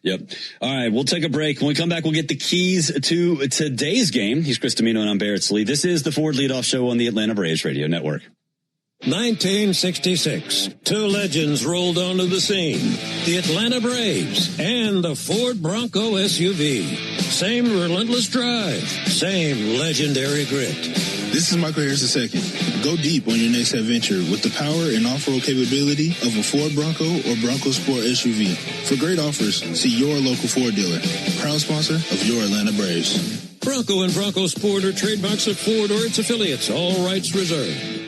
Yep. All right, we'll take a break. When we come back, we'll get the keys to today's game. He's Chris Domino and I'm Barrett Slee. This is the Ford Leadoff Show on the Atlanta Braves Radio Network. 1966, two legends rolled onto the scene. The Atlanta Braves and the Ford Bronco SUV. Same relentless drive, same legendary grit. This is Michael Harris II. Go deep on your next adventure with the power and off-road capability of a Ford Bronco or Bronco Sport SUV. For great offers, see your local Ford dealer. Proud sponsor of your Atlanta Braves. Bronco and Bronco Sport are trademarks of Ford or its affiliates. All rights reserved.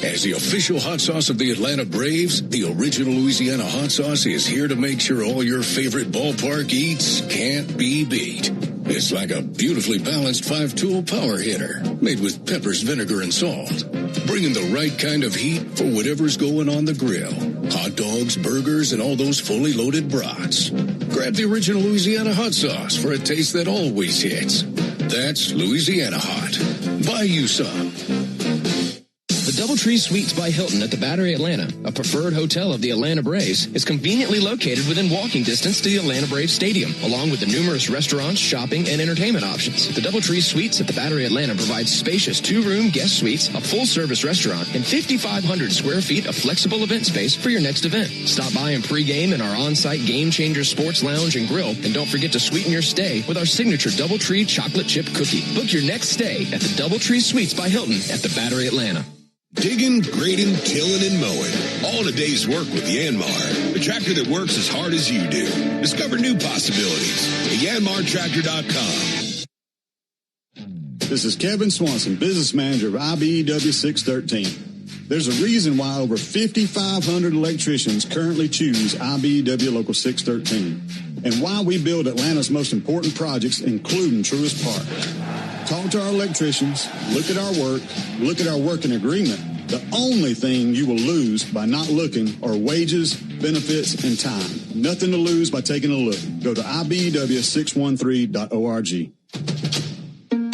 As the official hot sauce of the Atlanta Braves, the original Louisiana hot sauce is here to make sure all your favorite ballpark eats can't be beat. It's like a beautifully balanced 5-tool power hitter made with peppers, vinegar, and salt, bringing the right kind of heat for whatever's going on the grill. Hot dogs, burgers, and all those fully loaded brats. Grab the original Louisiana hot sauce for a taste that always hits. That's Louisiana Hot. Buy you some. The DoubleTree Suites by Hilton at the Battery Atlanta, a preferred hotel of the Atlanta Braves, is conveniently located within walking distance to the Atlanta Braves Stadium, along with the numerous restaurants, shopping, and entertainment options. The DoubleTree Suites at the Battery Atlanta provides spacious 2-room guest suites, a full-service restaurant, and 5,500 square feet of flexible event space for your next event. Stop by and pregame in our on-site Game Changer Sports Lounge and Grill, and don't forget to sweeten your stay with our signature DoubleTree chocolate chip cookie. Book your next stay at the DoubleTree Suites by Hilton at the Battery Atlanta. Digging, grading, tilling, and mowing. All in a day's work with Yanmar, the tractor that works as hard as you do. Discover new possibilities at yanmartractor.com. This is Kevin Swanson, business manager of IBEW 613. There's a reason why over 5,500 electricians currently choose IBEW Local 613, and why we build Atlanta's most important projects, including Truist Park. Talk to our electricians, look at our work, look at our working agreement. The only thing you will lose by not looking are wages, benefits, and time. Nothing to lose by taking a look. Go to IBEW613.org.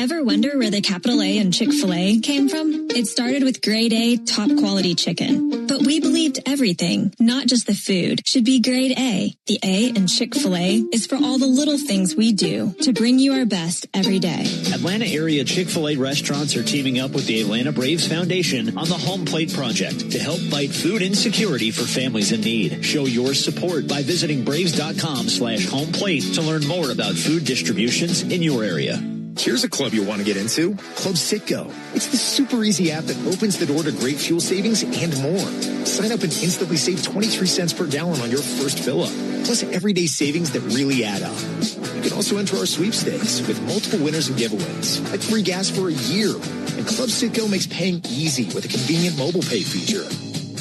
Ever wonder where the capital A in Chick-fil-A came from? It started with grade A, top quality chicken. But we believed everything, not just the food, should be grade A. The A in Chick-fil-A is for all the little things we do to bring you our best every day. Atlanta area Chick-fil-A restaurants are teaming up with the Atlanta Braves Foundation on the Home Plate Project to help fight food insecurity for families in need. Show your support by visiting braves.com/homeplate to learn more about food distributions in your area. Here's a club you'll want to get into, Club Citgo. It's the super easy app that opens the door to great fuel savings and more. Sign up and instantly save 23 cents per gallon on your first fill-up, plus everyday savings that really add up. You can also enter our sweepstakes with multiple winners and giveaways, like free gas for a year. And Club Citgo makes paying easy with a convenient mobile pay feature.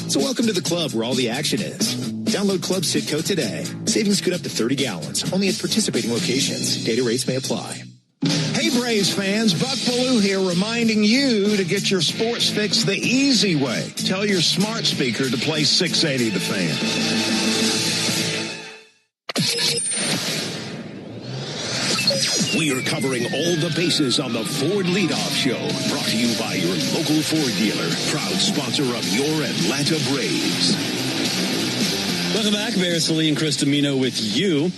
So welcome to the club where all the action is. Download Club Citgo today. Savings could up to 30 gallons, only at participating locations. Data rates may apply. Hey, Braves fans, Buck Ballou here reminding you to get your sports fix the easy way. Tell your smart speaker to play 680 The Fan. We are covering all the bases on the Ford Leadoff Show, brought to you by your local Ford dealer, proud sponsor of your Atlanta Braves. Welcome back. Barrett Slee and Chris Domino with you.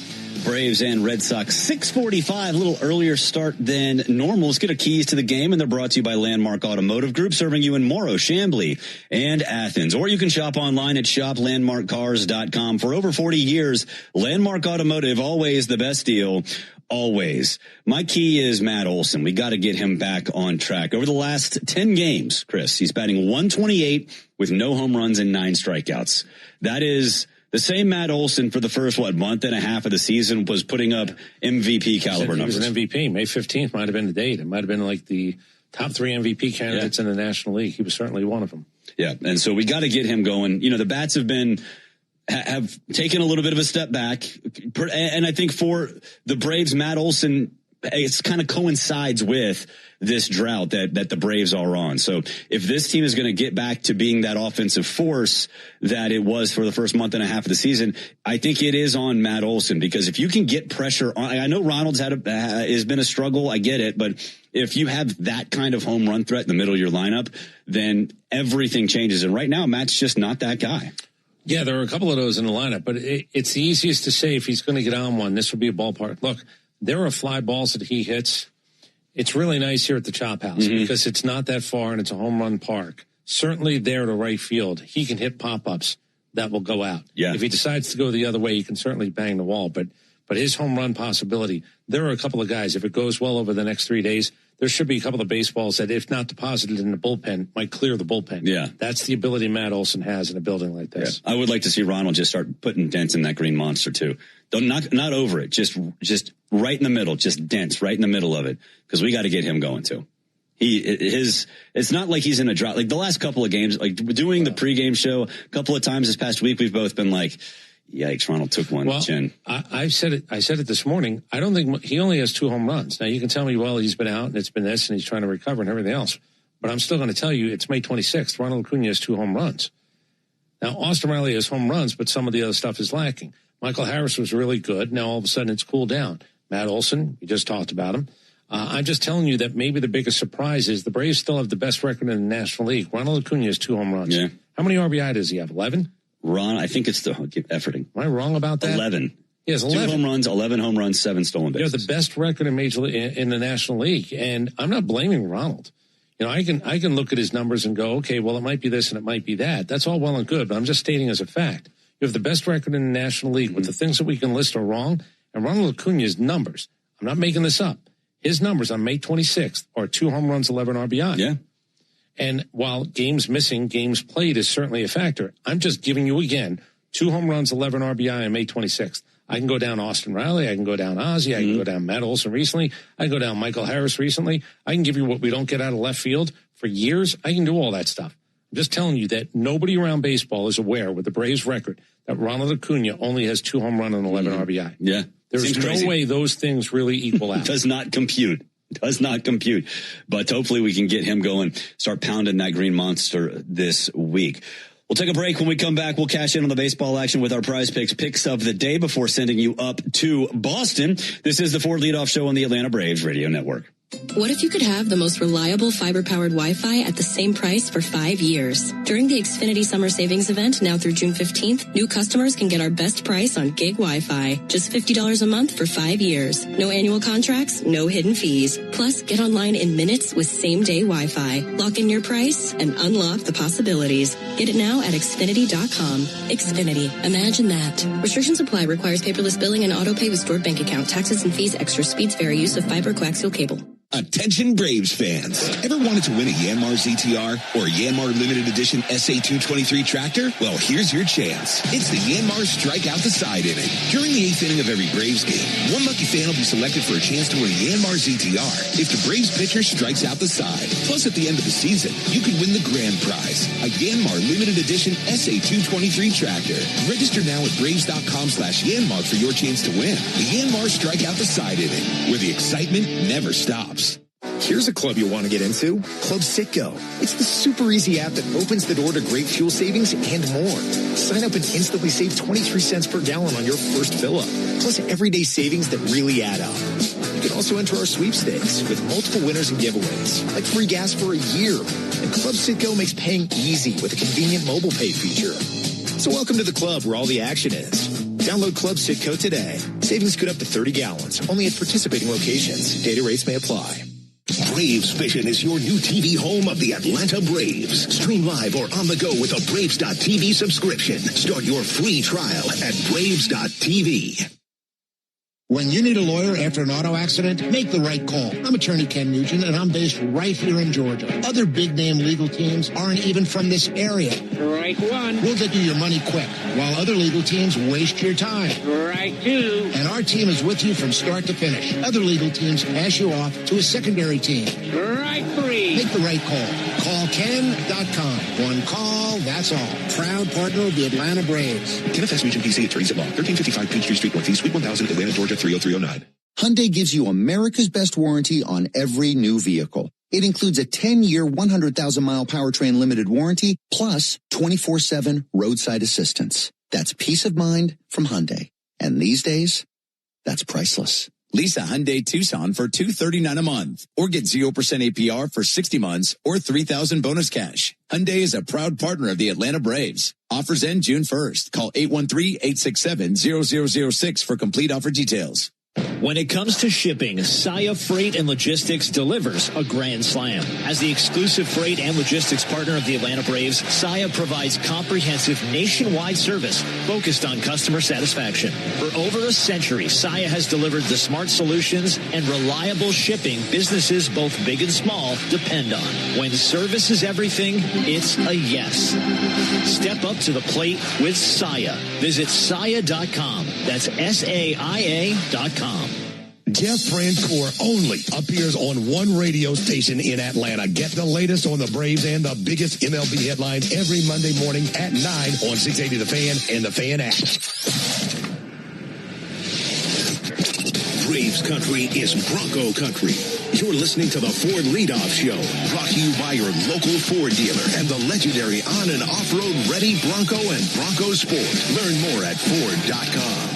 Braves and Red Sox, 6:45, a little earlier start than normal. Let's get our keys to the game, and they're brought to you by Landmark Automotive Group, serving you in Morrow, Chamblee, and Athens. Or you can shop online at shoplandmarkcars.com. For over 40 years, Landmark Automotive, always the best deal, always. My key is Matt Olson. We got to get him back on track. Over the last 10 games, Chris, he's batting .128 with no home runs and 9 strikeouts. That is the same Matt Olson for the first, month and a half of the season was putting up MVP caliber numbers. He was an MVP. May 15th might have been the date. It might have been like the top 3 MVP candidates in the National League. He was certainly one of them. Yeah, and so we got to get him going. You know, the bats have taken a little bit of a step back. And I think for the Braves, Matt Olson, it's kind of coincides with this drought that the Braves are on. So if this team is going to get back to being that offensive force that it was for the first month and a half of the season, I think it is on Matt Olson, because if you can get pressure on, I know Ronald's has been a struggle. I get it. But if you have that kind of home run threat in the middle of your lineup, then everything changes. And right now, Matt's just not that guy. Yeah, there are a couple of those in the lineup, but it's the easiest to say if he's going to get on one, this will be a ballpark. Look, there are fly balls that he hits. It's really nice here at the Chop House because it's not that far and it's a home run park. Certainly there to right field, he can hit pop-ups that will go out. Yeah. If he decides to go the other way, he can certainly bang the wall, but his home run possibility, there are a couple of guys, if it goes well over the next 3 days, there should be a couple of baseballs that, if not deposited in the bullpen, might clear the bullpen. Yeah. That's the ability Matt Olson has in a building like this. Yeah. I would like to see Ronald just start putting dents in that green monster too. Not over it, just right in the middle, just dents right in the middle of it, because we got to get him going too. It's not like he's in a drought. Like the last couple of games, like doing the pregame show a couple of times this past week, we've both been like, yikes, Ronald took one chin. I said it this morning. I don't think he only has 2 home runs. Now you can tell me, well, he's been out and it's been this and he's trying to recover and everything else. But I'm still going to tell you it's May 26th. Ronald Acuna has 2 home runs. Now Austin Riley has home runs, but some of the other stuff is lacking. Michael Harris was really good. Now all of a sudden it's cooled down. Matt Olson, we just talked about him. I'm just telling you that maybe the biggest surprise is the Braves still have the best record in the National League. Ronald Acuna has 2 home runs. Yeah. How many RBI does he have? 11? Ron, I think it's efforting. Am I wrong about that? 11. Yes, 11. 2 home runs, 11 home runs, 7 stolen bases. You have the best record in in the National League, and I'm not blaming Ronald. You know, I can look at his numbers and go, okay, well, it might be this and it might be that. That's all well and good, but I'm just stating as a fact. You have the best record in the National League, but the things that we can list are wrong. And Ronald Acuna's numbers, I'm not making this up. His numbers on May 26th are 2 home runs, 11 RBI. Yeah. And while games missing, games played is certainly a factor. I'm just giving you again 2 home runs, 11 RBI on May 26th. I can go down Austin Riley. I can go down Ozzie. I can go down Matt Olson recently. I can go down Michael Harris recently. I can give you what we don't get out of left field for years. I can do all that stuff. I'm just telling you that nobody around baseball is aware with the Braves record that Ronald Acuna only has 2 home runs and 11 RBI. Yeah. There's no way those things really equal out. Does not compute. But hopefully we can get him going, start pounding that green monster this week. We'll take a break. When we come back, we'll cash in on the baseball action with our Prize Picks of the day before sending you up to Boston. This is the Ford Leadoff Show on the Atlanta Braves Radio Network. What if you could have the most reliable fiber-powered Wi-Fi at the same price for 5 years? During the Xfinity Summer Savings Event, now through June 15th, new customers can get our best price on gig Wi-Fi. Just $50 a month for 5 years. No annual contracts, no hidden fees. Plus, get online in minutes with same-day Wi-Fi. Lock in your price and unlock the possibilities. Get it now at Xfinity.com. Xfinity. Imagine that. Restrictions apply. Requires paperless billing and auto pay with stored bank account. Taxes and fees extra. Speeds vary. Use of fiber coaxial cable. Attention Braves fans. Ever wanted to win a Yanmar ZTR or a Yanmar Limited Edition SA223 tractor? Well, here's your chance. It's the Yanmar Strike Out the Side inning. During the 8th inning of every Braves game, one lucky fan will be selected for a chance to win a Yanmar ZTR if the Braves pitcher strikes out the side. Plus, at the end of the season, you can win the grand prize, a Yanmar Limited Edition SA223 tractor. Register now at Braves.com/Yanmar for your chance to win. The Yanmar Strike Out the Side inning, where the excitement never stops. Here's a club you'll want to get into, Club Citgo. It's the super easy app that opens the door to great fuel savings and more. Sign up and instantly save 23 cents per gallon on your first fill-up, plus everyday savings that really add up. You can also enter our sweepstakes with multiple winners and giveaways, like free gas for a year. And Club Citgo makes paying easy with a convenient mobile pay feature. So welcome to the club where all the action is. Download Club Citgo today. Savings good up to 30 gallons, only at participating locations. Data rates may apply. Braves Vision is your new TV home of the Atlanta Braves. Stream live or on the go with a Braves.tv subscription. Start your free trial at Braves.tv. When you need a lawyer after an auto accident, make the right call. I'm attorney Ken Nugent, and I'm based right here in Georgia. Other big-name legal teams aren't even from this area. Right one. We'll get you your money quick, while other legal teams waste your time. Right two. And our team is with you from start to finish. Other legal teams pass you off to a secondary team. Right three. Make the right call. Call Ken.com. One call, that's all. Proud partner of the Atlanta Braves. Kenneth S. Nugent, PC, attorneys at law. 1355 Peachtree Street Northeast, Suite 1000, Atlanta, Georgia, 30309. Hyundai gives you America's best warranty on every new vehicle. It includes a 10-year, 100,000-mile powertrain limited warranty, plus 24/7 roadside assistance. That's peace of mind from Hyundai. And these days, that's priceless. Lease a Hyundai Tucson for $239 a month or get 0% APR for 60 months or $3,000 bonus cash. Hyundai is a proud partner of the Atlanta Braves. Offers end June 1st. Call 813-867-0006 for complete offer details. When it comes to shipping, Saya Freight and Logistics delivers a grand slam. As the exclusive freight and logistics partner of the Atlanta Braves, Saya provides comprehensive nationwide service focused on customer satisfaction. For over a century, Saya has delivered the smart solutions and reliable shipping businesses both big and small depend on. When service is everything, it's a yes. Step up to the plate with Saya. Visit Saya.com. That's SAIA.com. Jeff Francoeur only appears on one radio station in Atlanta. Get the latest on the Braves and the biggest MLB headlines every Monday morning at 9 on 680 The Fan and the Fan app. Braves country is Bronco country. You're listening to the Ford Leadoff Show, brought to you by your local Ford dealer and the legendary on- and off-road ready Bronco and Bronco Sport. Learn more at Ford.com.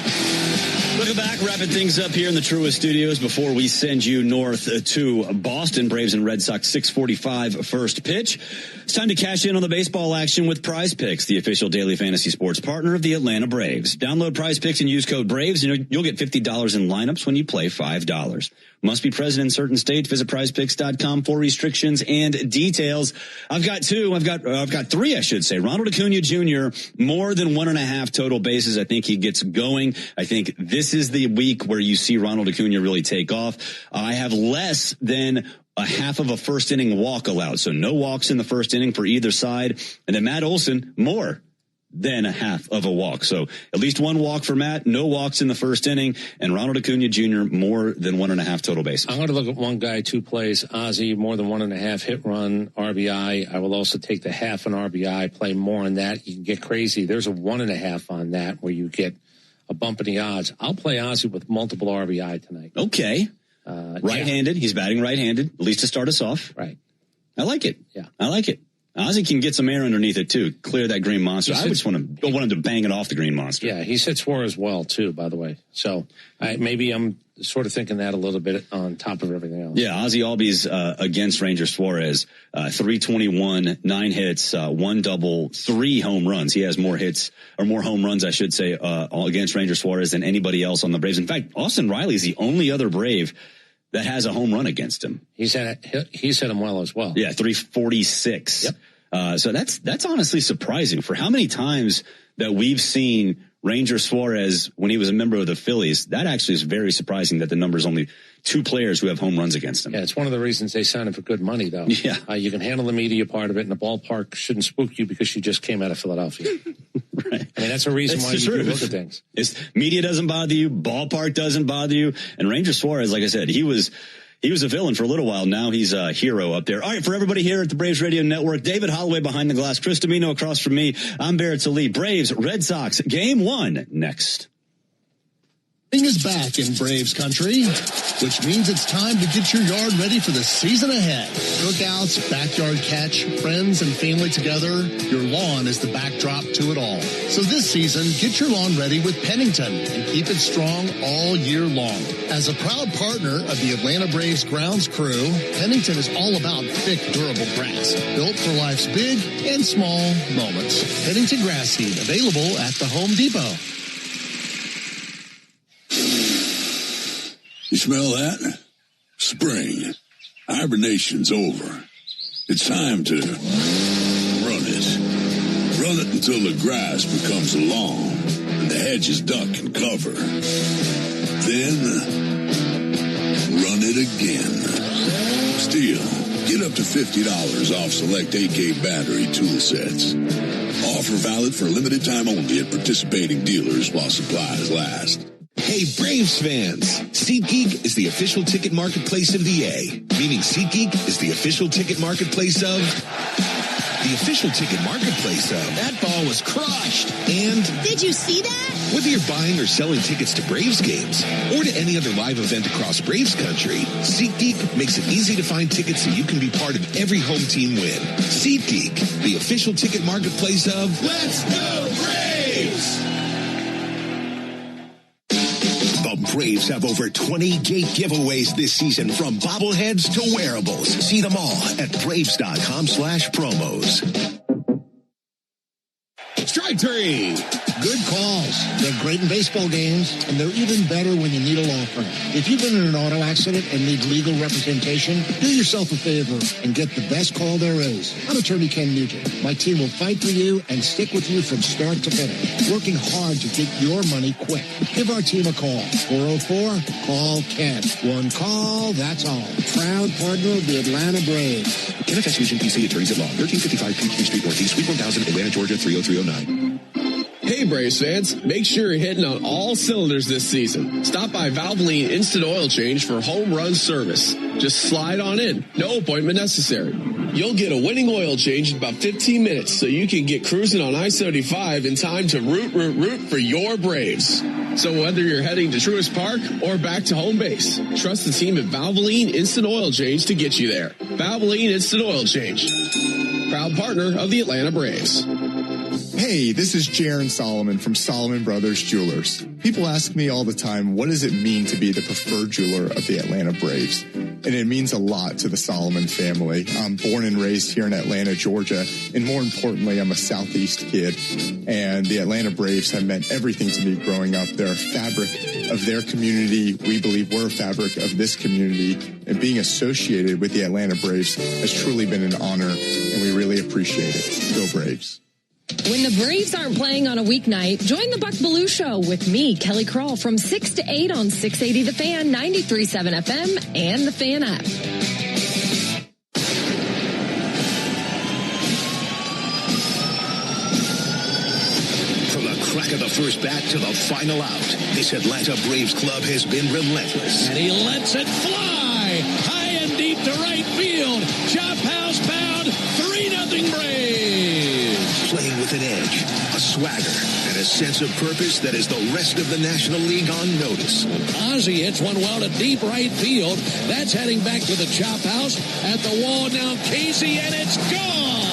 Welcome back, wrapping things up here in the Truist Studios before we send you north to Boston. Braves and Red Sox 6:45 first pitch. It's time to cash in on the baseball action with Prize Picks, the official daily fantasy sports partner of the Atlanta Braves. Download Prize Picks and use code BRAVES, and you'll get $50 in lineups when you play $5. Must be present in certain states. Visit prizepicks.com for restrictions and details. I've got three, I should say. Ronald Acuna Jr., more than 1.5 total bases. I think he gets going. I think this is the week where you see Ronald Acuna really take off. I have less than a half of a first inning walk allowed. So no walks in the first inning for either side. And then Matt Olson, more than a half of a walk. So at least one walk for Matt, no walks in the first inning, and Ronald Acuna Jr. more than 1.5 total bases. I'm going to look at one guy, 2 plays. Ozzie, more than 1.5 hit run RBI. I will also take the half an RBI, play more on that. You can get crazy. There's a 1.5 on that where you get a bump in the odds. I'll play Ozzie with multiple RBI tonight. Okay. Right-handed. Yeah. He's batting right-handed, at least to start us off. Right. I like it. Yeah. I like it. Ozzie can get some air underneath it, too. Clear that green monster. I just don't want him to bang it off the green monster. Yeah, he hits Suarez well, too, by the way. So maybe I'm sort of thinking that a little bit on top of everything else. Yeah, Ozzie Albies against Ranger Suarez, 321, 9 hits, 1 double, 3 home runs. He has more hits, or more home runs, I should say, against Ranger Suarez than anybody else on the Braves. In fact, Austin Riley is the only other Brave that has a home run against him. He's hit him well as well. Yeah, 346. Yep. So that's honestly surprising for how many times that we've seen Ranger Suarez when he was a member of the Phillies. That actually is very surprising that the number is only 2 players who have home runs against him. Yeah, it's one of the reasons they signed him for good money, though. Yeah. You can handle the media part of it, and the ballpark shouldn't spook you because you just came out of Philadelphia. Right. I mean, that's a reason why you do look at things. Media doesn't bother you. Ballpark doesn't bother you. And Ranger Suarez, like I said, he was a villain for a little while. Now he's a hero up there. All right, for everybody here at the Braves Radio Network, David Holloway behind the glass, Chris Domino across from me. I'm Barrett Sallee. Braves, Red Sox, Game 1 next. Spring is back in Braves country, which means it's time to get your yard ready for the season ahead. Cookouts, backyard catch, friends and family together, your lawn is the backdrop to it all. So this season, get your lawn ready with Pennington and keep it strong all year long. As a proud partner of the Atlanta Braves grounds crew, Pennington is all about thick, durable grass, built for life's big and small moments. Pennington grass seed, available at the Home Depot. You smell that? Spring. Hibernation's over. It's time to run it. Run it until the grass becomes long and the hedges duck and cover. Then run it again. Still, get up to $50 off select AK battery tool sets. Offer valid for a limited time only at participating dealers while supplies last. Hey, Braves fans! SeatGeek is the official ticket marketplace of the A, meaning SeatGeek is the official ticket marketplace of... The official ticket marketplace of... That ball was crushed! And... Did you see that? Whether you're buying or selling tickets to Braves games or to any other live event across Braves country, SeatGeek makes it easy to find tickets so you can be part of every home team win. SeatGeek, the official ticket marketplace of... Let's go Braves! The The Braves have over 20 gate giveaways this season, from bobbleheads to wearables. See them all at Braves.com/promos. Strike three. Good calls. They're great in baseball games, and they're even better when you need a law firm. If you've been in an auto accident and need legal representation, do yourself a favor and get the best call there is. I'm attorney Ken Nugent. My team will fight for you and stick with you from start to finish, working hard to get your money quick. Give our team a call. 404-CALL-KEN. One call, that's all. Proud partner of the Atlanta Braves. Kenneth S. Nugent, PC, Attorneys at Law, 1355 Peachtree Street Northeast, Suite 1000, Atlanta, Georgia, 30309. Hey Braves fans, make sure you're hitting on all cylinders this season. Stop by Valvoline Instant Oil Change for home run service. Just slide on in, no appointment necessary. You'll get a winning oil change in about 15 minutes, so you can get cruising on I-75 in time to root for your Braves. So whether you're heading to Truist Park or back to home base, trust the team at Valvoline Instant Oil Change to get you there. Valvoline Instant Oil Change, proud partner of the Atlanta Braves. Hey, this is Jaron Solomon from Solomon Brothers Jewelers. People ask me all the time, what does it mean to be the preferred jeweler of the Atlanta Braves? And it means a lot to the Solomon family. I'm born and raised here in Atlanta, Georgia, and more importantly, I'm a Southeast kid. And the Atlanta Braves have meant everything to me growing up. They're a fabric of their community. We believe we're a fabric of this community. And being associated with the Atlanta Braves has truly been an honor, and we really appreciate it. Go Braves. When the Braves aren't playing on a weeknight, join the Buck Belue Show with me, Kelly Kroll, from 6 to 8 on 680 The Fan, 93.7 FM, and the Fan app. From the crack of the first bat to the final out, this Atlanta Braves club has been relentless. And he lets it fly high and deep to right field. Chop house bound, 3-0 Braves. Playing with an edge, a swagger, and a sense of purpose that has the rest of the National League on notice. Ozzie hits one well to deep right field. That's heading back to the chop house. At the wall now, Casey, and it's gone.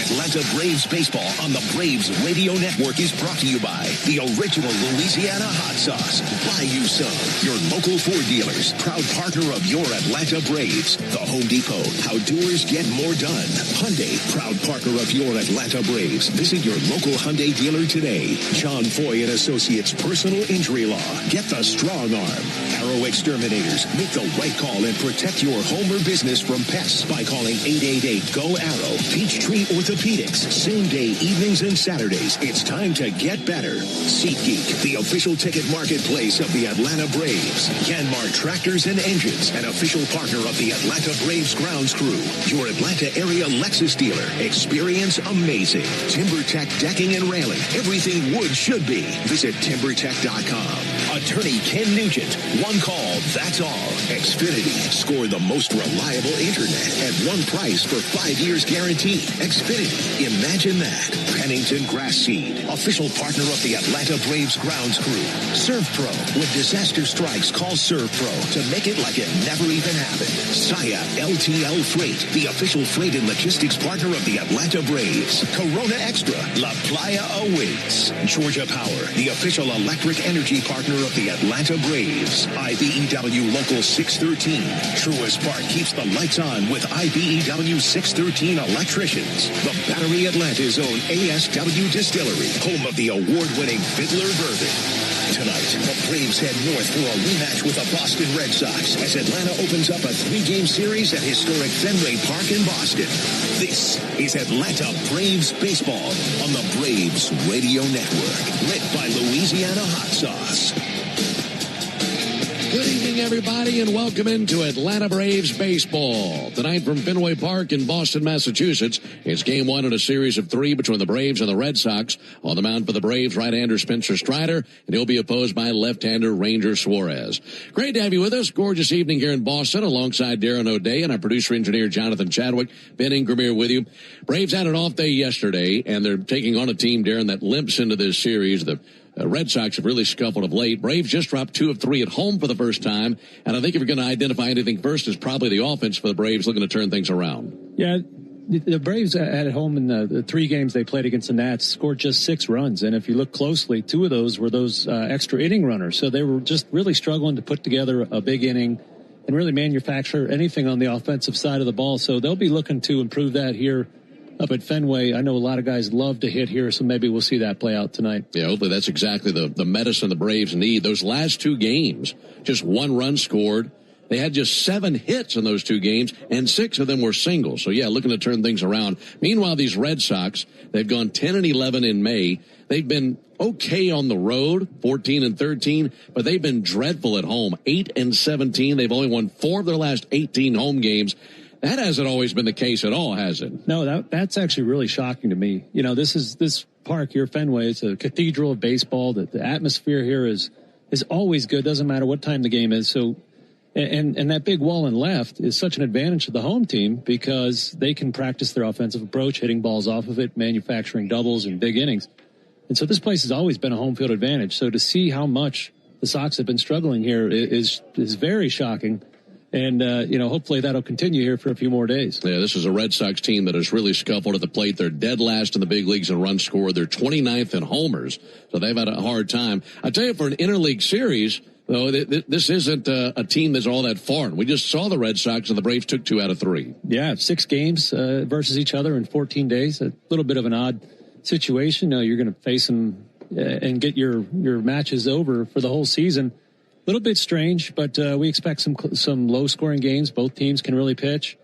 Atlanta Braves baseball on the Braves Radio Network is brought to you by the original Louisiana hot sauce. Buy you some. Your local Ford dealers, proud partner of your Atlanta Braves. The Home Depot, how doers get more done. Hyundai, proud partner of your Atlanta Braves. Visit your local Hyundai dealer today. John Foy and Associates Personal Injury Law. Get the strong arm. Arrow Exterminators. Make the right call and protect your home or business from pests by calling 888-GO-ARROW. Peachtree Orthopedics. Same day, evenings and Saturdays. It's time to get better. SeatGeek, the official ticket marketplace of the Atlanta Braves. Yanmar Tractors and Engines, an official partner of the Atlanta Braves grounds crew. Your Atlanta area Lexus dealer. Experience amazing. TimberTech decking and railing. Everything wood should be. Visit TimberTech.com. Attorney Ken Nugent. One call, that's all. Xfinity. Score the most reliable internet at one price for 5 years guaranteed. Xfinity. Imagine that. Pennington Grass Seed. Official partner of the Atlanta Braves grounds crew. ServPro. When disaster strikes, call ServPro to make it like it never even happened. Saya LTL Freight. The official freight and logistics partner of the Atlanta Braves. Corona Extra. La Playa awaits. Georgia Power. The official electric energy partner of the Atlanta Braves. IBEW Local 613. Truist Park keeps the lights on with IBEW 613 electricians. The Battery Atlanta's own ASW Distillery, home of the award-winning Fiddler Bourbon. Tonight, the Braves head north for a rematch with the Boston Red Sox as Atlanta opens up a 3-game series at historic Fenway Park in Boston. This is Atlanta Braves baseball on the Braves Radio Network, lit by Louisiana Hot Sauce. Good evening, everybody, and welcome into Atlanta Braves baseball. Tonight from Fenway Park in Boston, Massachusetts, it's game 1 in a series of 3 between the Braves and the Red Sox. On the mound for the Braves, right-hander Spencer Strider, and he'll be opposed by left-hander Ranger Suarez. Great to have you with us. Gorgeous evening here in Boston alongside Darren O'Day and our producer-engineer Jonathan Chadwick. Ben Ingram here with you. Braves had an off day yesterday, and they're taking on a team, Darren, that limps into this series. The Red Sox have really scuffled of late. Braves just dropped 2 of 3 at home for the first time. And I think if you're going to identify anything first, it's probably the offense for the Braves looking to turn things around. Yeah, The Braves at home in the 3 games they played against the Nats scored just 6 runs. And if you look closely, 2 of those were those extra inning runners. So they were just really struggling to put together a big inning and really manufacture anything on the offensive side of the ball. So they'll be looking to improve that here up at Fenway. I know a lot of guys love to hit here, so maybe we'll see that play out tonight. Yeah, hopefully that's exactly the medicine the Braves need. Those last 2 games, just 1 run scored. They had just 7 hits in those 2 games, and 6 of them were singles. So, yeah, looking to turn things around. Meanwhile, these Red Sox, they've gone 10-11 in May. They've been okay on the road, 14-13, but they've been dreadful at home, 8-17. They've only won 4 of their last 18 home games. That hasn't always been the case at all, has it? No, that's actually really shocking to me. You know, this park here, Fenway, it's a cathedral of baseball. The atmosphere here is always good. Doesn't matter what time the game is. So, and that big wall and left is such an advantage to the home team because they can practice their offensive approach, hitting balls off of it, manufacturing doubles and big innings. And so this place has always been a home field advantage. So to see how much the Sox have been struggling here is very shocking. And, hopefully that'll continue here for a few more days. Yeah, this is a Red Sox team that has really scuffled at the plate. They're dead last in the big leagues in runs scored. They're 29th in homers, so they've had a hard time. I tell you, for an interleague series, though, this isn't a team that's all that foreign. We just saw the Red Sox, and the Braves took 2 out of 3. Yeah, 6 games versus each other in 14 days. A little bit of an odd situation. You're going to face them and get your matches over for the whole season. A little bit strange, but we expect some low-scoring games. Both teams can really pitch.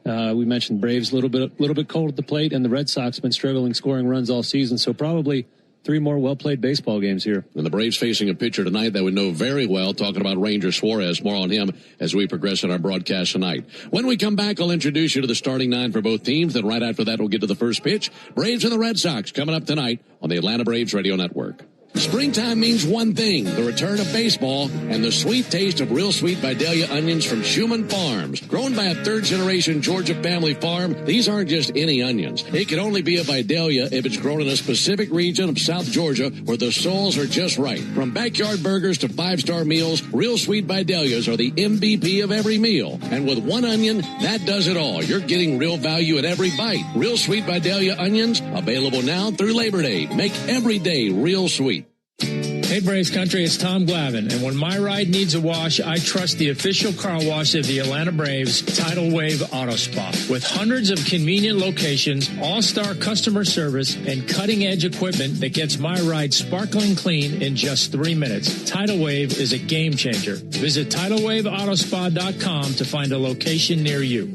We mentioned Braves a little bit cold at the plate, and the Red Sox have been struggling scoring runs all season. So probably 3 more well-played baseball games here. And the Braves facing a pitcher tonight that we know very well, talking about Ranger Suarez. More on him as we progress in our broadcast tonight. When we come back, I'll introduce you to the starting 9 for both teams. Then right after that, we'll get to the first pitch. Braves and the Red Sox coming up tonight on the Atlanta Braves Radio Network. Springtime means one thing, the return of baseball and the sweet taste of Real Sweet Vidalia onions from Schumann Farms. Grown by a 3rd-generation Georgia family farm, these aren't just any onions. It can only be a Vidalia if it's grown in a specific region of South Georgia where the soils are just right. From backyard burgers to 5-star meals, Real Sweet Vidalias are the MVP of every meal. And with one onion, that does it all. You're getting real value at every bite. Real Sweet Vidalia onions, available now through Labor Day. Make every day real sweet. Hey Braves Country, it's Tom Glavine, and when my ride needs a wash, I trust the official car wash of the Atlanta Braves, Tidal Wave Auto Spa. With hundreds of convenient locations, all-star customer service, and cutting-edge equipment that gets my ride sparkling clean in just 3 minutes, Tidal Wave is a game changer. Visit TidalWaveAutospa.com to find a location near you.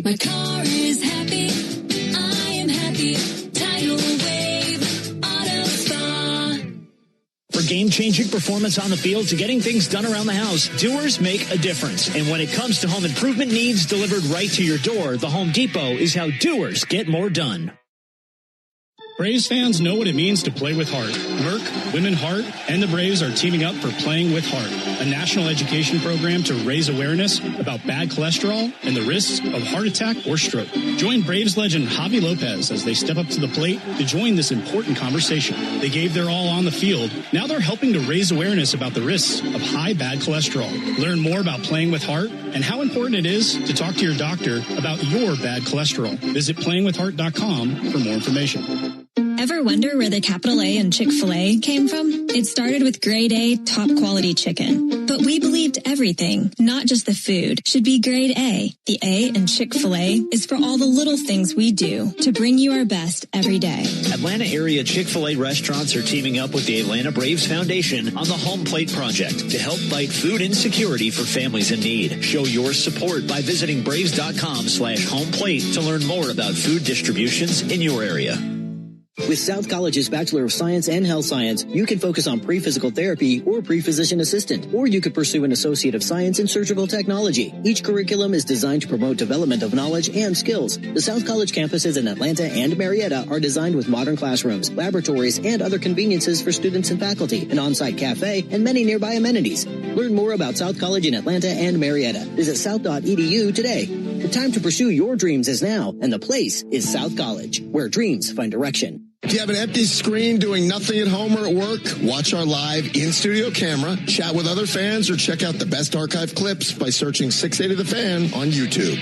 My car is happy. I am happy. Tidal Wave Auto Spa. For game-changing performance on the field to getting things done around the house, Doers make a difference. And when it comes to home improvement needs delivered right to your door, the Home Depot is how doers get more done. Braves fans know what it means to play with heart. Merck, Women Heart, and the Braves are teaming up for Playing with Heart, a national education program to raise awareness about bad cholesterol and the risks of heart attack or stroke. Join Braves legend Javi Lopez as they step up to the plate to join this important conversation. They gave their all on the field. Now they're helping to raise awareness about the risks of high bad cholesterol. Learn more about Playing with Heart and how important it is to talk to your doctor about your bad cholesterol. Visit playingwithheart.com for more information. Ever wonder where the capital A in Chick-fil-A came from? It started with grade A, top quality chicken. But we believed everything, not just the food, should be grade A. The A in Chick-fil-A is for all the little things we do to bring you our best every day. Atlanta area Chick-fil-A restaurants are teaming up with the Atlanta Braves Foundation on the Home Plate Project to help fight food insecurity for families in need. Show your support by visiting braves.com/homeplate to learn more about food distributions in your area. With South College's Bachelor of Science and Health Science, you can focus on pre-physical therapy or pre-physician assistant, or you could pursue an Associate of Science in Surgical Technology. Each curriculum is designed to promote development of knowledge and skills. The South College campuses in Atlanta and Marietta are designed with modern classrooms, laboratories, and other conveniences for students and faculty, an on-site cafe, and many nearby amenities. Learn more about South College in Atlanta and Marietta. Visit south.edu today. The time to pursue your dreams is now, and the place is South College, where dreams find direction. Do you have an empty screen doing nothing at home or at work? Watch our live in-studio camera, chat with other fans, or check out the best archive clips by searching 680 The Fan on YouTube.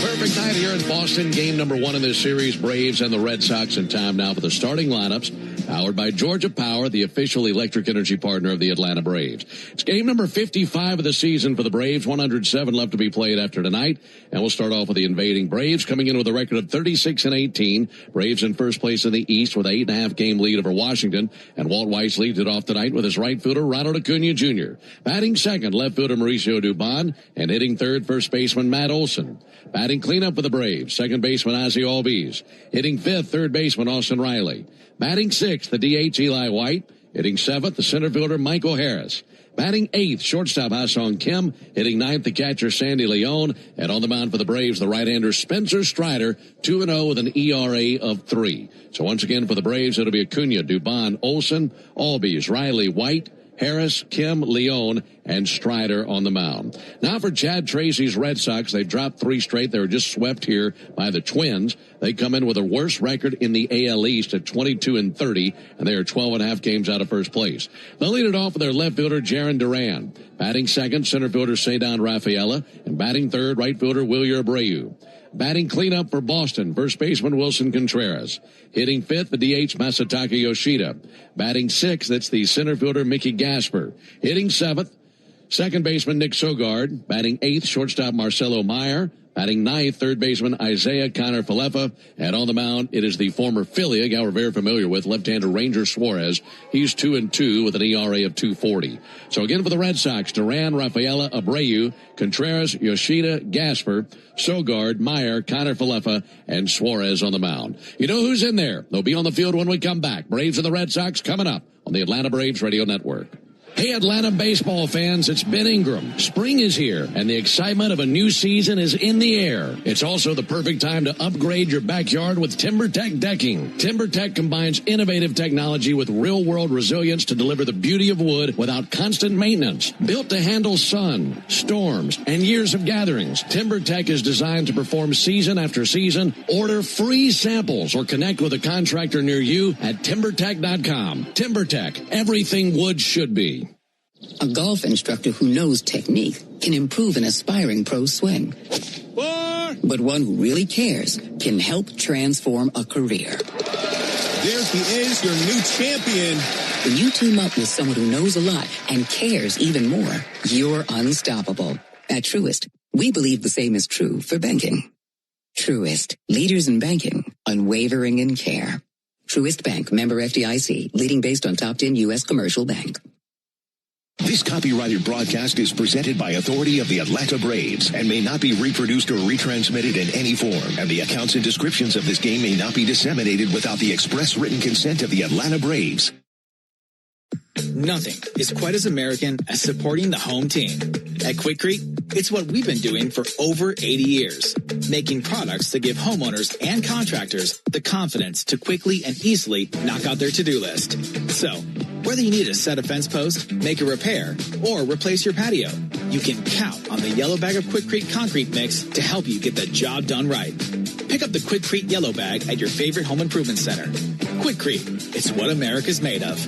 We're Perfect night here in Boston. Game number 1 in this series, Braves and the Red Sox. In time now for the starting lineups. Powered by Georgia Power, the official electric energy partner of the Atlanta Braves. It's game number 55 of the season for the Braves. 107 left to be played after tonight. And we'll start off with the invading Braves, coming in with a record of 36-18. Braves in first place in the East with an 8.5 game lead over Washington. And Walt Weiss leads it off tonight with his right fielder, Ronald Acuna Jr. Batting second, left fielder Mauricio Dubon. And hitting third, first baseman Matt Olson. Batting cleanup for the Braves, second baseman Ozzie Albies. Hitting fifth, third baseman Austin Riley. Batting sixth, the DH Eli White. Hitting seventh, the center fielder Michael Harris. Batting eighth, shortstop Ha-Sung Kim. Hitting ninth, the catcher Sandy Leon. And on the mound for the Braves, the right-hander Spencer Strider, 2-0 with an ERA of 3. So once again for the Braves, it'll be Acuna, Dubon, Olson, Albies, Riley, White, Harris, Kim, Leon, and Strider on the mound. Now for Chad Tracy's Red Sox, they've dropped 3 straight. They were just swept here by the Twins. They come in with a worst record in the AL East at 22-30, and they are 12.5 games out of first place. They'll lead it off with their left fielder, Jarren Duran. Batting second, center fielder Cedar Rafaela, and batting third, right fielder Wilyer Abreu. Batting cleanup for Boston, first baseman Wilson Contreras. Hitting fifth, the DH Masataka Yoshida. Batting sixth, that's the center fielder Mickey Gasper. Hitting seventh, second baseman Nick Sogard. Batting eighth, shortstop Marcelo Meyer. Batting ninth, third baseman Isaiah Kiner-Falefa. And on the mound, it is the former Philly, a guy we're very familiar with, left-hander Ranger Suarez. He's 2-2 with an ERA of 2.40. So again for the Red Sox, Duran, Rafaela, Abreu, Contreras, Yoshida, Gasper, Sogard, Meyer, Kiner-Falefa, and Suarez on the mound. You know who's in there? They'll be on the field when we come back. Braves and the Red Sox coming up on the Atlanta Braves Radio Network. Hey, Atlanta baseball fans, it's Ben Ingram. Spring is here, and the excitement of a new season is in the air. It's also the perfect time to upgrade your backyard with TimberTech decking. TimberTech combines innovative technology with real-world resilience to deliver the beauty of wood without constant maintenance. Built to handle sun, storms, and years of gatherings, TimberTech is designed to perform season after season. Order free samples or connect with a contractor near you at TimberTech.com. TimberTech, everything wood should be. A golf instructor who knows technique can improve an aspiring pro's swing. But one who really cares can help transform a career. There he is, your new champion. When you team up with someone who knows a lot and cares even more, you're unstoppable. At Truist, we believe the same is true for banking. Truist, leaders in banking, unwavering in care. Truist Bank, member FDIC, leading based on top 10 U.S. commercial bank. This copyrighted broadcast is presented by authority of the Atlanta Braves and may not be reproduced or retransmitted in any form. And the accounts and descriptions of this game may not be disseminated without the express written consent of the Atlanta Braves. Nothing is quite as American as supporting the home team. At Quikrete, it's what we've been doing for over 80 years, making products that give homeowners and contractors the confidence to quickly and easily knock out their to-do list. So, whether you need a set of fence posts, make a repair, or replace your patio, you can count on the yellow bag of Quikrete concrete mix to help you get the job done right. Pick up the Quikrete yellow bag at your favorite home improvement center. Quikrete, it's what America's made of.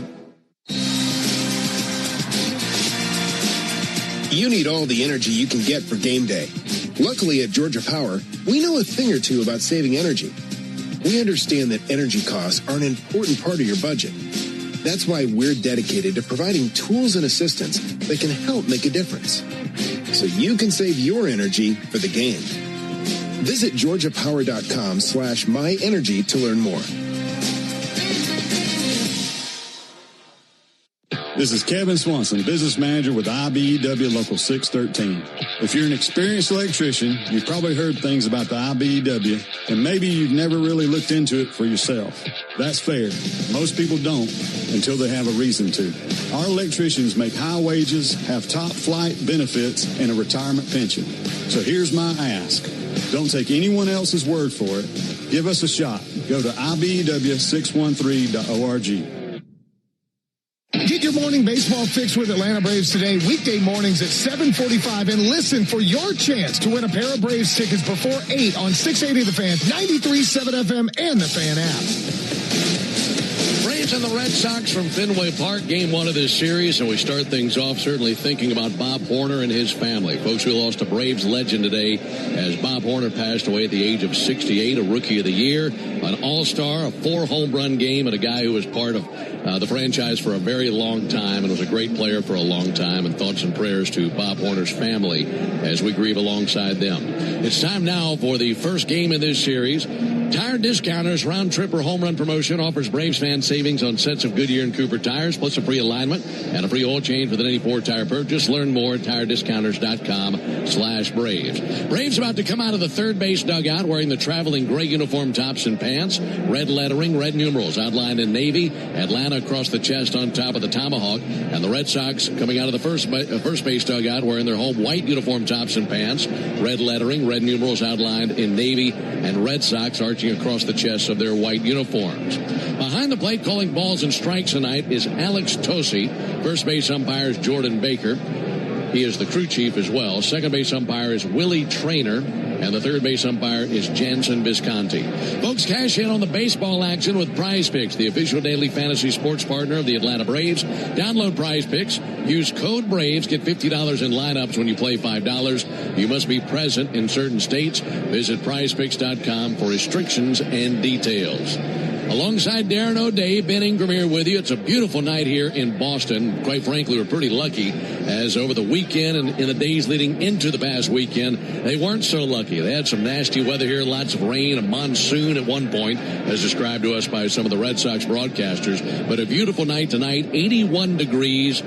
You need all the energy you can get for game day. Luckily at Georgia Power, we know a thing or two about saving energy. We understand that energy costs are an important part of your budget. That's why we're dedicated to providing tools and assistance that can help make a difference, so you can save your energy for the game. Visit georgiapower.com/myenergy to learn more. This is Kevin Swanson, business manager with IBEW Local 613. If you're an experienced electrician, you've probably heard things about the IBEW, and maybe you've never really looked into it for yourself. That's fair. Most people don't until they have a reason to. Our electricians make high wages, have top flight benefits, and a retirement pension. So here's my ask. Don't take anyone else's word for it. Give us a shot. Go to IBEW613.org. Get your morning baseball fix with Atlanta Braves today, weekday mornings at 7:45, and listen for your chance to win a pair of Braves tickets before 8 on 680 The Fan, 93.7 FM, and the Fan app. Braves Braves and the Red Sox from Fenway Park, game one of this series, and we start things off certainly thinking about Bob Horner and his family. Folks, we lost a Braves legend today as Bob Horner passed away at the age of 68, a Rookie of the Year, an All-Star, a 4-home-run game, and a guy who was part of the franchise for a very long time and was a great player for a long time. And thoughts and prayers to Bob Horner's family as we grieve alongside them. It's time now for the first game in this series. Tire Discounters round trip or home run promotion offers Braves fans savings on sets of Goodyear and Cooper tires, plus a free alignment and a free oil change with any 4 tire purchase. Learn more at tirediscounters.com/Braves. Braves about to come out of the third base dugout wearing the traveling gray uniform tops and pants, red lettering, red numerals outlined in navy, Atlanta across the chest on top of the tomahawk, and the Red Sox coming out of the first base dugout wearing their home white uniform tops and pants, red lettering, red numerals outlined in navy, and Red Sox arching across the chests of their white uniforms. Behind the plate calling balls and strikes tonight is Alex Tosi. First base umpire is Jordan Baker. He is the crew chief as well. Second base umpire is Willie Traynor. And the third base umpire is Jansen Visconti. Folks, cash in on the baseball action with Prize Picks, the official daily fantasy sports partner of the Atlanta Braves. Download Prize Picks. Use code BRAVES. Get $50 in lineups when you play $5. You must be present in certain states. Visit prizepicks.com for restrictions and details. Alongside Darren O'Day, Ben Ingram here with you. It's a beautiful night here in Boston. Quite frankly, we're pretty lucky as over the weekend and in the days leading into the past weekend, they weren't so lucky. They had some nasty weather here, lots of rain, a monsoon at one point, as described to us by some of the Red Sox broadcasters. But a beautiful night tonight, 81 degrees.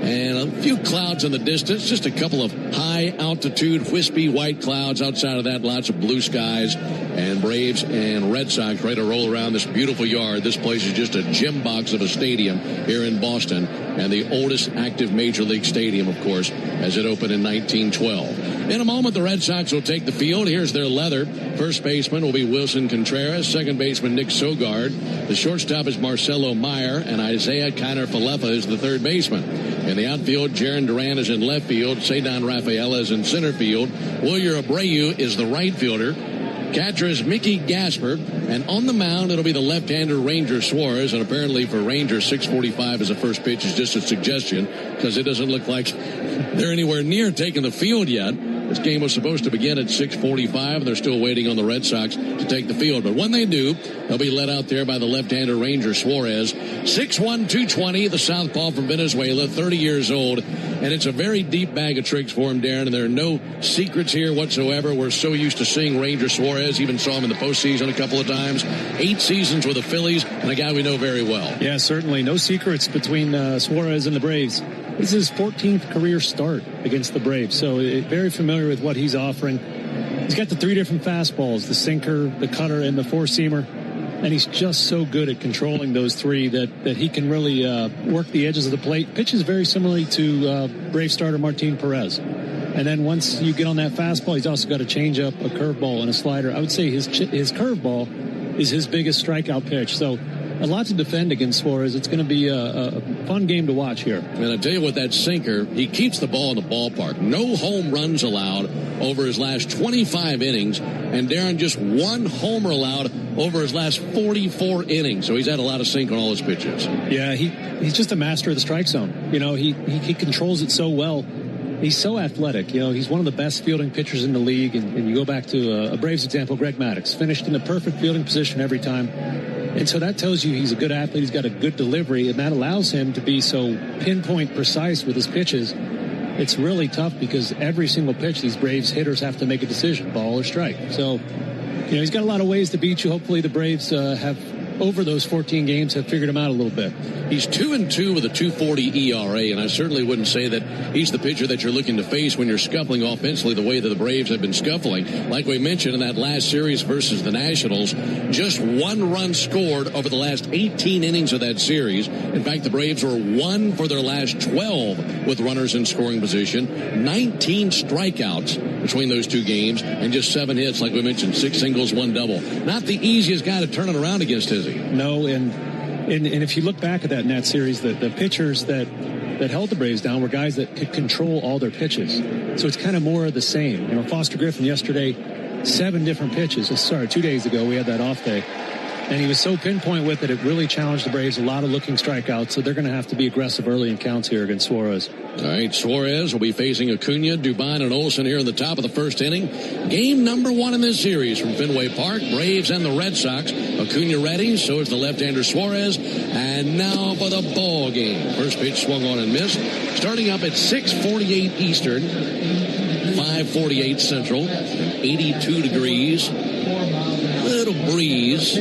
And a few clouds in the distance, just a couple of high-altitude, wispy white clouds. Outside of that, lots of blue skies. And Braves and Red Sox ready to roll around this beautiful yard. This place is just a gym box of a stadium here in Boston. And the oldest active Major League stadium, of course, as it opened in 1912. In a moment, the Red Sox will take the field. Here's their leather. First baseman will be Wilson Contreras. Second baseman, Nick Sogard. The shortstop is Marcelo Meyer. And Isaiah Kiner-Falefa is the third baseman. In the outfield, Jaron Duran is in left field. Cedon Rafaela is in center field. Wilyer Abreu is the right fielder. Catcher is Mickey Gasper. And on the mound, it'll be the left-hander Ranger Suarez. And apparently for Rangers, 6:45 as a first pitch is just a suggestion because it doesn't look like they're anywhere near taking the field yet. This game was supposed to begin at 6:45, and they're still waiting on the Red Sox to take the field. But when they do, they'll be led out there by the left-hander Ranger Suarez. 6'1", 220, the southpaw from Venezuela, 30 years old. And it's a very deep bag of tricks for him, Darren, and there are no secrets here whatsoever. We're so used to seeing Ranger Suarez, even saw him in the postseason a couple of times. 8 seasons with the Phillies, and a guy we know very well. Yeah, certainly. No secrets between Suarez and the Braves. This is his 14th career start against the Braves, so very familiar with what he's offering. He's got the 3 different fastballs, the sinker, the cutter, and the four-seamer, and he's just so good at controlling those 3 that he can really work the edges of the plate. Pitches very similarly to Brave starter Martin Perez. And then once you get on that fastball, he's also got a changeup, a curveball, and a slider. I would say his curveball is his biggest strikeout pitch, so a lot to defend against Suarez. It's going to be a fun game to watch here. And I tell you what, that sinker, he keeps the ball in the ballpark. No home runs allowed over his last 25 innings. And Darren, just 1 homer allowed over his last 44 innings. So he's had a lot of sink on all his pitches. Yeah, he's just a master of the strike zone. You know, he controls it so well. He's so athletic. You know, he's one of the best fielding pitchers in the league. And you go back to a Braves example, Greg Maddux, finished in the perfect fielding position every time. And so that tells you he's a good athlete. He's got a good delivery, and that allows him to be so pinpoint precise with his pitches. It's really tough because every single pitch these Braves hitters have to make a decision, ball or strike. So, you know, he's got a lot of ways to beat you. Hopefully the Braves have, over those 14 games, have figured him out a little bit. He's 2-2 with a 2.40 ERA, and I certainly wouldn't say that he's the pitcher that you're looking to face when you're scuffling offensively the way that the Braves have been scuffling. Like we mentioned in that last series versus the Nationals, just 1 run scored over the last 18 innings of that series. In fact, the Braves were 1 for their last 12 with runners in scoring position. 19 strikeouts between those 2 games, and just 7 hits, like we mentioned, 6 singles, 1 double. Not the easiest guy to turn it around against, is he? No, and if you look back at that in that series, the pitchers that held the Braves down were guys that could control all their pitches. So it's kind of more of the same. You know, Foster Griffin yesterday, 7 different pitches. 2 days ago, we had that off day. And he was so pinpoint with it, it really challenged the Braves. A lot of looking strikeouts, so they're going to have to be aggressive early in counts here against Suarez. All right, Suarez will be facing Acuna, Dubon, and Olsen here in the top of the first inning. Game number 1 in this series from Fenway Park, Braves and the Red Sox. Acuna ready, so is the left-hander Suarez. And now for the ball game. First pitch swung on and missed. Starting up at 6:48 Eastern, 5:48 Central, 82 degrees. Little breeze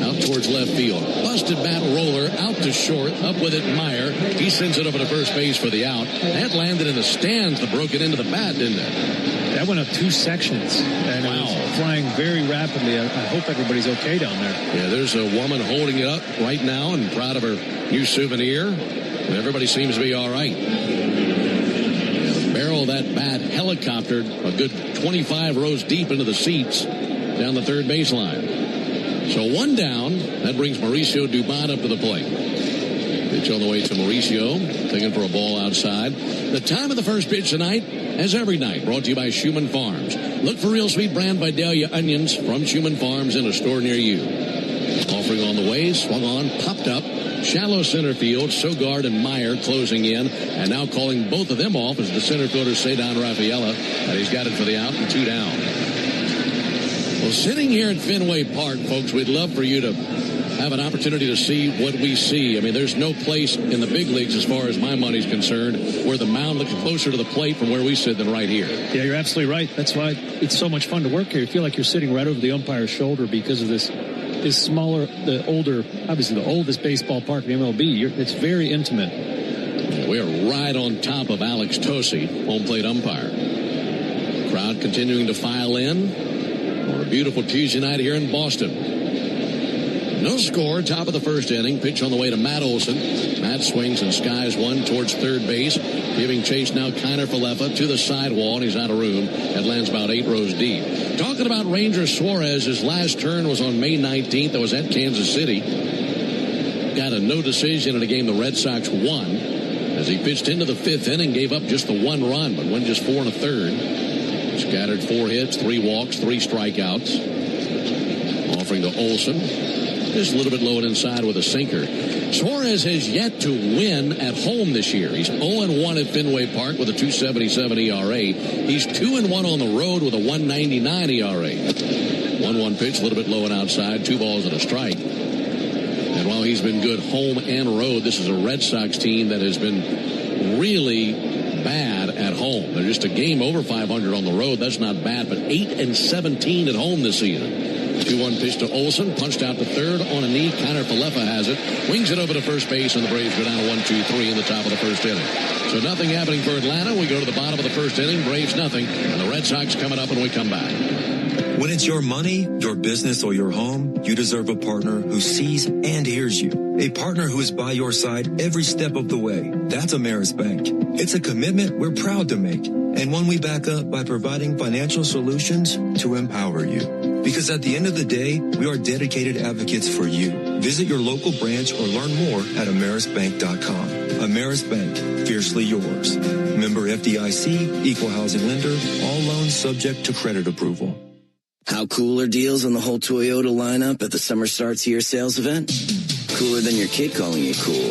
out towards left field. Busted bat roller out to short. Up with it, Meyer. He sends it over to first base for the out. That landed in the stands that broke it into the bat, didn't it? That went up 2 sections. And it was flying very rapidly. I hope everybody's okay down there. Yeah, there's a woman holding it up right now and proud of her new souvenir. And everybody seems to be all right. Yeah, the barrel of that bat helicoptered a good 25 rows deep into the seats down the third baseline. So 1 down. That brings Mauricio Dubon up to the plate. Pitch on the way to Mauricio. Thinking for a ball outside. The time of the first pitch tonight, as every night, brought to you by Schumann Farms. Look for Real Sweet Brand Vidalia onions from Schumann Farms in a store near you. Offering on the way, swung on, popped up. Shallow center field, Sogard and Meyer closing in. And now calling both of them off as the center fielder, Cedon Rafaela. And he's got it for the out and 2 down. Well, sitting here at Fenway Park, folks, we'd love for you to have an opportunity to see what we see. I mean, there's no place in the big leagues, as far as my money's concerned, where the mound looks closer to the plate from where we sit than right here. Yeah, you're absolutely right. That's why it's so much fun to work here. You feel like you're sitting right over the umpire's shoulder because of this smaller, the older, obviously the oldest baseball park in MLB. It's very intimate. Yeah, we are right on top of Alex Tosi, home plate umpire. Crowd continuing to file in on a beautiful Tuesday night here in Boston. No score, top of the first inning. Pitch on the way to Matt Olson. Matt swings and skies one towards third base. Giving chase now Kiner Falefa to the sidewall, and he's out of room. That lands about 8 rows deep. Talking about Ranger Suarez, his last turn was on May 19th. That was at Kansas City. Got a no decision in a game the Red Sox won. As he pitched into the 5th inning, gave up just the 1 run, but went just 4 1/3. Scattered 4 hits, 3 walks, 3 strikeouts. Offering to Olsen. Just a little bit low and inside with a sinker. Suarez has yet to win at home this year. He's 0-1 at Fenway Park with a 2.77 ERA. He's 2-1 on the road with a 1.99 ERA. 1-1 pitch, a little bit low and outside, 2 balls and a strike. And while he's been good home and road, this is a Red Sox team that has been really bad at home. They're just a game over 500 on the road. That's not bad, but 8-17 at home this season. 2-1 pitch to Olsen, punched out to third on a knee. Kiner Falefa has it, wings it over to first base, and the Braves go down to 1-2-3 in the top of the first inning. So nothing happening for Atlanta. We go to the bottom of the first inning. Braves nothing, and the Red Sox coming up when we come back. When it's your money, your business, or your home, you deserve a partner who sees and hears you. A partner who is by your side every step of the way. That's Ameris Bank. It's a commitment we're proud to make, and one we back up by providing financial solutions to empower you. Because at the end of the day, we are dedicated advocates for you. Visit your local branch or learn more at amerisbank.com. Ameris Bank, fiercely yours. Member FDIC, equal housing lender, all loans subject to credit approval. How cool are deals on the whole Toyota lineup at the Summer Starts Here sales event? Cooler than your kid calling you cool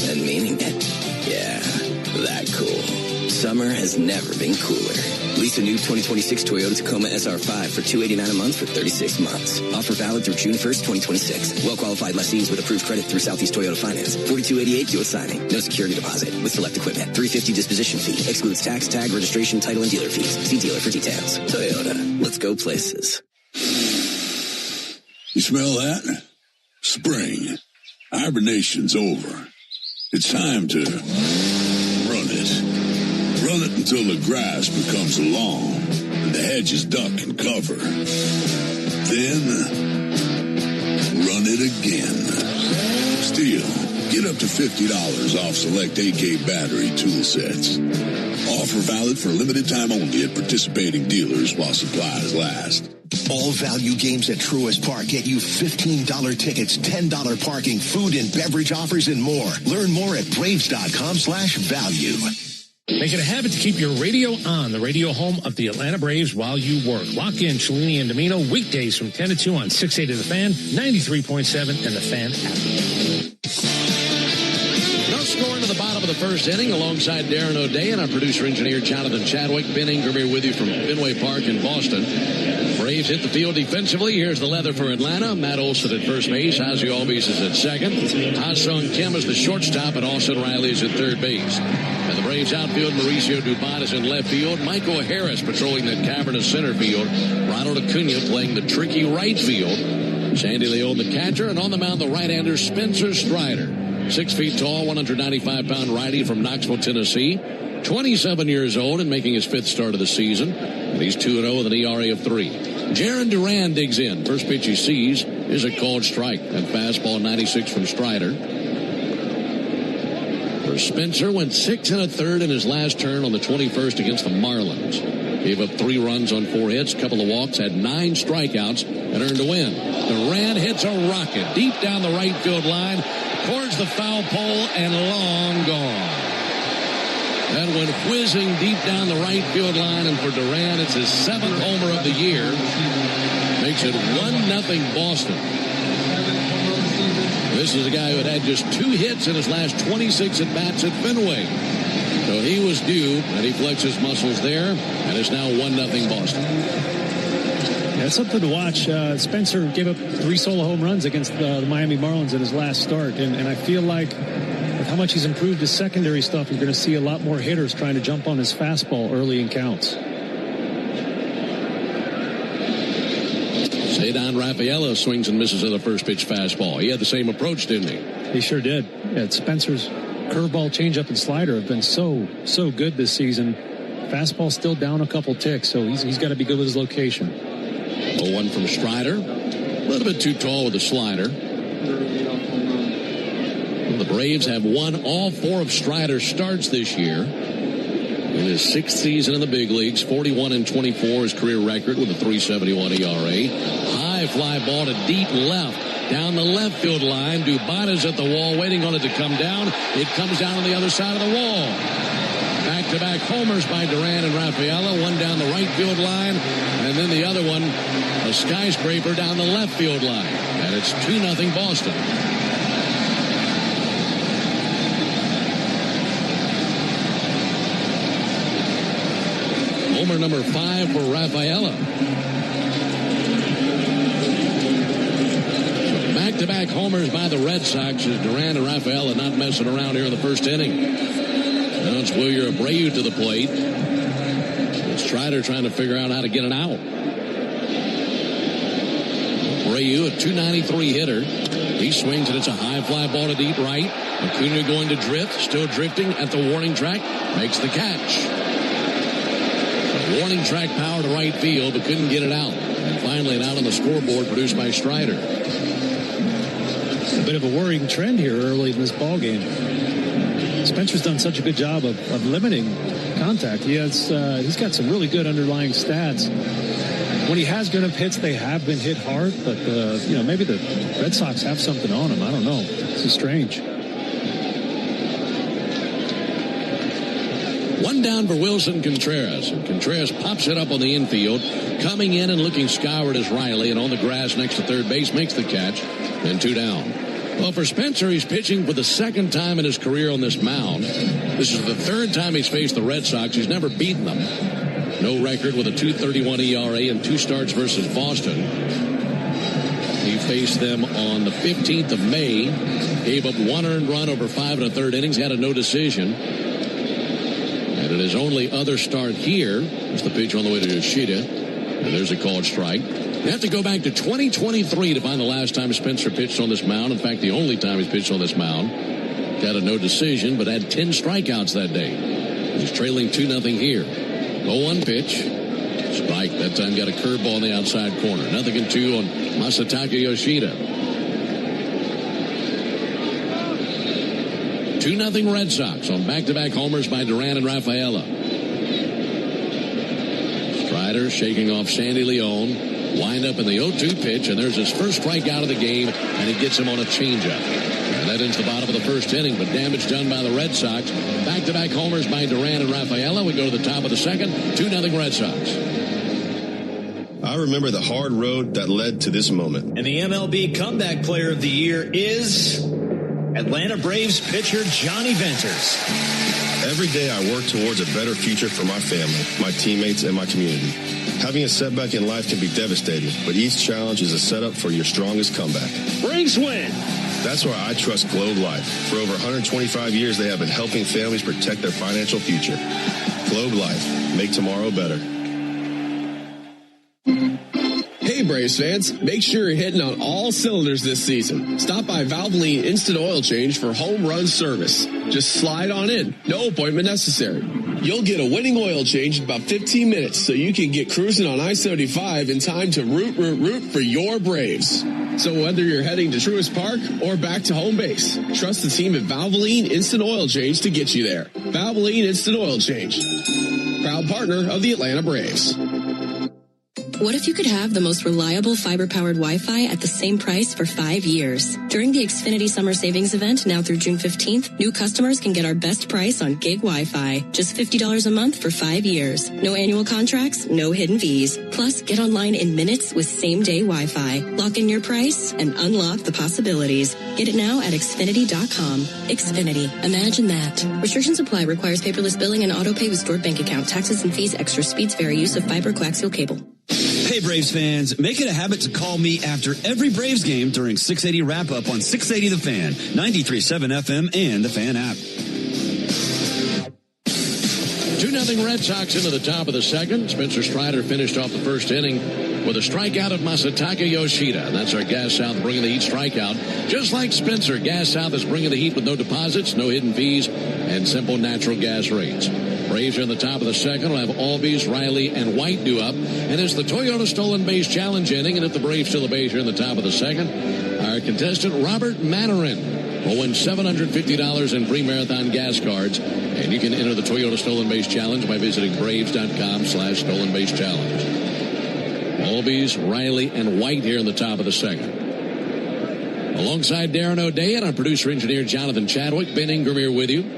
and meaning it. Yeah, that cool. Summer has never been cooler. Lease a new 2026 Toyota Tacoma SR5 for $289 a month for 36 months. Offer valid through June 1st, 2026. Well-qualified lessees with approved credit through Southeast Toyota Finance. $42.88 due at signing. No security deposit with select equipment. $350 disposition fee. Excludes tax, tag, registration, title, and dealer fees. See dealer for details. Toyota. Let's go places. You smell that? Spring. Hibernation's over. It's time to run it. Run it until the grass becomes lawn and the hedges duck and cover. Then, run it again. Still, get up to $50 off select AK battery tool sets. Offer valid for a limited time only at participating dealers while supplies last. All value games at Truist Park get you $15 tickets, $10 parking, food and beverage offers, and more. Learn more at Braves.com/value. Make it a habit to keep your radio on, the radio home of the Atlanta Braves while you work. Lock in Cellini and Domino weekdays from 10 to 2 on 680 The Fan, 93.7, and The Fan app. No score into the bottom of the first inning alongside Darren O'Day and our producer-engineer Jonathan Chadwick. Ben Ingram here with you from Fenway Park in Boston. Braves hit the field defensively. Here's the leather for Atlanta. Matt Olson at first base. Ozzie Albies is at second. Ha-Sung Kim is the shortstop, and Austin Riley is at third base. And the Braves outfield, Mauricio Dubon is in left field. Michael Harris patrolling that cavernous center field. Ronald Acuna playing the tricky right field. Sandy Leon the catcher, and on the mound the right-hander Spencer Strider. 6 feet tall, 195-pound righty from Knoxville, Tennessee. 27 years old and making his 5th start of the season. And he's 2-0 with an ERA of 3. Jaron Duran digs in. First pitch he sees is a called strike. And fastball 96 from Strider. For Spencer, went 6 1/3 in his last turn on the 21st against the Marlins. Gave up 3 runs on 4 hits, couple of walks, had 9 strikeouts, and earned a win. Duran hits a rocket deep down the right field line, towards the foul pole, and long gone. That went whizzing deep down the right field line, and for Duran, it's his 7th homer of the year. Makes it 1-0 Boston. This is a guy who had just 2 hits in his last 26 at-bats at Fenway. So he was due, and he flexed his muscles there, and it's now 1-0 Boston. That's something to watch. Spencer gave up 3 solo home runs against the Miami Marlins in his last start, and I feel like with how much he's improved his secondary stuff, you're going to see a lot more hitters trying to jump on his fastball early in counts. Cedar Rafaela swings and misses at the first pitch fastball. He had the same approach, didn't he? He sure did. Yeah, Spencer's curveball, changeup, and slider have been so good this season. Fastball still down a couple ticks, so he's got to be good with his location. 0-1 from Strider. A little bit too tall with the slider. The Braves have won all 4 of Strider's starts this year. In his 6th season in the big leagues, 41-24 his career record with a 3.71 ERA. High fly ball to deep left. Down the left field line. Dubon is at the wall waiting on it to come down. It comes down on the other side of the wall. Back-to-back homers by Duran and Rafaela. One down the right field line, and then the other one, a skyscraper down the left field line. And it's 2-0 Boston. Homer number 5 for Rafaela. So back-to-back homers by the Red Sox as Duran and Rafaela not messing around here in the first inning. Now it's Wilyer Abreu to the plate. Strider trying to figure out how to get it out. Abreu, a .293 hitter. He swings and it's a high fly ball to deep right. Acuna going to drift, still drifting at the warning track. Makes the catch. Warning track power to right field, but couldn't get it out. And finally, an out on the scoreboard produced by Strider. A bit of a worrying trend here early in this ball game. Spencer's done such a good job of limiting contact. He's got some really good underlying stats. When he has good enough hits, they have been hit hard, but maybe the Red Sox have something on him. I don't know. This is strange. One down for Wilson Contreras. And Contreras pops it up on the infield. Coming in and looking skyward is Riley. And on the grass next to third base makes the catch. And 2 down. Well, for Spencer, he's pitching for the 2nd time in his career on this mound. This is the 3rd time he's faced the Red Sox. He's never beaten them. No record with a 2.31 ERA and 2 starts versus Boston. He faced them on the 15th of May. Gave up 1 earned run over 5 1/3 innings. Had a no decision. And in his only other start here, is the pitch on the way to Yoshida. And there's a called strike. You have to go back to 2023 to find the last time Spencer pitched on this mound. In fact, the only time he's pitched on this mound. Got a no decision, but had 10 strikeouts that day. He's trailing 2-0 here. 0-1 pitch. Strike. That time got a curveball on the outside corner. 0-2 on Masataka Yoshida. 2-0 Red Sox on back-to-back homers by Duran and Rafaela. Strider shaking off Sandy Leon. Wind up in the 0-2 pitch, and there's his first strikeout of the game, and he gets him on a changeup. And that ends the bottom of the first inning, but damage done by the Red Sox. Back-to-back homers by Duran and Rafaela. We go to the top of the second, 2-0 Red Sox. I remember the hard road that led to this moment. And the MLB Comeback Player of the Year is Atlanta Braves pitcher Johnny Venters. Every day I work towards a better future for my family, my teammates, and my community. Having a setback in life can be devastating, but each challenge is a setup for your strongest comeback. Braves win! That's why I trust Globe Life. For over 125 years, they have been helping families protect their financial future. Globe Life. Make tomorrow better. Hey Braves fans, make sure you're hitting on all cylinders this season. Stop by Valvoline Instant Oil Change for home run service. Just slide on in, no appointment necessary. You'll get a winning oil change in about 15 minutes so you can get cruising on I-75 in time to root for your Braves. So whether you're heading to Truist Park or back to home base, trust the team at Valvoline Instant Oil Change to get you there. Valvoline Instant Oil Change, proud partner of the Atlanta Braves. What if you could have the most reliable fiber-powered Wi-Fi at the same price for 5 years? During the Xfinity Summer Savings Event, now through June 15th, new customers can get our best price on gig Wi-Fi. Just $50 a month for 5 years. No annual contracts, no hidden fees. Plus, get online in minutes with same-day Wi-Fi. Lock in your price and unlock the possibilities. Get it now at Xfinity.com. Xfinity. Imagine that. Restrictions apply. Requires paperless billing and auto-pay with stored bank account. Taxes and fees. Extra speeds vary. Use of fiber coaxial cable. Hey, Braves fans, make it a habit to call me after every Braves game during 680 wrap-up on 680 The Fan, 93.7 FM, and the Fan app. 2-0 Red Sox into the top of the second. Spencer Strider finished off the first inning with a strikeout of Masataka Yoshida. And that's our Gas South bringing the Heat strikeout. Just like Spencer, Gas South is bringing the Heat with no deposits, no hidden fees, and simple natural gas rates. Braves are in the top of the second. We'll have Albies, Riley, and White due up. And it's the Toyota Stolen Base Challenge inning. And if the Braves steal a base here in the top of the second, our contestant, Robert Mannarin, will win $750 in free marathon gas cards. And you can enter the Toyota Stolen Base Challenge by visiting Braves.com/Stolen Base Challenge. Albies, Riley, and White here in the top of the second. Alongside Darren O'Day and our producer-engineer Jonathan Chadwick, Ben Ingram here with you.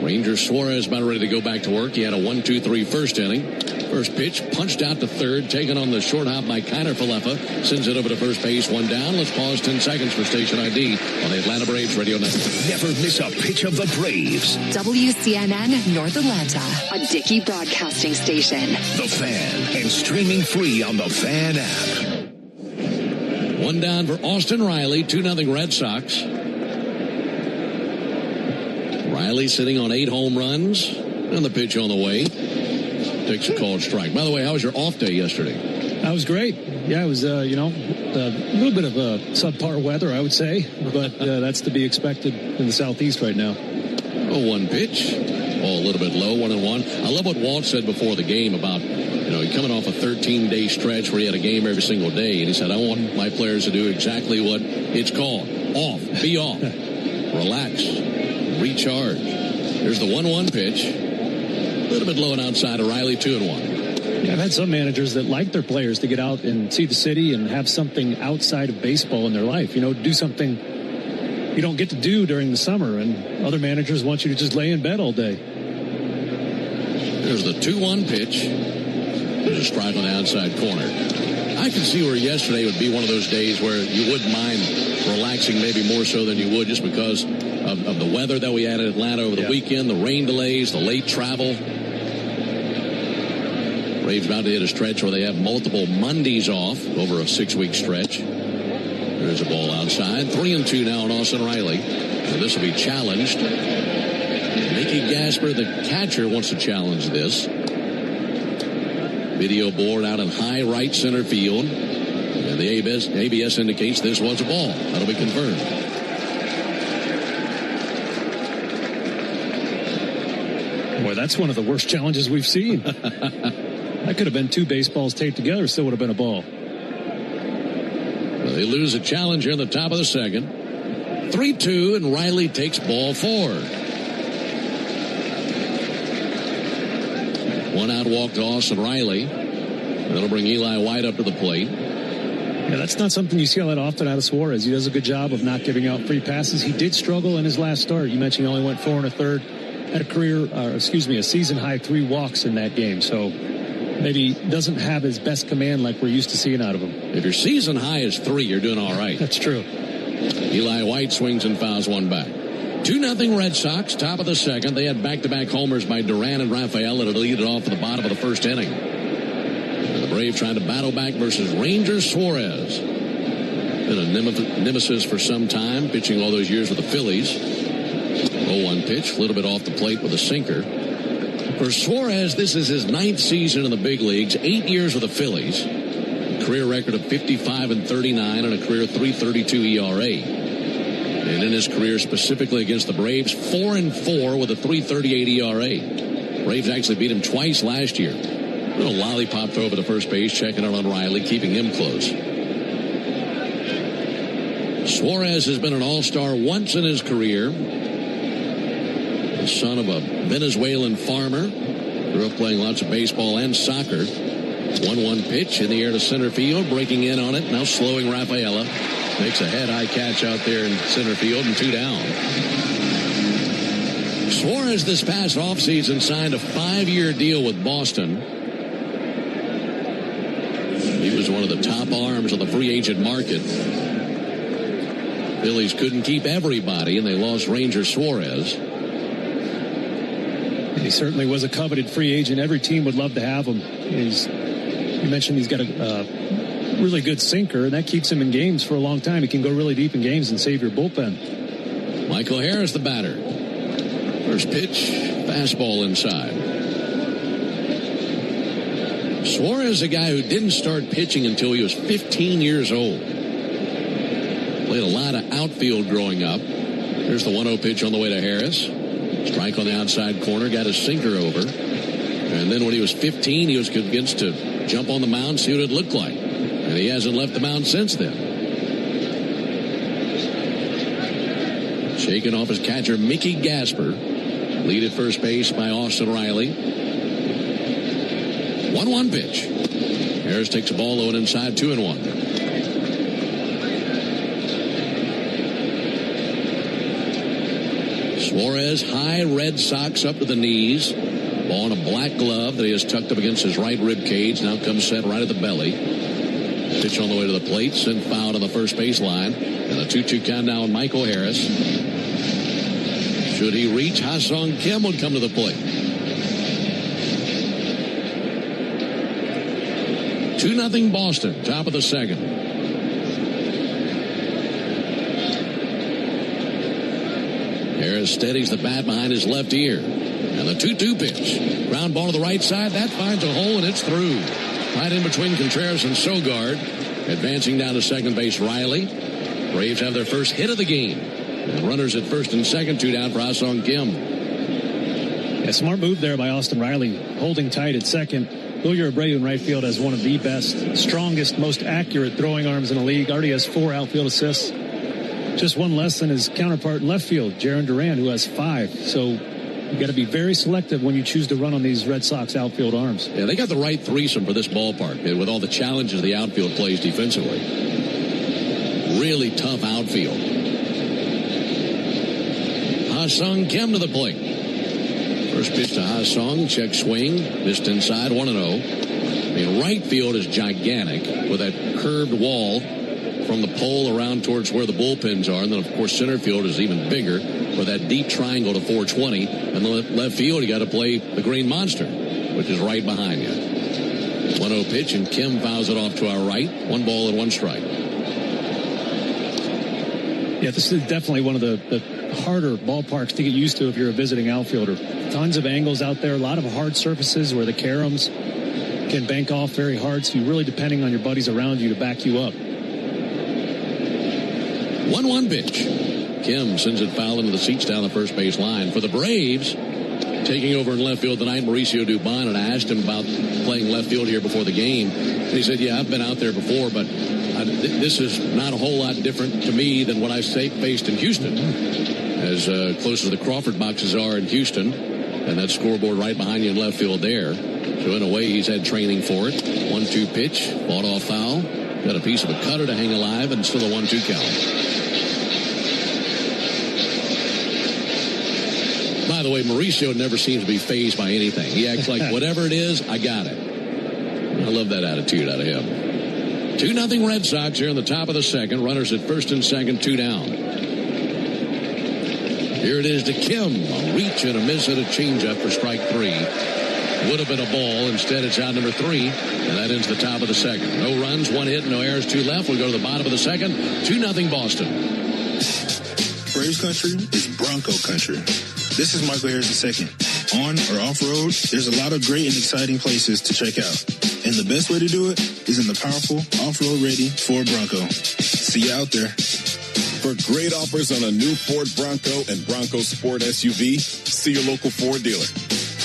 Ranger Suarez about ready to go back to work. He had a 1-2-3 first inning. First pitch, punched out to third, taken on the short hop by Kiner Falefa. Sends it over to first base, one down. Let's pause 10 seconds for station ID on the Atlanta Braves Radio Network. Never miss a pitch of the Braves. WCNN North Atlanta, a Dickey broadcasting station. The Fan, and streaming free on the Fan app. One down for Austin Riley, 2-0 Red Sox. Riley sitting on 8 home runs, and the pitch on the way. Takes a called strike. By the way, how was your off day yesterday? That was great. Yeah, it was, a little bit of subpar weather, I would say, but that's to be expected in the southeast right now. Oh, one pitch. Oh, a little bit low, 1-1. I love what Walt said before the game about, coming off a 13-day stretch where he had a game every single day, and he said, I want my players to do exactly what it's called. Off. Be off. Relax. Recharge. There's the 1-1 pitch. A little bit low and outside of Riley, 2-1. Yeah, I've had some managers that like their players to get out and see the city and have something outside of baseball in their life. Do something you don't get to do during the summer. And other managers want you to just lay in bed all day. There's the 2-1 pitch. There's a strike on the outside corner. I can see where yesterday would be one of those days where you wouldn't mind relaxing maybe more so than you would just because of the weather that we had in Atlanta over the weekend, the rain delays, the late travel. Braves about to hit a stretch where they have multiple Mondays off over a 6-week stretch. There's a ball outside. 3-2 now on Austin Riley. And this will be challenged. Mickey Gasper, the catcher, wants to challenge this. Video board out in high right center field. And the ABS indicates this was a ball. That'll be confirmed. Boy, that's one of the worst challenges we've seen. That could have been 2 baseballs taped together, still would have been a ball. Well, they lose a challenge here in the top of the second. 3-2, and Riley takes ball 4. 1 out walk to Austin Riley. That'll bring Eli White up to the plate. Yeah, that's not something you see all that often out of Suarez. He does a good job of not giving out free passes. He did struggle in his last start. You mentioned he only went 4 1/3. Had a season-high 3 walks in that game. So maybe doesn't have his best command like we're used to seeing out of him. If your season high is 3, you're doing all right. That's true. Eli White swings and fouls one back. 2-0 Red Sox, top of the second. They had back-to-back homers by Duran and Rafaela to lead it off at the bottom of the first inning. And the Braves trying to battle back versus Ranger Suarez. Been a nemesis for some time, pitching all those years with the Phillies. 0-1 pitch, a little bit off the plate with a sinker. For Suarez, this is his 9th season in the big leagues, 8 years with the Phillies. A career record of 55-39 and a career 3.32 ERA. And in his career, specifically against the Braves, 4-4 with a 3.38 ERA. Braves actually beat him twice last year. A little lollipop throw over the first base, checking out on Riley, keeping him close. Suarez has been an all-star once in his career. The son of a Venezuelan farmer. Grew up playing lots of baseball and soccer. 1-1 pitch in the air to center field, breaking in on it, now slowing Rafaela. Makes a head-high catch out there in center field and 2 down. Suarez this past offseason signed a 5-year deal with Boston. He was one of the top arms on the free agent market. Phillies couldn't keep everybody, and they lost Ranger Suarez. And he certainly was a coveted free agent. Every team would love to have him. You mentioned he's got a really good sinker, and that keeps him in games for a long time. He can go really deep in games and save your bullpen. Michael Harris, the batter. First pitch, fastball inside. Suarez, a guy who didn't start pitching until he was 15 years old. Played a lot of outfield growing up. Here's the 1-0 pitch on the way to Harris. Strike on the outside corner, got his sinker over. And then when he was 15, he was convinced to jump on the mound, see what it looked like. And he hasn't left the mound since then. Shaken off his catcher, Mickey Gasper. Lead at first base by Austin Riley. 1-1 pitch. Harris takes a ball low and inside, 2-1. Suarez, high Red Sox up to the knees. Ball in a black glove that he has tucked up against his right rib cage. Now comes set right at the belly. Pitch on the way to the plate. Sent fouled on the first base line. And a 2-2 count now on Michael Harris. Should he reach, Ha-Sung Kim would come to the plate. 2-0 Boston, top of the second. Harris steadies the bat behind his left ear. And the 2-2 pitch. Ground ball to the right side. That finds a hole, and it's through. Right in between Contreras and Sogard. Advancing down to second base, Riley. Braves have their first hit of the game. And runners at first and second, 2 down for Ha-Sung Kim. Yeah, smart move there by Austin Riley. Holding tight at second. Julio Abreu in right field has one of the best, strongest, most accurate throwing arms in the league. Already has 4 outfield assists. Just one less than his counterpart in left field, Jarren Duran, who has 5. So you got to be very selective when you choose to run on these Red Sox outfield arms. Yeah, they got the right threesome for this ballpark with all the challenges the outfield plays defensively. Really tough outfield. Ha-Sung Kim to the plate. First pitch to Ha-Sung, check swing, missed inside, 1-0. I mean, right field is gigantic with that curved wall from the pole around towards where the bullpens are. And then, of course, center field is even bigger with that deep triangle to 420. And the left field, you got to play the Green Monster, which is right behind you. 1-0 pitch, and Kim fouls it off to our right. 1 ball and 1 strike. Yeah, this is definitely one of the harder ballparks to get used to if you're a visiting outfielder. Tons of angles out there, a lot of hard surfaces where the caroms can bank off very hard, so you're really depending on your buddies around you to back you up. 1-1 pitch. Kim sends it foul into the seats down the first base line. For the Braves, taking over in left field tonight, Mauricio Dubon, and I asked him about playing left field here before the game. And he said, yeah, I've been out there before, but this is not a whole lot different to me than what I faced in Houston. As close as the Crawford boxes are in Houston, and that scoreboard right behind you in left field there. So in a way, he's had training for it. 1-2 pitch, fought off foul. Got a piece of a cutter to hang alive, and still a 1-2 count. By the way, Mauricio never seems to be fazed by anything. He acts like whatever it is, I got it. I love that attitude out of him. 2-0 Red Sox here in the top of the second. Runners at first and second, 2 down. Here it is to Kim. A reach and a miss at a changeup for strike 3. Would have been a ball. Instead, it's out number 3. And that ends the top of the second. No runs, 1 hit, no errors, 2 left. We'll go to the bottom of the second. 2-0 Boston. Braves country is Bronco country. This is Michael Harris II. On or off-road, there's a lot of great and exciting places to check out. And the best way to do it is in the powerful, off-road ready Ford Bronco. See you out there. For great offers on a new Ford Bronco and Bronco Sport SUV, see your local Ford dealer.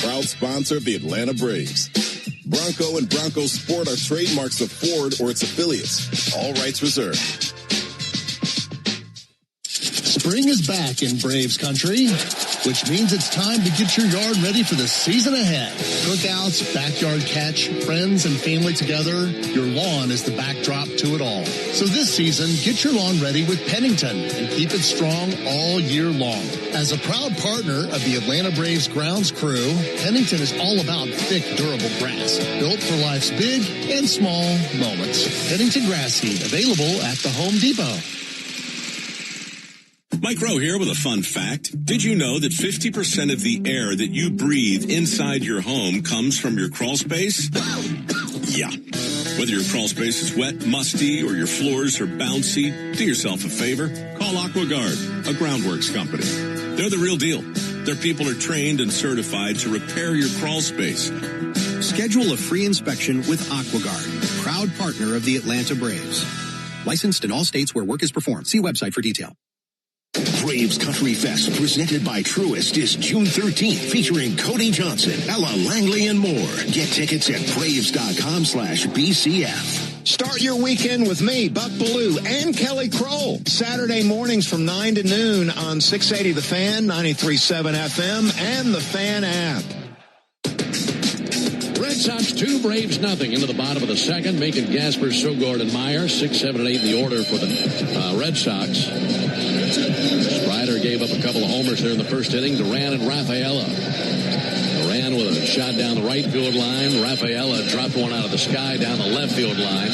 Proud sponsor of the Atlanta Braves. Bronco and Bronco Sport are trademarks of Ford or its affiliates. All rights reserved. Spring is back in Braves country, which means it's time to get your yard ready for the season ahead. Cookouts, backyard catch, friends and family together, your lawn is the backdrop to it all. So this season, get your lawn ready with Pennington and keep it strong all year long. As a proud partner of the Atlanta Braves grounds crew, Pennington is all about thick, durable grass, built for life's big and small moments. Pennington grass seed, available at the Home Depot. Mike Rowe here with a fun fact. Did you know that 50% of the air that you breathe inside your home comes from your crawl space? Yeah. Whether your crawl space is wet, musty, or your floors are bouncy, do yourself a favor. Call AquaGuard, a groundworks company. They're the real deal. Their people are trained and certified to repair your crawl space. Schedule a free inspection with AquaGuard, proud partner of the Atlanta Braves. Licensed in all states where work is performed. See website for detail. Braves Country Fest, presented by Truist, is June 13th, featuring Cody Johnson, Ella Langley, and more. Get tickets at Braves.com/BCF. Start your weekend with me, Buck Ballou, and Kelly Kroll. Saturday mornings from 9 to noon on 680 The Fan, 93.7 FM, and the Fan app. Red Sox 2, Braves nothing. Into the bottom of the second, making Gasper, Sogard, and Meyer 6, 7, and 8 in the order for the Red Sox. Strider gave up a couple of homers there in the first inning. Duran and Rafaela. Duran with a shot down the right field line. Rafaela dropped one out of the sky down the left field line.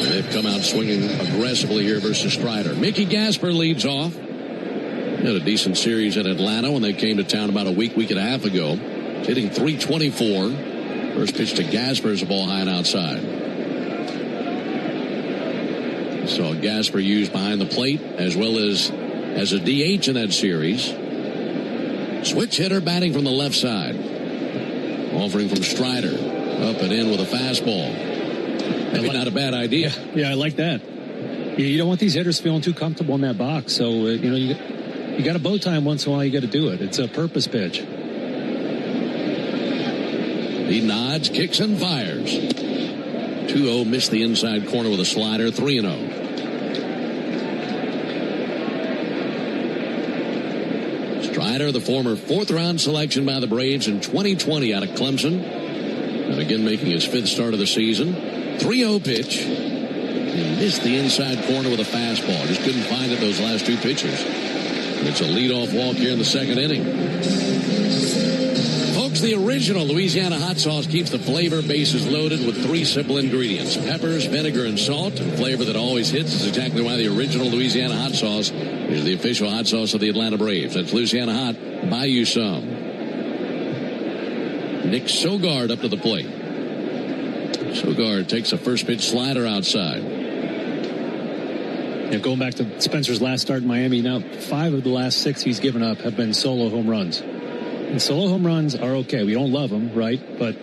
They've come out swinging aggressively here versus Strider. Mickey Gasper leads off. Had a decent series in Atlanta when they came to town about a week and a half ago. Hitting .324. First pitch to Gasper is a ball high and outside. So Gasper used behind the plate as well as a DH in that series. Switch hitter batting from the left side. Offering from Strider. Up and in with a fastball. Maybe not a bad idea. Yeah, I like that. Yeah, you don't want these hitters feeling too comfortable in that box. So, you got to bow tie him once in a while. You got to do it. It's a purpose pitch. He nods, kicks, and fires. 2-0, missed the inside corner with a slider, 3-0. Strider, the former fourth-round selection by the Braves in 2020 out of Clemson. And again making his fifth start of the season. 3-0 pitch. He missed the inside corner with a fastball. Just couldn't find it those last two pitches. And it's a leadoff walk here in the second inning. The original Louisiana hot sauce keeps the flavor bases loaded with 3 simple ingredients: peppers, vinegar, and salt. And flavor that always hits is exactly why the original Louisiana hot sauce is the official hot sauce of the Atlanta Braves. That's Louisiana Hot. Buy you some. Nick Sogard up to the plate. Sogard takes a first pitch slider outside. Yeah, going back to Spencer's last start in Miami, now 5 of the last 6 he's given up have been solo home runs. And solo home runs are okay. We don't love them, right? But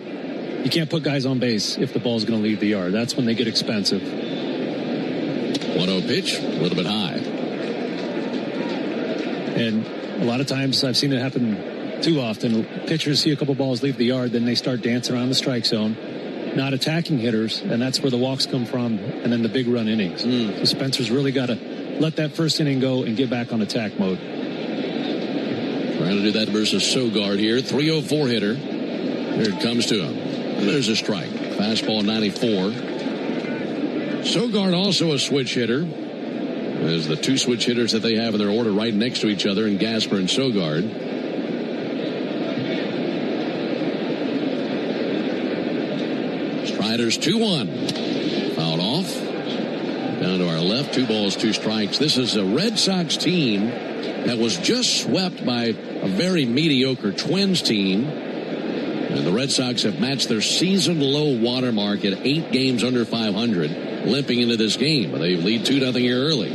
you can't put guys on base if the ball's going to leave the yard. That's when they get expensive. 1-0 pitch, a little bit high. And a lot of times I've seen it happen too often. Pitchers see a couple balls leave the yard, then they start dancing around the strike zone, not attacking hitters, and that's where the walks come from, and then the big run innings. So Spencer's really got to let that first inning go and get back on attack mode. Trying to do that versus Sogard here. 304 hitter. Here it comes to him. And there's a strike. Fastball 94. Sogard also a switch hitter. There's the two switch hitters that they have in their order right next to each other in Gasper and Sogard. Strider's 2-1. Fouled off. Down to our left. 2 balls, 2 strikes. This is a Red Sox team that was just swept by a very mediocre Twins team. And the Red Sox have matched their season low watermark at 8 games under 500, limping into this game. But they lead 2-0 here early.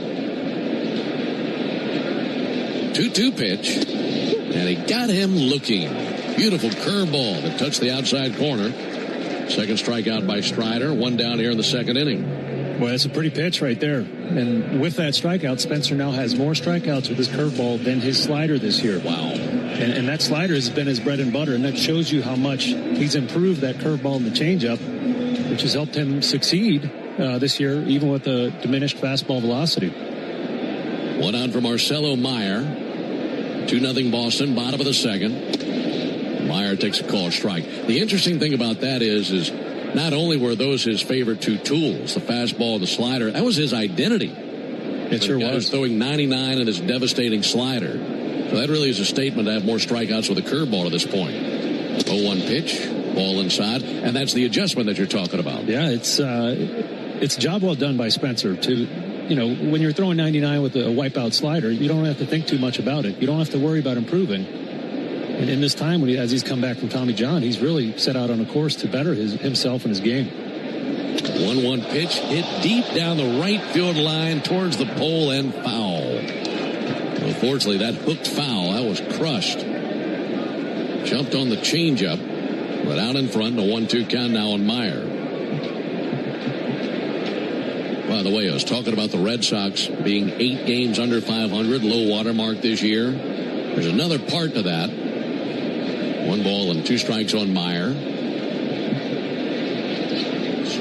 2-2 pitch. And he got him looking. Beautiful curveball that touched the outside corner. Second strikeout by Strider. 1 down here in the second inning. Well, that's a pretty pitch right there. And with that strikeout, Spencer now has more strikeouts with his curveball than his slider this year. Wow. And that slider has been his bread and butter, and that shows you how much he's improved that curveball and the changeup, which has helped him succeed this year, even with the diminished fastball velocity. 1 out for Marcelo Meyer. 2-0 Boston, bottom of the second. Meyer takes a called strike. The interesting thing about that is not only were those his favorite 2 tools, the fastball and the slider, that was his identity. It sure was. Throwing 99 and his devastating slider. So that really is a statement to have more strikeouts with a curveball to this point. 0-1 pitch, ball inside, and that's the adjustment that you're talking about. Yeah, it's a job well done by Spencer to, when you're throwing 99 with a wipeout slider, you don't have to think too much about it. You don't have to worry about improving. And in this time, as he's come back from Tommy John, he's really set out on a course to better himself and his game. 1-1 pitch, hit deep down the right field line towards the pole and foul. Unfortunately, that hooked foul, that was crushed. Jumped on the changeup, but out in front, a 1-2 count now on Meyer. By the way, I was talking about the Red Sox being 8 games under 500, low water mark this year. There's another part to that. 1 ball and 2 strikes on Meyer.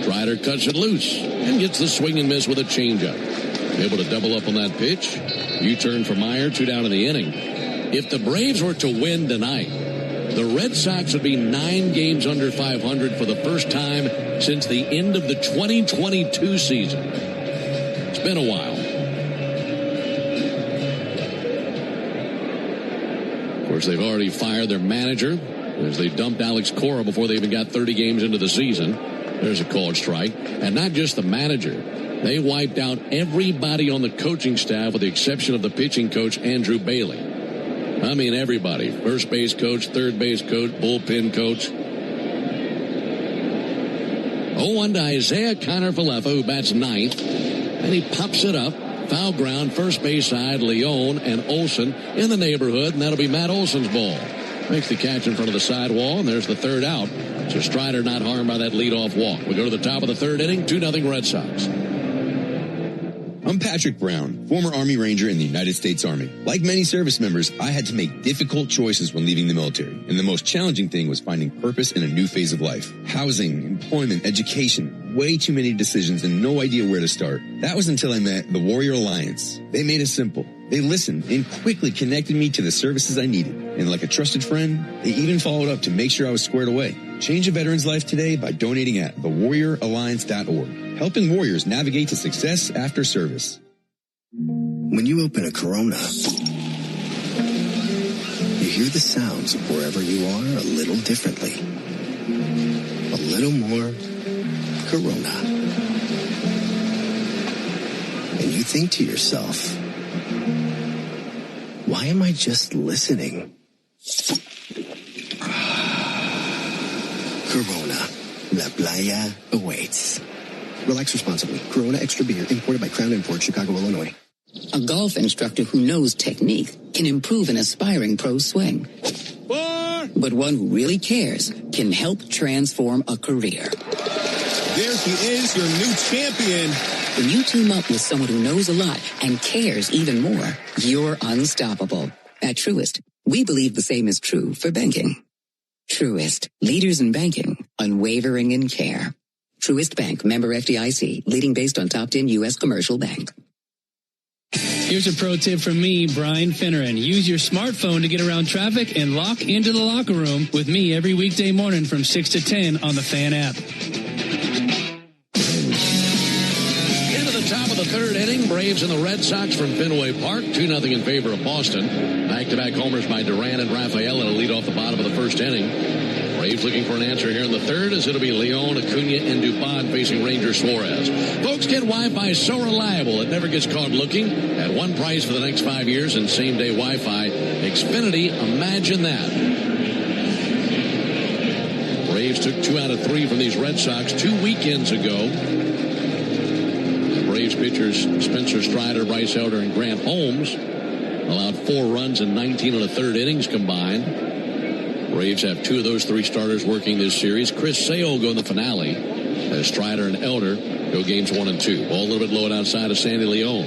Strider cuts it loose and gets the swing and miss with a changeup. Able to double up on that pitch. U-turn for Meyer, 2 down in the inning. If the Braves were to win tonight, the Red Sox would be 9 games under 500 for the first time since the end of the 2022 season. It's been a while. Of course, they've already fired their manager as they dumped Alex Cora before they even got 30 games into the season. There's a called strike. And not just the manager. They wiped out everybody on the coaching staff with the exception of the pitching coach, Andrew Bailey. I mean, everybody. First base coach, third base coach, bullpen coach. 0-1 to Isaiah Kiner-Falefa, who bats 9th. And he pops it up. Foul ground, first base side, Leone and Olsen in the neighborhood. And that'll be Matt Olson's ball. Makes the catch in front of the sidewall, and there's the third out. So Strider not harmed by that leadoff walk. We go to the top of the third inning, 2-0 Red Sox. I'm Patrick Brown, former Army Ranger in the United States Army. Like many service members, I had to make difficult choices when leaving the military. And the most challenging thing was finding purpose in a new phase of life. Housing, employment, education, way too many decisions and no idea where to start. That was until I met the Warrior Alliance. They made it simple. They listened and quickly connected me to the services I needed. And like a trusted friend, they even followed up to make sure I was squared away. Change a veteran's life today by donating at thewarrioralliance.org. Helping warriors navigate to success after service. When you open a Corona, you hear the sounds of wherever you are a little differently. A little more Corona. And you think to yourself, why am I just listening? Corona, La Playa awaits. Relax responsibly. Corona Extra Beer, imported by Crown Imports, Chicago, Illinois. A golf instructor who knows technique can improve an aspiring pro's swing. But one who really cares can help transform a career. There he is, your new champion. When you team up with someone who knows a lot and cares even more, you're unstoppable. At Truist, we believe the same is true for banking. Truist, leaders in banking, unwavering in care. Truist Bank, member FDIC, leading based on top 10 U.S. commercial bank. Here's a pro tip from me, Brian Finneran. Use your smartphone to get around traffic and lock into the locker room with me every weekday morning from 6 to 10 on the Fan app. Into the top of the third inning, Braves and the Red Sox from Fenway Park, 2-0 in favor of Boston. Back-to-back homers by Duran and Rafaela to lead off the bottom of the first inning. Braves looking for an answer here in the third, as it'll be Leon, Acuna, and Dupont facing Ranger Suarez. Folks, get Wi-Fi so reliable it never gets caught looking. At one price for the next 5 years and same-day Wi-Fi. Xfinity, imagine that. Braves took 2 out of 3 from these Red Sox 2 weekends ago. The Braves pitchers Spencer Strider, Bryce Elder, and Grant Holmes allowed 4 runs in 19 and a third innings combined. Braves have 2 of those 3 starters working this series. Chris Sale will go in the finale as Strider and Elder go games 1 and 2. Ball a little bit low and outside of Sandy Leon.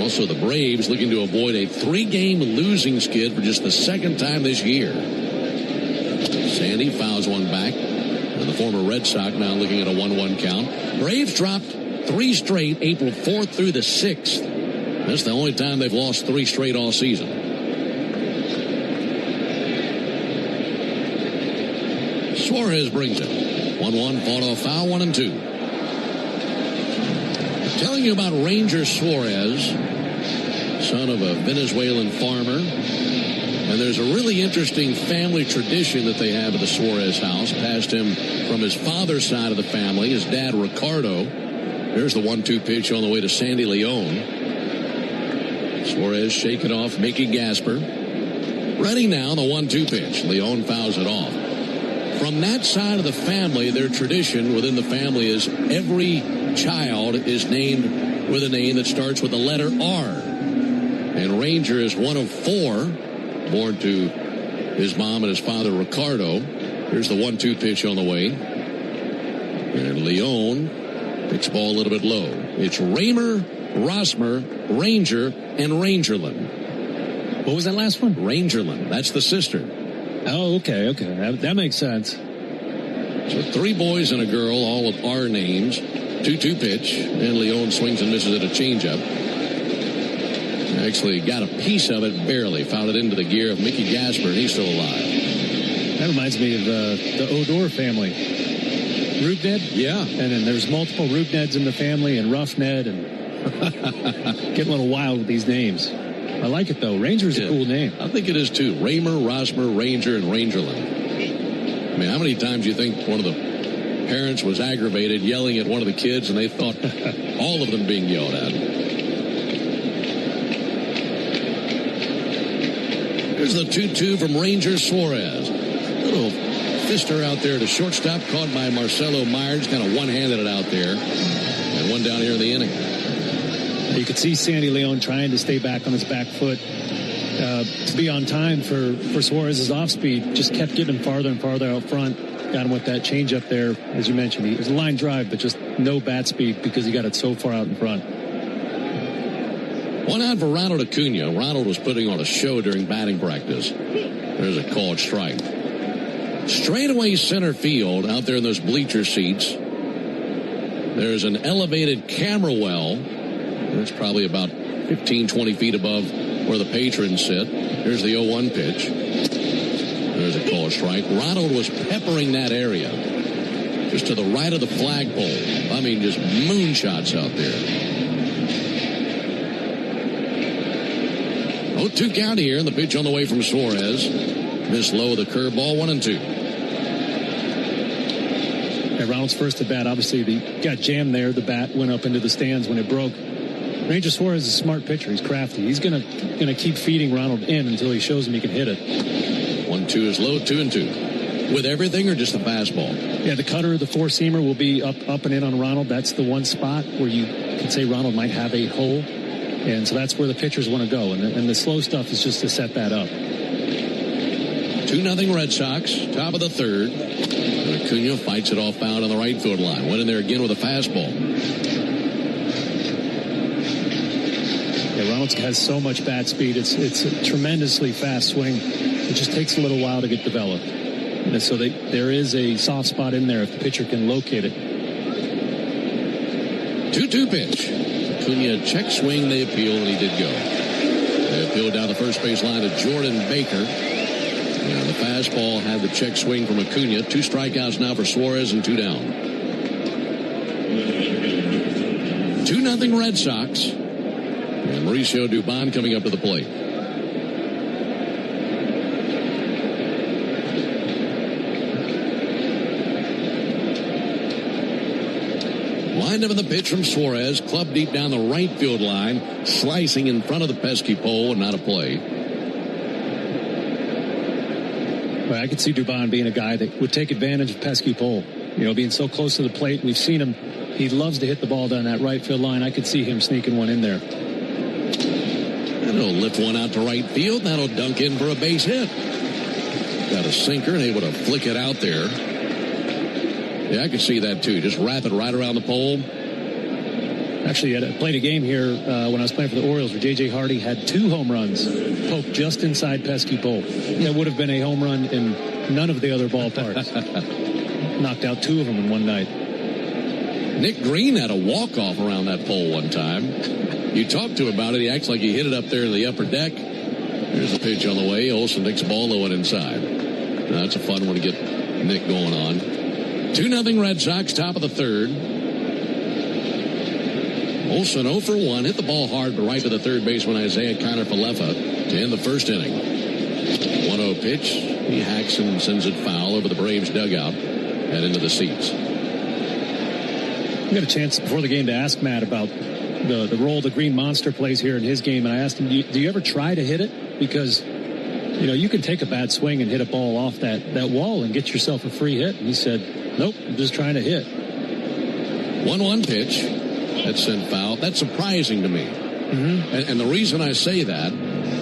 Also, the Braves looking to avoid a 3-game losing skid for just the second time this year. Sandy fouls one back. And the former Red Sox now looking at a 1-1 count. Braves dropped 3 straight April 4th through the 6th. That's the only time they've lost 3 straight all season. Suarez brings it. 1-1, fought off foul, 1 and 2. Telling you about Ranger Suarez, son of a Venezuelan farmer. And there's a really interesting family tradition that they have at the Suarez house. Passed him from his father's side of the family, his dad, Ricardo. There's the 1-2 pitch on the way to Sandy Leon. Suarez shake it off, Mickey Gasper. Ready now, the 1-2 pitch. Leon fouls it off. From that side of the family, their tradition within the family is every child is named with a name that starts with the letter R. And Ranger is one of 4, born to his mom and his father, Ricardo. Here's the 1-2 pitch on the way. And Leon picks the ball a little bit low. It's Raymer, Rosmer, Ranger, and Rangerlin. What was that last one? Rangerlin. That's the sister. Oh, okay. That makes sense. So 3 boys and a girl, all with R names. 2-2 pitch, and Leon swings and misses at a changeup. Actually got a piece of it, barely. Fouled it into the gear of Mickey Gasper, and he's still alive. That reminds me of the Odor family. Root Ned? Yeah. And then there's multiple Root Neds in the family, and Rough Ned, and getting a little wild with these names. I like it, though. Ranger's a cool name. I think it is, too. Raymer, Rosmer, Ranger, and Rangerlin. I mean, how many times do you think one of the parents was aggravated yelling at one of the kids and they thought all of them being yelled at? Here's the 2-2 from Ranger Suarez. Little fister out there to shortstop, caught by Marcelo Myers. Kind of one-handed it out there. And one down here in the inning. You could see Sandy Leon trying to stay back on his back foot to be on time for Suarez's off-speed. Just kept getting farther and farther out front. Got him with that change-up there, as you mentioned. It was a line drive, but just no bat speed because he got it so far out in front. 1 out for Ronald Acuna. Ronald was putting on a show during batting practice. There's a called strike. Straightaway center field out there in those bleacher seats. There's an elevated camera well. That's probably about 15, 20 feet above where the patrons sit. Here's the 0-1 pitch. There's a call strike. Ronald was peppering that area. Just to the right of the flagpole. I mean, just moonshots out there. 0-2 count here, and the pitch on the way from Suarez. Missed low with a curveball, 1-2. Yeah, Ronald's first at bat, obviously, he got jammed there. The bat went up into the stands when it broke. Ranger Suarez is a smart pitcher. He's crafty. He's gonna keep feeding Ronald in until he shows him he can hit it. 1-2 is low, 2-2. With everything or just the fastball? Yeah, the cutter, the four-seamer will be up and in on Ronald. That's the one spot where you could say Ronald might have a hole. And so that's where the pitchers want to go. And the slow stuff is just to set that up. 2-0 Red Sox, top of the third. And Acuna fights it off out on the right field line. Went in there again with a fastball. Yeah, Ronald has so much bat speed. It's a tremendously fast swing. It just takes a little while to get developed. And so there is a soft spot in there if the pitcher can locate it. 2-2 pitch. Acuna check swing, they appeal, and he did go. They appealed down the first base line to Jordan Baker. And the fastball had the check swing from Acuna. 2 strikeouts now for Suarez and 2 down. 2-0 Red Sox. And Mauricio Dubon coming up to the plate. Lined up in the pitch from Suarez, clubbed deep down the right field line, slicing in front of the pesky pole, and not a play. Well, I could see Dubon being a guy that would take advantage of pesky pole. You know, being so close to the plate. We've seen him. He loves to hit the ball down that right field line. I could see him sneaking one in there. That'll lift one out to right field. That'll dunk in for a base hit. Got a sinker and able to flick it out there. Yeah, I could see that too. Just wrap it right around the pole. Actually, I played a game here when I was playing for the Orioles where J.J. Hardy had 2 home runs poked just inside pesky pole. That would have been a home run in none of the other ballparks. Knocked out 2 of them in one night. Nick Green had a walk-off around that pole one time. You talked to him about it. He acts like he hit it up there in the upper deck. There's a pitch on the way. Olsen takes the ball low and inside. Now, that's a fun one to get Nick going on. 2-0 Red Sox, top of the third. Olsen 0 for 1, hit the ball hard, but right to the third baseman Isaiah Kiner-Falefa to end the first inning. 1-0 pitch. He hacks and sends it foul over the Braves dugout and into the seats. I got a chance before the game to ask Matt about the role the Green Monster plays here in his game, and I asked him, do you ever try to hit it? Because, you know, you can take a bad swing and hit a ball off that wall and get yourself a free hit. And he said, nope, I'm just trying to hit. 1-1 pitch. That's sent foul. That's surprising to me. And the reason I say that,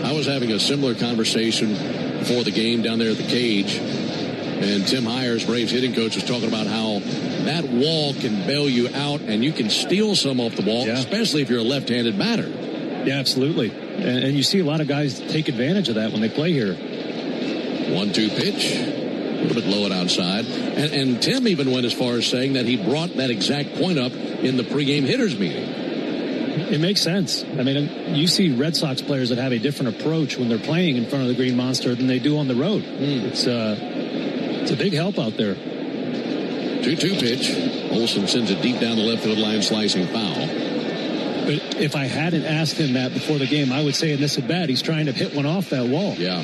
I was having a similar conversation before the game down there at the cage, and Tim Hires, Braves hitting coach, was talking about how that wall can bail you out and you can steal some off the wall, especially if you're a left-handed batter. Yeah, absolutely. And you see a lot of guys take advantage of that when they play here. 1-2 pitch. A little bit low and outside. And Tim even went as far as saying that he brought that exact point up in the pregame hitters meeting. It makes sense. I mean, you see Red Sox players that have a different approach when they're playing in front of the Green Monster than they do on the road. It's a big help out there. 2-2 pitch. Olsen sends it deep down the left field line, slicing foul. But if I hadn't asked him that before the game, I would say in this at bat, he's trying to hit one off that wall. Yeah.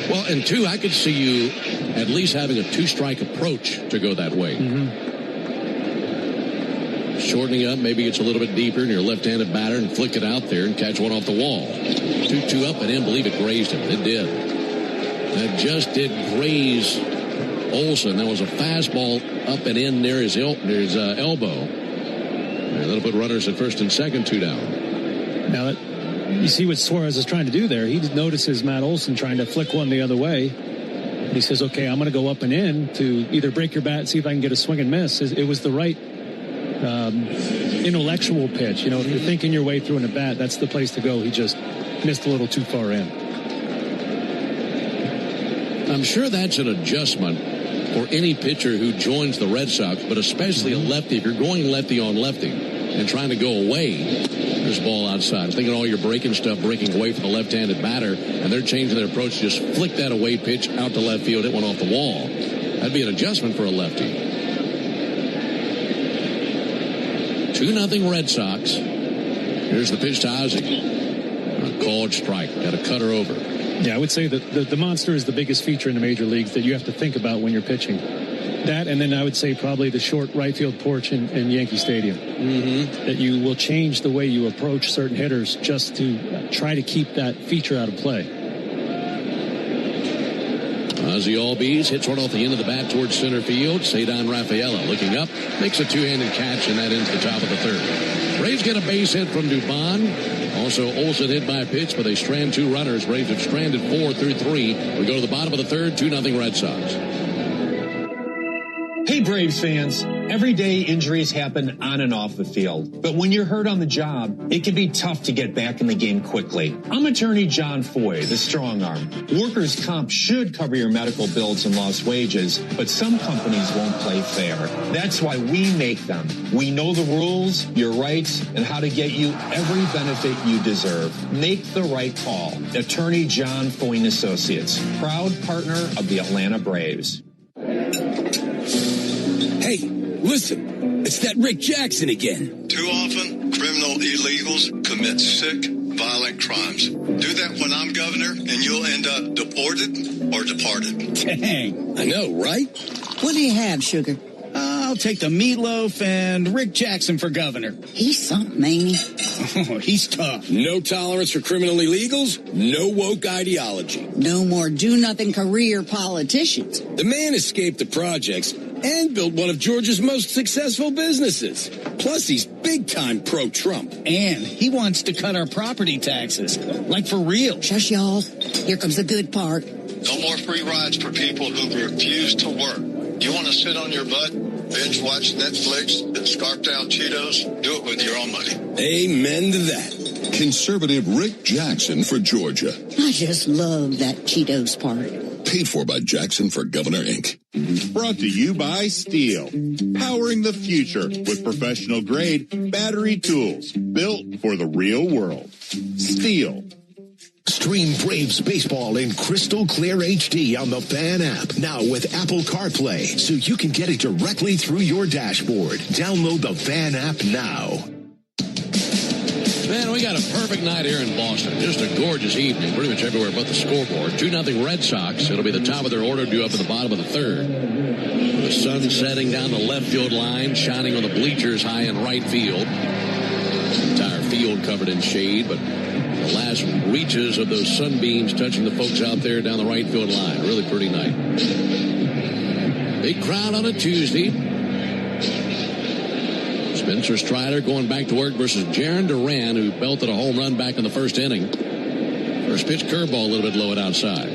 Well, and 2, I could see you at least having a 2-strike approach to go that way. Shortening up, maybe it's a little bit deeper, and you're a left-handed batter and flick it out there and catch one off the wall. 2-2 up and in, believe it grazed him. It did. That just did graze Olsen. That was a fastball up and in near his elbow. And that'll put runners at first and second, 2 down. Now, you see what Suarez is trying to do there. He notices Matt Olsen trying to flick one the other way. And he says, okay, I'm going to go up and in to either break your bat and see if I can get a swing and miss. It was the right intellectual pitch. You know, if you're thinking your way through an at bat, that's the place to go. He just missed a little too far in. I'm sure that's an adjustment for any pitcher who joins the Red Sox, but especially a lefty. If you're going lefty on lefty and trying to go away, there's a ball outside. I'm thinking all your breaking stuff, breaking away from the left-handed batter, and they're changing their approach. Just flick that away pitch out to left field, hit one off the wall. That'd be an adjustment for a lefty. 2-0 Red Sox. Here's the pitch to Ozzie. A called strike. Got a cutter over. Yeah, I would say that the monster is the biggest feature in the major leagues that you have to think about when you're pitching. That, and then I would say probably the short right field porch in Yankee Stadium. That you will change the way you approach certain hitters just to try to keep that feature out of play. Ozzie Albies hits one off the end of the bat towards center field. Cedon Rafaela looking up, makes a two-handed catch, and that ends the top of the third. Braves get a base hit from Dubon. Also, Olsen hit by a pitch, but they strand 2 runners. Braves have stranded 4 through 3. We go to the bottom of the third, 2-0 Red Sox. Hey, Braves fans. Every day, injuries happen on and off the field. But when you're hurt on the job, it can be tough to get back in the game quickly. I'm attorney John Foy, the strong arm. Workers' comp should cover your medical bills and lost wages, but some companies won't play fair. That's why we make them. We know the rules, your rights, and how to get you every benefit you deserve. Make the right call. Attorney John Foy & Associates, proud partner of the Atlanta Braves. Hey, listen, it's that Rick Jackson again. Too often, criminal illegals commit sick, violent crimes. Do that when I'm governor, and you'll end up deported or departed. Dang, I know, right? What do you have, Sugar? I'll take the meatloaf and Rick Jackson for governor. He's something, ain't he? Oh, he's tough. No tolerance for criminal illegals, no woke ideology. No more do-nothing career politicians. The man escaped the projects and built one of Georgia's most successful businesses. Plus, he's big-time pro-Trump. And he wants to cut our property taxes. Like for real. Shush, y'all. Here comes the good part. No more free rides for people who refuse to work. You want to sit on your butt, binge watch Netflix, and scarf down Cheetos? Do it with your own money. Amen to that. Conservative Rick Jackson for Georgia. I just love that Cheetos part. Paid for by Jackson for Governor, Inc. Brought to you by Steel. Powering the future with professional-grade battery tools built for the real world. Steel. Stream Braves baseball in crystal clear HD on the Fan app. Now with Apple CarPlay, so you can get it directly through your dashboard. Download the Fan app now. Man, we got a perfect night here in Boston. Just a gorgeous evening, pretty much everywhere but the scoreboard. 2-0 Red Sox. It'll be the top of their order due up at the bottom of the third. The sun setting down the left field line, shining on the bleachers high in right field. The entire field covered in shade, but the last reaches of those sunbeams touching the folks out there down the right field line. Really pretty night. Big crowd on a Tuesday. Spencer Strider going back to work versus Jaron Duran, who belted a home run back in the first inning. First pitch curveball a little bit low and outside.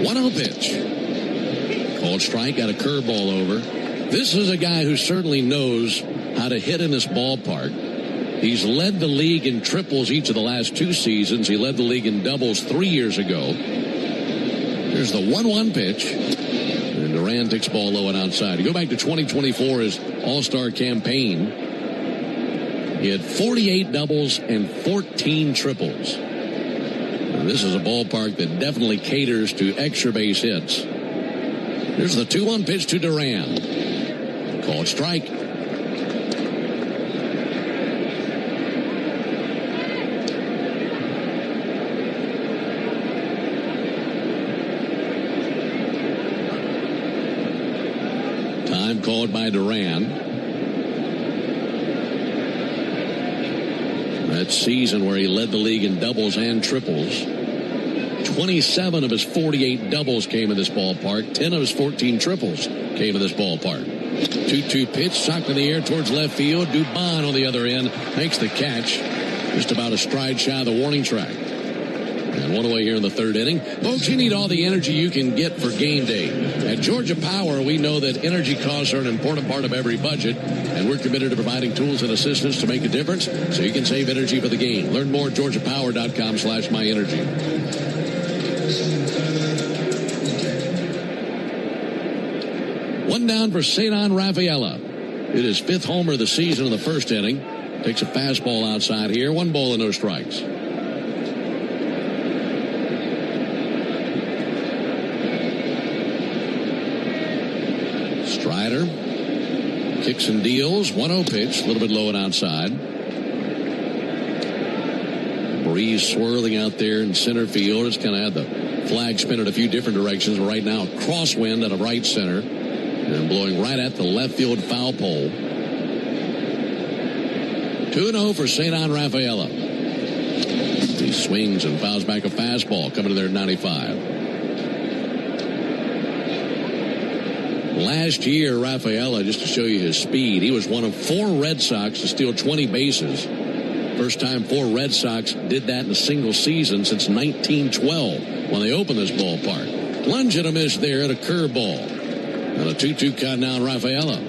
One-0 pitch. Called strike, got a curveball over. This is a guy who certainly knows how to hit in this ballpark. He's led the league in triples each of the last 2 seasons. He led the league in doubles 3 years ago. There's the 1-1 pitch. And Duran takes ball low and outside. You go back to 2024, his all-star campaign. He had 48 doubles and 14 triples. And this is a ballpark that definitely caters to extra base hits. Here's the 2-1 pitch to Duran. Called strike. Time called by Duran. That season where he led the league in doubles and triples. 27 of his 48 doubles came in this ballpark. 10 of his 14 triples came in this ballpark. 2-2 pitch, socked in the air towards left field. Dubon on the other end makes the catch. Just about a stride shy of the warning track. And one away here in the third inning. Folks, you need all the energy you can get for game day. At Georgia Power, we know that energy costs are an important part of every budget, and we're committed to providing tools and assistance to make a difference so you can save energy for the game. Learn more at georgiapower.com/myenergy. One down for Cedon Rafaela. It is 5th homer of the season in the first inning. Takes a fastball outside here. 1 ball and no strikes. Strider kicks and deals. 1-0 pitch, a little bit low and outside. Breeze swirling out there in center field. It's kind of had the flag spin in a few different directions. Right now, crosswind out of right center and blowing right at the left field foul pole. 2-0 for Cedon Rafaela. He swings and fouls back a fastball coming to there at 95. Last year, Rafaela, just to show you his speed, he was one of 4 Red Sox to steal 20 bases First time 4 Red Sox did that in a single season since 1912 when they opened this ballpark. Lunge and a miss there at a curveball. And a 2-2 count now on Rafaela.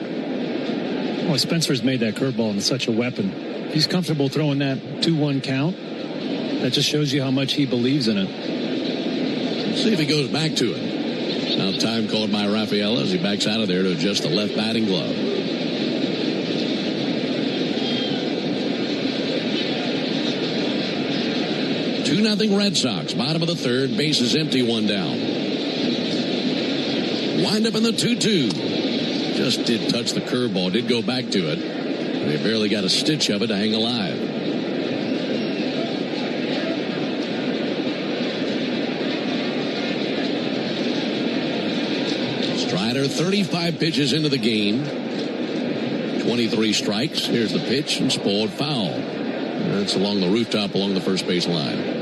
Well, Spencer's made that curveball into such a weapon. He's comfortable throwing that 2-1 count. That just shows you how much he believes in it. Let's see if he goes back to it. Now time called by Rafaela as he backs out of there to adjust the left batting glove. 2-0 Red Sox. Bottom of the third. Bases empty, 1 down. Wind up in the 2-2. Just did touch the curveball. Did go back to it. They barely got a stitch of it to hang alive. Strider, 35 pitches into the game. 23 strikes. Here's the pitch and spoiled foul. That's along the rooftop along the first base line.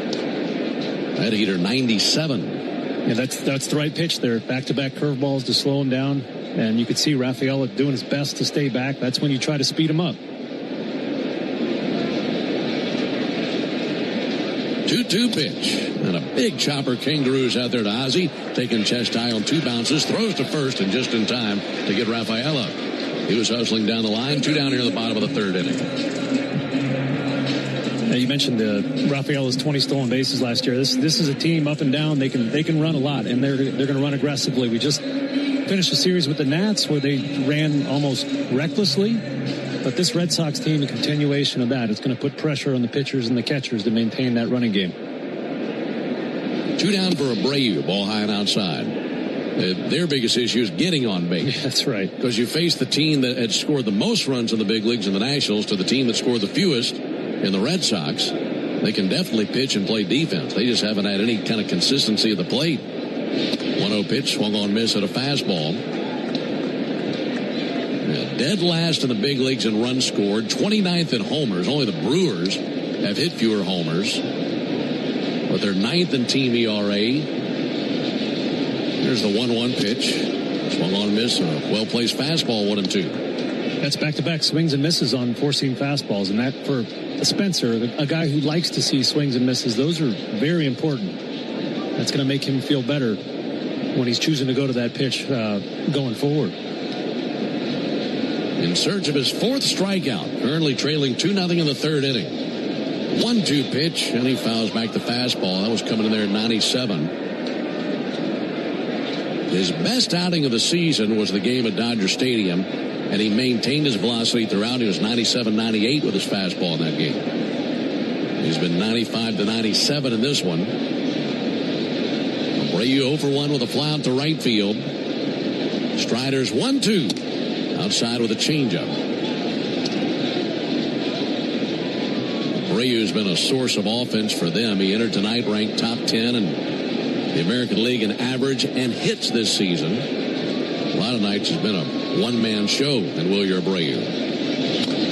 Red heater 97. Yeah, that's the right pitch there. Back-to-back curveballs to slow him down. And you could see Rafaela doing his best to stay back. That's when you try to speed him up. 2-2 pitch. And a big chopper kangaroos out there to Ozzie. Taking chest high on 2 bounces. Throws to first and just in time to get Rafaela. He was hustling down the line. 2 down here in the bottom of the third inning. You mentioned Rafaela's 20 stolen bases last year. This is a team up and down. They can run a lot, and they're going to run aggressively. We just finished a series with the Nats where they ran almost recklessly. But this Red Sox team, a continuation of that, it's going to put pressure on the pitchers and the catchers to maintain that running game. 2 down for Abreu, ball high and outside. Their biggest issue is getting on base. Yeah, that's right. Because you face the team that had scored the most runs in the big leagues in the Nationals to the team that scored the fewest in the Red Sox. They can definitely pitch and play defense. They just haven't had any kind of consistency at the plate. 1-0 pitch, swung on miss at a fastball. Yeah, dead last in the big leagues in runs scored, 29th in homers. Only the Brewers have hit fewer homers, but they're 9th in team ERA. Here's the 1-1 pitch, swung on miss, a well-placed fastball, 1-2. That's back-to-back swings and misses on four-seam fastballs, and that for Spencer, a guy who likes to see swings and misses, those are very important. That's going to make him feel better when he's choosing to go to that pitch going forward. In search of his 4th strikeout, currently trailing 2-0 in the third inning. 1-2 pitch, and he fouls back the fastball. That was coming in there at 97. His best outing of the season was the game at Dodger Stadium, and he maintained his velocity throughout. He was 97-98 with his fastball in that game. He's been 95-97 in this one. Abreu 0 for 1 with a fly out to right field. Strider's 1-2. Outside with a changeup. Abreu's been a source of offense for them. He entered tonight ranked top 10 in the American League in average and hits this season. A lot of nights has been a one-man show in Wilyer Abreu.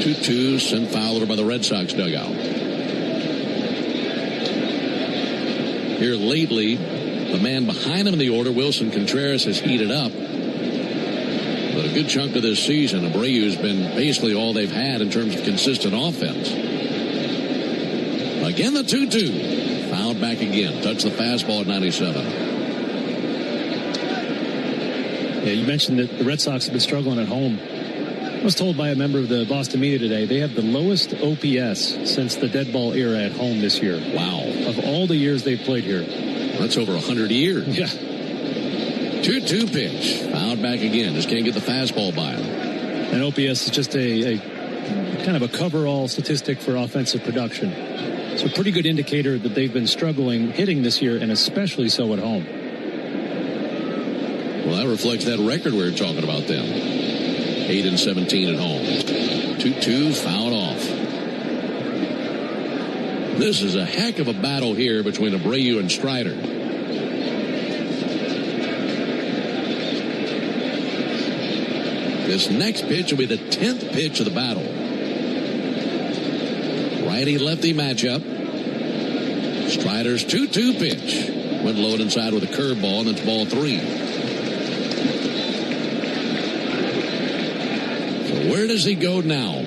2-2 sent foul over by the Red Sox dugout. Here lately, the man behind him in the order, Wilson Contreras, has heated up. But a good chunk of this season, Abreu's been basically all they've had in terms of consistent offense. Again, the 2-2. Fouled back again. Touched the fastball at 97. Yeah, you mentioned that the Red Sox have been struggling at home. I was told by a member of the Boston media today they have the lowest OPS since the dead ball era at home this year. Wow. Of all the years they've played here. That's over 100 years. Yeah. 2-2 pitch. Fouled back again. Just can't get the fastball by him. And OPS is just a kind of a cover-all statistic for offensive production. It's a pretty good indicator that they've been struggling hitting this year, and especially so at home. Well, that reflects that record we were talking about then. 8-17 at home. 2-2 fouled off. This is a heck of a battle here between Abreu and Strider. This next pitch will be the 10th pitch of the battle. Righty-lefty matchup. Strider's 2-2 pitch. Went low and inside with a curveball, and that's ball 3. So where does he go now?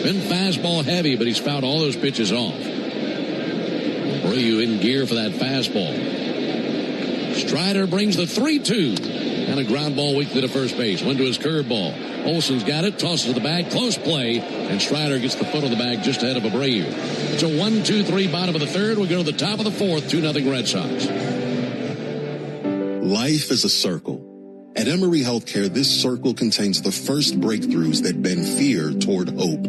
Been fastball heavy, but he's fouled all those pitches off. Abreu in gear for that fastball. Strider brings the 3-2. And a ground ball weak to the first base. Went to his curveball. Olsen's got it, tosses to the bag, close play, and Strider gets the foot on the bag just ahead of Abreu. It's a 1-2-3 bottom of the third. We go to the top of the fourth, 2-0 Red Sox. Life is a circle. At Emory Healthcare, this circle contains the first breakthroughs that bend fear toward hope.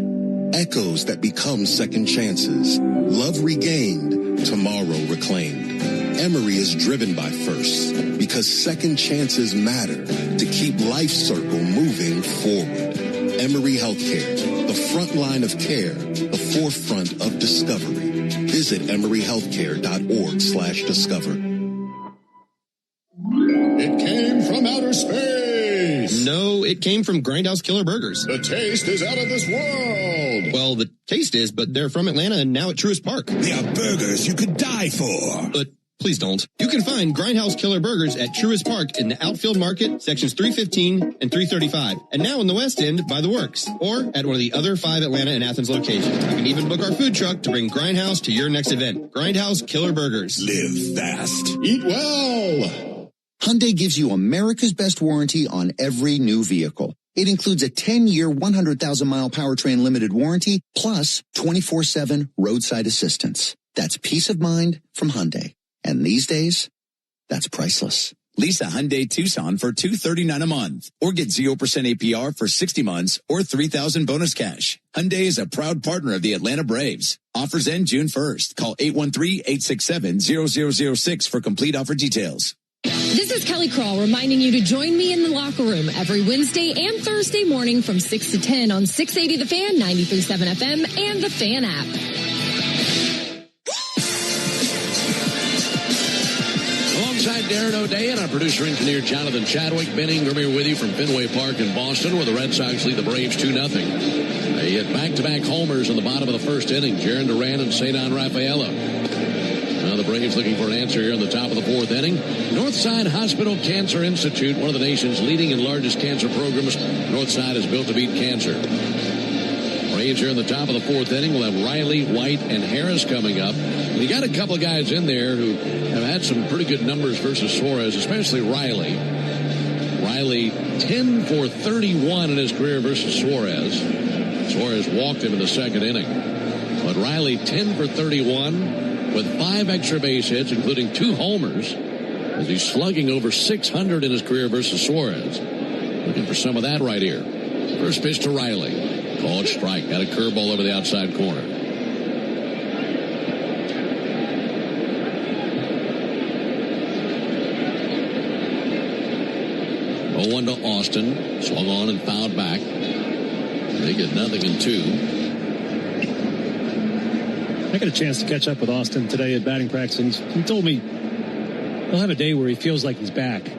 Echoes that become second chances. Love regained, tomorrow reclaimed. Emory is driven by firsts because second chances matter to keep life's circle moving forward. Emory Healthcare, the front line of care, the forefront of discovery. Visit emoryhealthcare.org/discover. It came from outer space. No, it came from Grindhouse Killer Burgers. The taste is out of this world. Well, the taste is, but they're from Atlanta and now at Truist Park. They are burgers you could die for. But please don't. You can find Grindhouse Killer Burgers at Truist Park in the Outfield Market, sections 315 and 335. And now in the West End by the Works, or at one of the other 5 Atlanta and Athens locations. You can even book our food truck to bring Grindhouse to your next event. Grindhouse Killer Burgers. Live fast. Eat well. Hyundai gives you America's best warranty on every new vehicle. It includes a 10-year, 100,000-mile powertrain limited warranty, plus 24/7 roadside assistance. That's peace of mind from Hyundai. And these days, that's priceless. Lease a Hyundai Tucson for $239 a month, or get 0% APR for 60 months, or $3,000 bonus cash. Hyundai is a proud partner of the Atlanta Braves. Offers end June 1st. Call 813-867-0006 for complete offer details. This is Kelly Crawl reminding you to join me in the locker room every Wednesday and Thursday morning from 6 to 10 on 680 The Fan, 93.7 FM, and the Fan app. Alongside Darren O'Day and our producer-engineer Jonathan Chadwick, Ben Ingram here with you from Fenway Park in Boston, where the Red Sox lead the Braves 2-0. They hit back-to-back homers in the bottom of the first inning, Jaron Duran and Cedon Rafaela. Now the Braves looking for an answer here in the top of the fourth inning. Northside Hospital Cancer Institute, one of the nation's leading and largest cancer programs. Northside is built to beat cancer. Braves here in the top of the fourth inning. We'll have Riley, White, and Harris coming up. And you got a couple of guys in there who have had some pretty good numbers versus Suarez, especially Riley. Riley 10 for 31 in his career versus Suarez. Suarez walked him in the second inning. But Riley 10 for 31. With 5 extra base hits, including 2 homers, as he's slugging over 600 in his career versus Suarez. Looking for some of that right here. First pitch to Riley. Called strike. Got a curveball over the outside corner. Oh, 1 to Austin. Swung on and fouled back. They get 0-2. I got a chance to catch up with Austin today at batting practice, and he told me he'll have a day where he feels like he's back,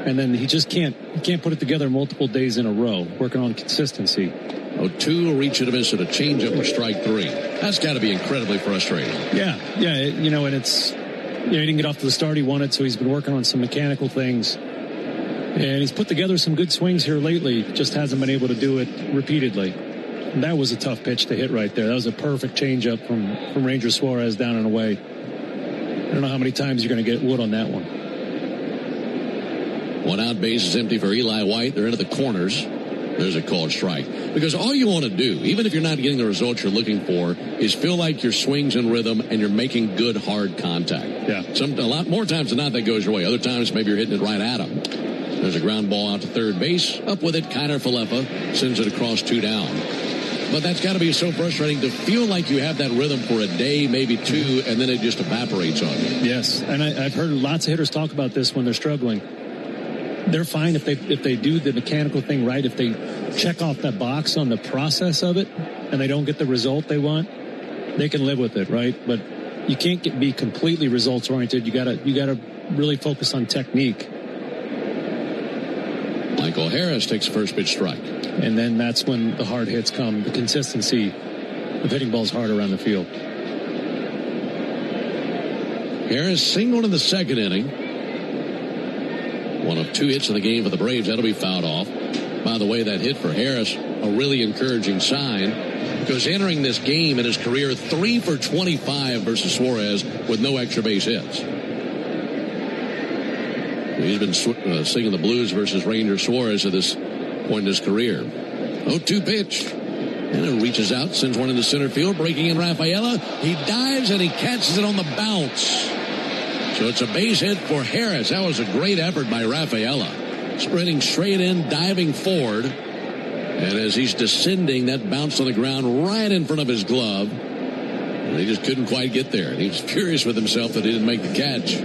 and then he just can't put it together multiple days in a row, working on consistency. 0-2, a reach and a miss at a changeup for strike 3. That's got to be incredibly frustrating. Yeah, and it's, he didn't get off to the start he wanted, so he's been working on some mechanical things, and he's put together some good swings here lately, just hasn't been able to do it repeatedly. And that was a tough pitch to hit right there. That was a perfect changeup from Ranger Suarez down and away. I don't know how many times you're going to get wood on that one. 1 out, base is empty for Eli White. They're into the corners. There's a called strike. Because all you want to do, even if you're not getting the results you're looking for, is feel like your swing's in rhythm and you're making good, hard contact. Yeah. A lot more times than not, that goes your way. Other times, maybe you're hitting it right at him. There's a ground ball out to third base. Up with it, Kiner Falefa sends it across 2 down. But that's got to be so frustrating to feel like you have that rhythm for a day, maybe 2, and then it just evaporates on you. Yes, and I've heard lots of hitters talk about this when they're struggling. They're fine if they do the mechanical thing right, if they check off that box on the process of it, and they don't get the result they want, they can live with it, right? But you can't be completely results oriented. You gotta really focus on technique. Michael Harris takes first pitch strike. And then that's when the hard hits come, the consistency of hitting balls hard around the field. Harris singled in the second inning. 1 of 2 hits in the game for the Braves. That'll be fouled off. By the way, that hit for Harris, a really encouraging sign. because entering this game in his career, 3 for 25 versus Suarez with no extra base hits. He's been singing the blues versus Ranger Suarez at this point in his career. 0-2 pitch. And it reaches out, sends one into center field, breaking in Rafaela. He dives and he catches it on the bounce. So it's a base hit for Harris. That was a great effort by Rafaela. Sprinting straight in, diving forward. And as he's descending, that bounced on the ground right in front of his glove. And he just couldn't quite get there. And he was furious with himself that he didn't make the catch.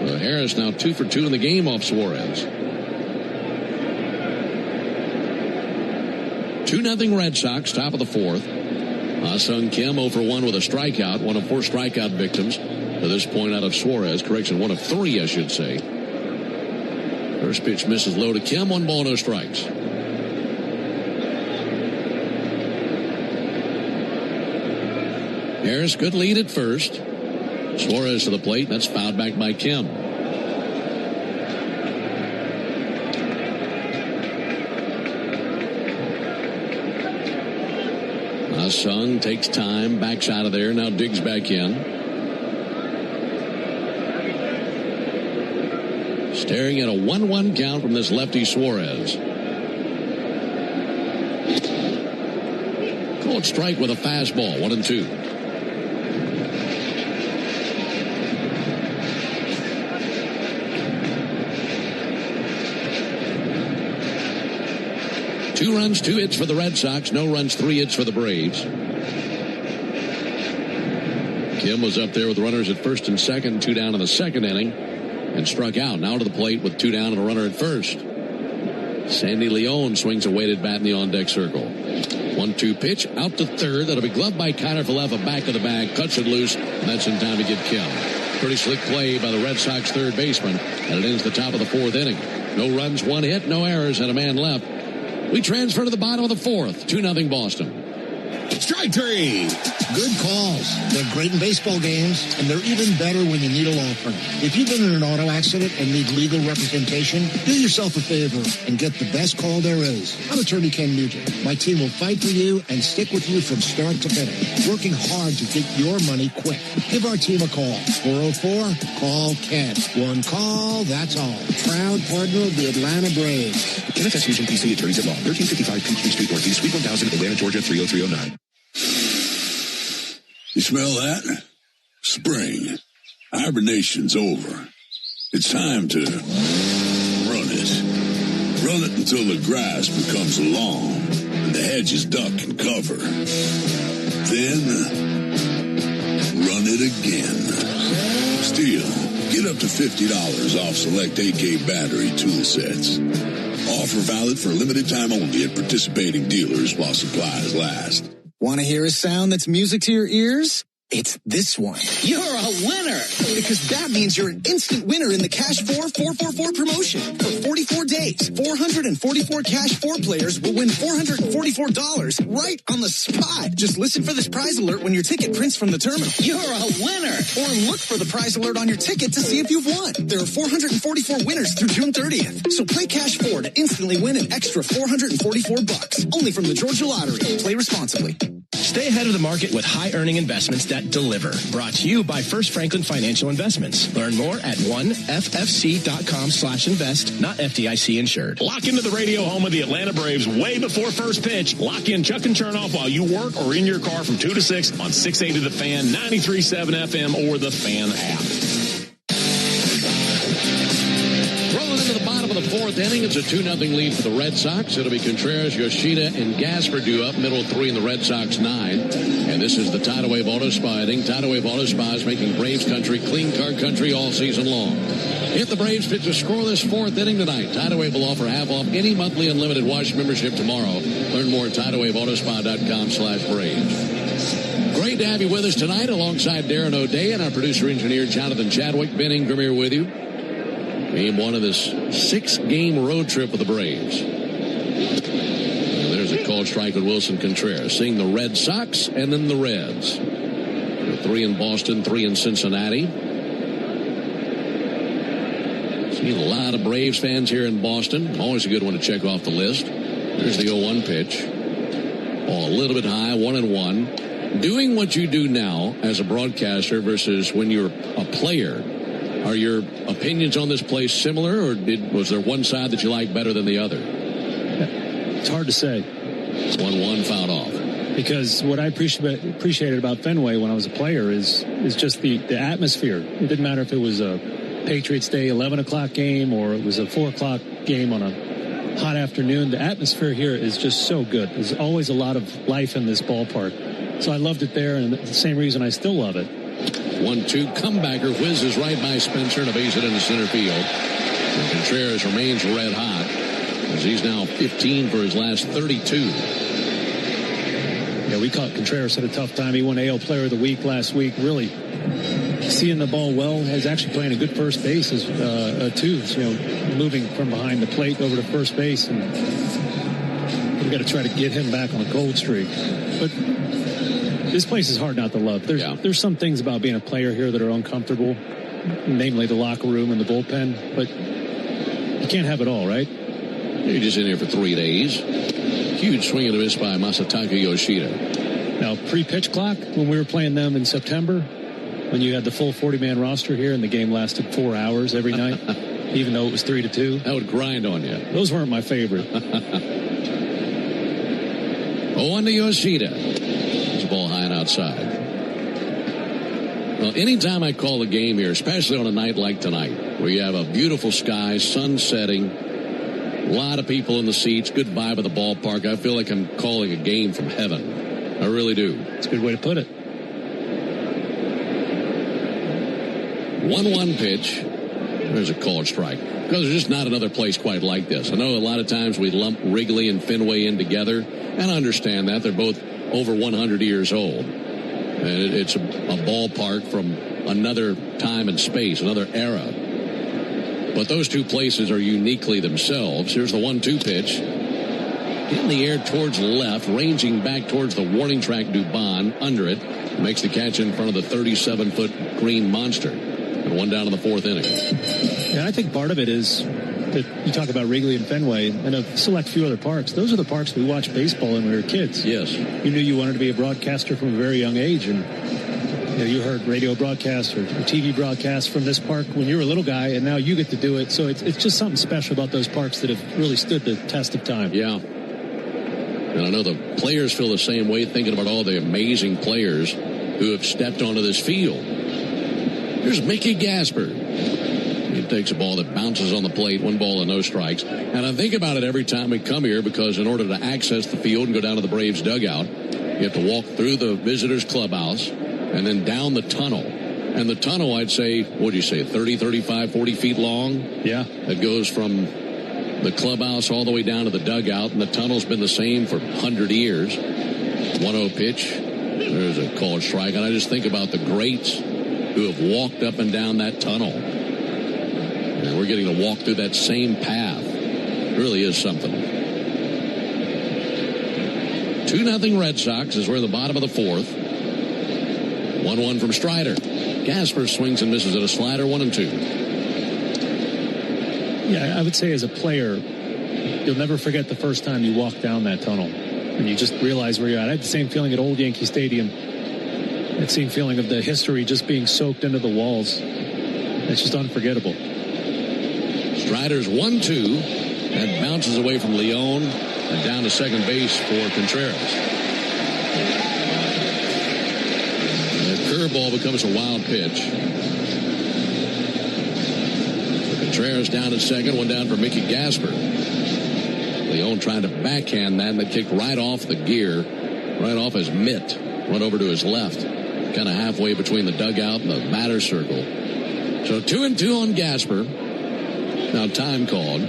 Well, Harris now 2 for 2 in the game off Suarez. 2-0 Red Sox, top of the fourth. Ah-Sung Kim 0 for 1 with a strikeout, one of 4 strikeout victims to this point out of Suarez. Correction, 1 of 3, I should say. First pitch misses low to Kim, 1 ball, no strikes. Harris, good lead at first. Suarez to the plate, that's fouled back by Kim. Ah-Sung takes time, backs out of there, now digs back in. Staring at a 1-1 count from this lefty Suarez. Called strike with a fastball, 1-2. Two runs, 2 hits for the Red Sox. No runs, 3 hits for the Braves. Kim was up there with runners at first and second, 2 down in the second inning, and struck out. Now to the plate with 2 down and a runner at first. Sandy Leon swings a weighted bat in the on-deck circle. 1-2 pitch out to third. That'll be gloved by Kiner Falefa, back of the bag, cuts it loose, and that's in time to get Kim. Pretty slick play by the Red Sox third baseman, and it ends the top of the fourth inning. No runs, 1 hit, no errors, and a man left. We transfer to the bottom of the fourth. 2-0 Boston. Strike 3. Good calls. They're great in baseball games, and they're even better when you need a law firm. If you've been in an auto accident and need legal representation, do yourself a favor and get the best call there is. I'm attorney Ken Nugent. My team will fight for you and stick with you from start to finish, working hard to get your money quick. Give our team a call. 404-CALL-KEN. One call, that's all. Proud partner of the Atlanta Braves. NFS Nugent PC Attorneys at Law, 1355 Peachtree Street Northeast, Suite 1000, Atlanta, Georgia, 30309. You smell that? Spring. Hibernation's over. It's time to run it. Run it until the grass becomes long and the hedges duck and cover. Then run it again. Still, get up to $50 off select AK battery tool sets. Offer valid for a limited time only at participating dealers while supplies last. Want to hear a sound that's music to your ears? It's this one. You're a winner! Because that means you're an instant winner in the Cash 4 444 promotion. For 44 days, 444 Cash 4 players will win $444 right on the spot. Just listen for this prize alert when your ticket prints from the terminal. You're a winner! Or look for the prize alert on your ticket to see if you've won. There are 444 winners through June 30th. So play Cash 4 to instantly win an extra $444. Only from the Georgia Lottery. Play responsibly. Stay ahead of the market with high-earning investments that deliver. Brought to you by First Franklin Financial Investments. Learn more at 1ffc.com/invest, not FDIC insured. Lock into the radio home of the Atlanta Braves way before first pitch. Lock in Chuck and Chernoff while you work or in your car from 2 to 6 on 680 The Fan, 93.7 FM, or the Fan app. Into the bottom of the fourth inning, it's a 2-0 lead for the Red Sox. It'll be Contreras, Yoshida, and Gasper due up, middle 3 in the Red Sox 9. And this is the Tidal Wave Auto Spa inning. Tidal Wave Auto Spa is making Braves country clean car country all season long. If the Braves pitch a scoreless fourth inning tonight, Tidal Wave will offer half off any monthly unlimited wash membership tomorrow. Learn more at TidalWaveAutospa.com/Braves. Great to have you with us tonight alongside Darren O'Day and our producer-engineer Jonathan Chadwick. Ben Ingram here with you. Game 1 of this 6-game road trip with the Braves. And there's a called strike with Wilson Contreras. Seeing the Red Sox and then the Reds. 3 in Boston, 3 in Cincinnati. Seeing a lot of Braves fans here in Boston. Always a good one to check off the list. Here's the 0-1 pitch. Ball a little bit high, 1-1. Doing what you do now as a broadcaster versus when you're a player, are your opinions on this play similar, or was there one side that you like better than the other? It's hard to say. 1-1 fouled off. Because what I appreciated about Fenway when I was a player is just the atmosphere. It didn't matter if it was a Patriots Day 11 o'clock game or it was a 4 o'clock game on a hot afternoon. The atmosphere here is just so good. There's always a lot of life in this ballpark. So I loved it there, and the same reason I still love it. 1-2, comebacker whizzes right by Spencer and a base hit into center field. And Contreras remains red hot as he's now 15 for his last 32. Yeah, we caught Contreras at a tough time. He won AL Player of the Week last week. Really seeing the ball well. He's actually playing a good first base too. Moving from behind the plate over to first base, and we got to try to get him back on a cold streak. But this place is hard not to love. There's some things about being a player here that are uncomfortable, namely the locker room and the bullpen, but you can't have it all, right? You're just in here for 3 days. Huge swing and a miss by Masataka Yoshida. Now, pre-pitch clock, when we were playing them in September, when you had the full 40-man roster here and the game lasted 4 hours every night, even though it was 3-2. That would grind on you. Those weren't my favorite. 0-1 to Yoshida. There's a ball high and outside. Well, anytime I call a game here, especially on a night like tonight, where you have a beautiful sky, sun setting, a lot of people in the seats, good vibe of the ballpark, I feel like I'm calling a game from heaven. I really do. It's a good way to put it. 1-1 pitch. There's a called strike. Because there's just not another place quite like this. I know a lot of times we lump Wrigley and Fenway in together, and I understand that. They're both over 100 years old. And it's a ballpark from another time and space, another era. But those two places are uniquely themselves. Here's the 1-2 pitch. In the air towards left, ranging back towards the warning track Dubon. Under it, makes the catch in front of the 37-foot green monster. And one down in the fourth inning. Yeah, I think part of it is that you talk about Wrigley and Fenway and a select few other parks. Those are the parks we watched baseball in when we were kids. Yes. You knew you wanted to be a broadcaster from a very young age, and you heard radio broadcasts or TV broadcasts from this park when you were a little guy, and now you get to do it. So it's just something special about those parks that have really stood the test of time. Yeah. And I know the players feel the same way, thinking about all the amazing players who have stepped onto this field. Here's Mickey Gasper. He takes a ball that bounces on the plate, 1 ball and no strikes. And I think about it every time we come here, because in order to access the field and go down to the Braves dugout, you have to walk through the visitors' clubhouse and then down the tunnel. And the tunnel, I'd say, what do you say, 30, 35, 40 feet long? Yeah. It goes from the clubhouse all the way down to the dugout, and the tunnel's been the same for 100 years. 1-0 pitch. There's a called strike. And I just think about the greats who have walked up and down that tunnel. And we're getting to walk through that same path. It really is something. 2-0 Red Sox as we're in the bottom of the fourth. 1-1 from Strider. Gasper swings and misses at a slider, 1-2. Yeah, I would say as a player, you'll never forget the first time you walked down that tunnel and you just realize where you're at. I had the same feeling at Old Yankee Stadium. That same feeling of the history just being soaked into the walls. It's just unforgettable. Strider's 1-2 and bounces away from Leon and down to second base for Contreras. The curveball becomes a wild pitch. So Contreras down at second, one down for Mickey Gasper. Leon trying to backhand that, and that kicked right off the gear, right off his mitt, run over to his left. Kind of halfway between the dugout and the batter circle. So 2-2 on Gasper. Now time called.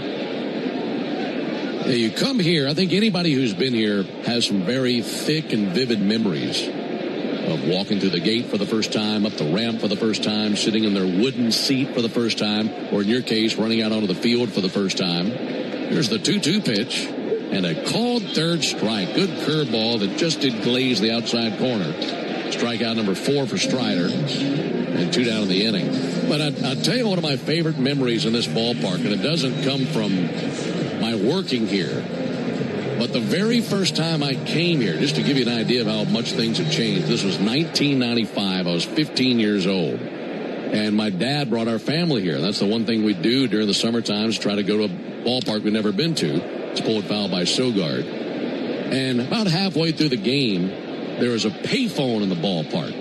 You come here, I think anybody who's been here has some very thick and vivid memories of walking through the gate for the first time, up the ramp for the first time, sitting in their wooden seat for the first time, or in your case, running out onto the field for the first time. Here's the 2-2 pitch and a called third strike. Good curveball that just did glaze the outside corner. Strikeout number 4 for Strider, and 2 down in the inning. But I'll tell you one of my favorite memories in this ballpark, and it doesn't come from my working here. But the very first time I came here, just to give you an idea of how much things have changed, this was 1995. I was 15 years old. And my dad brought our family here. That's the one thing we do during the summer times, try to go to a ballpark we've never been to. It's pulled foul by Sogard. And about halfway through the game, there was a payphone in the ballpark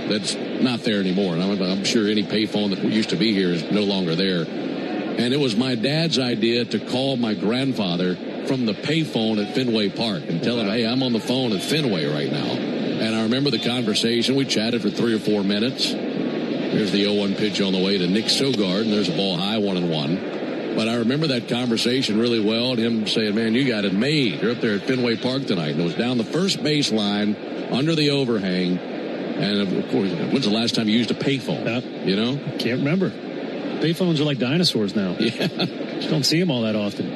that's not there anymore. And I'm sure any payphone that used to be here is no longer there. And it was my dad's idea to call my grandfather from the payphone at Fenway Park and tell him, hey, I'm on the phone at Fenway right now. And I remember the conversation. We chatted for 3 or 4 minutes. There's the 0-1 pitch on the way to Nick Sogard, and there's a ball high 1-1. But I remember that conversation really well, and him saying, man, you got it made. You're up there at Fenway Park tonight. And it was down the first baseline, under the overhang. And, of course, when's the last time you used a payphone? You know? I can't remember. Payphones are like dinosaurs now. Yeah. Just don't see them all that often.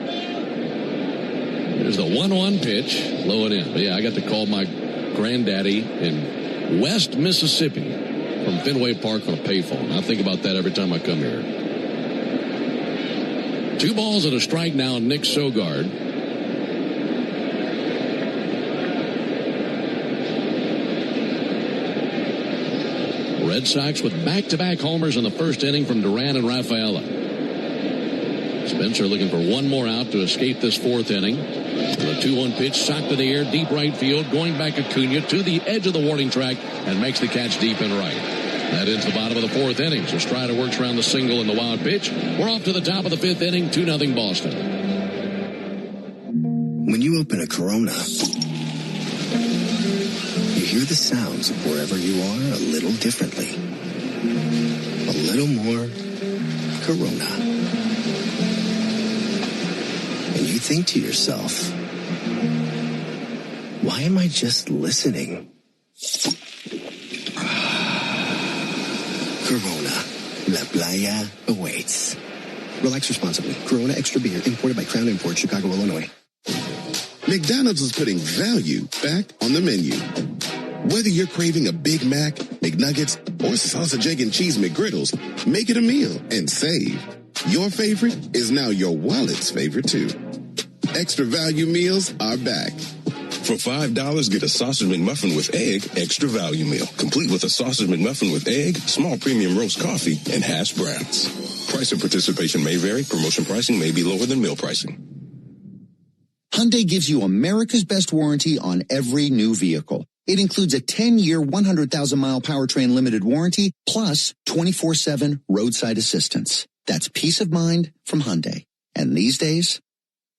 There's the 1-1 pitch, low and in. But, yeah, I got to call my granddaddy in West Mississippi from Fenway Park on a payphone. I think about that every time I come here. 2 balls and a strike now, Nick Sogard. Red Sox with back-to-back homers in the first inning from Duran and Rafaela. Spencer looking for one more out to escape this 4th inning. The 2-1 pitch, socked to the air, deep right field, going back Acuna to the edge of the warning track and makes the catch deep and right. That ends the bottom of the 4th inning. So Strider works around the single and the wild pitch. We're off to the top of the 5th inning, 2-0 Boston. When you open a Corona, you hear the sounds of wherever you are a little differently. A little more Corona. And you think to yourself, why am I just listening? Corona. La Playa awaits. Relax responsibly. Corona Extra Beer, imported by Crown Imports, Chicago, Illinois. McDonald's is putting value back on the menu. Whether you're craving a Big Mac, McNuggets, or sausage, egg, and cheese McGriddles, make it a meal and save. Your favorite is now your wallet's favorite, too. Extra value meals are back. For $5, get a sausage McMuffin with egg, extra value meal, complete with a sausage McMuffin with egg, small premium roast coffee, and hash browns. Price and participation may vary. Promotion pricing may be lower than meal pricing. Hyundai gives you America's best warranty on every new vehicle. It includes a 10-year, 100,000-mile powertrain limited warranty, plus 24/7 roadside assistance. That's peace of mind from Hyundai. And these days,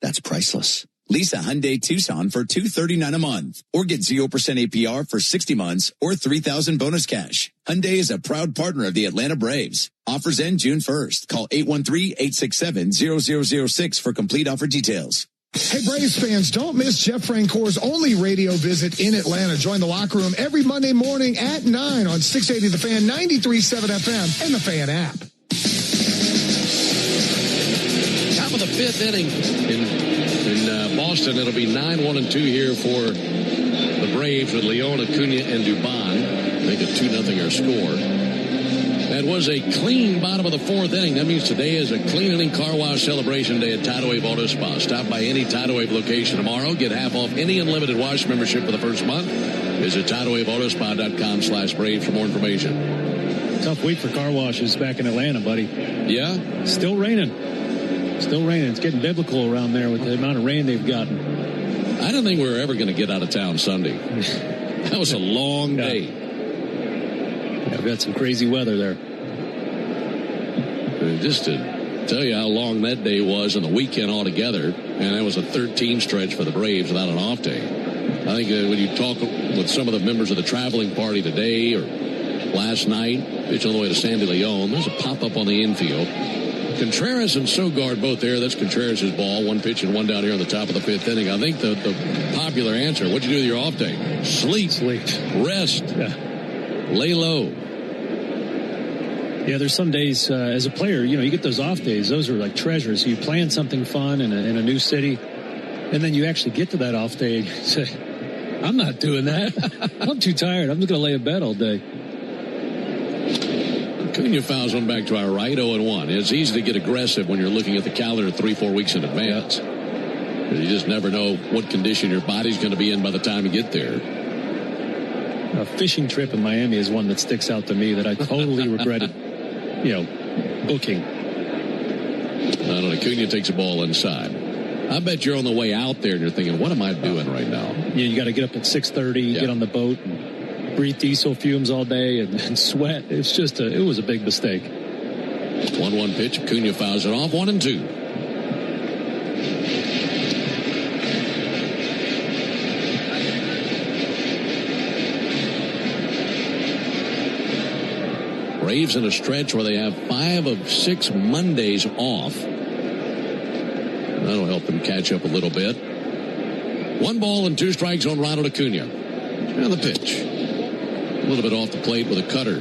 that's priceless. Lease a Hyundai Tucson for $239 a month, or get 0% APR for 60 months or $3,000 bonus cash. Hyundai is a proud partner of the Atlanta Braves. Offers end June 1st. Call 813-867-0006 for complete offer details. Hey, Braves fans, don't miss Jeff Francoeur's only radio visit in Atlanta. Join the locker room every Monday morning at 9 on 680 The Fan, 93.7 FM, and the Fan app. Top of the 5th inning in Boston. It'll be 9-1-2 here for the Braves with Leon, Acuna, and Dubon. Make a 2-0 score. That was a clean bottom of the 4th inning. That means today is a clean inning car wash celebration day at Tidal Wave Auto Spa. Stop by any Tidal Wave location tomorrow. Get half off any unlimited wash membership for the first month. Visit TidalWaveAutoSpa.com/Braves for more information. Tough week for car washes back in Atlanta, buddy. Yeah? Still raining. Still raining. It's getting biblical around there with the amount of rain they've gotten. I didn't think we were ever going to get out of town Sunday. That was a long day. Yeah, we've got some crazy weather there. Just to tell you how long that day was and the weekend altogether, and that was a 13 stretch for the Braves without an off day. I think when you talk with some of the members of the traveling party today or last night, pitch all the way to Sandy Leon, there's a pop-up on the infield. Contreras and Sogard both there. That's Contreras' ball. One pitch and one down here on the top of the 5th inning. I think the popular answer, what'd you do with your off day? Sleep. Rest. Yeah. Lay low. Yeah, there's some days as a player, you get those off days. Those are like treasures. You plan something fun in a new city, and then you actually get to that off day and you say, I'm not doing that. I'm too tired. I'm just going to lay in bed all day. Acuna fouls one back to our right, 0-1. It's easy to get aggressive when you're looking at the calendar 3-4 weeks in advance. You just never know what condition your body's going to be in by the time you get there. A fishing trip in Miami is one that sticks out to me that I totally regretted, booking. I don't know. Acuna takes a ball inside. I bet you're on the way out there and you're thinking, what am I doing right now? Yeah, you got to get up at 6:30, get on the boat, and breathe diesel fumes all day and sweat. It's just it was a big mistake. 1-1 pitch. Acuna fouls it off. 1-2. Braves in a stretch where they have 5 of 6 Mondays off. That'll help them catch up a little bit. 1 ball and 2 strikes on Ronald Acuna. And the pitch. A little bit off the plate with a cutter.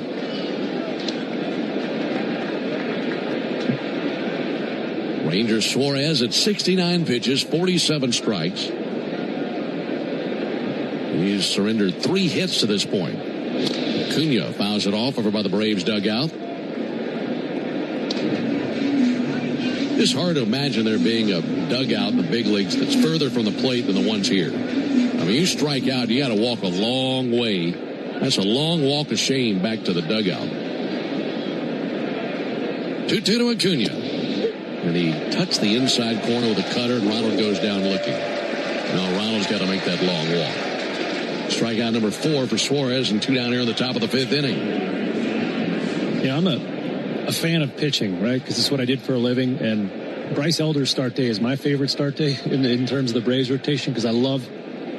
Rangers Suarez at 69 pitches, 47 strikes. He's surrendered 3 hits to this point. Acuna fouls it off over by the Braves dugout. It's hard to imagine there being a dugout in the big leagues that's further from the plate than the ones here. I mean, you strike out, you got to walk a long way. That's a long walk of shame back to the dugout. 2-2 to Acuna. And he touched the inside corner with a cutter, and Ronald goes down looking. Now Ronald's got to make that long walk. Strikeout number 4 for Suarez, and 2 down here in the top of the 5th inning. Yeah, I'm a fan of pitching, right? Because it's what I did for a living. And Bryce Elder's start day is my favorite start day in terms of the Braves rotation because I love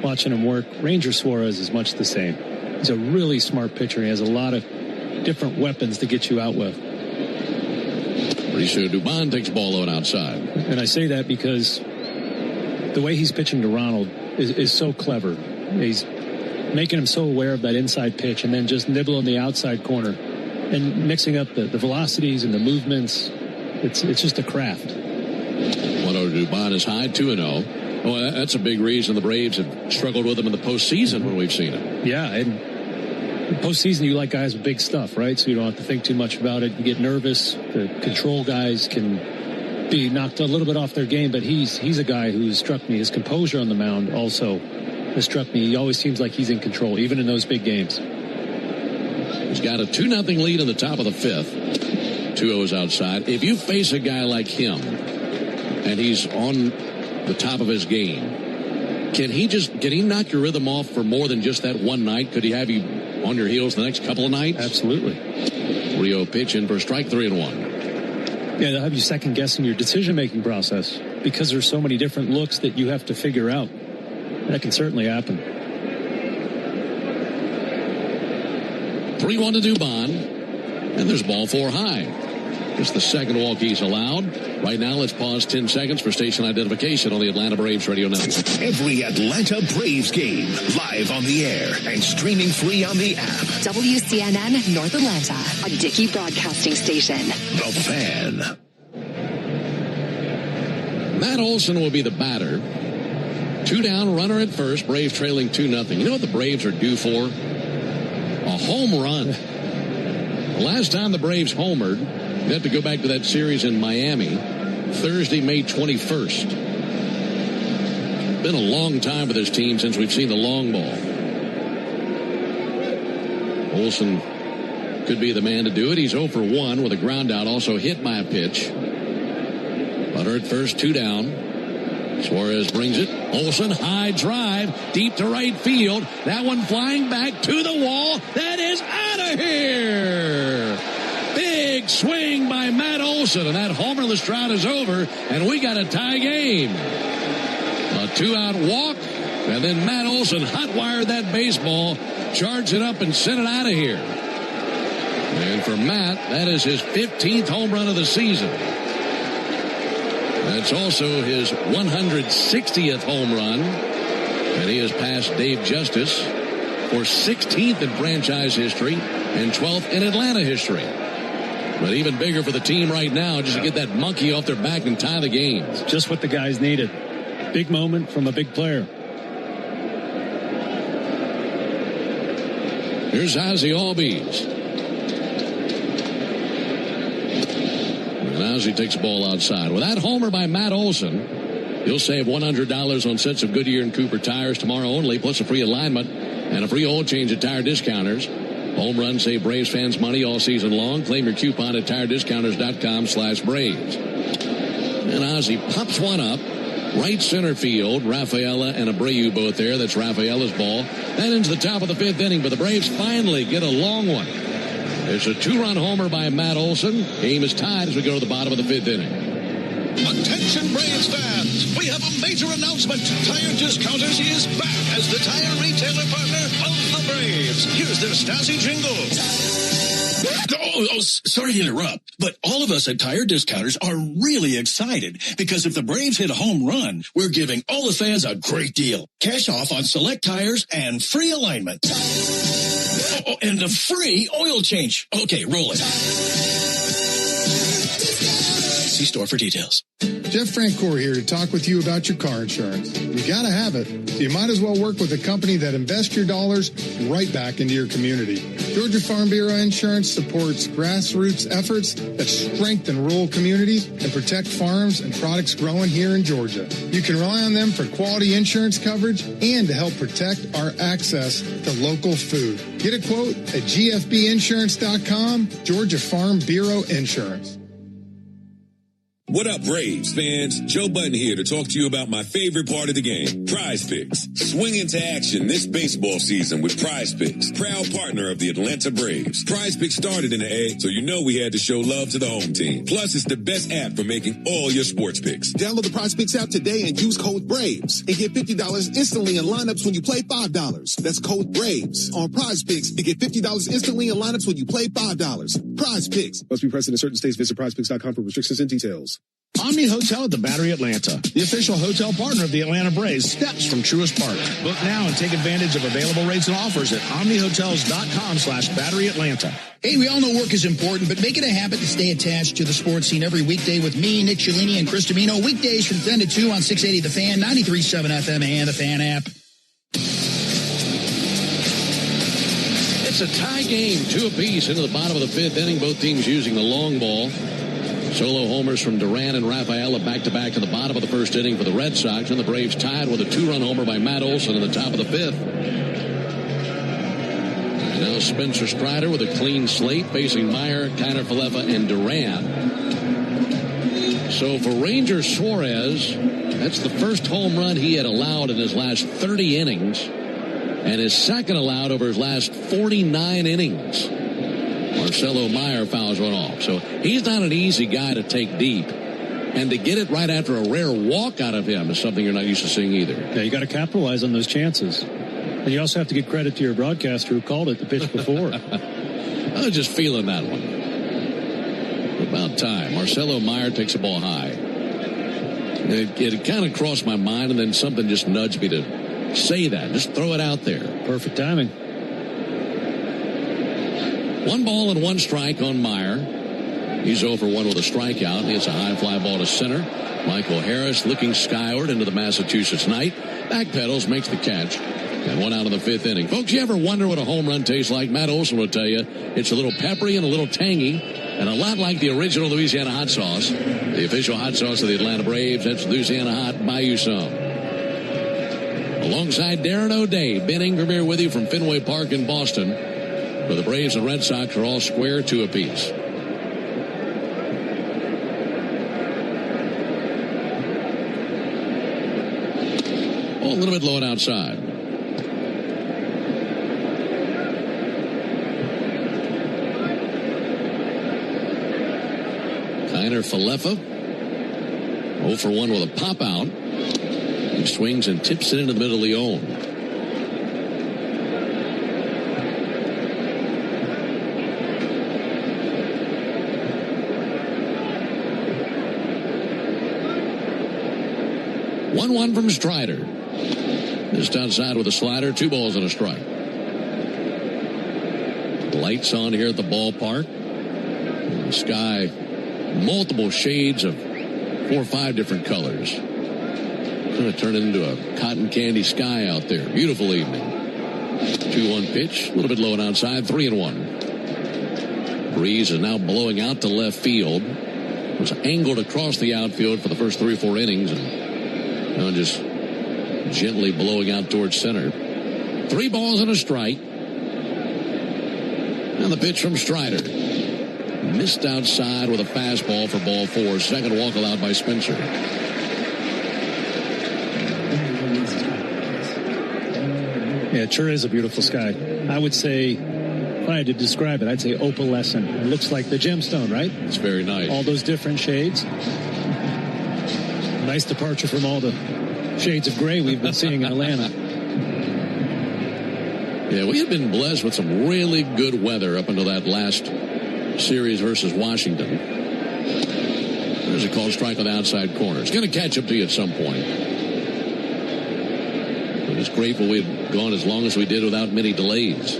watching him work. Ranger Suarez is much the same. He's a really smart pitcher. He has a lot of different weapons to get you out with. Mauricio Dubon takes ball low and outside. And I say that because the way he's pitching to Ronald is so clever. He's making him so aware of that inside pitch and then just nibbling the outside corner and mixing up the velocities and the movements. It's just a craft. 1-0 Dubon is high, 2-0. Well, that's a big reason the Braves have struggled with him in the postseason when we've seen him. Yeah, and in postseason you like guys with big stuff, right? So you don't have to think too much about it. You get nervous. The control guys can be knocked a little bit off their game, but he's a guy who's struck me. His composure on the mound also has struck me. He always seems like he's in control, even in those big games. He's got a 2-0 lead in the top of the 5th. 2-0's outside. If you face a guy like him, and he's on the top of his game, can he knock your rhythm off for more than just that one night? Could he have you on your heels the next couple of nights? Absolutely. Rio pitch in for strike 3-1. Yeah, they'll have you second guessing your decision-making process because there's so many different looks that you have to figure out. That can certainly happen. 3-1 to Dubon. And there's ball 4 high. It's the second walk he's allowed. Right now, let's pause 10 seconds for station identification on the Atlanta Braves Radio Network. Every Atlanta Braves game, live on the air and streaming free on the app. WCNN North Atlanta, a Dickey broadcasting station. The Fan. Matt Olson will be the batter. 2 down, runner at first. Braves trailing 2-0. You know what the Braves are due for? A home run. The last time the Braves homered, you have to go back to that series in Miami, Thursday, May 21st. Been a long time with this team since we've seen the long ball. Olson could be the man to do it. He's 0 for 1 with a ground out, also hit by a pitch. Runner at first, 2 down. Suarez brings it. Olson, high drive, deep to right field. That one flying back to the wall. That is out of here. Big swing by Matt Olson, and that homer Lestrade is over, and we got a tie game. A 2-out walk, and then Matt Olson hot-wired that baseball, charged it up, and sent it out of here. And for Matt, that is his 15th home run of the season. That's also his 160th home run, and he has passed Dave Justice for 16th in franchise history and 12th in Atlanta history. But even bigger for the team right now, just to get that monkey off their back and tie the game. It's just what the guys needed. Big moment from a big player. Here's Ozzie Albies. Ozzie takes the ball outside. With that homer by Matt Olson, You'll save $100 on sets of Goodyear and Cooper tires tomorrow only, plus a free alignment and a free oil change at Tire Discounters. Home Run save Braves fans money all season long. Claim your coupon at tirediscounters.com/Braves. And Ozzie pops one up. Right center field. Rafaela and Abreu both there. That's Rafaela's ball. Then into the top of the 5th inning, but the Braves finally get a long one. It's a 2-run homer by Matt Olson. Game is tied as we go to the bottom of the 5th inning. Attention Braves fans, we have a major announcement. Tire Discounters is back as the tire retailer partner of the Braves. Here's their Stasi jingle. Sorry to interrupt, but all of us at Tire Discounters are really excited because if the Braves hit a home run, we're giving all the fans a great deal. Cash off on select tires and free alignment. And a free oil change. Okay, roll it. See store for details. Jeff Francoeur here to talk with you about your car insurance. You gotta have it, so you might as well work with a company that invests your dollars right back into your community. Georgia Farm Bureau Insurance supports grassroots efforts that strengthen rural communities and protect farms and products growing here in Georgia. You can rely on them for quality insurance coverage and to help protect our access to local food. Get a quote at gfbinsurance.com, Georgia Farm Bureau Insurance. What up, Braves fans? Joe Button here to talk to you about my favorite part of the game, Prize Picks. Swing into action this baseball season with Prize Picks, proud partner of the Atlanta Braves. Prize Picks started in the A, so you know we had to show love to the home team. Plus, it's the best app for making all your sports picks. Download the Prize Picks app today and use code BRAVES and get $50 instantly in lineups when you play $5. That's code BRAVES on Prize Picks and get $50 instantly in lineups when you play $5. Prize Picks. Must be present in certain states. Visit prizepicks.com for restrictions and details. Omni Hotel at the Battery Atlanta, the official hotel partner of the Atlanta Braves, steps from Truist Park. Book now and take advantage of available rates and offers at omnihotels.com/Battery Atlanta. Hey, we all know work is important, but make it a habit to stay attached to the sports scene every weekday with me, Nick Cialini, and Chris Domino. Weekdays from 10 to 2 on 680 The Fan, 93.7 FM, and the Fan app. It's a tie game, 2 apiece into the bottom of the 5th inning. Both teams using the long ball. Solo homers from Duran and Rafaela back-to-back in the bottom of the 1st inning for the Red Sox, and the Braves tied with a 2-run homer by Matt Olson in the top of the 5th. And now Spencer Strider with a clean slate facing Meyer, Kiner Falefa, and Duran. So for Ranger Suarez, that's the first home run he had allowed in his last 30 innings, and his second allowed over his last 49 innings. Marcelo Meyer fouls one off. So he's not an easy guy to take deep. And to get it right after a rare walk out of him is something you're not used to seeing either. Yeah, you got to capitalize on those chances. And you also have to give credit to your broadcaster who called it the pitch before. I was just feeling that one. About time. Marcelo Meyer takes a ball high. It kind of crossed my mind, and then something just nudged me to say that. Just throw it out there. Perfect timing. 1 ball and 1 strike on Meyer. He's 0 for 1 with a strikeout. It's a high fly ball to center. Michael Harris looking skyward into the Massachusetts night. Backpedals, makes the catch. And 1 out in the 5th inning. Folks, you ever wonder what a home run tastes like? Matt Olson will tell you it's a little peppery and a little tangy, and a lot like the original Louisiana hot sauce. The official hot sauce of the Atlanta Braves. That's Louisiana Hot. Buy you some. Alongside Darren O'Day, Ben Ingram here with you from Fenway Park in Boston. For the Braves and Red Sox are all square, 2 apiece. Oh, a little bit low and outside. Kiner Falefa 0 for 1 with a pop out. He swings and tips it into the middle of Leone. One from Strider. Just outside with a slider, 2 balls and a strike. Lights on here at the ballpark. The sky, multiple shades of 4 or 5 different colors. Going to turn it into a cotton candy sky out there. Beautiful evening. 2-1 pitch, a little bit low and outside, 3-1. Breeze is now blowing out to left field. It was angled across the outfield for the first 3 or 4 innings, and Now just gently blowing out towards center. 3 balls and a strike. And the pitch from Strider. Missed outside with a fastball for ball 4. Second walk allowed by Spencer. Yeah, it sure is a beautiful sky. I would say, if I had to describe it, I'd say opalescent. It looks like the gemstone, right? It's very nice. All those different shades. Nice departure from all the shades of gray we've been seeing in Atlanta. Yeah, we had been blessed with some really good weather up until that last series versus Washington. There's a called strike on the outside corner. It's going to catch up to you at some point. We're just grateful we had gone as long as we did without many delays.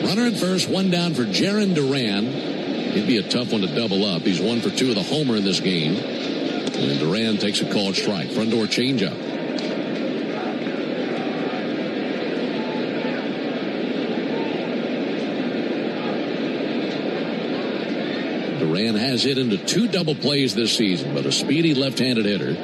Runner at first, 1 down for Jarren Duran. It'd be a tough one to double up. He's 1 for 2 with a homer in this game. And Duran takes a called strike. Front door changeup. Duran has hit into 2 double plays this season, but a speedy left-handed hitter.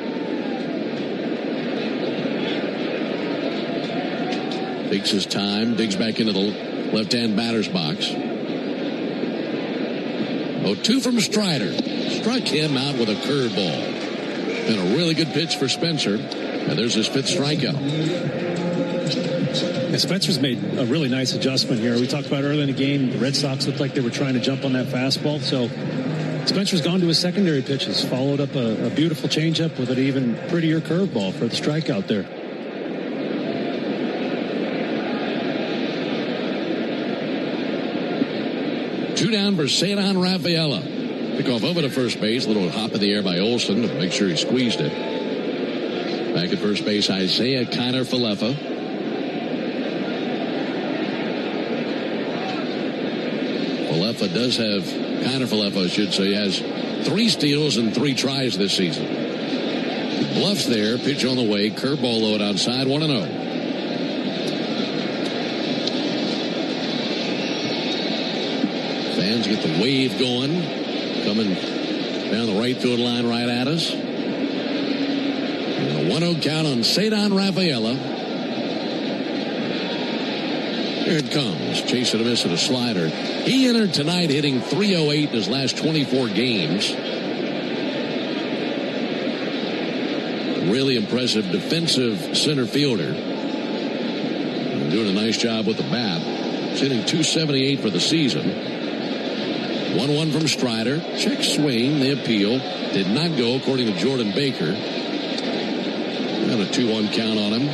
Takes his time, digs back into the left-hand batter's box. 0-2 from Strider. Struck him out with a curveball. And a really good pitch for Spencer. And there's his 5th strikeout. And Spencer's made a really nice adjustment here. We talked about early in the game, the Red Sox looked like they were trying to jump on that fastball. So Spencer's gone to his secondary pitches, followed up a beautiful changeup with an even prettier curveball for the strikeout there. Two down for Ceddanne Rafaela. Pick off over to first base. A little hop in the air by Olsen to make sure he squeezed it. Back at first base, Isaiah Kiner-Falefa. Kiner-Falefa, I should say, has 3 steals and 3 tries this season. Bluffs there, pitch on the way, curveball low outside, 1-0. Fans get the wave going, coming down the right field line right at us. And a 1-0 count on Ceddanne Rafaela. Here it comes. Chasing a miss at a slider. He entered tonight hitting .308 in his last 24 games. Really impressive defensive center fielder. Doing a nice job with the bat. He's hitting .278 for the season. 1-1 from Strider. Check swing. The appeal did not go according to Jordan Baker. Got a 2-1 count on him.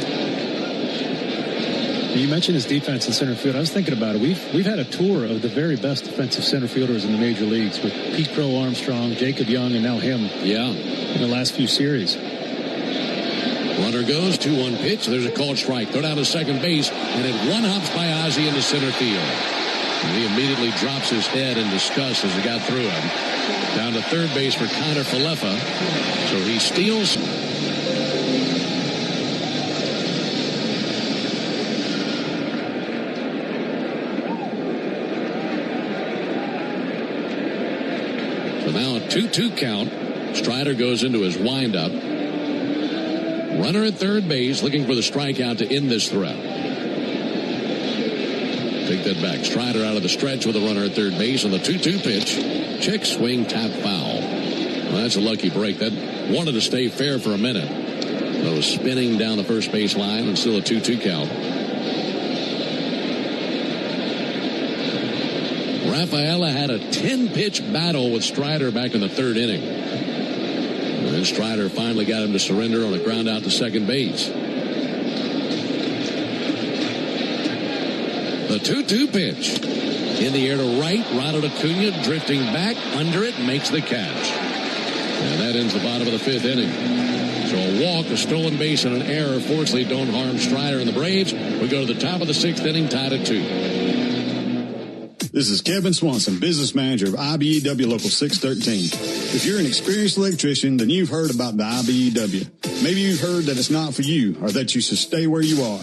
You mentioned his defense in center field. I was thinking about it. We've had a tour of the very best defensive center fielders in the major leagues with Pete Crow Armstrong, Jacob Young, and now him. Yeah. In the last few series. Runner goes, 2-1 pitch. There's a called strike. Throw down to second base, and it one hops by Ozzie into center field. And he immediately drops his head in disgust as he got through him. Down to third base for Kiner-Falefa. So he steals. Now a 2-2 count. Strider goes into his windup. Runner at third base looking for the strikeout to end this threat. Take that back. Strider out of the stretch with a runner at third base on the 2-2 pitch. Check swing, tap foul. Well, that's a lucky break. That wanted to stay fair for a minute. That was spinning down the first base line and still a 2-2 count. Rafaela had a 10-pitch battle with Strider back in the third inning. And then Strider finally got him to surrender on a ground out to second base. The 2-2 pitch. In the air to right. Ronald Acuna drifting back under it, makes the catch. And that ends the bottom of the fifth inning. So a walk, a stolen base, and an error fortunately don't harm Strider and the Braves. We go to the top of the sixth inning, tied at 2. This is Kevin Swanson, business manager of IBEW Local 613. If you're an experienced electrician, then you've heard about the IBEW. Maybe you've heard that it's not for you or that you should stay where you are.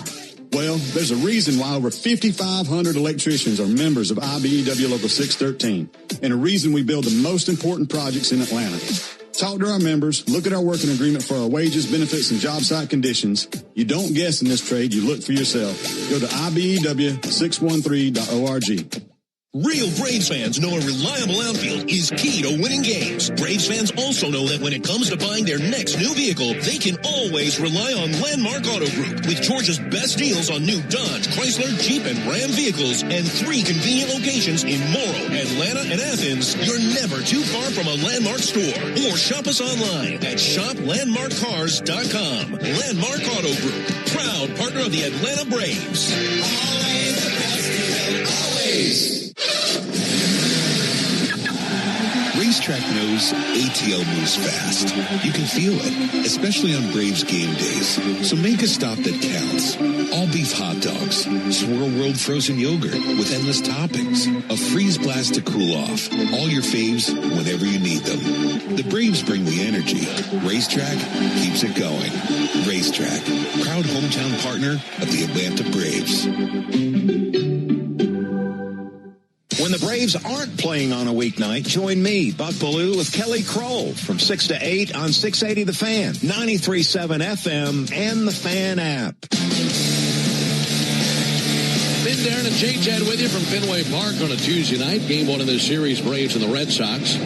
Well, there's a reason why over 5,500 electricians are members of IBEW Local 613, and a reason we build the most important projects in Atlanta. Talk to our members, look at our working agreement for our wages, benefits, and job site conditions. You don't guess in this trade, you look for yourself. Go to IBEW613.org. Real Braves fans know a reliable outfield is key to winning games. Braves fans also know that when it comes to buying their next new vehicle, they can always rely on Landmark Auto Group. With Georgia's best deals on new Dodge, Chrysler, Jeep, and Ram vehicles, and 3 convenient locations in Morrow, Atlanta, and Athens, you're never too far from a Landmark store. Or shop us online at shoplandmarkcars.com. Landmark Auto Group, proud partner of the Atlanta Braves. Always the best, always. Racetrack knows ATL moves fast. You can feel it, especially on Braves game days. So make a stop that counts. All beef hot dogs, Swirl World frozen yogurt with endless toppings, a freeze blast to cool off. All your faves whenever you need them. The Braves bring the energy. Racetrack keeps it going. Racetrack, proud hometown partner of the Atlanta Braves. When the Braves aren't playing on a weeknight, join me, Buck Ballou, with Kelly Kroll from 6 to 8 on 680 The Fan, 93.7 FM, and the Fan app. Ben Darren and Jay Chad with you from Fenway Park on a Tuesday night. Game 1 of this series, Braves and the Red Sox.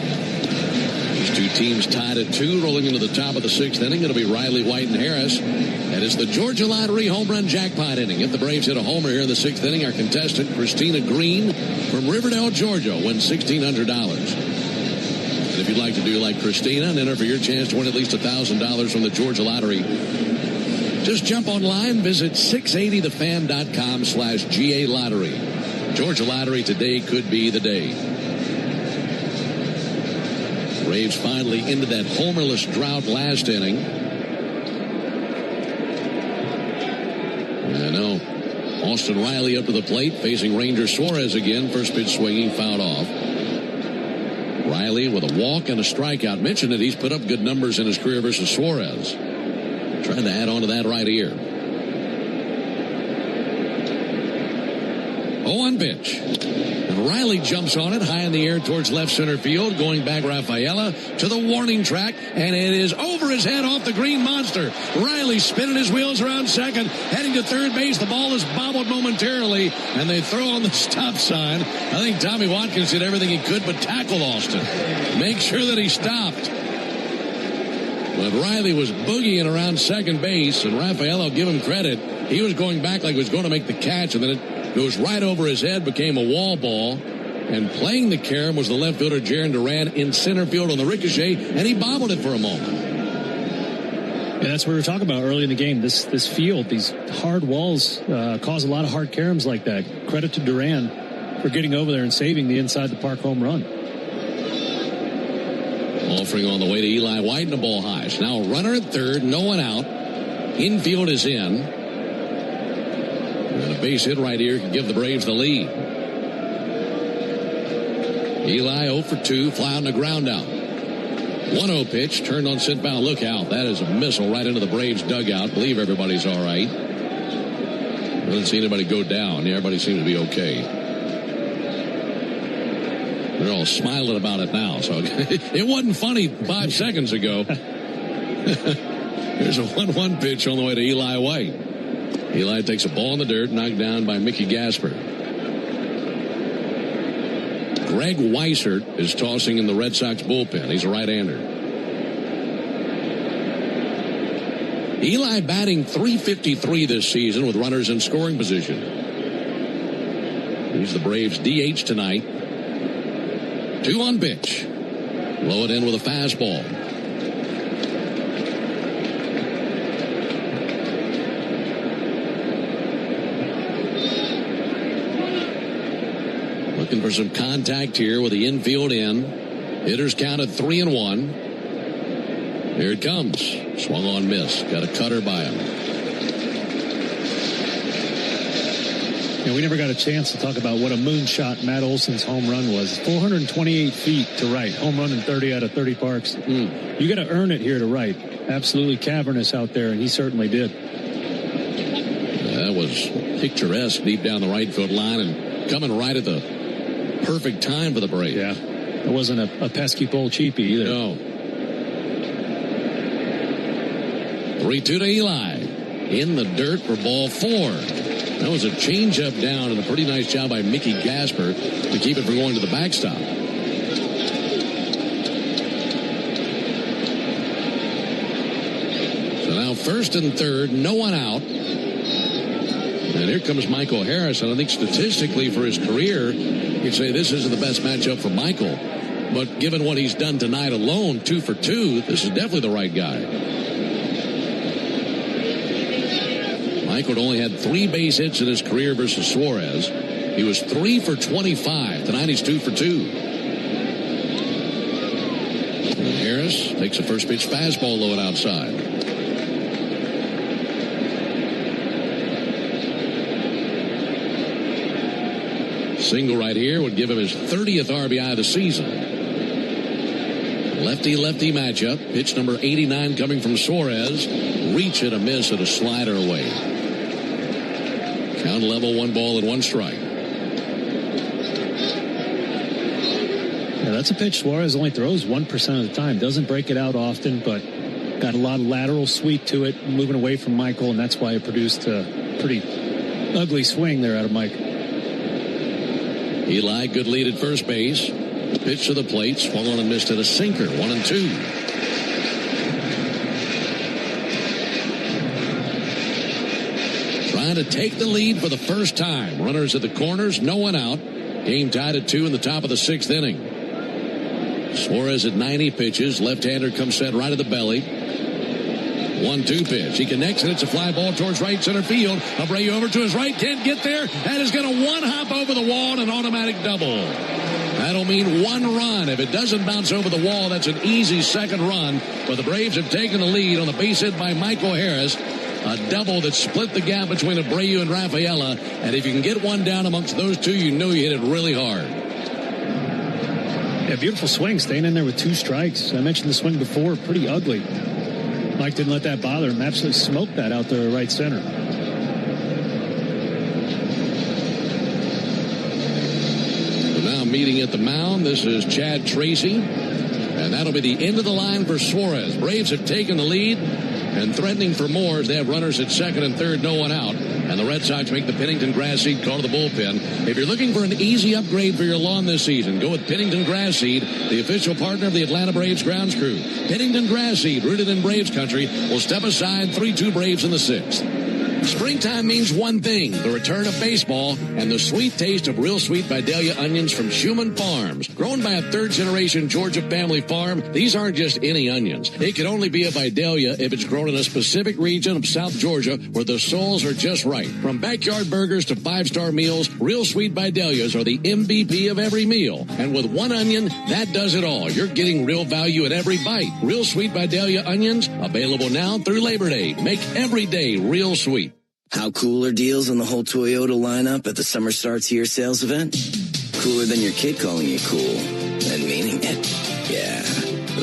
These two teams tied at 2, rolling into the top of the 6th inning. It'll be Riley, White, and Harris. And it's the Georgia Lottery home run jackpot inning. If the Braves hit a homer here in the 6th inning, our contestant, Christina Green from Riverdale, Georgia, wins $1,600. And if you'd like to do like Christina and enter for your chance to win at least $1,000 from the Georgia Lottery, just jump online, visit 680thefan.com/GA Lottery. Georgia Lottery, today could be the day. Braves finally into that homerless drought last inning. I know. Austin Riley up to the plate, facing Ranger Suarez again. First pitch swinging, fouled off. Riley with a walk and a strikeout. Mentioned that he's put up good numbers in his career versus Suarez. Trying to add on to that right here. 0-1 pitch. And Riley jumps on it high in the air towards left center field. Going back, Rafaela to the warning track. And it is over his head off the green monster. Riley spinning his wheels around second. Heading to third base. The ball is bobbled momentarily. And they throw on the stop sign. I think Tommy Watkins did everything he could but tackle Austin. Make sure that he stopped. But Riley was boogieing around second base. And Rafaela, give him credit, he was going back like he was going to make the catch. And then it goes right over his head, became a wall ball, and playing the carom was the left fielder Jaron Duran in center field on the ricochet, and he bobbled it for a moment. Yeah, that's what we were talking about early in the game. This field, these hard walls cause a lot of hard caroms like that. Credit to Duran for getting over there and saving the inside the park home run. Offering on the way to Eli White, and the ball high. So now a runner at third, no one out. Infield is in. And a base hit right here can give the Braves the lead. Eli 0 for 2, fly on the ground out. 1-0 pitch, turned on Sitbound. Look out. That is a missile right into the Braves dugout. Believe everybody's all right. I didn't see anybody go down. Everybody seems to be okay. They're all smiling about it now. So it wasn't funny 5 seconds ago. Here's a 1-1 pitch on the way to Eli White. Eli takes a ball in the dirt, knocked down by Mickey Gasper. Greg Weissert is tossing in the Red Sox bullpen. He's a right-hander. Eli batting .353 this season with runners in scoring position. He's the Braves' DH tonight. 2-1 pitch. Blow it in with a fastball. Looking for some contact here with the infield in. Hitters counted 3-1. Here it comes. Swung on, miss. Got a cutter by him. Yeah, we never got a chance to talk about what a moonshot Matt Olson's home run was. 428 feet to right. Home run in 30 out of 30 parks. You got to earn it here to right. Absolutely cavernous out there, and he certainly did. That was picturesque deep down the right field line and coming right at the perfect time for the Braves. Yeah. It wasn't a pesky bull cheapie either. No. 3-2 to Eli. In the dirt for ball 4. That was a changeup down and a pretty nice job by Mickey Gasper to keep it from going to the backstop. So now first and third, no one out. And here comes Michael Harris. And I think statistically for his career, you'd say this isn't the best matchup for Michael. But given what he's done tonight alone, 2 for 2, this is definitely the right guy. Michael only had 3 base hits in his career versus Suarez. He was 3 for 25. Tonight he's 2 for 2. And Harris takes a first pitch fastball low and outside. Single right here would give him his 30th RBI of the season. Lefty-lefty matchup. Pitch number 89 coming from Suarez. Reach and a miss at a slider away. Count level, 1 ball and 1 strike. Yeah, that's a pitch Suarez only throws 1% of the time. Doesn't break it out often, but got a lot of lateral sweep to it, moving away from Michael, and that's why it produced a pretty ugly swing there out of Mike. Eli, good lead at first base. Pitch to the plate, swung on and missed at a sinker. 1-2. Trying to take the lead for the first time. Runners at the corners, no one out. Game tied at 2 in the top of the 6th inning. Suarez at 90 pitches. Left-hander comes set right at the belly. 1-2 pitch. He connects and it's a fly ball towards right center field. Abreu over to his right. Can't get there. That is going to one-hop over the wall and an automatic double. That'll mean 1 run. If it doesn't bounce over the wall, that's an easy second run. But the Braves have taken the lead on the base hit by Michael Harris. A double that split the gap between Abreu and Rafaela. And if you can get one down amongst those two, you know you hit it really hard. Yeah, beautiful swing, staying in there with 2 strikes. I mentioned the swing before, pretty ugly. Mike didn't let that bother him. Absolutely smoked that out there right center. So now meeting at the mound, this is Chad Tracy. And that'll be the end of the line for Suarez. Braves have taken the lead and threatening for more as they have runners at second and third, no one out. And the Red Sox make the Pennington grass seed call to the bullpen. If you're looking for an easy upgrade for your lawn this season, go with Pennington Grass Seed, the official partner of the Atlanta Braves grounds crew. Pennington Grass Seed, rooted in Braves country, will step aside 3-2 Braves in the 6th. Springtime means one thing, the return of baseball and the sweet taste of Real Sweet Vidalia onions from Schumann Farms. Grown by a 3rd-generation Georgia family farm, these aren't just any onions. It can only be a Vidalia if it's grown in a specific region of South Georgia where the soils are just right. From backyard burgers to 5-star meals, Real Sweet Vidalias are the MVP of every meal. And with 1 onion, that does it all. You're getting real value at every bite. Real Sweet Vidalia onions, available now through Labor Day. Make every day real sweet. How cool are deals on the whole Toyota lineup at the Summer Starts Here sales event? Cooler than your kid calling you cool and meaning it. Yeah,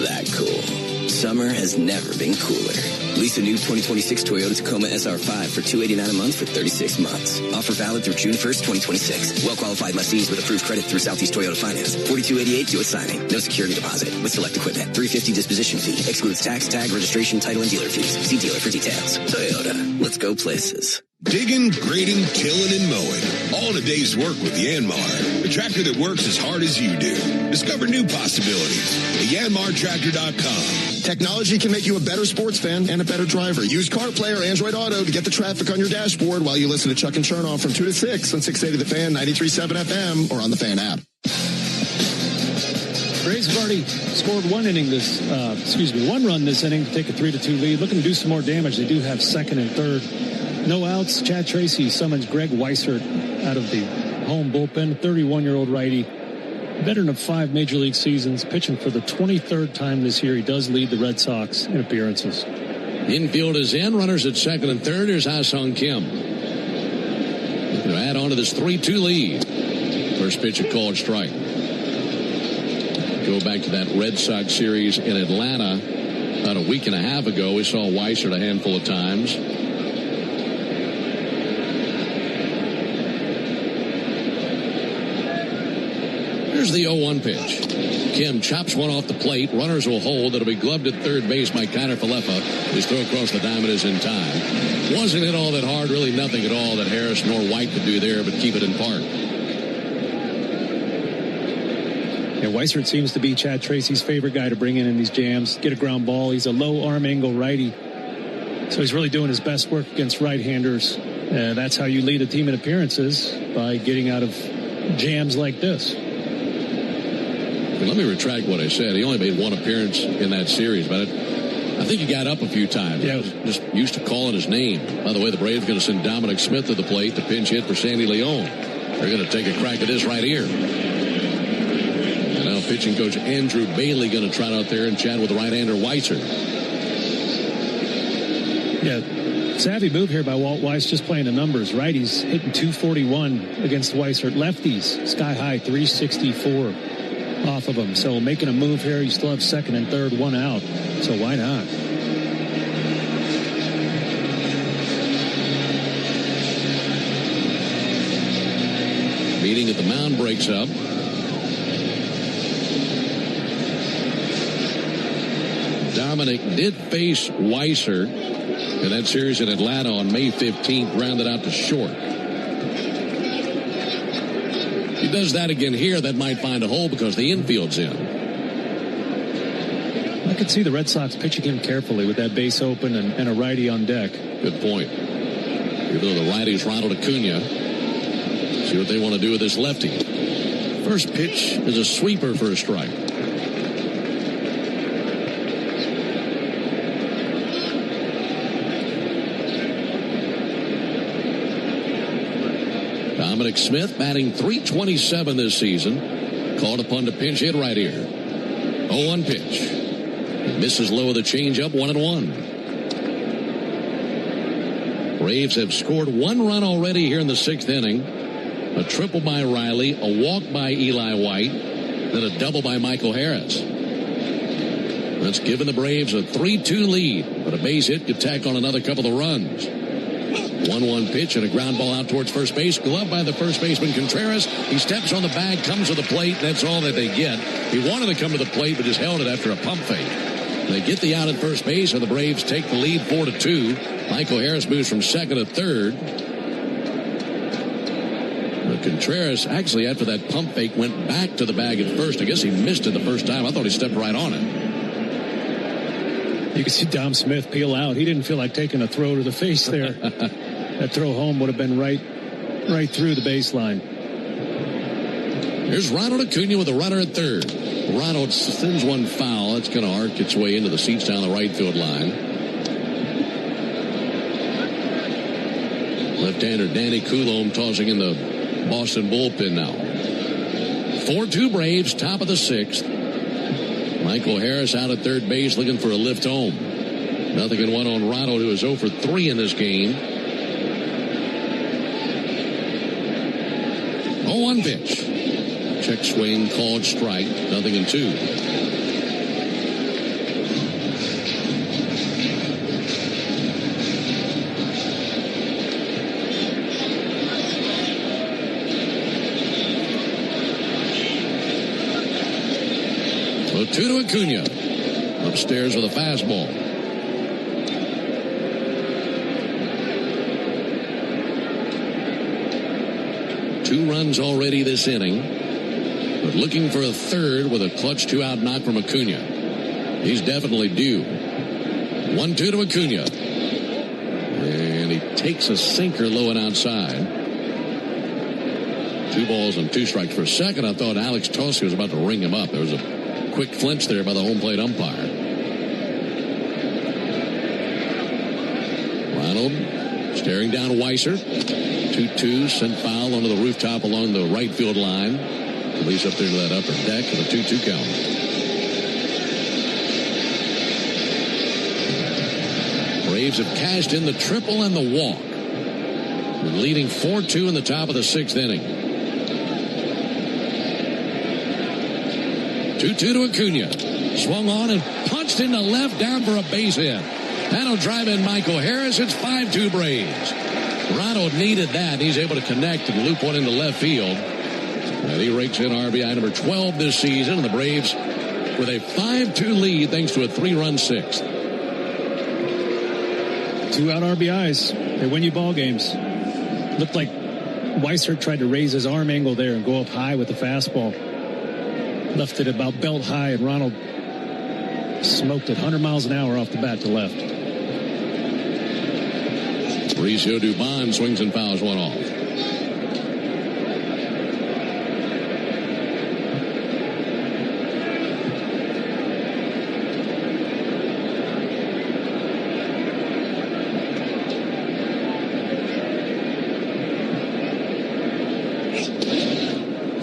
that cool. Summer has never been cooler. Lease a new 2026 Toyota Tacoma SR5 for $289 a month for 36 months. Offer valid through June 1st, 2026. Well-qualified lessees with approved credit through Southeast Toyota Finance. $42.88 due at signing. No security deposit with select equipment. $350 disposition fee. Excludes tax, tag, registration, title, and dealer fees. See dealer for details. Toyota. Let's go places. Digging, grading, tilling, and mowing. All in a day's work with Yanmar. The tractor that works as hard as you do. Discover new possibilities at yanmartractor.com. Technology can make you a better sports fan and a better driver. Use CarPlay or Android Auto to get the traffic on your dashboard while you listen to Chuck and Chernoff from 2 to 6 on 680 The Fan, 93.7 FM, or on the Fan app. Braves have already scored 1 run this inning to take a 3-2 lead. Looking to do some more damage. They do have second and third. No outs. Chad Tracy summons Greg Weissert out of the home bullpen. 31-year-old righty. Veteran of 5 major league seasons. Pitching for the 23rd time this year. He does lead the Red Sox in appearances. Infield is in. Runners at second and third. Here's Ha-Sung Kim. Looking to add on to this 3-2 lead. First pitch a called strike. Go back to that Red Sox series in Atlanta about a week and a half ago. We saw Weissert a handful of times. Here's the 0-1 pitch. Kim chops one off the plate. Runners will hold. It'll be gloved at third base by Kiner Falefa. His throw across the diamond is in time. Wasn't it all that hard? Really nothing at all that Harris nor White could do there but keep it in park. Yeah, Weissert seems to be Chad Tracy's favorite guy to bring in these jams. Get a ground ball. He's a low arm angle righty. So he's really doing his best work against right-handers. That's how you lead a team in appearances, by getting out of jams like this. Let me retract what I said. He only made one appearance in that series, but I think he got up a few times. Yeah. Just used to calling his name. By the way, the Braves are going to send Dominic Smith to the plate to pinch hit for Sandy Leon. They're going to take a crack at this right here. And now pitching coach Andrew Bailey going to trot out there and chat with right-hander Weissert. Yeah, savvy move here by Walt Weiss, just playing the numbers. Righties hitting 241 against Weissert. Lefties, sky high, 364 off of him. So making a move here, you still have second and third, one out. So why not? Meeting at the mound breaks up. Dominic did face Weissert in that series in Atlanta on May 15th, grounded out to short. He does that again here, that might find a hole because the infield's in. I could see the Red Sox pitching him carefully with that base open and a righty on deck. Good point. Even though the righty's Ronald Acuna. See what they want to do with this lefty. First pitch is a sweeper for a strike. Dominic Smith batting .327 this season. Called upon to pinch hit right here. 0-1 pitch. Misses low of the changeup, 1-1. Braves have scored one run already here in the sixth inning. A triple by Riley, a walk by Eli White, then a double by Michael Harris. That's given the Braves a 3-2 lead, but a base hit could tack on another couple of runs. 1-1 pitch and a ground ball out towards first base. Gloved by the first baseman Contreras. He steps on the bag, comes to the plate. That's all that they get. He wanted to come to the plate, but just held it after a pump fake. They get the out at first base, and the Braves take the lead 4-2. Michael Harris moves from second to third. But Contreras, actually, after that pump fake, went back to the bag at first. I guess he missed it the first time. I thought he stepped right on it. You can see Dom Smith peel out. He didn't feel like taking a throw to the face there. That throw home would have been right through the baseline. Here's Ronald Acuna with a runner at third. Ronald sends one foul. It's going to arc its way into the seats down the right field line. Left-hander Danny Coulombe tossing in the Boston bullpen now. 4-2 Braves, top of the sixth. Michael Harris out at third base looking for a lift home. 0-1 on Ronald, who is 0 for 3 in this game. 0-1 pitch. Check swing, called strike, 0-2. So 2 to Acuna. Upstairs with a fastball. Two runs already this inning, but looking for a third with a clutch 2-out knock from Acuna. He's definitely due. 1-2 to Acuna. And he takes a sinker low and outside. 2 balls and 2 strikes. For a second, I thought Alex Tosca was about to ring him up. There was a quick flinch there by the home plate umpire. Ronald staring down Weissert. 2-2, sent foul onto the rooftop along the right field line. Release up there to that upper deck with a 2-2 count. Braves have cashed in the triple and the walk. They're leading 4-2 in the top of the sixth inning. 2-2 to Acuna. Swung on and punched into left, down for a base hit. That'll drive in Michael Harris. It's 5-2 Braves. Ronald needed that. He's able to connect and loop one into left field. And he rakes in RBI number 12 this season, and the Braves with a 5-2 lead thanks to a 3-run sixth. 2 out RBIs. They win you ball games. Looked like Weissert tried to raise his arm angle there and go up high with the fastball. Left it about belt high, and Ronald smoked it 100 miles an hour off the bat to left. Mauricio Dubon swings and fouls one off.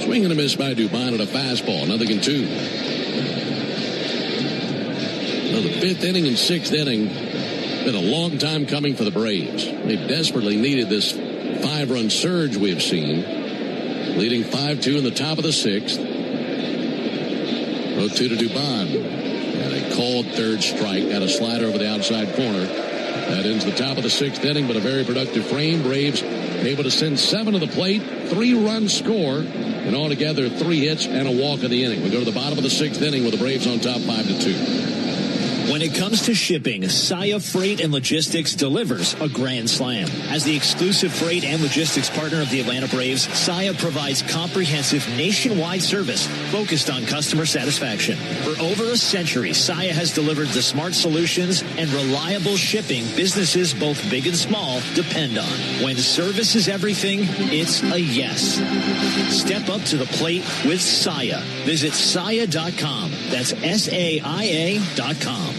Swing and a miss by Dubon at a fastball. 0-2. The 5th inning and 6th inning. Been a long time coming for the Braves. They desperately needed this 5-run surge we have seen. Leading 5-2 in the top of the 6th. 0-2 to Dubon. And a called third strike. Got a slider over the outside corner. That ends the top of the 6th inning, but a very productive frame. Braves able to send 7 to the plate. 3-run score. And altogether 3 hits and a walk in the inning. We go to the bottom of the 6th inning with the Braves on top 5-2. When it comes to shipping, Saia Freight and Logistics delivers a grand slam. As the exclusive freight and logistics partner of the Atlanta Braves, Saia provides comprehensive nationwide service focused on customer satisfaction. For over a century, Saia has delivered the smart solutions and reliable shipping businesses both big and small depend on. When service is everything, it's a yes. Step up to the plate with Saia. Visit Saia.com. That's SAIA.com.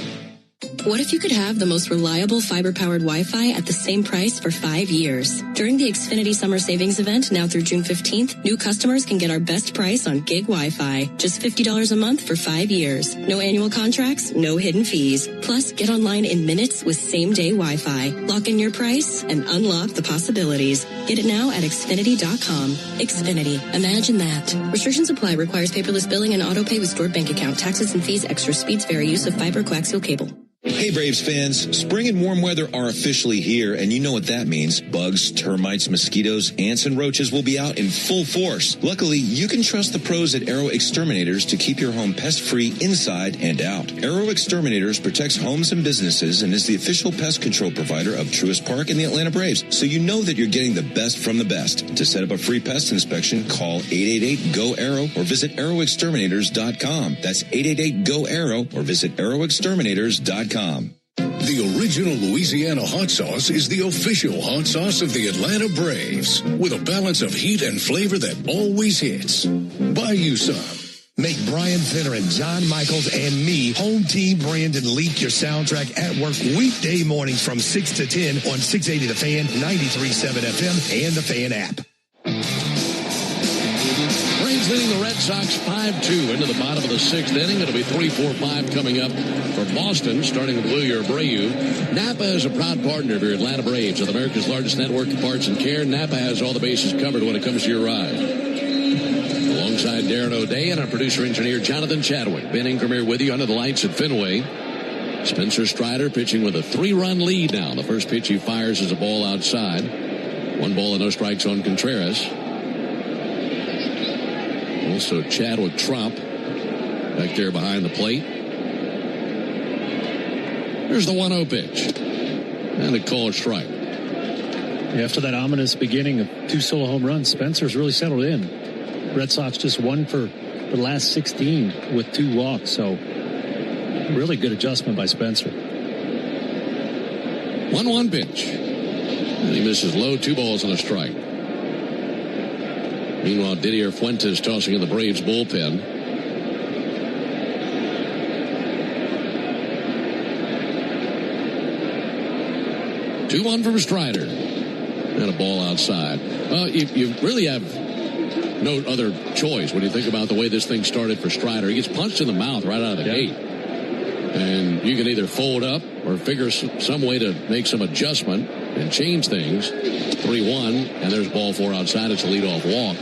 What if you could have the most reliable fiber-powered Wi-Fi at the same price for 5 years? During the Xfinity Summer Savings Event, now through June 15th, new customers can get our best price on gig Wi-Fi. Just $50 a month for 5 years. No annual contracts, no hidden fees. Plus, get online in minutes with same-day Wi-Fi. Lock in your price and unlock the possibilities. Get it now at Xfinity.com. Xfinity. Imagine that. Restrictions apply. Requires paperless billing and auto pay with stored bank account. Taxes and fees. Extra speeds vary. Use of fiber coaxial cable. Hey Braves fans, spring and warm weather are officially here, and you know what that means. Bugs, termites, mosquitoes, ants, and roaches will be out in full force. Luckily, you can trust the pros at Arrow Exterminators to keep your home pest-free inside and out. Arrow Exterminators protects homes and businesses and is the official pest control provider of Truist Park and the Atlanta Braves, so you know that you're getting the best from the best. To set up a free pest inspection, call 888-GO-ARROW or visit arrowexterminators.com. That's 888-GO-ARROW or visit arrowexterminators.com. The original Louisiana hot sauce is the official hot sauce of the Atlanta Braves, with a balance of heat and flavor that always hits. Buy you some. Make Brian Finner and John Michaels and me home team Brandon Leak your soundtrack at work weekday mornings from 6 to 10 on 680 The Fan, 93.7 FM, and the Fan app. Braves leading the Red Sox 5-2 into the bottom of the 6th inning. It'll be 3-4-5 coming up for Boston, starting with Wilyer Abreu. Napa is a proud partner of your Atlanta Braves, with America's largest network of parts and care. Napa has all the bases covered when it comes to your ride. Alongside Darren O'Day and our producer-engineer Jonathan Chadwick, Ben Ingram here with you under the lights at Fenway. Spencer Strider pitching with a 3-run lead now. The first pitch he fires is a ball outside. 1 ball and no strikes on Contreras. Also Chadwick Trump back there behind the plate. Here's the 1-0 pitch. And a called strike. After that ominous beginning of 2 solo home runs, Spencer's really settled in. Red Sox just won for the last 16 with 2 walks, so really good adjustment by Spencer. 1-1 pitch. And he misses low, 2 balls and a strike. Meanwhile, Didier Fuentes tossing in the Braves bullpen. Two one from Strider. And a ball outside. Well, you really have no other choice when you think about the way this thing started for Strider. He gets punched in the mouth right out of the gate. And you can either fold up or figure some way to make some adjustment and change things. 3-1, and there's ball 4 outside. It's a leadoff walk.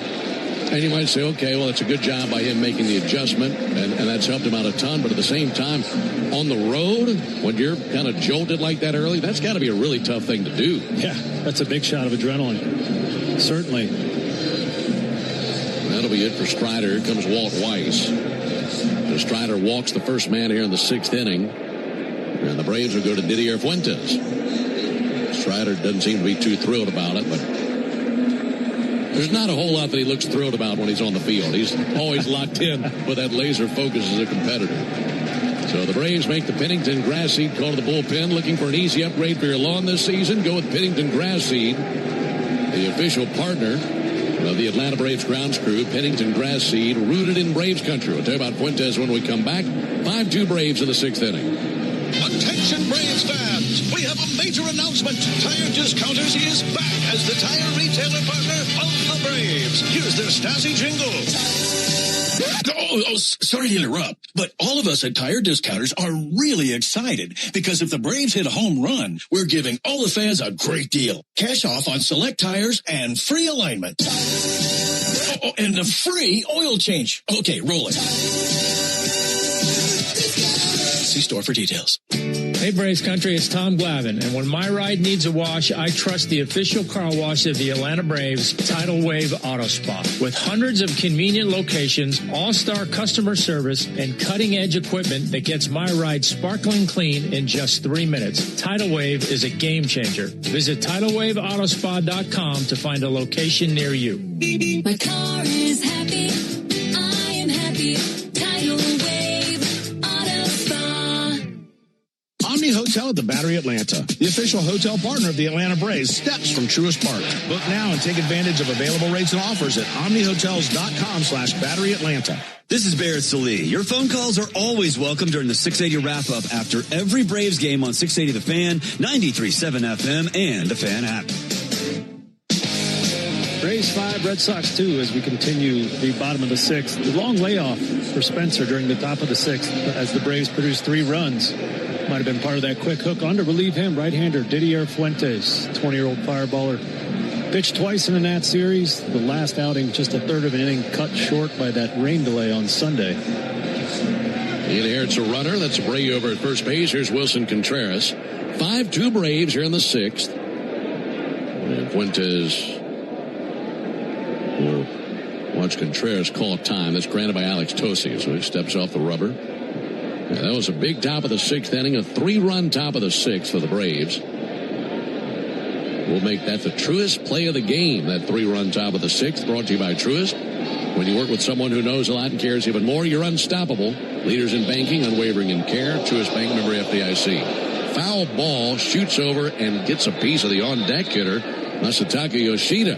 And you might say, okay, well, it's a good job by him making the adjustment, and that's helped him out a ton. But at the same time, on the road, when you're kind of jolted like that early, that's got to be a really tough thing to do. Yeah, that's a big shot of adrenaline. Certainly. That'll be it for Strider. Here comes Walt Weiss. The Strider walks the first man here in the 6th inning. And the Braves will go to Didier Fuentes. Strider doesn't seem to be too thrilled about it, but there's not a whole lot that he looks thrilled about when he's on the field. He's always locked in with that laser focus as a competitor. So the Braves make the Pennington grass seed call to the bullpen. Looking for an easy upgrade for your lawn this season? Go with Pennington grass seed, the official partner of the Atlanta Braves grounds crew. Pennington grass seed, rooted in Braves country. We'll tell you about Fuentes when we come back. 5-2 Braves in the 6th inning. Attention Braves fans, we have a major announcement. Tire Discounters is back as the tire retailer partner of the Braves. Here's their Stasi jingle. Sorry to interrupt, but all of us at Tire Discounters are really excited because if the Braves hit a home run, we're giving all the fans a great deal. Cash off on select tires and free alignment. And a free oil change. Okay, roll it. See store for details. Hey Braves Country, it's Tom Glavine, and when my ride needs a wash, I trust the official car wash of the Atlanta Braves, Tidal Wave Auto Spa. With hundreds of convenient locations, all-star customer service, and cutting-edge equipment that gets my ride sparkling clean in just 3 minutes, Tidal Wave is a game changer. Visit TidalWaveAutoSpa.com to find a location near you. My car is happy. I am happy. Tidal Wave Auto Spa. Omni Hotel at the Battery Atlanta, the official hotel partner of the Atlanta Braves, steps from Truist Park. Book now and take advantage of available rates and offers at omnihotels.com/Battery Atlanta. This is Barrett Salee. Your phone calls are always welcome during the 680 wrap-up after every Braves game on 680 The Fan, 93.7 FM, and the Fan app. Braves 5, Red Sox 2 as we continue the bottom of the 6th. The long layoff for Spencer during the top of the 6th as the Braves produced 3 runs. Might have been part of that quick hook on to relieve him. Right-hander Didier Fuentes, 20-year-old fireballer. Pitched twice in the Nat series. The last outing, just a third of an inning, cut short by that rain delay on Sunday. He inherits a runner. That's Bray over at first base. Here's Wilson Contreras. 5-2 Braves here in the 6th. And Fuentes will watch Contreras call time. That's granted by Alex Tosi, so he steps off the rubber. And that was a big top of the 6th inning, a 3-run top of the 6th for the Braves. We'll make that the Truist play of the game, that 3-run top of the 6th, brought to you by Truist. When you work with someone who knows a lot and cares even more, you're unstoppable. Leaders in banking, unwavering in care. Truist Bank, member FDIC. Foul ball, shoots over and gets a piece of the on-deck hitter, Masataka Yoshida.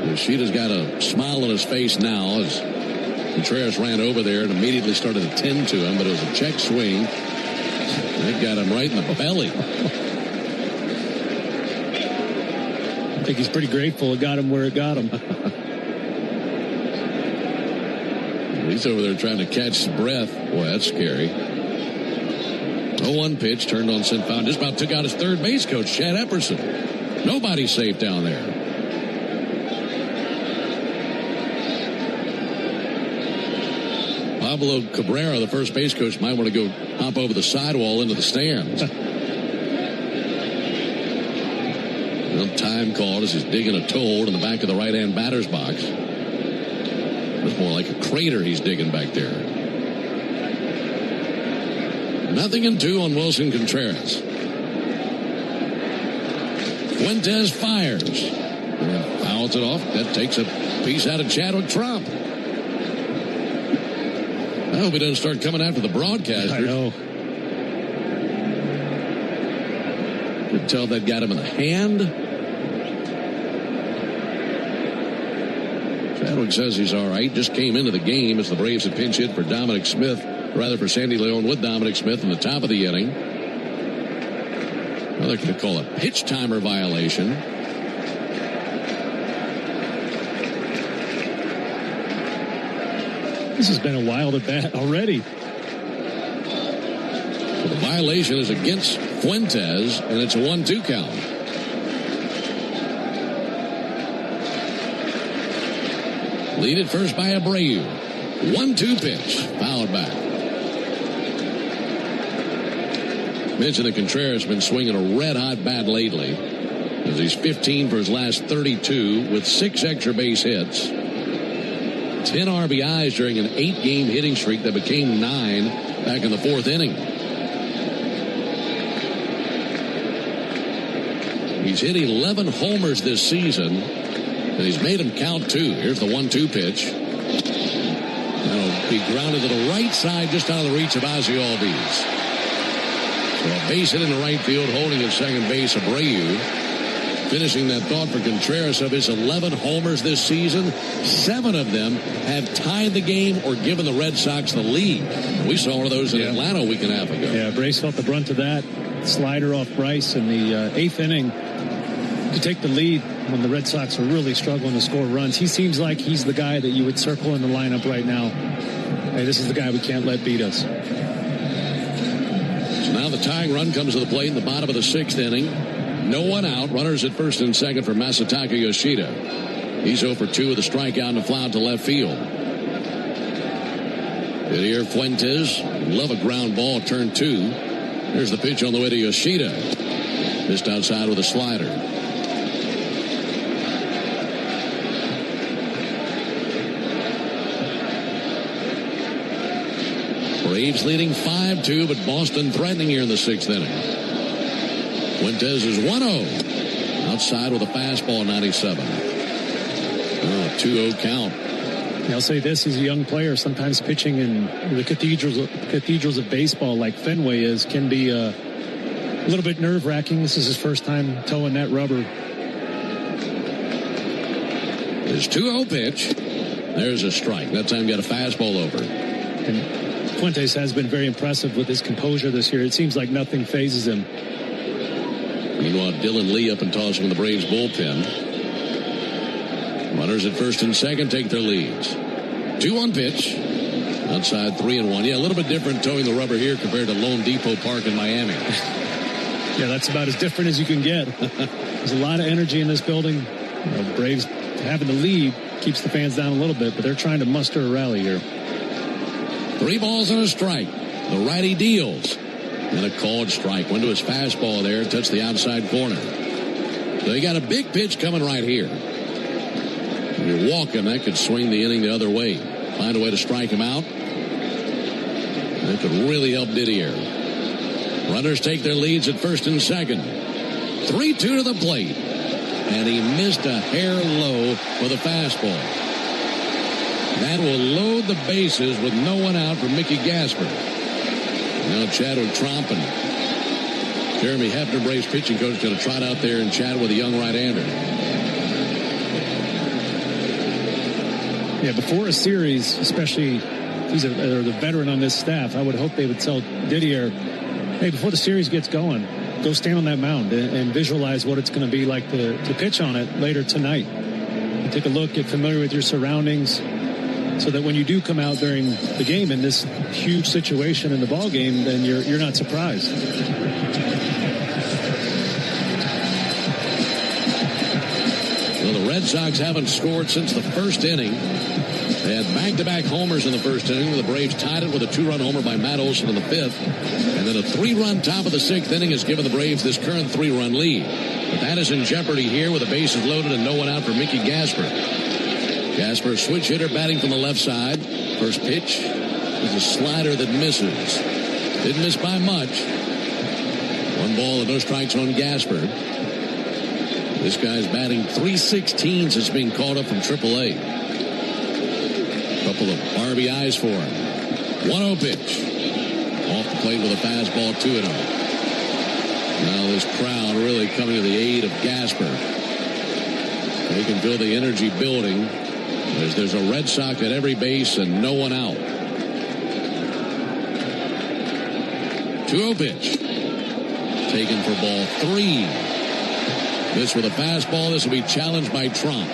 Yoshida's got a smile on his face now as Contreras ran over there and immediately started to tend to him, but it was a check swing. That got him right in the belly. I think he's pretty grateful it got him where it got him. He's over there trying to catch his breath. Boy, that's scary. 0-1 pitch, turned on center field. Just about took out his third base coach, Chad Epperson. Nobody's safe down there. Pablo Cabrera, the first base coach, might want to go hop over the sidewall into the stands. Time called as he's digging a toe hole in the back of the right-hand batter's box. It's more like a crater he's digging back there. 0-2 on Wilson Contreras. Fuentes fires and fouls it off. That takes a piece out of Chadwick Trump. I hope he doesn't start coming after the broadcasters. I know. Could tell that got him in the hand. Chadwick says he's all right. Just came into the game as the Braves had pinch hit for Dominic Smith, rather for Sandy Leon with Dominic Smith in the top of the inning. Well, they're going to call it pitch timer violation. This has been a wild at bat already. So the violation is against Fuentes, and it's a 1-2 count. Lead at first by Abreu. 1-2 pitch. Fouled back. Mentioned that Contreras has been swinging a red-hot bat lately, as he's 15 for his last 32 with 6 extra base hits. 10 RBIs during an 8-game hitting streak that became 9 back in the 4th inning. He's hit 11 homers this season, and he's made them count 2. Here's the 1-2 pitch. That'll be grounded to the right side, just out of the reach of Ozzie Albies. So a base hit in the right field, holding at second base, Abreu. Finishing that thought for Contreras, of his 11 homers this season, 7 of them have tied the game or given the Red Sox the lead. We saw one of those in Atlanta a week and a half ago. Yeah, Brace felt the brunt of that. Slider off Bryce in the 8th inning to take the lead when the Red Sox are really struggling to score runs. He seems like he's the guy that you would circle in the lineup right now. Hey, this is the guy we can't let beat us. So now the tying run comes to the plate in the bottom of the 6th inning. No one out. Runners at first and second for Masataka Yoshida. He's 0 for 2 with a strikeout and a fly out to left field. Didier Fuentes, love a ground ball, turn 2. There's the pitch on the way to Yoshida. Missed outside with a slider. Braves leading 5-2, but Boston threatening here in the 6th inning. Fuentes is 1-0. Outside with a fastball, 97. 2-0 count. I'll say this, he's a young player. Sometimes pitching in the cathedrals of baseball like Fenway is can be a little bit nerve-wracking. This is his first time towing that rubber. His 2-0 pitch. There's a strike. That time got a fastball over. And Fuentes has been very impressive with his composure this year. It seems like nothing phases him. Meanwhile, Dylan Lee up and tossing in the Braves bullpen. Runners at first and second take their leads. 2-1 pitch. Outside 3-1. Yeah, a little bit different towing the rubber here compared to Lone Depot Park in Miami. Yeah, that's about as different as you can get. There's a lot of energy in this building. Braves having the lead keeps the fans down a little bit, but they're trying to muster a rally here. 3 balls and a strike. The righty deals. And a called strike. Went to his fastball there. Touched the outside corner. So you got a big pitch coming right here. If you're walking, that could swing the inning the other way. Find a way to strike him out. That could really help Didier. Runners take their leads at first and second. 3-2 to the plate. And he missed a hair low with a fastball. That will load the bases with no one out for Mickey Gasper. Now Chadwick Tromp and Jeremy Hefner, Braves pitching coach, going to trot out there and chat with a young right-hander. Yeah, before a series, especially if he's the veteran on this staff, I would hope they would tell Didier, hey, before the series gets going, go stand on that mound and visualize what it's going to be like to pitch on it later tonight. And take a look, get familiar with your surroundings, so that when you do come out during the game in this huge situation in the ball game, then you're not surprised. Well, the Red Sox haven't scored since the first inning. They had back-to-back homers in the first inning. The Braves tied it with a 2-run homer by Matt Olson in the 5th. And then a 3-run top of the 6th inning has given the Braves this current 3-run lead. But that is in jeopardy here with the bases loaded and no one out for Mickey Gasper. Gasper, switch hitter, batting from the left side. First pitch is a slider that misses. Didn't miss by much. 1 ball and no strikes on Gasper. This guy's batting .316 since being called up from AAA. Couple of RBIs for him. 1-0 pitch. Off the plate with a fastball, 2-0. Now this crowd really coming to the aid of Gasper. They can feel the energy building. There's a Red Sox at every base and no one out. 2-0 pitch. Taken for ball 3. This with a fastball. This will be challenged by Tromp.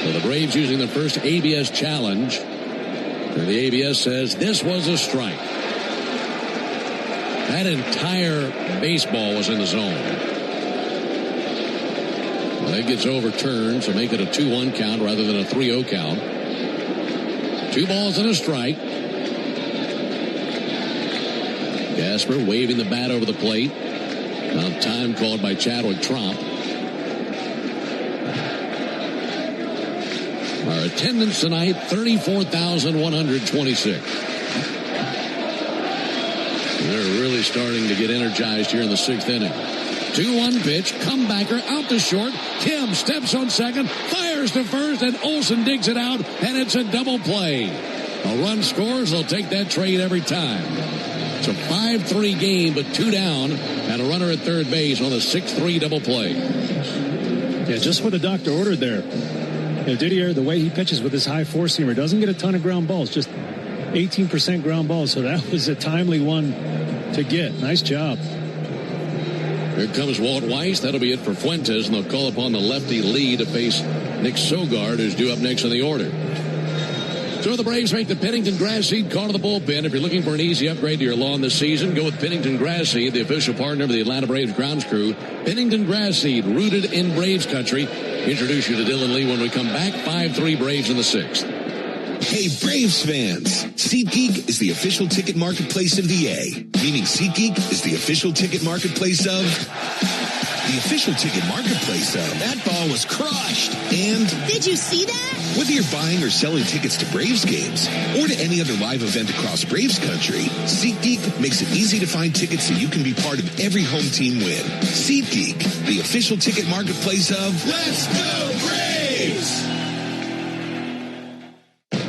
So the Braves using the first ABS challenge. And the ABS says this was a strike. That entire baseball was in the zone. Well, that gets overturned, so make it a 2-1 count rather than a 3-0 count. 2 balls and a strike. Gasper waving the bat over the plate. Now time called by Chadwick Tromp. Our attendance tonight, 34,126. They're really starting to get energized here in the sixth inning. 2-1 pitch, comebacker out to short. Kim steps on second, fires to first, and Olsen digs it out, and it's a double play. A run scores, they'll take that trade every time. It's a 5-3 game, but 2 down, and a runner at third base on a 6-3 double play. Yeah, just what the doctor ordered there. Didier, the way he pitches with his high four-seamer, doesn't get a ton of ground balls, just 18% ground balls, so that was a timely one to get. Nice job. Here comes Walt Weiss. That'll be it for Fuentes, and they'll call upon the lefty Lee to face Nick Sogard, who's due up next in the order. So the Braves make the Pennington Grass Seed call to the bullpen. If you're looking for an easy upgrade to your lawn this season, go with Pennington Grass Seed, the official partner of the Atlanta Braves grounds crew. Pennington Grass Seed, rooted in Braves country. Introduce you to Dylan Lee when we come back. 5-3 Braves in the sixth. Hey, Braves fans! SeatGeek is the official ticket marketplace of the A. Meaning SeatGeek is the official ticket marketplace of... the official ticket marketplace of... That ball was crushed. And... Did you see that? whether you're buying or selling tickets to Braves games or to any other live event across Braves country, SeatGeek makes it easy to find tickets so you can be part of every home team win. SeatGeek, the official ticket marketplace of... Let's Go Braves!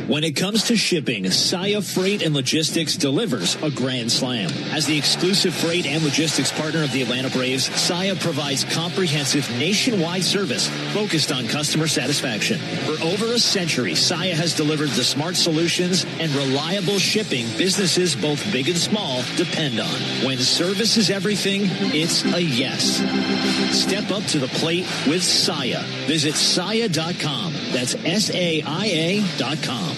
When it comes to shipping, Saya Freight and Logistics delivers a grand slam. As the exclusive freight and logistics partner of the Atlanta Braves, Saya provides comprehensive nationwide service focused on customer satisfaction. For over a century, Saya has delivered the smart solutions and reliable shipping businesses both big and small depend on. When service is everything, it's a yes. Step up to the plate with Saya. Visit Saya.com. That's SAIA.com.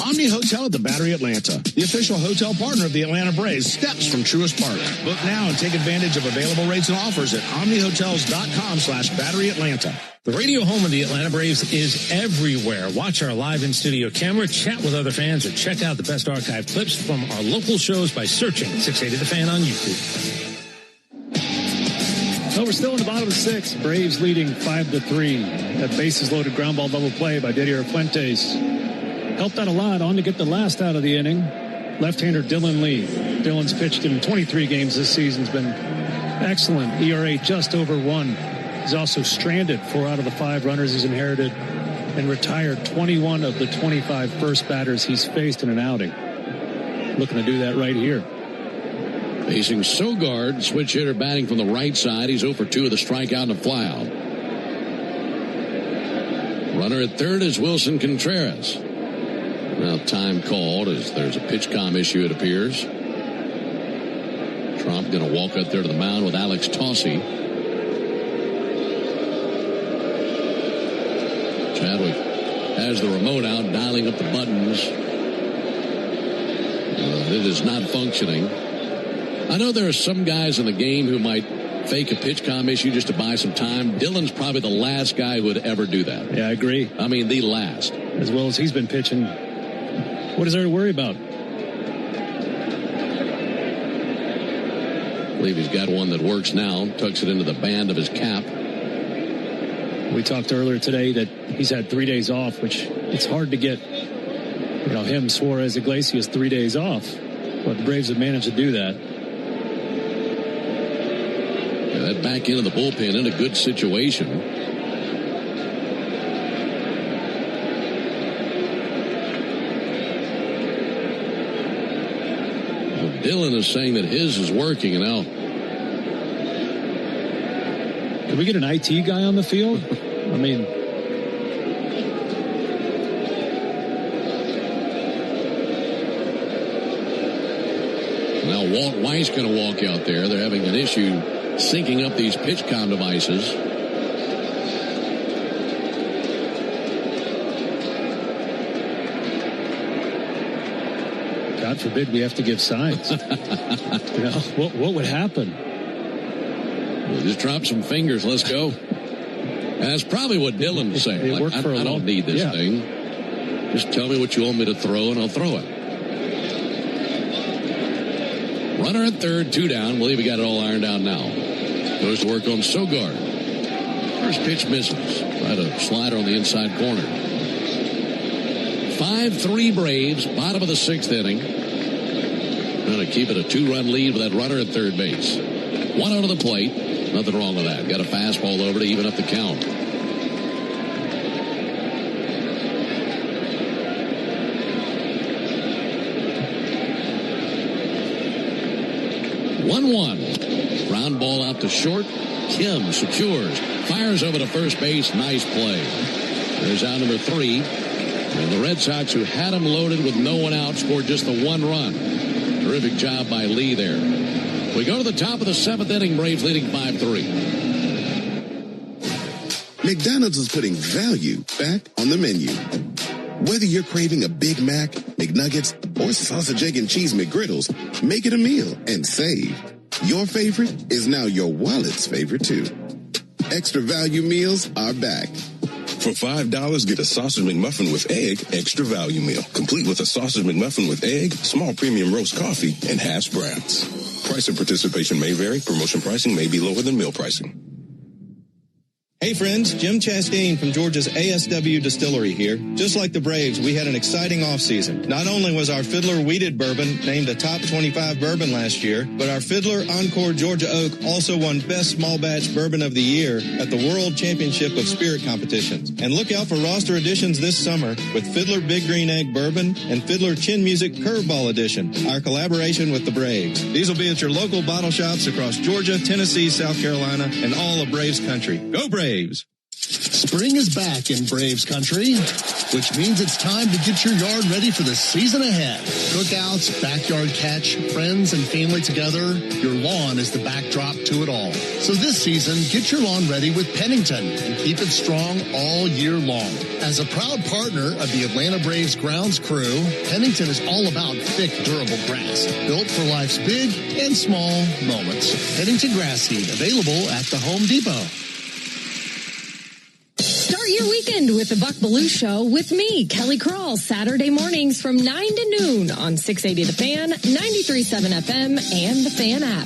Omni Hotel at the Battery Atlanta, the official hotel partner of the Atlanta Braves, steps from Truist Park. Book now and take advantage of available rates and offers at omnihotels.com/Battery Atlanta. The radio home of the Atlanta Braves is everywhere. Watch our live in-studio camera, chat with other fans, or check out the best archived clips from our local shows by searching 680 The Fan on YouTube. So we're still in the bottom of the sixth. Braves leading 5-3. That bases loaded ground ball double play by Didier Fuentes. Helped out a lot on to get the last out of the inning. Left-hander Dylan Lee. Dylan's pitched in 23 games this season. Has been excellent. ERA just over 1. He's also stranded 4 out of the 5 runners he's inherited and retired 21 of the 25 first batters he's faced in an outing. Looking to do that right here. Facing Sogard, switch hitter batting from the right side. He's 0 for 2 with a strikeout and a flyout. Runner at third is Wilson Contreras. Now time called as there's a pitch comm issue, it appears. Trump going to walk up there to the mound with Alex Tossi. Chadwick has the remote out, dialing up the buttons. It is not functioning. I know there are some guys in the game who might fake a pitch comm issue just to buy some time. Dylan's probably the last guy who would ever do that. Yeah, I agree. I mean, the last. As well as he's been pitching. What is there to worry about? I believe he's got one that works now. Tucks it into the band of his cap. We talked earlier today that he's had 3 days off, which it's hard to get, him, Suarez, Iglesias 3 days off. But the Braves have managed to do that. Yeah, that back end of the bullpen in a good situation. Dylan is saying that his is working now. Can we get an IT guy on the field? I mean, now Walt Weiss going to walk out there. They're having an issue syncing up these pitch comm devices. God forbid we have to give signs. What would happen? We'll just drop some fingers. Let's go. And that's probably what Dylan's saying. It worked for a I don't need this thing. Just tell me what you want me to throw, and I'll throw it. Runner at third, 2 down. Believe we got it all ironed out now. Goes to work on Sogard. First pitch misses. Right, a slider on the inside corner. 5-3 Braves, bottom of the 6th inning. Trying to keep it a 2-run lead with that runner at third base. 1-0 to the plate. Nothing wrong with that. Got a fastball over to even up the count. Ground ball out to short. Kim secures. Fires over to first base. Nice play. There's out number 3. And the Red Sox, who had him loaded with no one out, scored just the 1 run. Terrific job by Lee there. We go to the top of the 7th inning. Braves leading 5-3. McDonald's is putting value back on the menu. Whether you're craving a Big Mac, McNuggets, or sausage, egg, and cheese McGriddles, make it a meal and save. Your favorite is now your wallet's favorite, too. Extra value meals are back. For $5, get a sausage McMuffin with egg, extra value meal, complete with a sausage McMuffin with egg, small premium roast coffee, and hash browns. Price and participation may vary. Promotion pricing may be lower than meal pricing. Hey friends, Jim Chastain from Georgia's ASW Distillery here. Just like the Braves, we had an exciting offseason. Not only was our Fiddler Weeded Bourbon named a top 25 bourbon last year, but our Fiddler Encore Georgia Oak also won Best Small Batch Bourbon of the Year at the World Championship of Spirit Competitions. And look out for roster additions this summer with Fiddler Big Green Egg Bourbon and Fiddler Chin Music Curveball Edition, our collaboration with the Braves. These will be at your local bottle shops across Georgia, Tennessee, South Carolina, and all of Braves country. Go Braves! Spring is back in Braves country, which means it's time to get your yard ready for the season ahead. Cookouts, backyard catch, friends and family together, your lawn is the backdrop to it all. So this season, get your lawn ready with Pennington and keep it strong all year long. As a proud partner of the Atlanta Braves grounds crew, Pennington is all about thick, durable grass, built for life's big and small moments. Pennington grass seed, available at the Home Depot. Start your weekend with the Buck Belue Show with me, Kelly Krall, Saturday mornings from 9 to noon on 680 The Fan, 93.7 FM, and the Fan app.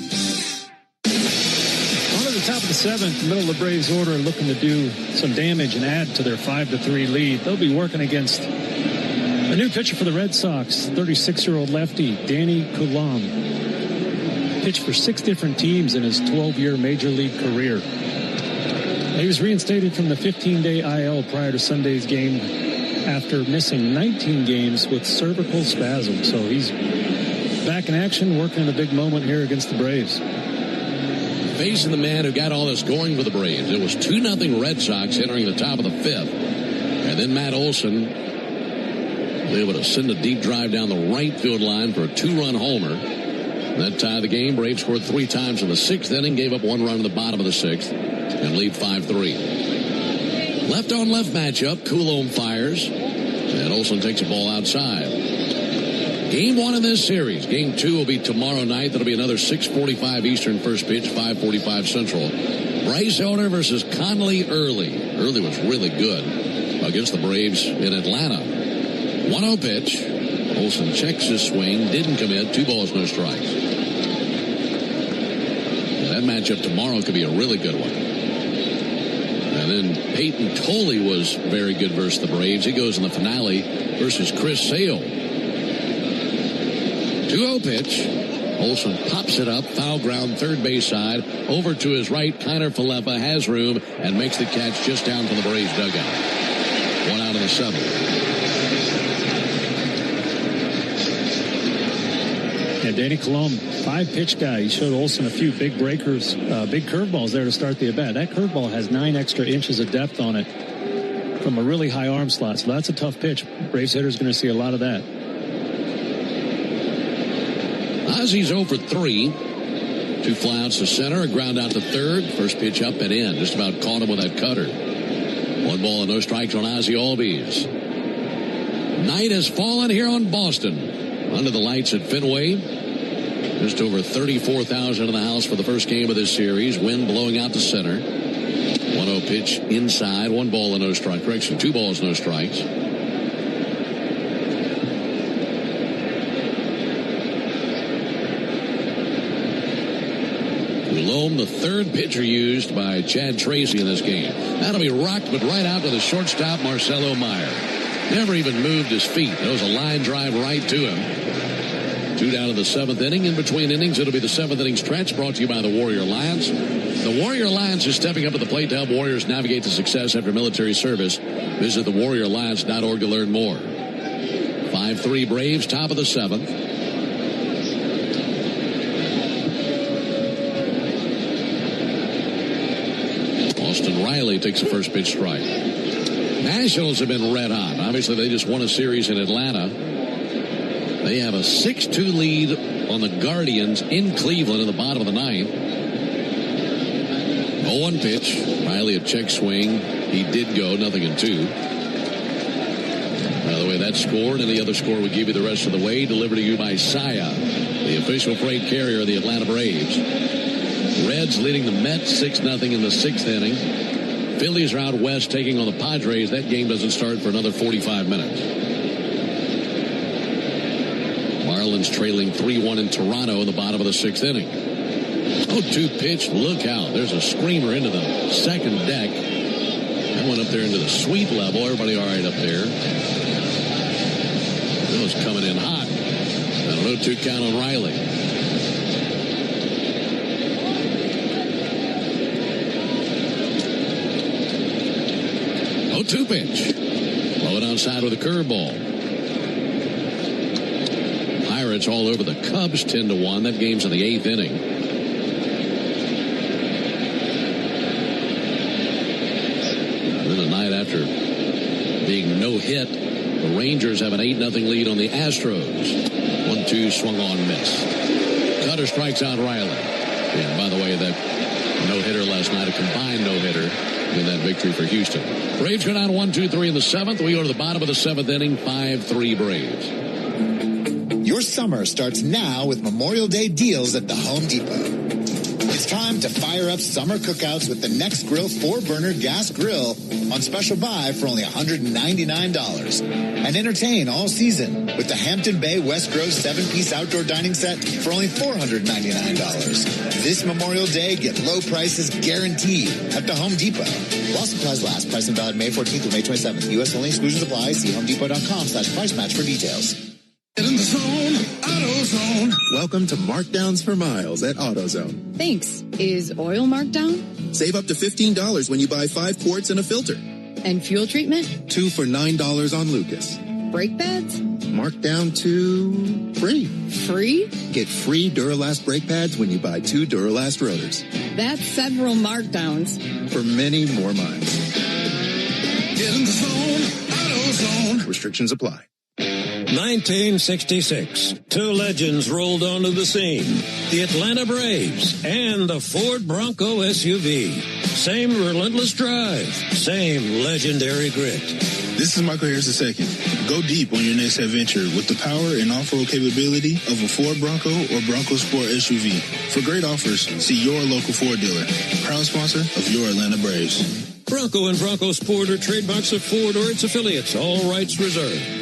On to the top of the 7th, middle of the Braves order, looking to do some damage and add to their 5-3 lead. They'll be working against a new pitcher for the Red Sox, 36-year-old lefty, Danny Coulombe. Pitched for 6 different teams in his 12-year Major League career. He was reinstated from the 15-day IL prior to Sunday's game after missing 19 games with cervical spasm. So he's back in action, working in a big moment here against the Braves. Facing the man who got all this going for the Braves. It was 2-0 Red Sox entering the top of the 5th. And then Matt Olson was able to send a deep drive down the right field line for a 2-run homer. That tied the game. Braves scored 3 times in the 6th inning, gave up 1 run in the bottom of the 6th, and lead 5-3. Left-on-left matchup. Coulombe fires, and Olson takes a ball outside. Game 1 in this series. Game 2 will be tomorrow night. That'll be another 6:45 Eastern first pitch, 5:45 Central. Bryce Elder versus Conley Early. Early was really good against the Braves in Atlanta. 1-0 pitch. Olson checks his swing, didn't commit. 2 balls, no strikes. That matchup tomorrow could be a really good one. And then Peyton Tolley was very good versus the Braves. He goes in the finale versus Chris Sale. 2-0 pitch. Olson pops it up, foul ground, third base side, over to his right. Kiner Falefa has room and makes the catch just down from the Braves dugout. 1 out of the 7th. And Danny Coulombe, 5-pitch guy. He showed Olson a few big breakers, big curveballs there to start the at-bat. That curveball has 9 extra inches of depth on it from a really high arm slot. So that's a tough pitch. Braves hitter's going to see a lot of that. Ozzy's 0 for 3. 2 flyouts to center, a ground out to third. First pitch up and in. Just about caught him with that cutter. 1 ball and no strikes on Ozzy Albies. Night has fallen here on Boston. Under the lights at Fenway. Just over 34,000 in the house for the first game of this series. Wind blowing out to center. 1-0 pitch inside. 1 ball and no strike. Correction, 2 balls, no strikes. Coulombe, the 3rd pitcher used by Chad Tracy in this game. That'll be rocked, but right out to the shortstop, Marcelo Meyer. Never even moved his feet. That was a line drive right to him. 2 down in the 7th inning. In between innings, it'll be the 7th inning stretch brought to you by the Warrior Lions. The Warrior Lions is stepping up to the plate to help Warriors navigate to success after military service. Visit thewarriorlions.org to learn more. 5-3 Braves, top of the 7th. Austin Riley takes a first pitch strike. Nationals have been red hot. Obviously, they just won a series in Atlanta. They have a 6-2 lead on the Guardians in Cleveland in the bottom of the 9th. 0-1 pitch. Riley a check swing. He did go, 0-2. By the way, that score and any other score we give you the rest of the way, delivered to you by Saia, the official freight carrier of the Atlanta Braves. Reds leading the Mets 6-0 in the 6th inning. Phillies are out west taking on the Padres. That game doesn't start for another 45 minutes. Marlins trailing 3-1 in Toronto in the bottom of the 6th inning. 0-2 pitch. Look out. There's a screamer into the second deck. That went up there into the suite level. Everybody all right up there. Bill's coming in hot. And an 0-2 count on Riley. 0-2 pitch. Blowing outside with a curveball. Pirates all over the Cubs 10-1. That game's in the 8th inning. And then a night after being no hit, the Rangers have an 8-0 lead on the Astros. 1-2 swung on, miss. Cutter strikes out Riley. And by the way, that no-hitter last night, a combined no-hitter in that victory for Houston. Braves go down 1-2-3 in the 7th. We go to the bottom of the 7th inning, 5-3 Braves. Your summer starts now with Memorial Day deals at the Home Depot. It's time to fire up summer cookouts with the Next Grill 4-burner gas grill on special buy for only $199. And entertain all season with the Hampton Bay West Grove 7-piece outdoor dining set for only $499. This Memorial Day, get low prices guaranteed at the Home Depot. While supplies last, price and valid May 14th through May 27th. U.S. only, exclusions apply. See homedepot.com/price match for details. Get in the zone, AutoZone. Welcome to Markdowns for Miles at AutoZone. Thanks. Is oil marked down? Save up to $15 when you buy 5 quarts and a filter. And fuel treatment? 2 for $9 on Lucas. Brake pads? Marked down to free. Free? Get free Duralast brake pads when you buy 2 Duralast rotors. That's several markdowns. For many more miles. Get in the zone, AutoZone. Restrictions apply. 1966, 2 legends rolled onto the scene. The Atlanta Braves and the Ford Bronco SUV. Same relentless drive, same legendary grit. This is Michael Harris II. Go deep on your next adventure with the power and off-road capability of a Ford Bronco or Bronco Sport SUV. For great offers, see your local Ford dealer. Proud sponsor of your Atlanta Braves. Bronco and Bronco Sport are trademarks of Ford or its affiliates. All rights reserved.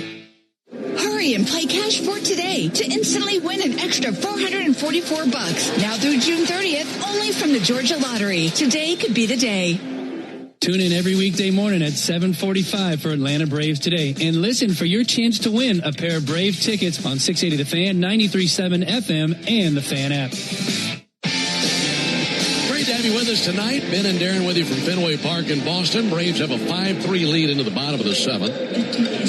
Hurry and play Cash for today to instantly win an extra $444. Now through June 30th, only from the Georgia Lottery. Today could be the day. Tune in every weekday morning at 7:45 for Atlanta Braves Today. And listen for your chance to win a pair of Brave tickets on 680 The Fan, 93.7 FM, and the Fan app. Great to have you with us tonight. Ben and Darren with you from Fenway Park in Boston. Braves have a 5-3 lead into the bottom of the 7th.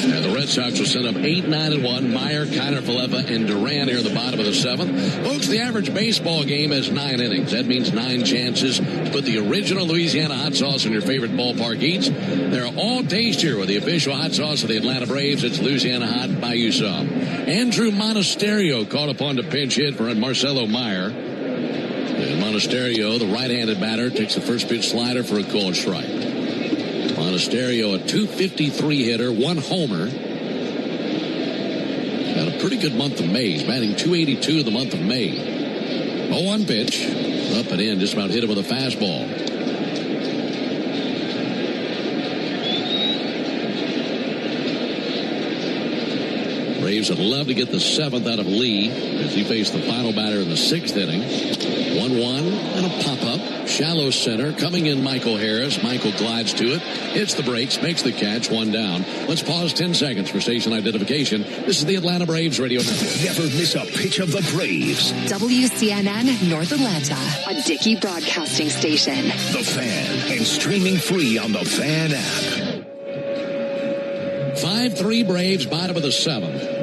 And the Red Sox will send up 8, 9, and 1. Meyer, Kiner, Falefa, and Duran here at the bottom of the 7th. Folks, the average baseball game has 9 innings. That means 9 chances to put the original Louisiana hot sauce in your favorite ballpark eats. They're all tastier with the official hot sauce of the Atlanta Braves. It's Louisiana Hot. Buy you some. Andrew Monasterio called upon to pinch hit for Marcelo Meyer. And Monasterio, the right-handed batter, takes the first pitch slider for a called strike. Monasterio, a .253 hitter, 1 homer. Had a pretty good month of May. He's batting .282 in the month of May. 0-1 pitch. Up and in, just about hit him with a fastball. Braves would love to get the 7th out of Lee as he faced the final batter in the 6th inning. 1-1 and a pop-up. Shallow center. Coming in Michael Harris. Michael glides to it. Hits the brakes. Makes the catch. 1 down. Let's pause 10 seconds for station identification. This is the Atlanta Braves Radio Network. Never miss a pitch of the Braves. WCNN North Atlanta, a Dickey broadcasting station. The Fan, and streaming free on the Fan app. 5-3 Braves, bottom of the 7th.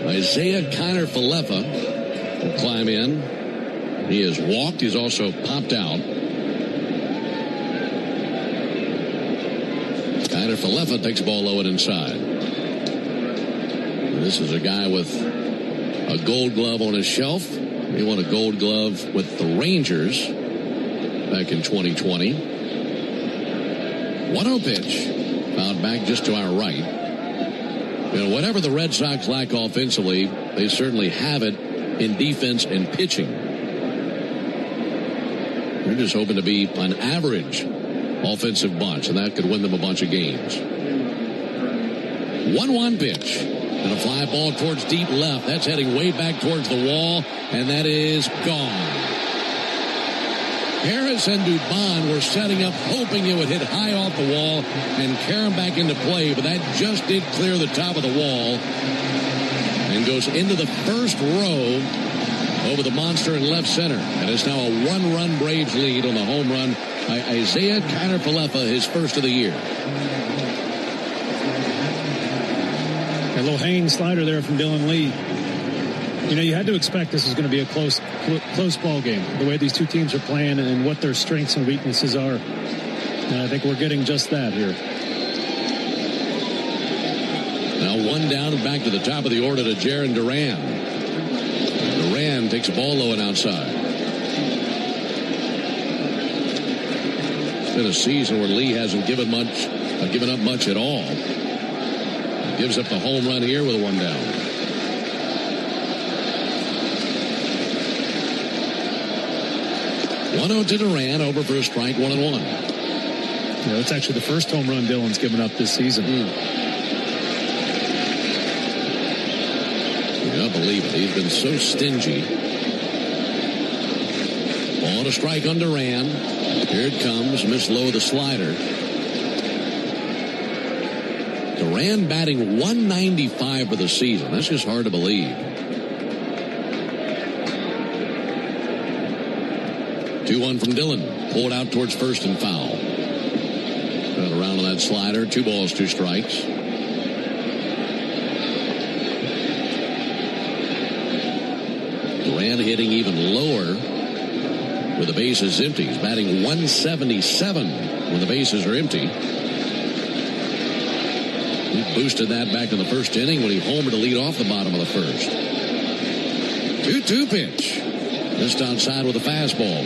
Isaiah Kiner-Falefa will climb in. He has walked. He's also popped out. Kiner-Falefa takes the ball low and inside. This is a guy with a gold glove on his shelf. He won a gold glove with the Rangers back in 2020. 1-0 pitch. Fouled back just to our right. You know, whatever the Red Sox lack offensively, they certainly have it in defense and pitching. They're just hoping to be an average offensive bunch, and that could win them a bunch of games. 1-1 pitch. And a fly ball towards deep left. That's heading way back towards the wall, and that is gone. Harris and Dubon were setting up, hoping it would hit high off the wall and carry him back into play, but that just did clear the top of the wall and goes into the first row over the monster in left center. And it's now a 1-run Braves lead on the home run by Isaiah Kiner-Falefa, his first of the year. A little hanging slider there from Dylan Lee. You know, you had to expect this was going to be a close ball game, the way these two teams are playing and what their strengths and weaknesses are. And I think we're getting just that here. Now 1 down and back to the top of the order to Jarren Duran. Duran takes a ball low and outside. It's been a season where Lee hasn't given up much at all. Gives up the home run here with a 1 down. One-0 to Duran, over for a strike, 1-1. You know, it's actually the first home run Dylan's given up this season. I believe it. He's been so stingy. Ball and a strike on Duran. Here it comes. Miss low the slider. Duran batting 195 for the season. That's just hard to believe. 2-1 from Dillon. Pulled out towards first and foul. Got around on that slider. 2 balls, 2 strikes. Duran hitting even lower with the bases empty. He's batting 177 when the bases are empty. He boosted that back in the first inning when he homered to lead off the bottom of the first. 2-2 pitch. Missed outside with a fastball.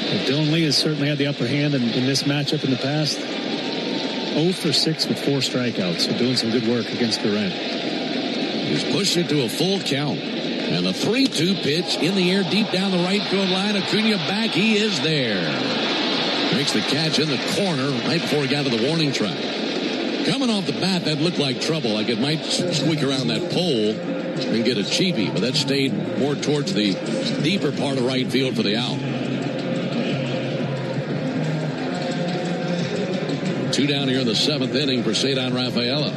Well, Dylan Lee has certainly had the upper hand in this matchup in the past. 0 for 6 with 4 strikeouts. So doing some good work against Durant. He's pushed it to a full count. And the 3-2 pitch in the air deep down the right field line. Acuna back. He is there. Makes the catch in the corner right before he got to the warning track. Coming off the bat, that looked like trouble. Like it might squeak around that pole and get a cheapie. But that stayed more towards the deeper part of right field for the out. 2 down here in the 7th inning for Cedar Rafaela.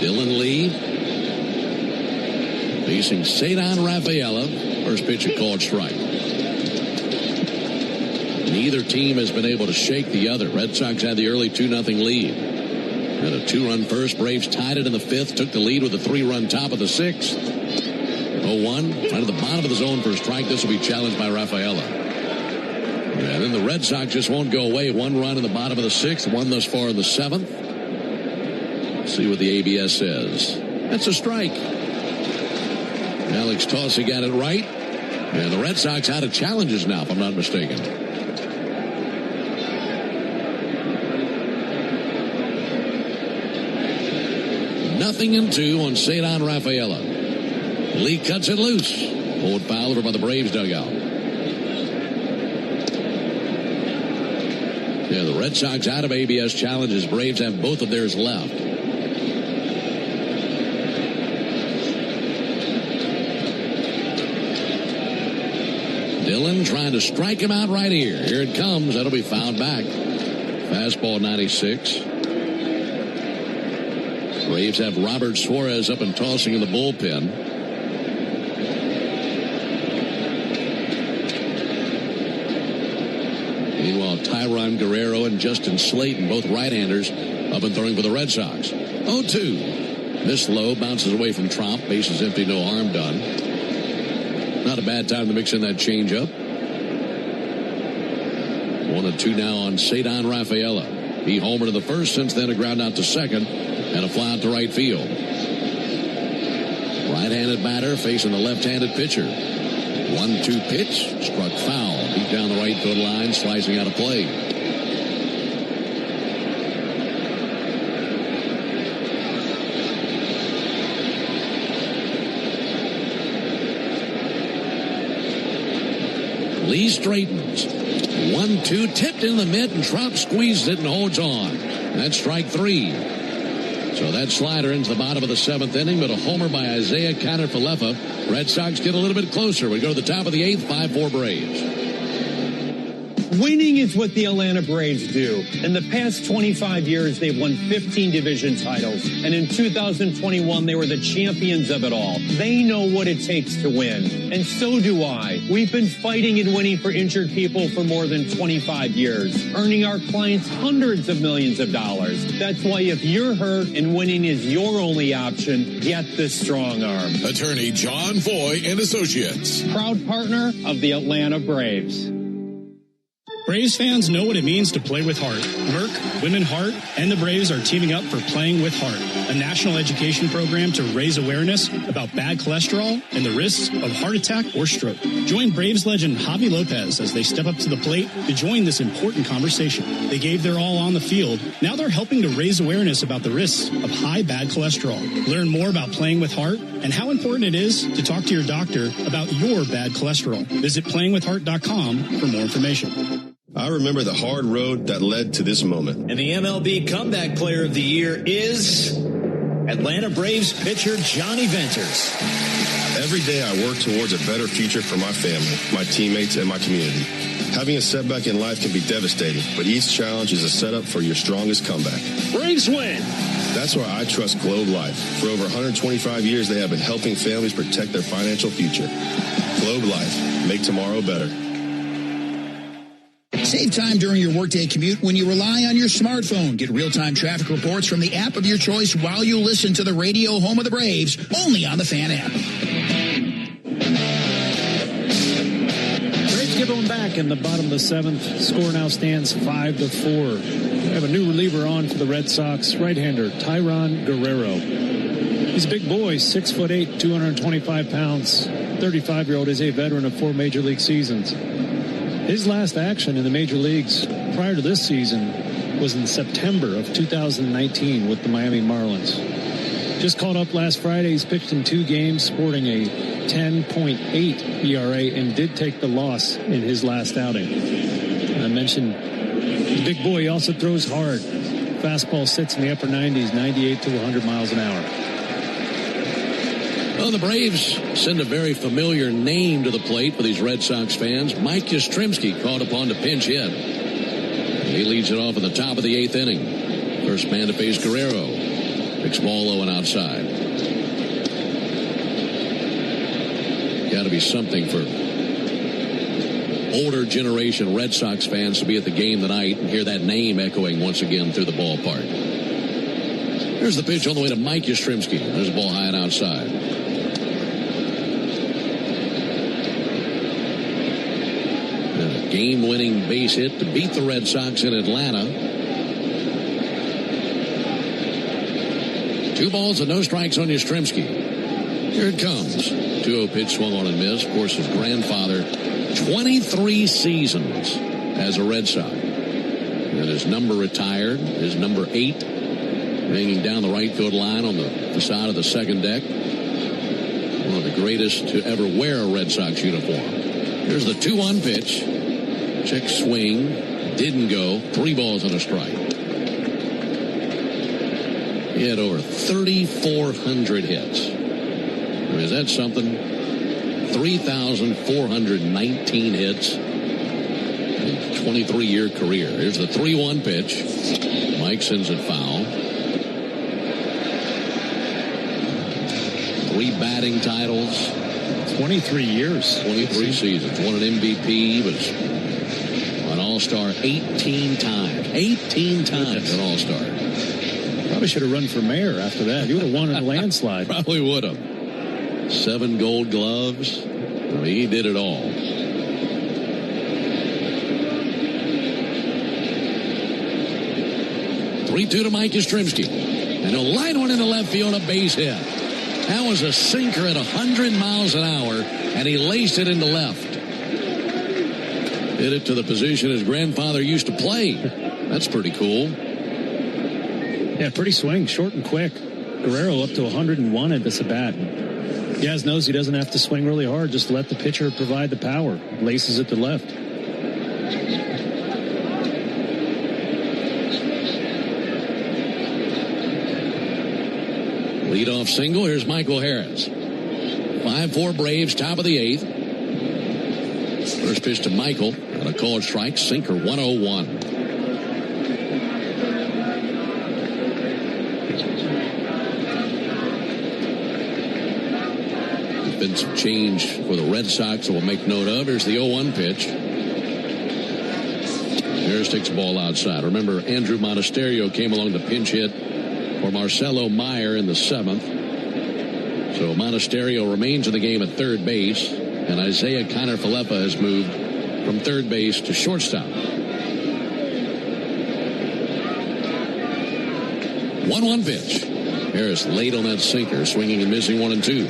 Dylan Lee facing Cedar Rafaela. First pitch a called strike. Neither team has been able to shake the other. Red Sox had the early 2-0 lead. Had a 2-run first. Braves tied it in the 5th. Took the lead with a 3-run top of the 6th. 0-1. Right at the bottom of the zone for a strike. This will be challenged by Rafaela. And then the Red Sox just won't go away. 1 run in the bottom of the 6th. 1 thus far in the 7th. See what the ABS says. That's a strike. Alex Tossi got it right. And the Red Sox out of challenges now, if I'm not mistaken. Nothing in 2 on Cedar Rafaela. Lee cuts it loose. Pulled foul over by the Braves dugout. Yeah, the Red Sox out of ABS challenges. Braves have both of theirs left. Dillon trying to strike him out right here. Here it comes. That'll be fouled back. Fastball 96. Braves have Robert Suarez up and tossing in the bullpen. Meanwhile, Tyron Guerrero and Justin Slayton, both right-handers, up and throwing for the Red Sox. 0-2. This low bounces away from Tromp. Bases empty, no harm done. Not a bad time to mix in that changeup. 1-2 now on Cedon Rafaela. He homered to the first, since then a ground out to second and a fly out to right field. Right-handed batter facing the left-handed pitcher. 1-2 pitch, struck foul. Deep down the right field line, slicing out of play. Lee straightens. 1-2, tipped in the mid, and Trump squeezes it and holds on. That's strike 3. So that slider into the bottom of the 7th inning, but a homer by Isaiah Kiner-Falefa. Red Sox get a little bit closer. We go to the top of the 8th, 5-4 Braves. Winning is what the Atlanta Braves do. In the past 25 years, they've won 15 division titles. And in 2021, they were the champions of it all. They know what it takes to win. And so do I. We've been fighting and winning for injured people for more than 25 years, earning our clients hundreds of millions of dollars. That's why if you're hurt and winning is your only option, get the Strong Arm. Attorney John Foy and Associates. Proud partner of the Atlanta Braves. Braves fans know what it means to play with heart. Merck, Women Heart, and the Braves are teaming up for Playing with Heart, a national education program to raise awareness about bad cholesterol and the risks of heart attack or stroke. Join Braves legend Javi Lopez as they step up to the plate to join this important conversation. They gave their all on the field. Now they're helping to raise awareness about the risks of high bad cholesterol. Learn more about Playing with Heart and how important it is to talk to your doctor about your bad cholesterol. Visit playingwithheart.com for more information. I remember the hard road that led to this moment. And the MLB Comeback Player of the Year is Atlanta Braves pitcher Johnny Venters. Every day I work towards a better future for my family, my teammates, and my community. Having a setback in life can be devastating, but each challenge is a setup for your strongest comeback. Braves win! That's why I trust Globe Life. For over 125 years, they have been helping families protect their financial future. Globe Life. Make tomorrow better. Save time during your workday commute when you rely on your smartphone. Get real-time traffic reports from the app of your choice while you listen to the radio home of the Braves, only on the Fan app. Braves get one back in the bottom of the 7th. Score now stands 5-4. We have a new reliever on for the Red Sox, right-hander Tyron Guerrero. He's a big boy, 6'8", 225 pounds. 35-year-old is a veteran of 4 major league seasons. His last action in the major leagues prior to this season was in September of 2019 with the Miami Marlins. Just called up last Friday. He's pitched in 2 games, sporting a 10.8 ERA, and did take the loss in his last outing. I mentioned the big boy. He also throws hard. Fastball sits in the upper 90s, 98 to 100 miles an hour. Well, the Braves send a very familiar name to the plate for these Red Sox fans. Mike Yastrzemski called upon to pinch hit. He leads it off at the top of the 8th inning. First man to face Guerrero. Picks ball low and outside. Got to be something for older generation Red Sox fans to be at the game tonight and hear that name echoing once again through the ballpark. Here's the pitch on the way to Mike Yastrzemski. There's the ball high and outside. Game-winning base hit to beat the Red Sox in Atlanta. 2 balls and no strikes on Yastrzemski. Here it comes. 2-0 pitch swung on and missed. Of course, his grandfather, 23 seasons as a Red Sox. And his number retired, his number 8, hanging down the right field line on the facade of the second deck. One of the greatest to ever wear a Red Sox uniform. Here's the 2-1 pitch. Check swing. Didn't go. 3 balls and a strike. He had over 3,400 hits. I mean, is that something? 3,419 hits. 23-year career. Here's the 3-1 pitch. Mike sends it foul. 3 batting titles. 23 years. 23 seasons. Won an MVP. Was an All-Star 18 times. 18 times an All-Star. Probably should have run for mayor after that. He would have won in a landslide. Probably would have. 7 Gold Gloves. I mean, he did it all. 3-2 to Mike Yastrzemski. And a line one in the left field, a base hit. That was a sinker at 100 miles an hour, and he laced it into left. Hit it to the position his grandfather used to play. That's pretty cool. Yeah, pretty swing, short and quick. Guerrero up to 101 at this at-bat. Gaz knows he doesn't have to swing really hard, just let the pitcher provide the power. Laces it to left. Leadoff single. Here's Michael Harris. 5-4 Braves, top of the 8th. First pitch to Michael. On a called strike, sinker 101. Defensive change for the Red Sox we'll make note of. Here's the 0-1 pitch. Harris takes the ball outside. Remember, Andrew Monasterio came along to pinch hit for Marcelo Meyer in the 7th. So Monasterio remains in the game at third base, and Isaiah Kiner-Falefa has moved from third base to shortstop. 1-1 pitch. Harris late on that sinker, swinging and missing 1 and 2.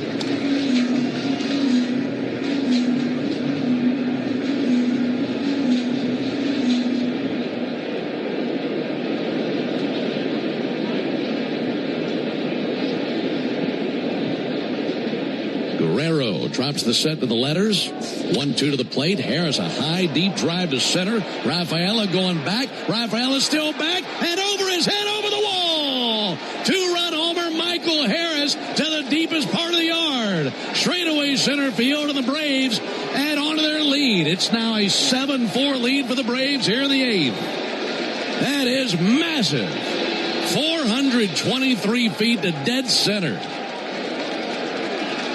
Drops the set to the letters. 1-2 to the plate. Harris, a high, deep drive to center. Rafaela going back. Rafaela still back. And over his head, over the wall. 2-run homer, Michael Harris to the deepest part of the yard. Straightaway center field, and the Braves add on to their lead. It's now a 7-4 lead for the Braves here in the 8th. That is massive. 423 feet to dead center.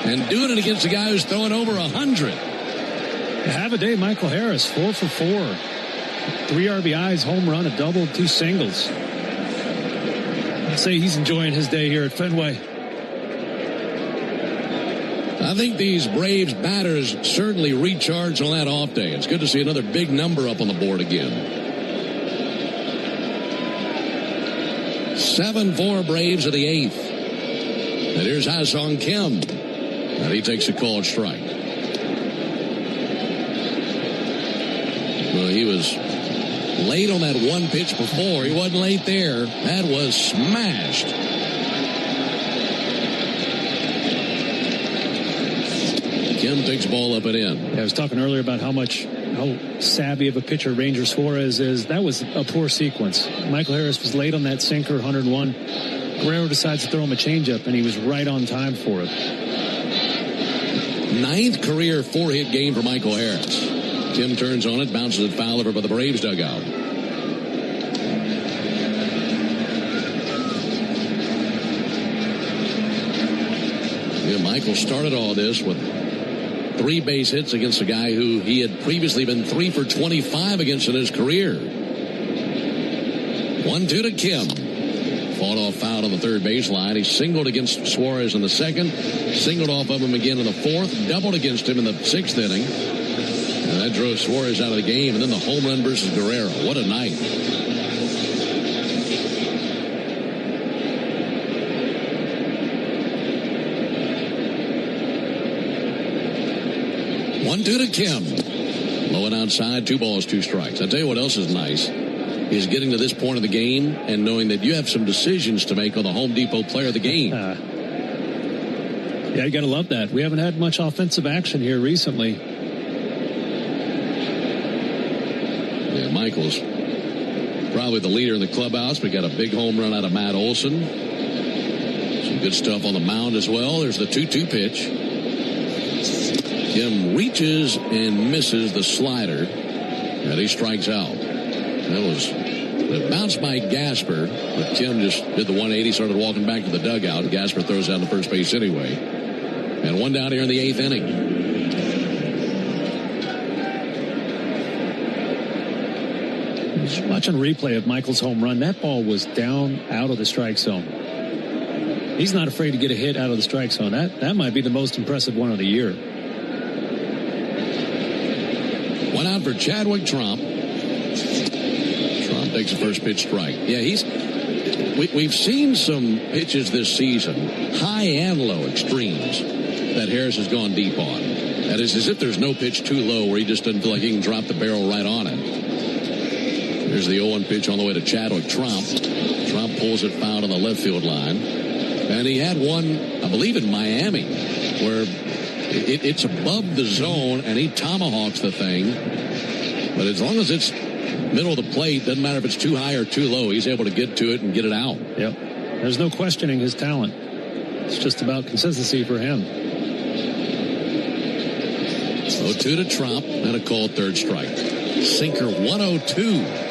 And doing it against a guy who's throwing over 100. Have a day, Michael Harris, 4 for 4. 3 RBIs, home run, a double, 2 singles. I'd say he's enjoying his day here at Fenway. I think these Braves batters certainly recharge on that off day. It's good to see another big number up on the board again. 7-4 Braves of the 8th. And here's Ha-Sung Kim. And he takes a called strike. Well, he was late on that 1 pitch before. He wasn't late there. That was smashed. Kim takes the ball up and in. Yeah, I was talking earlier about how savvy of a pitcher Ranger Suarez is. That was a poor sequence. Michael Harris was late on that sinker, 101. Guerrero decides to throw him a changeup, and he was right on time for it. 9th career 4-hit game for Michael Harris. Kim turns on it, bounces it foul over by the Braves dugout. Yeah, Michael started all this with 3 base hits against a guy who he had previously been 3 for 25 against in his career. 1-2 to Kim. Fought off foul on the third baseline. He singled against Suarez in the 2nd, singled off of him again in the 4th, doubled against him in the 6th inning. And that drove Suarez out of the game. And then the home run versus Guerrero. What a night. One, 2 to Kim. Low and outside, 2 balls, 2 strikes. I'll tell you what else is nice. Is getting to this point of the game and knowing that you have some decisions to make on the Home Depot player of the game. Yeah, you got to love that. We haven't had much offensive action here recently. Yeah, Michael's probably the leader in the clubhouse. We got a big home run out of Matt Olson. Some good stuff on the mound as well. There's the 2-2 pitch. Kim reaches and misses the slider, and he strikes out. It bounced by Gasper, but Kim just did the 180, started walking back to the dugout. Gasper throws down to first base anyway. And one down here in the 8th inning. Watching a replay of Michael's home run, that ball was down out of the strike zone. He's not afraid to get a hit out of the strike zone. That might be the most impressive one of the year. One out for Chadwick Tromp. Tromp takes a first pitch strike. Yeah, we've seen some pitches this season, high and low extremes, that Harris has gone deep on. That is as if there's no pitch too low where he just doesn't feel like he can drop the barrel right on it. Here's the 0-1 pitch on the way to Chadwick Tromp. Tromp pulls it foul on the left field line. And he had one, I believe, in Miami, where it's above the zone, and he tomahawks the thing. But as long as it's middle of the plate, doesn't matter if it's too high or too low, he's able to get to it and get it out. Yep. There's no questioning his talent. It's just about consistency for him. 0-2 to Tromp, and a called third strike. Sinker 102.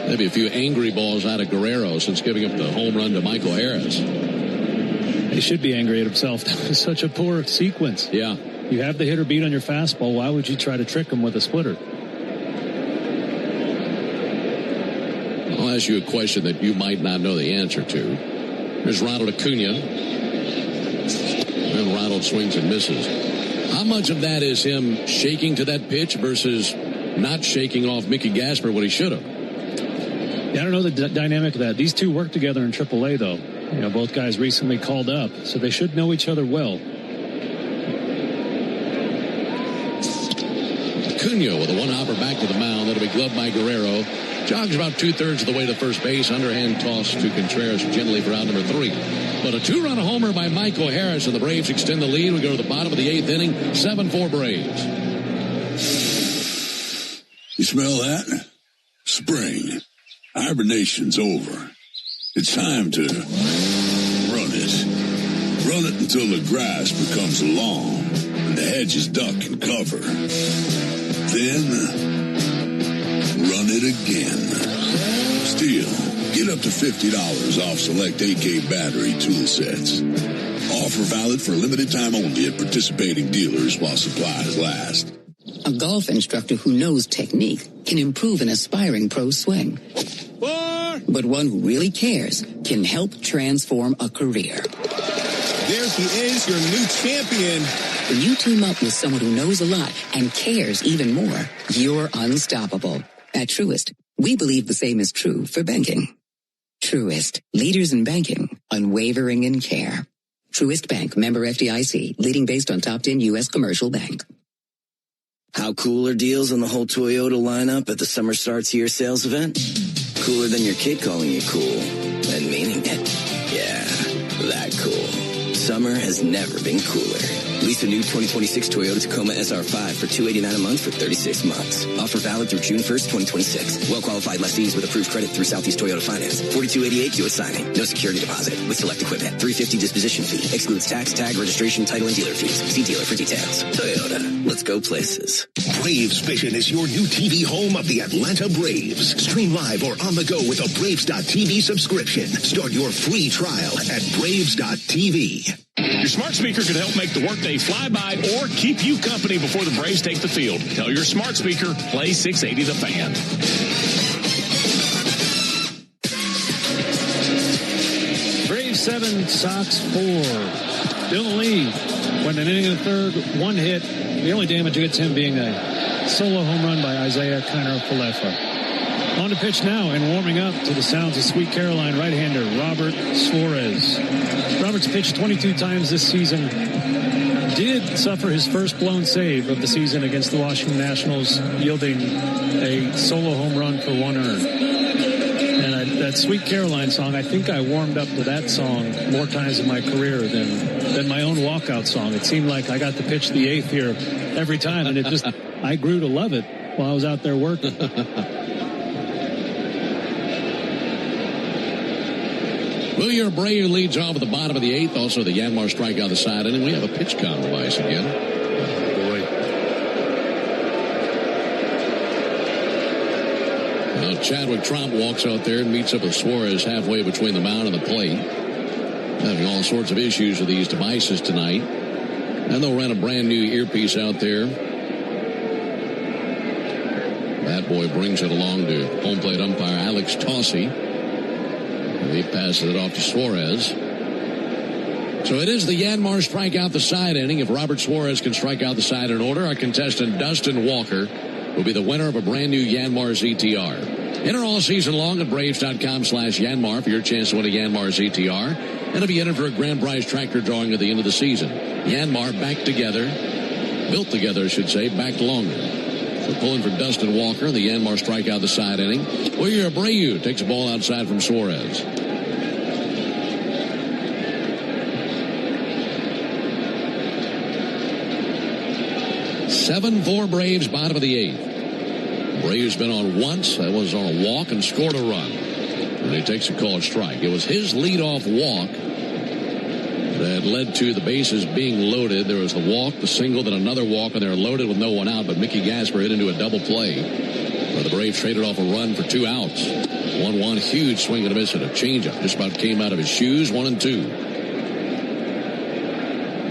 Maybe a few angry balls out of Guerrero since giving up the home run to Michael Harris. He should be angry at himself. That was such a poor sequence. Yeah. You have the hitter beat on your fastball. Why would you try to trick him with a splitter? I'll ask you a question that you might not know the answer to. Here's Ronald Acuna. And Ronald swings and misses. How much of that is him shaking to that pitch versus not shaking off Mickey Gasper what he should have? Yeah, I don't know the dynamic of that. These two work together in AAA, though. You know, both guys recently called up, so they should know each other well. Acuna with a one-hopper back to the mound. That'll be gloved by Guerrero. Jogs about 2/3 of the way to first base. Underhand toss to Contreras gently for out number 3. But a 2-run homer by Michael Harris, and the Braves extend the lead. We go to the bottom of the 8th inning. 7-4 Braves. You smell that? Spring. Hibernation's over. It's time to run it. Run it until the grass becomes long and the hedges duck and cover. Then run it again. Still, get up to $50 off select AK battery tool sets. Offer valid for a limited time only at participating dealers while supplies last. A golf instructor who knows technique can improve an aspiring pro's swing. But one who really cares can help transform a career. There he is, your new champion. When you team up with someone who knows a lot and cares even more, you're unstoppable. At Truist, we believe the same is true for banking. Truist, leaders in banking, unwavering in care. Truist Bank, member FDIC, leading based on top 10 U.S. commercial bank. How cool are deals on the whole Toyota lineup at the Summer Starts Here sales event? Cooler than your kid calling you cool and meaning it. Yeah, that cool. Summer has never been cooler. Lease a new 2026 Toyota Tacoma SR5 for $289 a month for 36 months. Offer valid through June 1st, 2026. Well-qualified lessees with approved credit through Southeast Toyota Finance. $42.88 due at signing. No security deposit with select equipment. $350 disposition fee. Excludes tax, tag, registration, title, and dealer fees. See dealer for details. Toyota. Let's go places. Braves Vision is your new TV home of the Atlanta Braves. Stream live or on the go with a Braves.tv subscription. Start your free trial at Braves.tv. Your smart speaker could help make the workday fly by or keep you company before the Braves take the field. Tell your smart speaker, play 680 The Fan. Braves 7, Sox 4. Still in the lead. When an inning in the third, one hit. The only damage against him being a solo home run by Isaiah Kiner-Falefa. On to pitch now and warming up to the sounds of Sweet Caroline right-hander Robert Suarez. Robert's pitched 22 times this season. Did suffer his first blown save of the season against the Washington Nationals, yielding a solo home run for one earned. And that Sweet Caroline song, I think I warmed up to that song more times in my career than my own walkout song. It seemed like I got to pitch the eighth here every time, and it just I grew to love it while I was out there working. William Abreu leads off at the bottom of the 8th. Also, the Yanmar strikeout the side inning. We have a pitch count device again. Boy. Now, Chadwick Tromp walks out there and meets up with Suarez halfway between the mound and the plate. Having all sorts of issues with these devices tonight. And they'll run a brand new earpiece out there. That boy brings it along to home plate umpire Alex Tossi. He passes it off to Suarez. So it is the Yanmar strikeout the side inning. If Robert Suarez can strike out the side in order, our contestant Dustin Walker will be the winner of a brand new Yanmar ZTR. Enter all season long at Braves.com/Yanmar for your chance to win a Yanmar ZTR. And to be entered for a grand prize tractor drawing at the end of the season. Yanmar back together, built together I should say, back longer. So pulling for Dustin Walker, the Yanmar strikeout the side inning. William Abreu takes a ball outside from Suarez. (7-4) Braves, bottom of the 8th. Abreu's been on once. That was on a walk and scored a run. And he takes a called strike. It was his leadoff walk that led to the bases being loaded. There was the walk, the single, then another walk, and they were loaded with no one out. But Mickey Gasper hit into a double play where the Braves traded off a run for 2 outs. 1-1, huge swing and a miss at a changeup. Just about came out of his shoes, 1-2.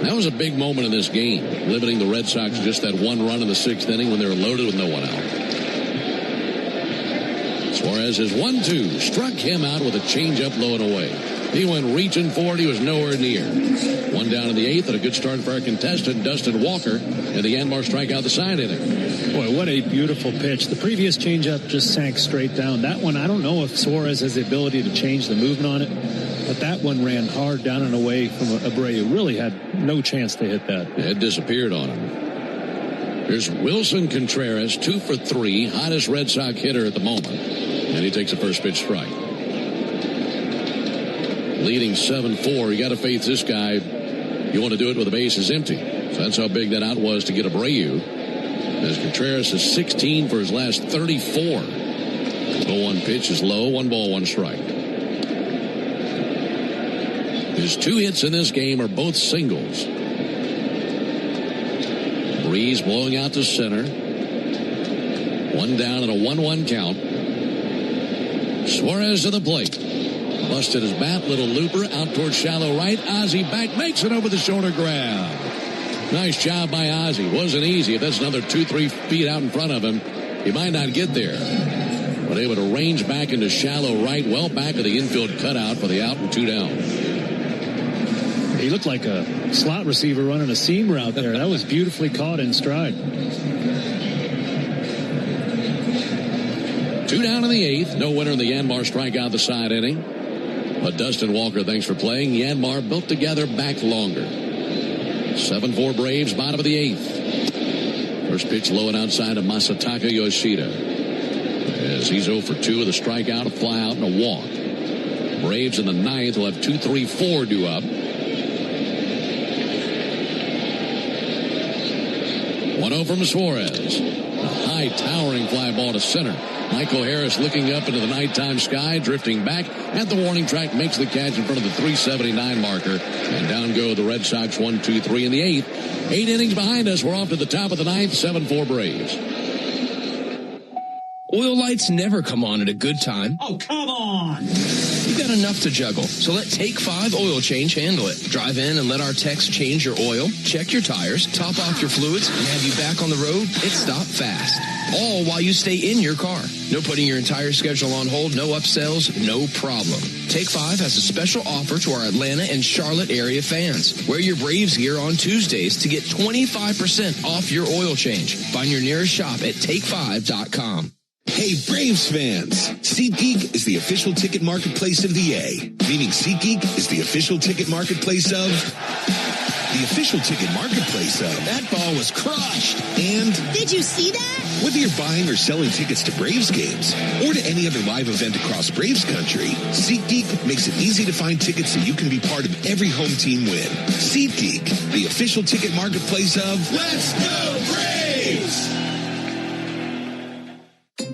That was a big moment in this game, limiting the Red Sox to just that one run in the 6th inning when they were loaded with no one out. Suarez is 1-2, struck him out with a changeup low and away. He went reaching for it. He was nowhere near. 1 down in the 8th, and a good start for our contestant, Dustin Walker, and the Yanmar strikeout the side inning. Boy, what a beautiful pitch. The previous changeup just sank straight down. That one, I don't know if Suarez has the ability to change the movement on it, but that one ran hard down and away from Abreu. Really had no chance to hit that. It disappeared on him. Here's Wilson Contreras, 2 for 3, hottest Red Sox hitter at the moment, and he takes a first pitch strike. Leading 7-4. You got to face this guy. You want to do it with the bases empty. So that's how big that out was to get Abreu. As Contreras is 16 for his last 34. 0-1 pitch is low. 1 ball, 1 strike. His 2 hits in this game are both singles. Breeze blowing out to center. 1 down and a 1-1 count. Suarez to the plate. Busted his bat, little looper, out towards shallow right. Ozzie back, makes it over the shoulder grab. Nice job by Ozzie. Wasn't easy. If that's another 2-3 feet out in front of him, he might not get there. But able to range back into shallow right, well back of the infield cutout for the out and 2 down. He looked like a slot receiver running a seam route there. That was beautifully caught in stride. 2 down in the 8th. No winner in the Yanmar strikeout the side inning. But Dustin Walker, thanks for playing. Yanmar built together back longer. 7-4 Braves, bottom of the 8th. First pitch low and outside of Masataka Yoshida. As he's 0 for 2 with a strikeout, a fly out, and a walk. Braves in the 9th will have 2-3-4 due up. 1-0 from Suarez. A high towering fly ball to center. Michael Harris looking up into the nighttime sky, drifting back at the warning track, makes the catch in front of the 379 marker. And down go the Red Sox, 1-2-3 in the 8th. 8 innings behind us. We're off to the top of the 9th, 7-4 Braves. Oil lights never come on at a good time. Oh, come on! You've got enough to juggle, so let Take 5 Oil Change handle it. Drive in and let our techs change your oil, check your tires, top off your fluids, and have you back on the road. It's stop fast. All while you stay in your car. No putting your entire schedule on hold, no upsells, no problem. Take 5 has a special offer to our Atlanta and Charlotte area fans. Wear your Braves gear on Tuesdays to get 25% off your oil change. Find your nearest shop at take5.com. Hey, Braves fans! SeatGeek is the official ticket marketplace of the A, meaning SeatGeek is the official ticket marketplace of... the official ticket marketplace of... That ball was crushed! And... Did you see that? Whether you're buying or selling tickets to Braves games or to any other live event across Braves country, SeatGeek makes it easy to find tickets so you can be part of every home team win. SeatGeek, the official ticket marketplace of... Let's go Braves!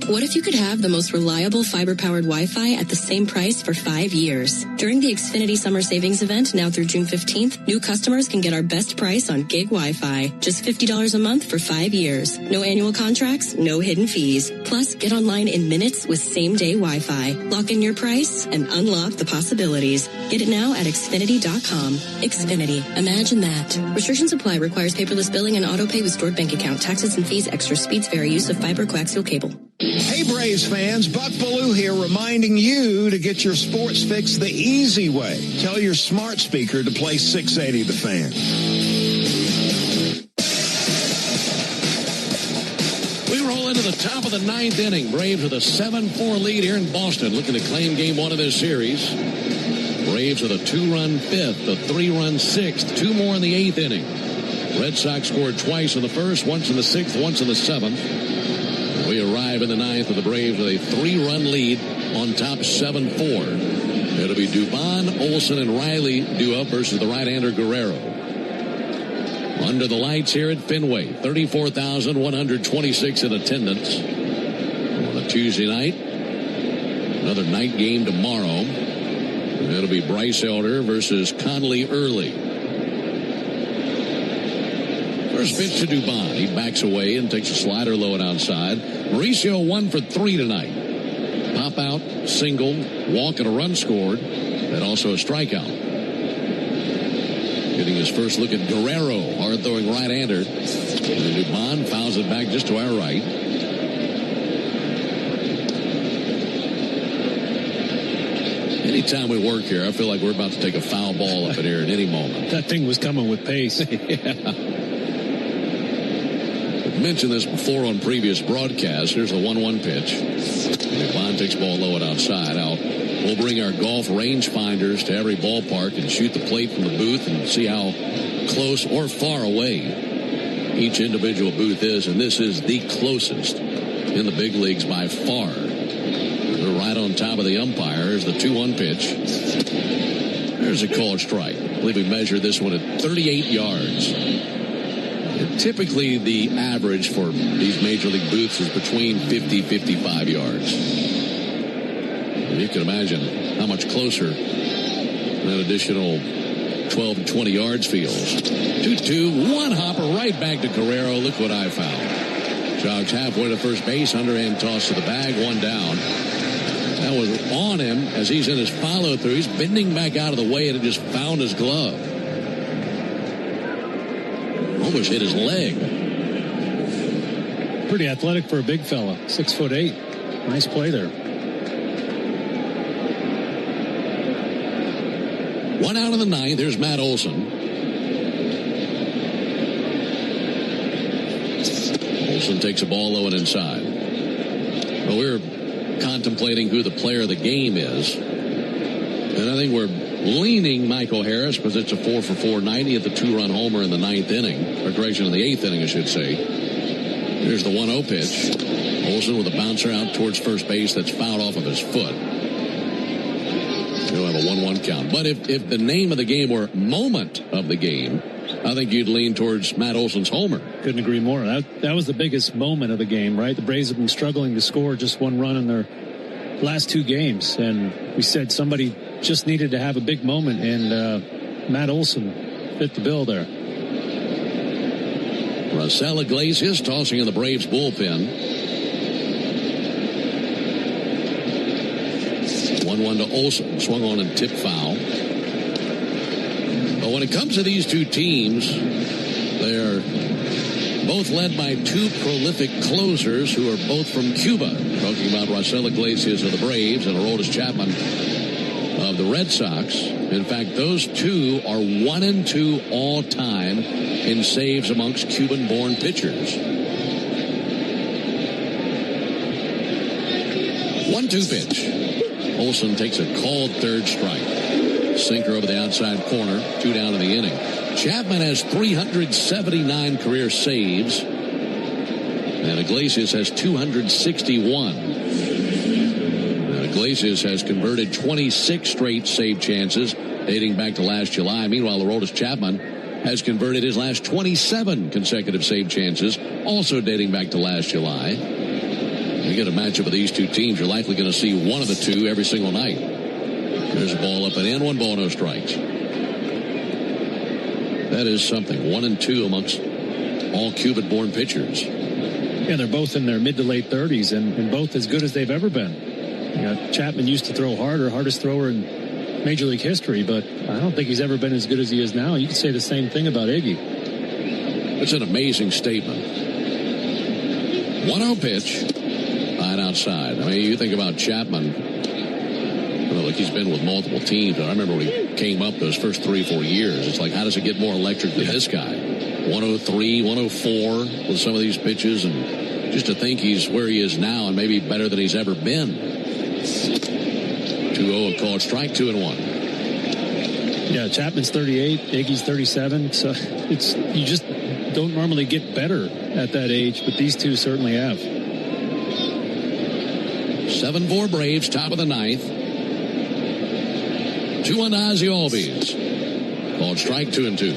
What if you could have the most reliable fiber-powered Wi-Fi at the same price for 5 years? During the Xfinity Summer Savings Event, now through June 15th, new customers can get our best price on gig Wi-Fi. Just $50 a month for 5 years. No annual contracts, no hidden fees. Plus, get online in minutes with same-day Wi-Fi. Lock in your price and unlock the possibilities. Get it now at Xfinity.com. Xfinity. Imagine that. Restrictions apply. Requires paperless billing and auto-pay with stored bank account. Taxes and fees. Extra speeds vary. Use of fiber coaxial cable. Hey Braves fans, Buck Ballou here reminding you to get your sports fix the easy way. Tell your smart speaker to play 680 The Fan. We roll into the top of the ninth inning. Braves with a 7-4 lead here in Boston, looking to claim game one of this series. Braves with a 2-run fifth, a 3-run sixth, 2 more in the eighth inning. Red Sox scored twice in the first, once in the sixth, once in the seventh. We arrive in the ninth with the Braves with a 3-run lead on top 7-4. It'll be Dubon, Olsen, and Riley due up versus the right-hander Guerrero. Under the lights here at Fenway, 34,126 in attendance on a Tuesday night. Another night game tomorrow. It'll be Bryce Elder versus Conley Early. First pitch to Dubon. He backs away and takes a slider low and outside. Mauricio 1 for 3 tonight. Pop out, single, walk, and a run scored, and also a strikeout. Getting his first look at Guerrero, hard throwing right-hander. And Dubon fouls it back just to our right. Anytime we work here, I feel like we're about to take a foul ball up in here at any moment. That thing was coming with pace. Yeah. Mentioned this before on previous broadcasts. Here's the 1-1 pitch. Dubon takes ball low and outside. We'll bring our golf rangefinders to every ballpark and shoot the plate from the booth and see how close or far away each individual booth is. And this is the closest in the big leagues by far. They're right on top of the umpire. Here's the 2-1 pitch. There's a called strike. I believe we measured this one at 38 yards. Typically, the average for these major league booths is between 50-55 yards. And you can imagine how much closer that additional 12 to 20 yards feels. 2-2, one hopper right back to Guerrero. Look what I found. Jogs halfway to first base, underhand toss to the bag, 1 down. That was on him as he's in his follow-through. He's bending back out of the way, and it just found his glove. Almost hit his leg. Pretty athletic for a big fella. 6'8". Nice play there. 1 out of the ninth. There's Matt Olson. Olson takes a ball low and inside. Well, we're contemplating who the player of the game is. And I think we're leaning Michael Harris because it's a 4 for 4 90 at the 2-run homer in the ninth inning. Or correction, in the eighth inning, I should say. Here's the 1-0 pitch. Olsen with a bouncer out towards first base that's fouled off of his foot. He'll have a 1-1 count. But if the name of the game were moment of the game, I think you'd lean towards Matt Olson's homer. Couldn't agree more. That was the biggest moment of the game, right? The Braves have been struggling to score just 1 run in their last 2 games. And we said somebody just needed to have a big moment, and Matt Olson fit the bill there. Raisel Iglesias tossing in the Braves bullpen. 1-1 to Olsen. Swung on and tipped foul. But when it comes to these two teams, they're both led by 2 prolific closers who are both from Cuba. Talking about Raisel Iglesias of the Braves and Aroldis Chapman of the Red Sox. In fact, those 2 are 1 and 2 all time in saves amongst Cuban-born pitchers. 1-2 pitch. Olsen takes a called third strike. Sinker over the outside corner. 2 down in the inning. Chapman has 379 career saves. And Iglesias has 261. Iglesias has converted 26 straight save chances dating back to last July. Meanwhile, Aroldis Chapman has converted his last 27 consecutive save chances, also dating back to last July. You get a matchup of these two teams, you're likely going to see one of the two every single night. There's a ball up and in, 1 ball, no strikes. That is something. 1-2 amongst all Cuban-born pitchers. Yeah, they're both in their mid to late 30s and both as good as they've ever been. You know, Chapman used to throw harder, hardest thrower in Major League history, but I don't think he's ever been as good as he is now. You could say the same thing about Iggy. It's an amazing statement. 1-0 pitch. Line outside. I mean, you think about Chapman. Like he's been with multiple teams. I remember when he came up those first 3 or 4 years. It's like, how does it get more electric than this guy? 103, 104 with some of these pitches. And just to think he's where he is now and maybe better than he's ever been. 2-0, a called strike, 2-1. Yeah, Chapman's 38, Iggy's 37. So you just don't normally get better at that age, but these two certainly have. 7-4 Braves, top of the 9th. 2-1 to Ozzie Albies. Called strike, 2-2.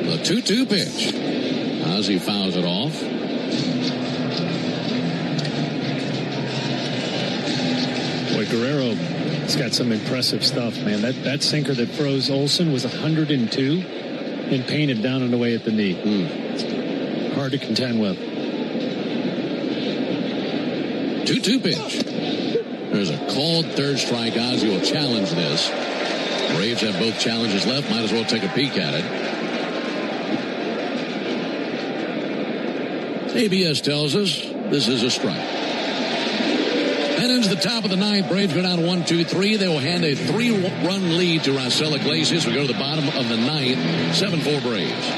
The 2-2 pitch. Ozzie fouls it off. Boy, Guerrero's got some impressive stuff, man. That sinker that froze Olsen was 102 and painted down and away at the knee. Hard to contend with. 2-2 pitch. There's a called third strike. Ozzie will challenge this. Braves have both challenges left. Might as well take a peek at it. ABS tells us this is a strike. That ends the top of the 9th. Braves go down 1-2-3. They will hand a 3-run lead to Raisel Iglesias. We go to the bottom of the 9th. 7-4 Braves.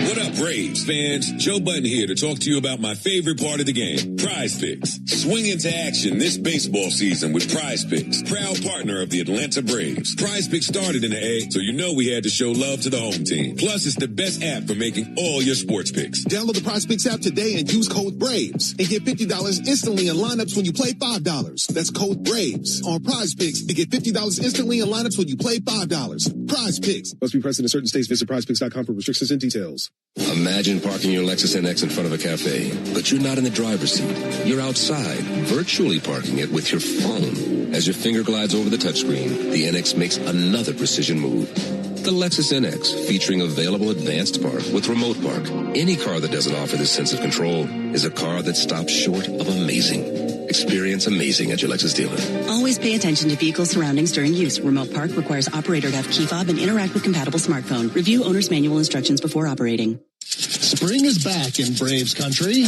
What up, Braves fans? Joe Button here to talk to you about my favorite part of the game, Prize Picks. Swing into action this baseball season with Prize Picks, proud partner of the Atlanta Braves. Prize Picks started in the A, so you know we had to show love to the home team. Plus, it's the best app for making all your sports picks. Download the Prize Picks app today and use code BRAVES and get $50 instantly in lineups when you play $5. That's code BRAVES on Prize Picks to get $50 instantly in lineups when you play $5. Prize Picks. Must be present in certain states. Visit prizepicks.com for restrictions and details. Imagine parking your Lexus NX in front of a cafe, but you're not in the driver's seat. You're outside, virtually parking it with your phone. As your finger glides over the touchscreen, the NX makes another precision move. The Lexus NX, featuring available advanced park with remote park. Any car that doesn't offer this sense of control is a car that stops short of amazing. Experience amazing at your Lexus dealer. Always pay attention to vehicle surroundings during use. Remote park requires operator to have key fob and interact with compatible smartphone. Review owner's manual instructions before operating. Spring is back in Braves country,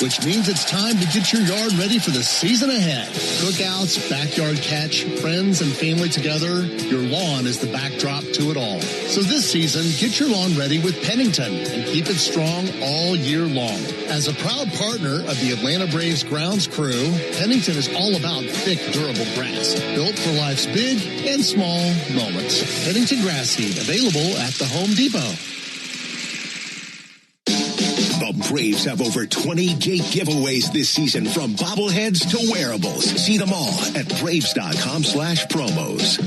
which means it's time to get your yard ready for the season ahead. Cookouts, backyard catch, friends and family together, your lawn is the backdrop to it all. So this season, get your lawn ready with Pennington and keep it strong all year long. As a proud partner of the Atlanta Braves grounds crew, Pennington is all about thick, durable grass, built for life's big and small moments. Pennington grass seed, available at the Home Depot. The Braves have over 20 gate giveaways this season, from bobbleheads to wearables. See them all at Braves.com/promos.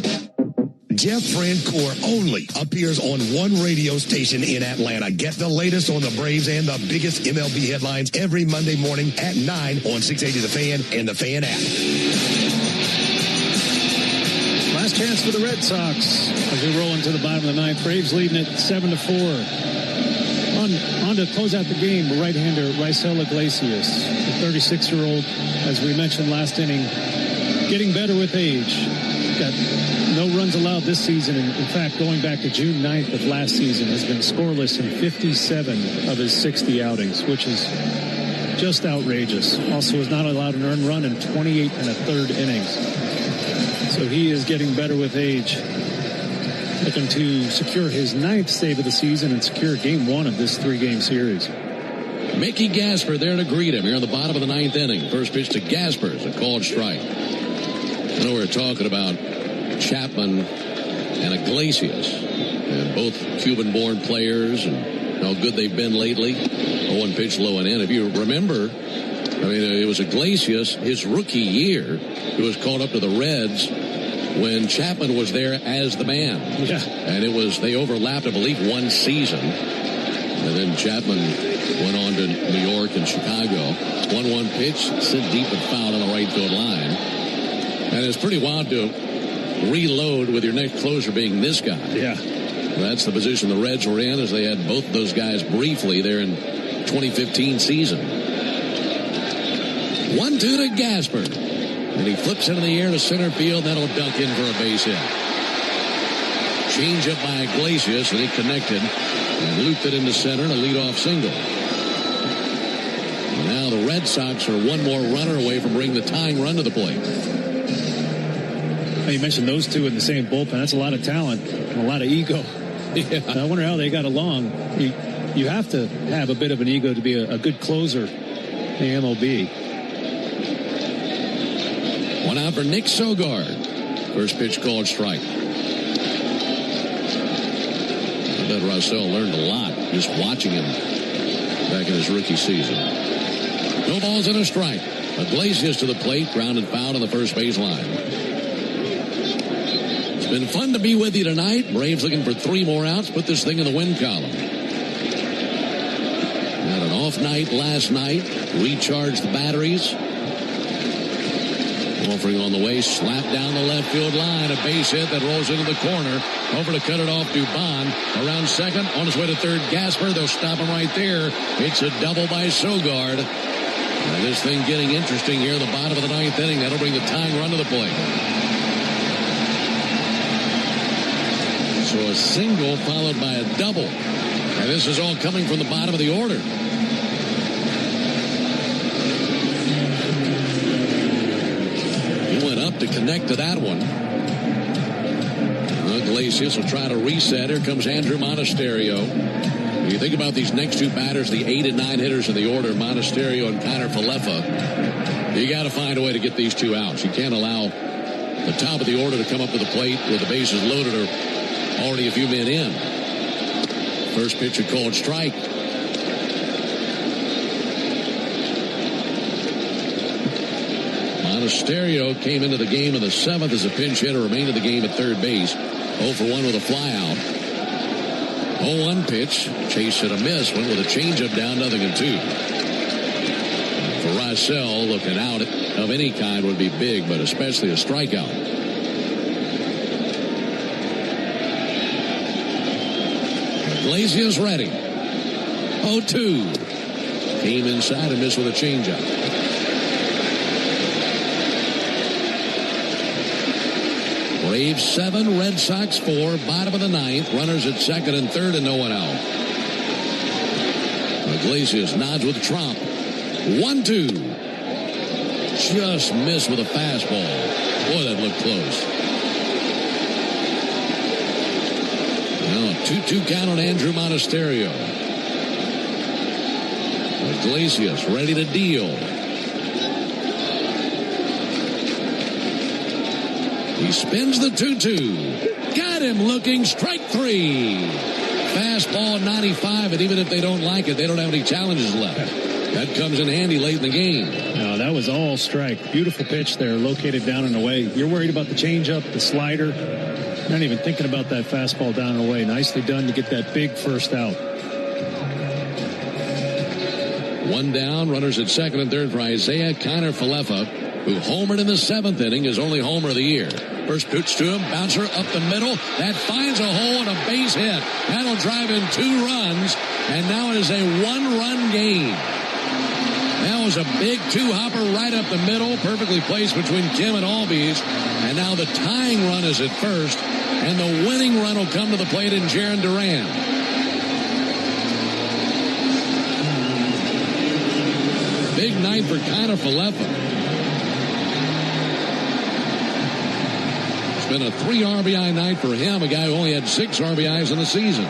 Jeff Francoeur only appears on one radio station in Atlanta. Get the latest on the Braves and the biggest MLB headlines every Monday morning at 9 on 680 The Fan and the Fan app. Last chance for the Red Sox as we roll into the bottom of the 9th. Braves leading it 7-4. On to close out the game, right-hander Raisel Iglesias, the 36-year-old, as we mentioned last inning, getting better with age. Got no runs allowed this season. And in fact, going back to June 9th of last season, has been scoreless in 57 of his 60 outings, which is just outrageous. Also has not allowed an earned run in 28 1/3 innings. So he is getting better with age. Looking to secure his 9th save of the season and secure game 1 of this 3-game series. Mickey Gasper there to greet him here on the bottom of the 9th inning. First pitch to Gasper is a called strike. I know we're talking about Chapman and Iglesias, and both Cuban-born players and how good they've been lately. 0-1 pitch low and in. If you remember, I mean, it was Iglesias, his rookie year, who was called up to the Reds when Chapman was there as the man. Yeah. And they overlapped, I believe, one season. And then Chapman went on to New York and Chicago. 1-1 pitch, sent deep and foul on the right field line. And it's pretty wild to reload with your next closer being this guy. Yeah. That's the position the Reds were in, as they had both of those guys briefly there in 2015 season. 1-2 to Gasper. And he flips into the air to center field. That'll dunk in for a base hit. Change up by Iglesias, and he connected and looped it into center and a leadoff single. And now the Red Sox are one more runner away from bringing the tying run to the plate. You mentioned those two in the same bullpen. That's a lot of talent and a lot of ego. Yeah. I wonder how they got along. You have to have a bit of an ego to be a good closer in the MLB. One out for Nick Sogard. First pitch called strike. I bet Russell learned a lot just watching him back in his rookie season. No balls and a strike. Iglesias to the plate, grounded foul on the first base line. It's been fun to be with you tonight. Braves looking for 3 more outs. Put this thing in the win column. Had an off night last night. Recharged the batteries. Offering on the way, slap down the left field line. A base hit that rolls into the corner. Over to cut it off, Dubon. Around second, on his way to third, Gasper. They'll stop him right there. It's a double by Sogard. And this thing getting interesting here in the bottom of the 9th inning. That'll bring the tying run to the plate. So a single followed by a double. And this is all coming from the bottom of the order. He went up to connect to that one. Iglesias will try to reset. Here comes Andrew Monasterio. When you think about these next two batters, the 8 and 9 hitters in the order, Monasterio and Kiner Falefa, you got to find a way to get these two outs. You can't allow the top of the order to come up to the plate with the bases loaded or already a few men in. First pitch a called strike. Monasterio came into the game in the 7th as a pinch hitter, remained in the game at third base. 0 for 1 with a fly out. 0-1 pitch. Chase hit a miss. Went with a changeup down, 0-2. For Russell, looking out of any kind would be big, but especially a strikeout. Iglesias ready. 0-2. Came inside and missed with a changeup. Braves 7, Red Sox 4, bottom of the 9th. Runners at second and third and no one out. Iglesias nods with Trump. 1-2. Just missed with a fastball. Boy, that looked close. Now 2-2 count on Andrew Monasterio. Iglesias ready to deal. He spins the 2-2. Got him looking. Strike 3. Fastball 95, and even if they don't like it, they don't have any challenges left. That comes in handy late in the game. No, that was all strike. Beautiful pitch there, located down and away. You're worried about the changeup, the slider. Not even thinking about that fastball down and away. Nicely done to get that big first out. 1 down, runners at second and third for Isaiah Kiner Falefa, who homered in the 7th inning, his only homer of the year. First pitch to him, bouncer up the middle. That finds a hole and a base hit. That'll drive in 2 runs, and now it is a 1-run game. That was a big 2-hopper right up the middle, perfectly placed between Kim and Albies. And now the tying run is at first, and the winning run will come to the plate in Jarren Duran. Big night for Kiner Falefa. It's been a 3 RBI night for him, a guy who only had 6 RBIs in the season.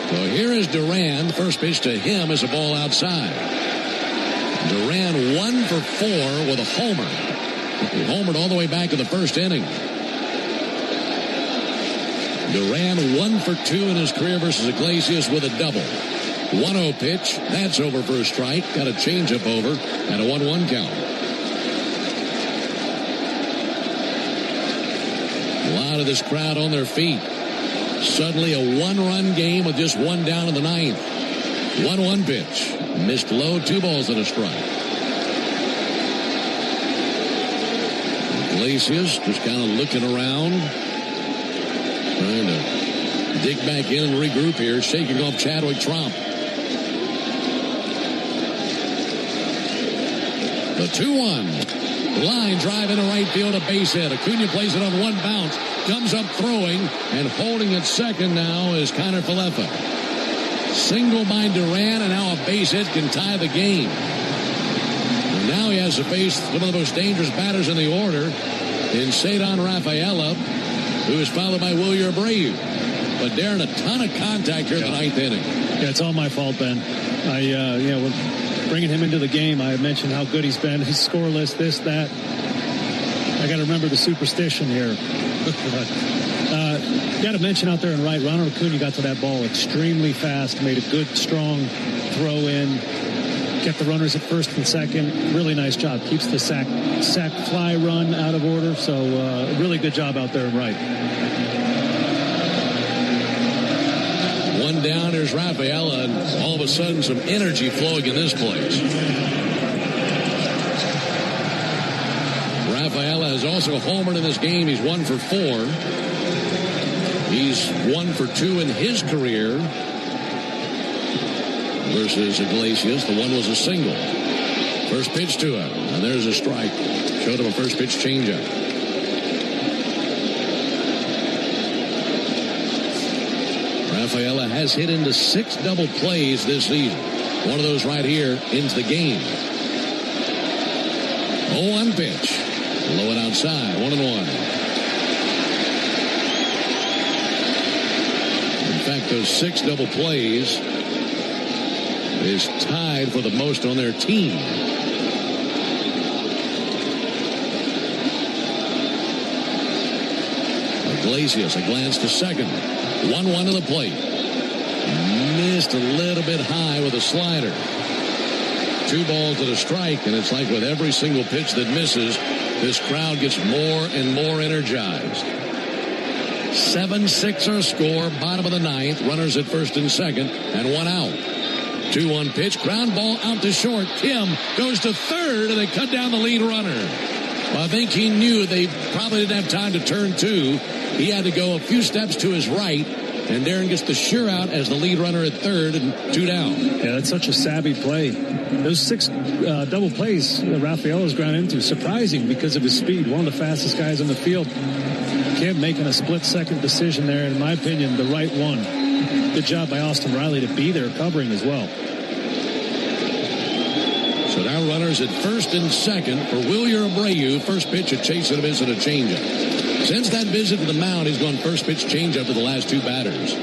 So here is Duran. First pitch to him is a ball outside. Duran 1 for 4 with a homer. He homered all the way back to the first inning. Duran 1 for 2 in his career versus Iglesias with a double. 1-0 pitch. That's over for a strike. Got a changeup over and a 1-1 count. A lot of this crowd on their feet. Suddenly a one-run game with just one down in the ninth. 1-1 pitch. Missed low, 2 balls and a strike. Iglesias just kind of looking around. Trying to dig back in and regroup here. Shaking off Chadwick Tromp. The 2-1. Line drive into right field, a base hit. Acuna plays it on one bounce. Comes up throwing and holding at second now is Connor Falefa. Single by Duran, and now a base hit can tie the game. And now he has to face one of the most dangerous batters in the order in Cedon Rafaela, who is followed by Wilyer Abreu. But Darren, a ton of contact here in the ninth inning. Yeah, it's all my fault, Ben. We're bringing him into the game. I mentioned how good he's been. He's scoreless, this, that. I got to remember the superstition here. Got to mention out there in right, Ronald Acuna got to that ball extremely fast, made a good, strong throw in, kept the runners at first and second. Really nice job. Keeps the sack fly run out of order. So really good job out there in right. One down, there's Rafaela, and all of a sudden some energy flowing in this place. Rafaela has also homered in this game. He's 1 for 4. He's 1 for 2 in his career versus Iglesias. The one was a single. First pitch to him, and there's a strike. Showed him a first pitch changeup. Rafaela has hit into 6 double plays this season. One of those right here ends the game. 0-1 pitch. Low and outside, 1-1. In fact, those 6 double plays is tied for the most on their team. Iglesias, a glance to second. 1-1 to the plate. Missed a little bit high with a slider. 2 balls and a strike, and it's like with every single pitch that misses, this crowd gets more and more energized. 7-6 our score, bottom of the ninth. Runners at first and second, and 1 out. 2-1 pitch, ground ball out to short. Kim goes to third, and they cut down the lead runner. Well, I think he knew they probably didn't have time to turn 2. He had to go a few steps to his right, and Darren gets the sure out as the lead runner at third and 2 down. Yeah, that's such a savvy play. Those 6 double plays Rafaela's ground into, surprising because of his speed. One of the fastest guys on the field. Kim making a split-second decision there, in my opinion, the right one. Good job by Austin Riley to be there covering as well. So now runners at first and second for Wilyer Abreu. First pitch, a chase and a miss and a changeup. Since that visit to the mound, he's gone first pitch changeup to the last 2 batters.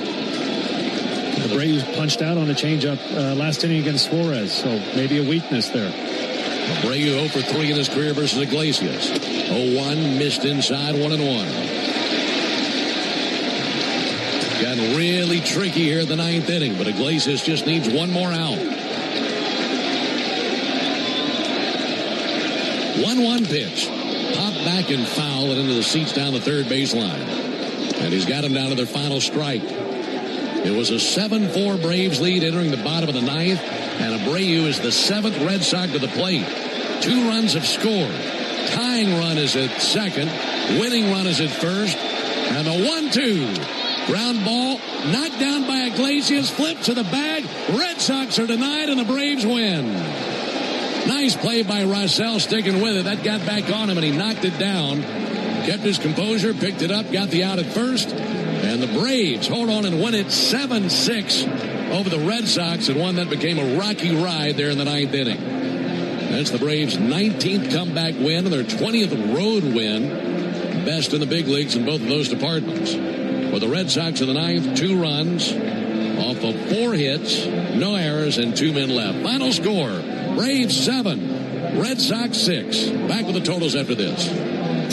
Abreu punched out on a changeup last inning against Suarez, so maybe a weakness there. Abreu 0 for 3 in his career versus Iglesias. 0-1, missed inside, 1-1. Gotten really tricky here in the ninth inning, but Iglesias just needs 1 more out. 1-1 pitch. Pop back and foul and into the seats down the third baseline. And he's got him down to their final strike. It was a 7-4 Braves lead entering the bottom of the ninth, and Abreu is the 7th Red Sox to the plate. 2 runs have scored. Tying run is at second. Winning run is at first. And the 1-2. Ground ball knocked down by Iglesias. Flipped to the bag. Red Sox are denied, and the Braves win. Nice play by Russell, sticking with it. That got back on him, and he knocked it down. Kept his composure, picked it up, got the out at first. And the Braves hold on and win it 7-6 over the Red Sox, and one that became a rocky ride there in the ninth inning. That's the Braves' 19th comeback win and their 20th road win. Best in the big leagues in both of those departments. For the Red Sox in the ninth, 2 runs off of 4 hits, no errors, and 2 men left. Final score, Braves 7, Red Sox 6. Back with the totals after this.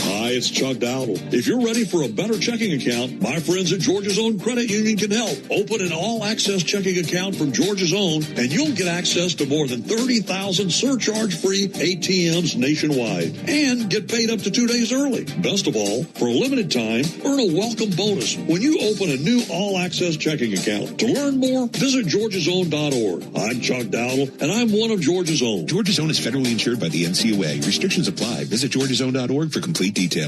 I it's Chuck Dowdle. If you're ready for a better checking account, my friends at Georgia's Own Credit Union can help. Open an all-access checking account from Georgia's Own, and you'll get access to more than 30,000 surcharge-free ATMs nationwide and get paid up to 2 days early. Best of all, for a limited time, earn a welcome bonus when you open a new all-access checking account. To learn more, visit georgiasown.org. I'm Chuck Dowdle, and I'm one of Georgia's Own. Georgia's Own is federally insured by the NCUA. Restrictions apply. Visit georgiasown.org for complete details.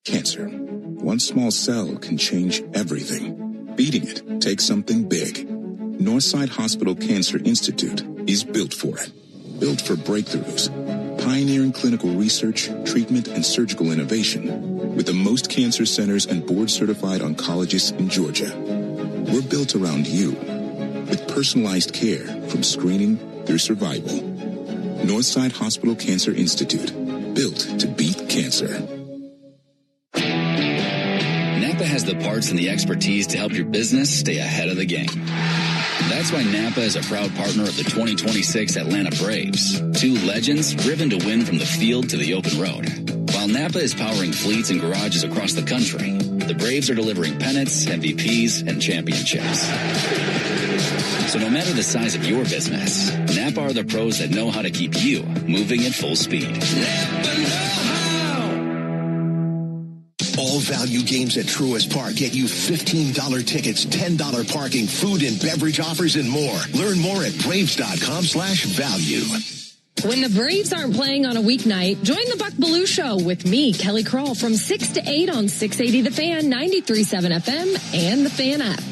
Cancer. One small cell can change everything. Beating it takes something big. Northside Hospital Cancer Institute is built for it. Built for breakthroughs. Pioneering clinical research, treatment, and surgical innovation. With the most cancer centers and board-certified oncologists in Georgia. We're built around you. With personalized care from screening through survival. Northside Hospital Cancer Institute. Built to beat cancer. Napa has the parts and the expertise to help your business stay ahead of the game. That's why Napa is a proud partner of the 2026 Atlanta Braves. Two legends driven to win from the field to the open road. While Napa is powering fleets and garages across the country, the Braves are delivering pennants, MVPs, and championships. So no matter the size of your business, Napa are the pros that know how to keep you moving at full speed. Napa know-how. All value games at Truist Park get you $15 tickets, $10 parking, food and beverage offers, and more. Learn more at braves.com/value. When the Braves aren't playing on a weeknight, join the Buck Belue Show with me, Kelly Kroll, from 6 to 8 on 680 The Fan, 93.7 FM, and the Fan app.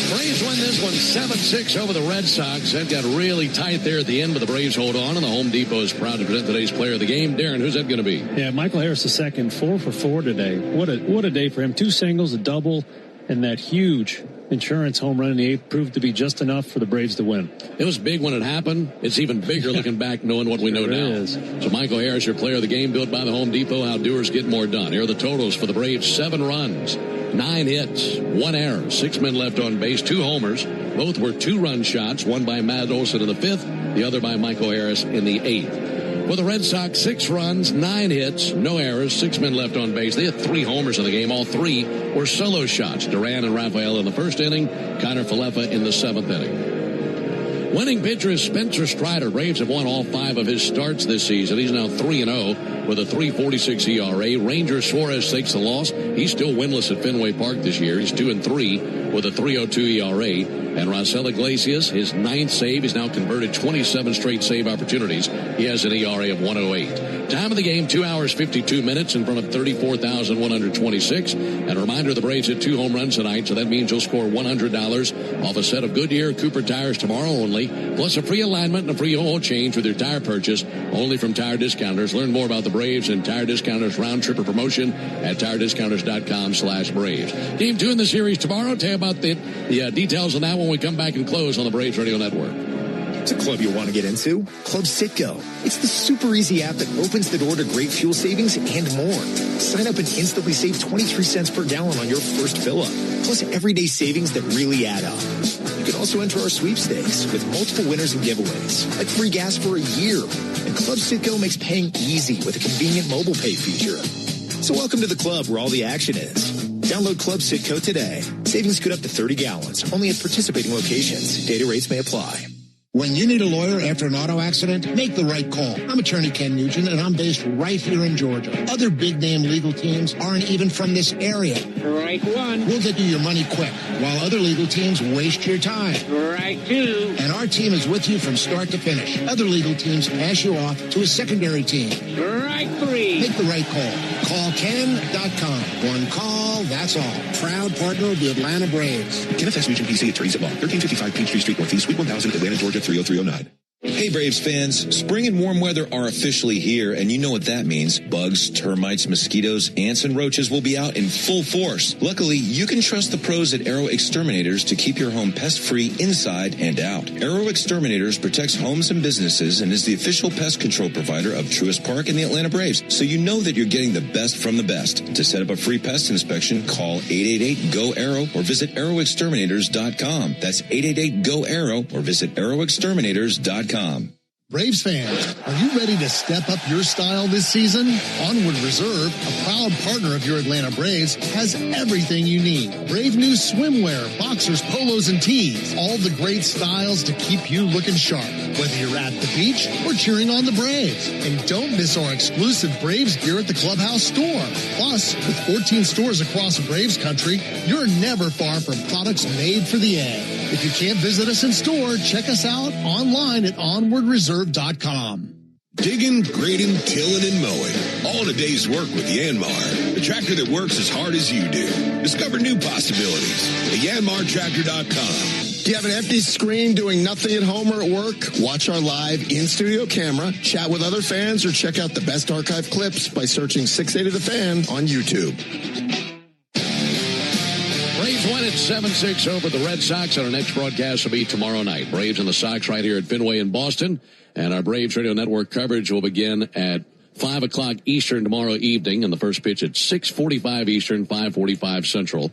Braves win this one 7-6 over the Red Sox. That got really tight there at the end, but the Braves hold on, and the Home Depot is proud to present today's player of the game. Darren, who's that going to be? Yeah, Michael Harris II, 4 for 4 today. What a day for him. 2 singles, a double, and that huge insurance home run in the 8th proved to be just enough for the Braves to win. It was big when it happened. It's even bigger looking back, knowing what we know now. So Michael Harris, your player of the game, built by the Home Depot. How doers get more done. Here are the totals for the Braves. 7 runs, 9 hits, 1 error, 6 men left on base, 2 homers. Both were 2-run shots, one by Matt Olson in the 5th, the other by Michael Harris in the 8th. For the Red Sox, 6 runs, 9 hits, no errors, 6 men left on base. They had 3 homers in the game. All 3 were solo shots. Duran and Rafael in the 1st inning, Connor Falefa in the 7th inning. Winning pitcher is Spencer Strider. Braves have won all 5 of his starts this season. He's now 3-0 with a 3.46 ERA. Ranger Suarez takes the loss. He's still winless at Fenway Park this year. He's 2-3 with a 3.02 ERA. And Raisel Iglesias, his 9th save. He's now converted 27 straight save opportunities. He has an ERA of 1.08. Time of the game, 2 hours, 52 minutes in front of 34,126. And a reminder, the Braves hit 2 home runs tonight, so that means you'll score $100 off a set of Goodyear Cooper tires tomorrow only, plus a free alignment and a free oil change with your tire purchase, only from Tire Discounters. Learn more about the Braves and Tire Discounters round tripper promotion at tirediscounters.com/Braves. Game 2 in the series tomorrow. Tell you about the details on that when we come back and close on the Braves Radio Network. It's a club you'll want to get into. Club Citgo. It's the super easy app that opens the door to great fuel savings and more. Sign up and instantly save 23 cents per gallon on your first fill-up. Plus everyday savings that really add up. You can also enter our sweepstakes with multiple winners and giveaways, like free gas for a year. And Club Citgo makes paying easy with a convenient mobile pay feature. So welcome to the club where all the action is. Download Club Citgo today. Savings could up to 30 gallons, only at participating locations. Data rates may apply. When you need a lawyer after an auto accident, make the right call. I'm attorney Ken Nugent, and I'm based right here in Georgia. Other big-name legal teams aren't even from this area. Right one. We'll get you your money quick, while other legal teams waste your time. Right two. And our team is with you from start to finish. Other legal teams pass you off to a secondary team. Right three. Make the right call. Call Ken.com. One call, that's all. Proud partner of the Atlanta Braves. Kenneth S. Nugent, PC, attorneys at law. 1355 Peachtree Street Northeast, Suite 1000, Atlanta, Georgia, 30309. Hey Braves fans, spring and warm weather are officially here, and you know what that means. Bugs, termites, mosquitoes, ants, and roaches will be out in full force. Luckily, you can trust the pros at Arrow Exterminators to keep your home pest-free inside and out. Arrow Exterminators protects homes and businesses and is the official pest control provider of Truist Park and the Atlanta Braves, so you know that you're getting the best from the best. To set up a free pest inspection, call 888-GO-ARROW or visit arrowexterminators.com. That's 888-GO-ARROW or visit arrowexterminators.com. Braves fans, are you ready to step up your style this season? Onward Reserve, a proud partner of your Atlanta Braves, has everything you need. Brave new swimwear, boxers, polos, and tees. All the great styles to keep you looking sharp, whether you're at the beach or cheering on the Braves. And don't miss our exclusive Braves gear at the Clubhouse store. Plus, with 14 stores across Braves country, you're never far from products made for the A. If you can't visit us in store, check us out online at onwardreserve.com. Digging, grading, tilling, and mowing. All in a day's work with Yanmar, the tractor that works as hard as you do. Discover new possibilities at yanmartractor.com. Do you have an empty screen doing nothing at home or at work? Watch our live in-studio camera, chat with other fans, or check out the best archive clips by searching 680 The Fan on YouTube. Braves win at 7-6 over the Red Sox, and our next broadcast will be tomorrow night. Braves and the Sox right here at Fenway in Boston, and our Braves Radio Network coverage will begin at 5 o'clock Eastern tomorrow evening, and the first pitch at 6:45 Eastern, 5:45 Central.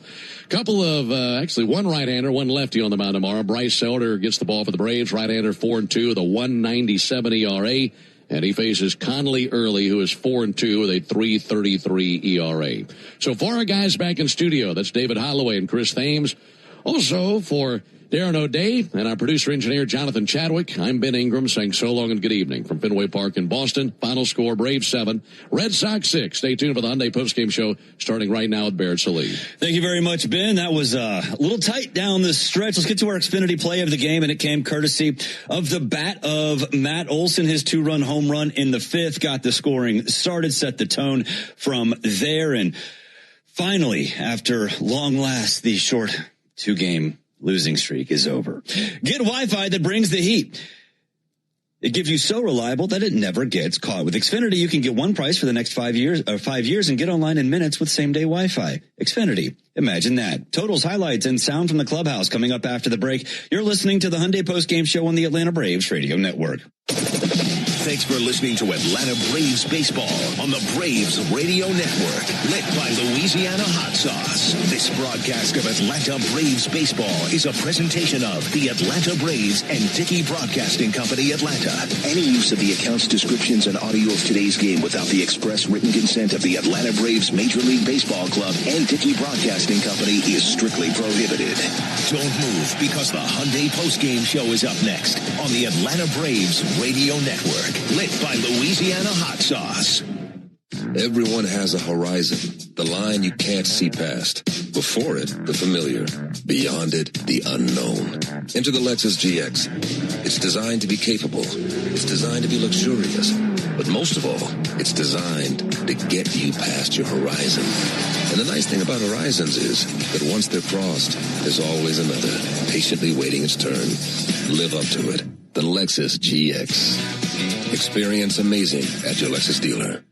Couple of, actually one right-hander, one lefty on the mound tomorrow. Bryce Selder gets the ball for the Braves, right-hander 4-2 with a 1.97 ERA. And he faces Conley Early, who is 4-2 with a 3.33 ERA. So for our guys back in studio, that's David Holloway and Chris Thames. Also for Darren O'Day and our producer-engineer Jonathan Chadwick, I'm Ben Ingram saying so long and good evening from Fenway Park in Boston. Final score, Braves 7, Red Sox 6. Stay tuned for the Hyundai postgame show starting right now with Barrett Sallee. Thank you very much, Ben. That was a little tight down the stretch. Let's get to our Xfinity play of the game, and it came courtesy of the bat of Matt Olson. His 2-run home run in the 5th got the scoring started, set the tone from there, and finally, after long last, the short 2-game losing streak is over. Get Wi-Fi that brings the heat. It gives you so reliable that it never gets caught. With Xfinity, you can get one price for the next 5 years and get online in minutes with same-day Wi-Fi. Xfinity. Imagine that. Totals, highlights, and sound from the clubhouse coming up after the break. You're listening to the Hyundai postgame show on the Atlanta Braves Radio Network. Thanks for listening to Atlanta Braves Baseball on the Braves Radio Network, lit by Louisiana Hot Sauce. This broadcast of Atlanta Braves Baseball is a presentation of the Atlanta Braves and Dickey Broadcasting Company, Atlanta. Any use of the accounts, descriptions, and audio of today's game without the express written consent of the Atlanta Braves Major League Baseball Club and Dickey Broadcasting Company is strictly prohibited. Don't move, because the Hyundai postgame show is up next on the Atlanta Braves Radio Network, lit by Louisiana Hot Sauce. Everyone has a horizon, the line you can't see past. Before it, the familiar. Beyond it, the unknown. Enter the Lexus GX. It's designed to be capable. It's designed to be luxurious. But most of all, it's designed to get you past your horizon. And the nice thing about horizons is that once they're crossed, there's always another, patiently waiting its turn. Live up to it. The Lexus GX. Experience amazing at your Lexus dealer.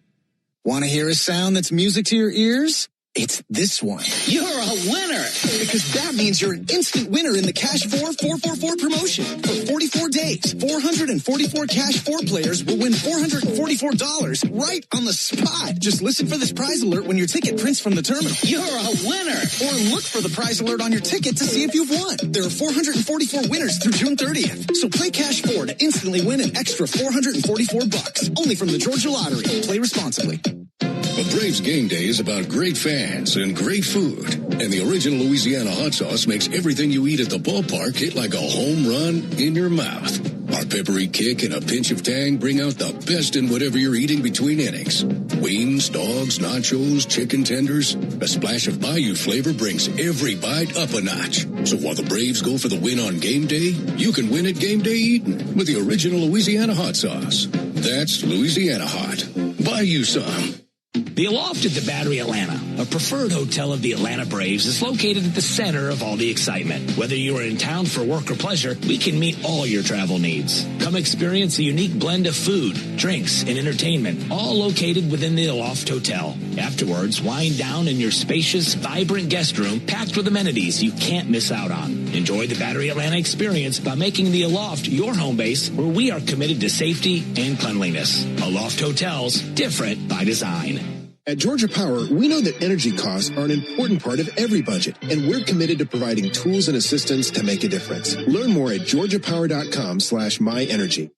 Want to hear a sound that's music to your ears? It's this one. You're a winner! Because that means you're an instant winner in the Cash 4 444 promotion. For 44 days, 444 Cash 4 players will win $444 right on the spot. Just listen for this prize alert when your ticket prints from the terminal. You're a winner! Or look for the prize alert on your ticket to see if you've won. There are 444 winners through June 30th. So play Cash 4 to instantly win an extra $444. Only from the Georgia Lottery. Play responsibly. A Braves game day is about great fans and great food. And the original Louisiana hot sauce makes everything you eat at the ballpark hit like a home run in your mouth. Our peppery kick and a pinch of tang bring out the best in whatever you're eating between innings. Wings, dogs, nachos, chicken tenders. A splash of Bayou flavor brings every bite up a notch. So while the Braves go for the win on game day, you can win at game day eating with the original Louisiana hot sauce. That's Louisiana hot. Buy you some. The Aloft at the Battery Atlanta, a preferred hotel of the Atlanta Braves, is located at the center of all the excitement. Whether you are in town for work or pleasure, we can meet all your travel needs. Come experience a unique blend of food, drinks, and entertainment, all located within the Aloft Hotel. Afterwards, wind down in your spacious, vibrant guest room packed with amenities you can't miss out on. Enjoy the Battery Atlanta experience by making the Aloft your home base, where we are committed to safety and cleanliness. Aloft Hotels, different by design. At Georgia Power, we know that energy costs are an important part of every budget, and we're committed to providing tools and assistance to make a difference. Learn more at georgiapower.com/myenergy.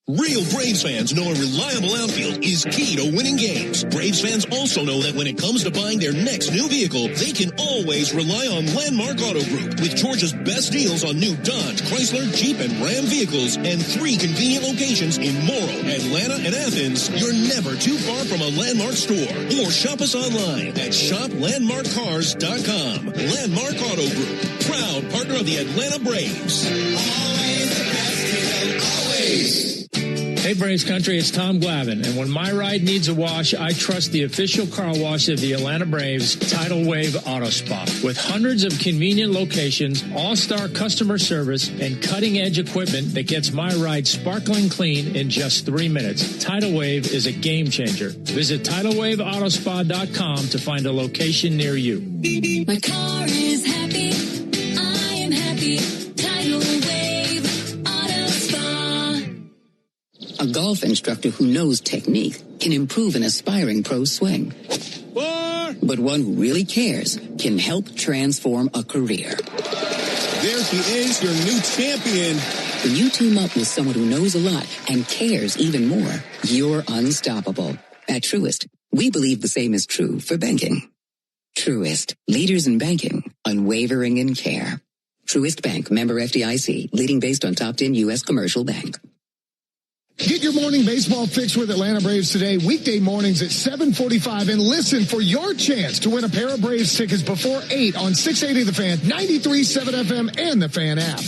Real Braves fans know a reliable outfield is key to winning games. Braves fans also know that when it comes to buying their next new vehicle, they can always rely on Landmark Auto Group. With Georgia's best deals on new Dodge, Chrysler, Jeep, and Ram vehicles, and 3 convenient locations in Morrow, Atlanta, and Athens, you're never too far from a Landmark store. Or shop us online at shoplandmarkcars.com. Landmark Auto Group, proud partner of the Atlanta Braves. Always the best deal, always. Hey Braves Country, it's Tom Glavine, and when my ride needs a wash, I trust the official car wash of the Atlanta Braves, Tidal Wave Auto Spa. With hundreds of convenient locations, all-star customer service, and cutting-edge equipment that gets my ride sparkling clean in just 3 minutes, Tidal Wave is a game changer. Visit TidalWaveAutospa.com to find a location near you. My car is happy. I am happy. Tidal Wave Auto Spa. A golf instructor who knows technique can improve an aspiring pro's swing. But one who really cares can help transform a career. There she is, your new champion. When you team up with someone who knows a lot and cares even more, you're unstoppable. At Truist, we believe the same is true for banking. Truist, leaders in banking, unwavering in care. Truist Bank, member FDIC, leading based on top 10 U.S. commercial bank. Get your morning baseball fix with Atlanta Braves today, weekday mornings at 7:45, and listen for your chance to win a pair of Braves tickets before 8 on 680 The Fan, 93.7 FM, and the Fan app.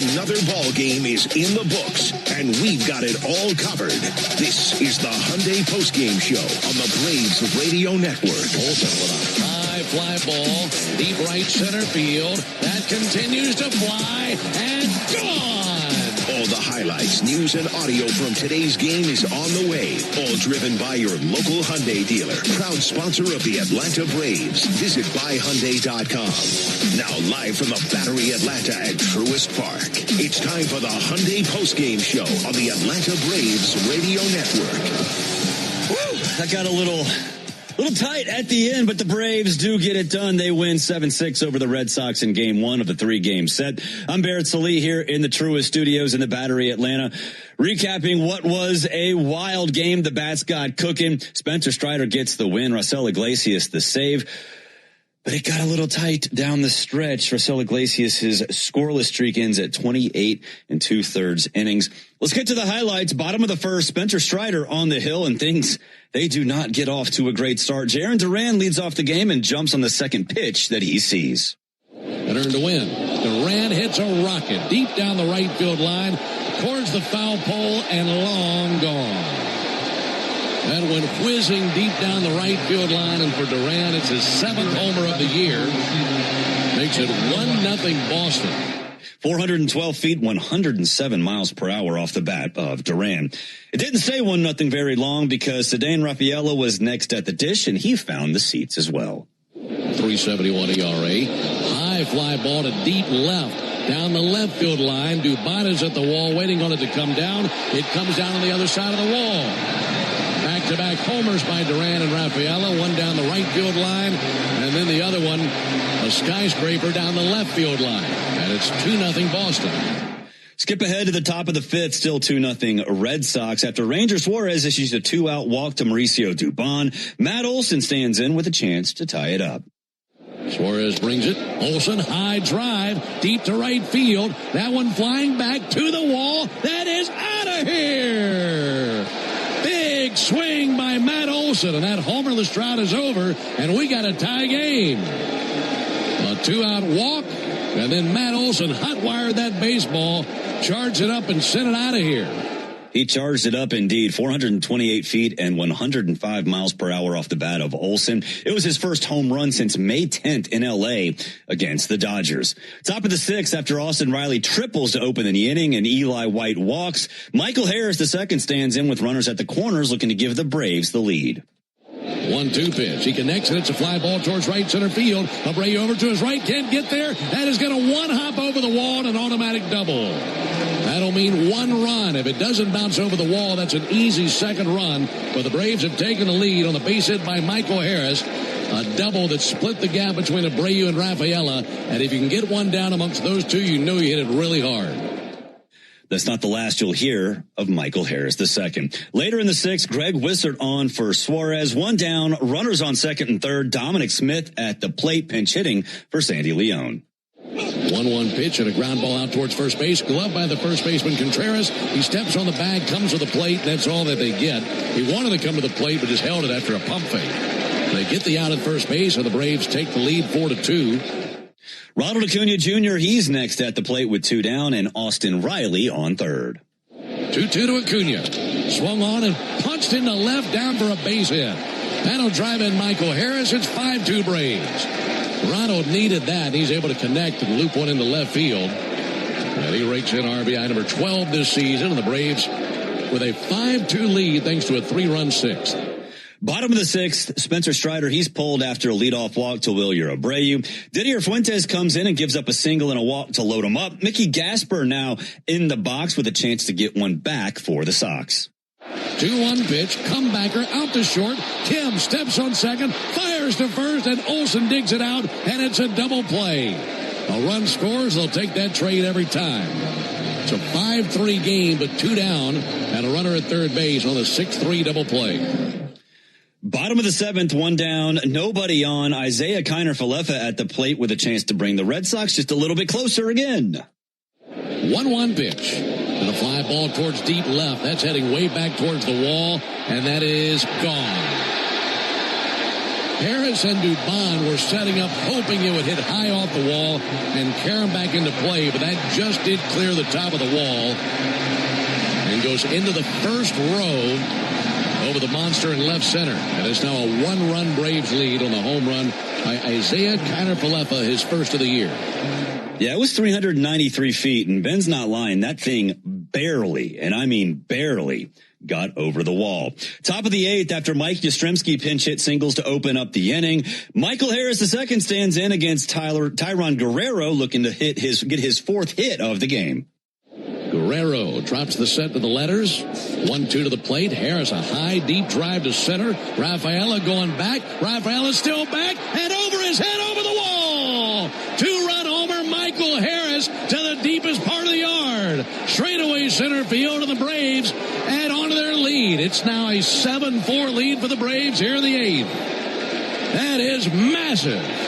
Another ball game is in the books, and we've got it all covered. This is the Hyundai postgame show on the Braves Radio Network. Olsen with a high fly ball, deep right center field. That continues to fly and gone. All the highlights, news, and audio from today's game is on the way. All driven by your local Hyundai dealer. Proud sponsor of the Atlanta Braves. Visit buyhyundai.com. Now live from the Battery Atlanta at Truist Park. It's time for the Hyundai postgame show on the Atlanta Braves Radio Network. Woo! That got a little tight at the end, but the Braves do get it done. They win 7-6 over the Red Sox in game 1 of the 3-game set. I'm Barrett Salih here in the Truist Studios in the Battery Atlanta, recapping what was a wild game. The bats got cooking. Spencer Strider gets the win. Raisel Iglesias the save. But it got a little tight down the stretch. Raisel Iglesias, his scoreless streak ends at 28 2/3 innings. Let's get to the highlights. Bottom of the first, Spencer Strider on the hill, and things, they do not get off to a great start. Jarren Duran leads off the game and jumps on the second pitch that he sees. And earned to win. Duran hits a rocket deep down the right field line towards the foul pole and long gone. That went whizzing deep down the right field line, and for Duran, it's his 7th homer of the year. Makes it 1-0 Boston. 412 feet, 107 miles per hour off the bat of Duran. It didn't stay 1-0 very long because Ceddanne Rafaela was next at the dish, and he found the seats as well. 3.71 ERA. High fly ball to deep left. Down the left field line. Dubata's at the wall waiting on it to come down. It comes down on the other side of the wall. Back-to-back homers by Duran and Rafaela. One down the right field line, and then the other one, a skyscraper down the left field line. And it's 2-0 Boston. Skip ahead to the top of the 5th, still 2-0 Red Sox. After Ranger Suarez issues a 2-out walk to Mauricio Dubon, Matt Olson stands in with a chance to tie it up. Suarez brings it. Olson, high drive, deep to right field. That one flying back to the wall. That is out of here. Big swing by Matt Olson, and that homerless drought is over, and we got a tie game. A 2-out walk, and then Matt Olson hot-wired that baseball, charged it up, and sent it out of here. He charged it up indeed, 428 feet and 105 miles per hour off the bat of Olson. It was his first home run since May 10th in L.A. against the Dodgers. Top of the 6th, after Austin Riley triples to open the inning and Eli White walks, Michael Harris II stands in with runners at the corners looking to give the Braves the lead. 1-2 pitch. He connects it. It's a fly ball towards right center field. Abreu over to his right. Can't get there. That is going to one-hop over the wall and an automatic double. That'll mean 1 run. If it doesn't bounce over the wall, that's an easy 2nd run. But the Braves have taken the lead on the base hit by Michael Harris. A double that split the gap between Abreu and Rafaela. And if you can get one down amongst those two, you know you hit it really hard. That's not the last you'll hear of Michael Harris II. Later in the 6th, Greg Wissert on for Suarez. 1 down, runners on 2nd and 3rd. Dominic Smith at the plate, pinch hitting for Sandy Leon. 1-1 pitch and a ground ball out towards first base. Glove by the first baseman Contreras. He steps on the bag, comes to the plate. That's all that they get. He wanted to come to the plate, but just held it after a pump fake. They get the out at first base, and the Braves take the lead 4-2. Ronald Acuna Jr., he's next at the plate with 2 down, and Austin Riley on 3rd. 2-2 to Acuna. Swung on and punched into left, down for a base hit. That'll drive in Michael Harris. It's 5-2 Braves. Ronald needed that. He's able to connect and loop one into left field. And he rakes in RBI number 12 this season, and the Braves with a 5-2 lead thanks to a 3-run 6th. Bottom of the 6th, Spencer Strider, he's pulled after a leadoff walk to Wilyer Abreu. Didier Fuentes comes in and gives up a single and a walk to load him up. Mickey Gasper now in the box with a chance to get one back for the Sox. 2-1 pitch, comebacker out to short. Kim steps on second, fires to first, and Olsen digs it out, and it's a double play. A run scores, they'll take that trade every time. It's a 5-3 game, but 2 down, and a runner at third base on a 6-3 double play. Bottom of the 7th, 1 down, nobody on. Isaiah Kiner-Falefa at the plate with a chance to bring the Red Sox just a little bit closer again. 1-1 pitch. And a fly ball towards deep left. That's heading way back towards the wall, and that is gone. Harris and Dubon were setting up, hoping it would hit high off the wall and carry him back into play, but that just did clear the top of the wall and goes into the first row over the monster in left center. And it's now a 1-run Braves lead on the home run by Isaiah Kiner-Falefa, his first of the year. Yeah, it was 393 feet, and Ben's not lying. That thing barely, and I mean barely, got over the wall. Top of the 8th, after Mike Yastrzemski pinch hit singles to open up the inning, Michael Harris II stands in against Tyron Guerrero, looking to get his 4th hit of the game. Guerrero drops the set to the letters. 1-2 to the plate. Harris, a high, deep drive to center. Rafaela going back. Rafaela still back, and over his head, over the wall. 2-run homer, Michael Harris to the deepest part of the yard. Straightaway center field, and the Braves add on to their lead. It's now a 7-4 lead for the Braves here in the 8th. That is massive.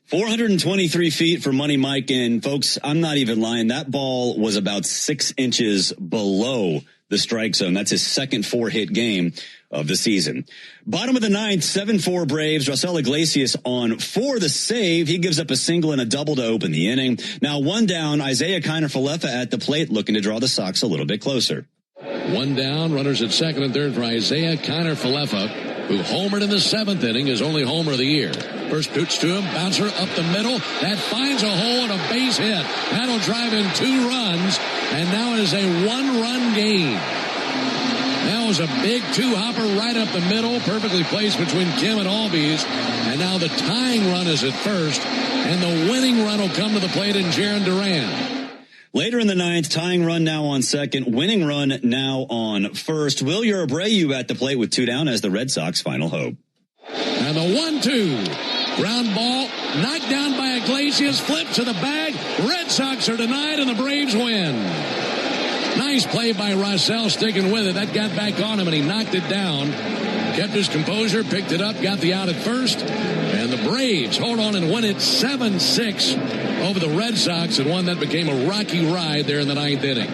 423 feet for Money Mike, and folks, I'm not even lying. That ball was about 6 inches below the strike zone. That's his second 4-hit game of the season. Bottom of the 9th, 7-4 Braves. Raisel Iglesias on for the save. He gives up a single and a double to open the inning. Now 1 down, Isaiah Kiner-Falefa at the plate, looking to draw the Sox a little bit closer. 1 down, runners at 2nd and 3rd for Isaiah Kiner-Falefa, who homered in the 7th inning, his only homer of the year. First pitch to him, bouncer up the middle. That finds a hole and a base hit. That'll drive in 2 runs, and now it is a 1-run game. That was a big 2-hopper right up the middle, perfectly placed between Kim and Albies. And now the tying run is at first, and the winning run will come to the plate in Jaron Duran. Later in the 9th, tying run now on 2nd, winning run now on 1st. Wilyer Abreu at the plate with 2 down as the Red Sox final hope. And the 1-2. Ground ball knocked down by Iglesias, flipped to the bag. Red Sox are denied, and the Braves win. Nice play by Raisel, sticking with it. That got back on him, and he knocked it down. Kept his composure, picked it up, got the out at first. And the Braves hold on and win it 7-6 over the Red Sox, and one that became a rocky ride there in the 9th inning.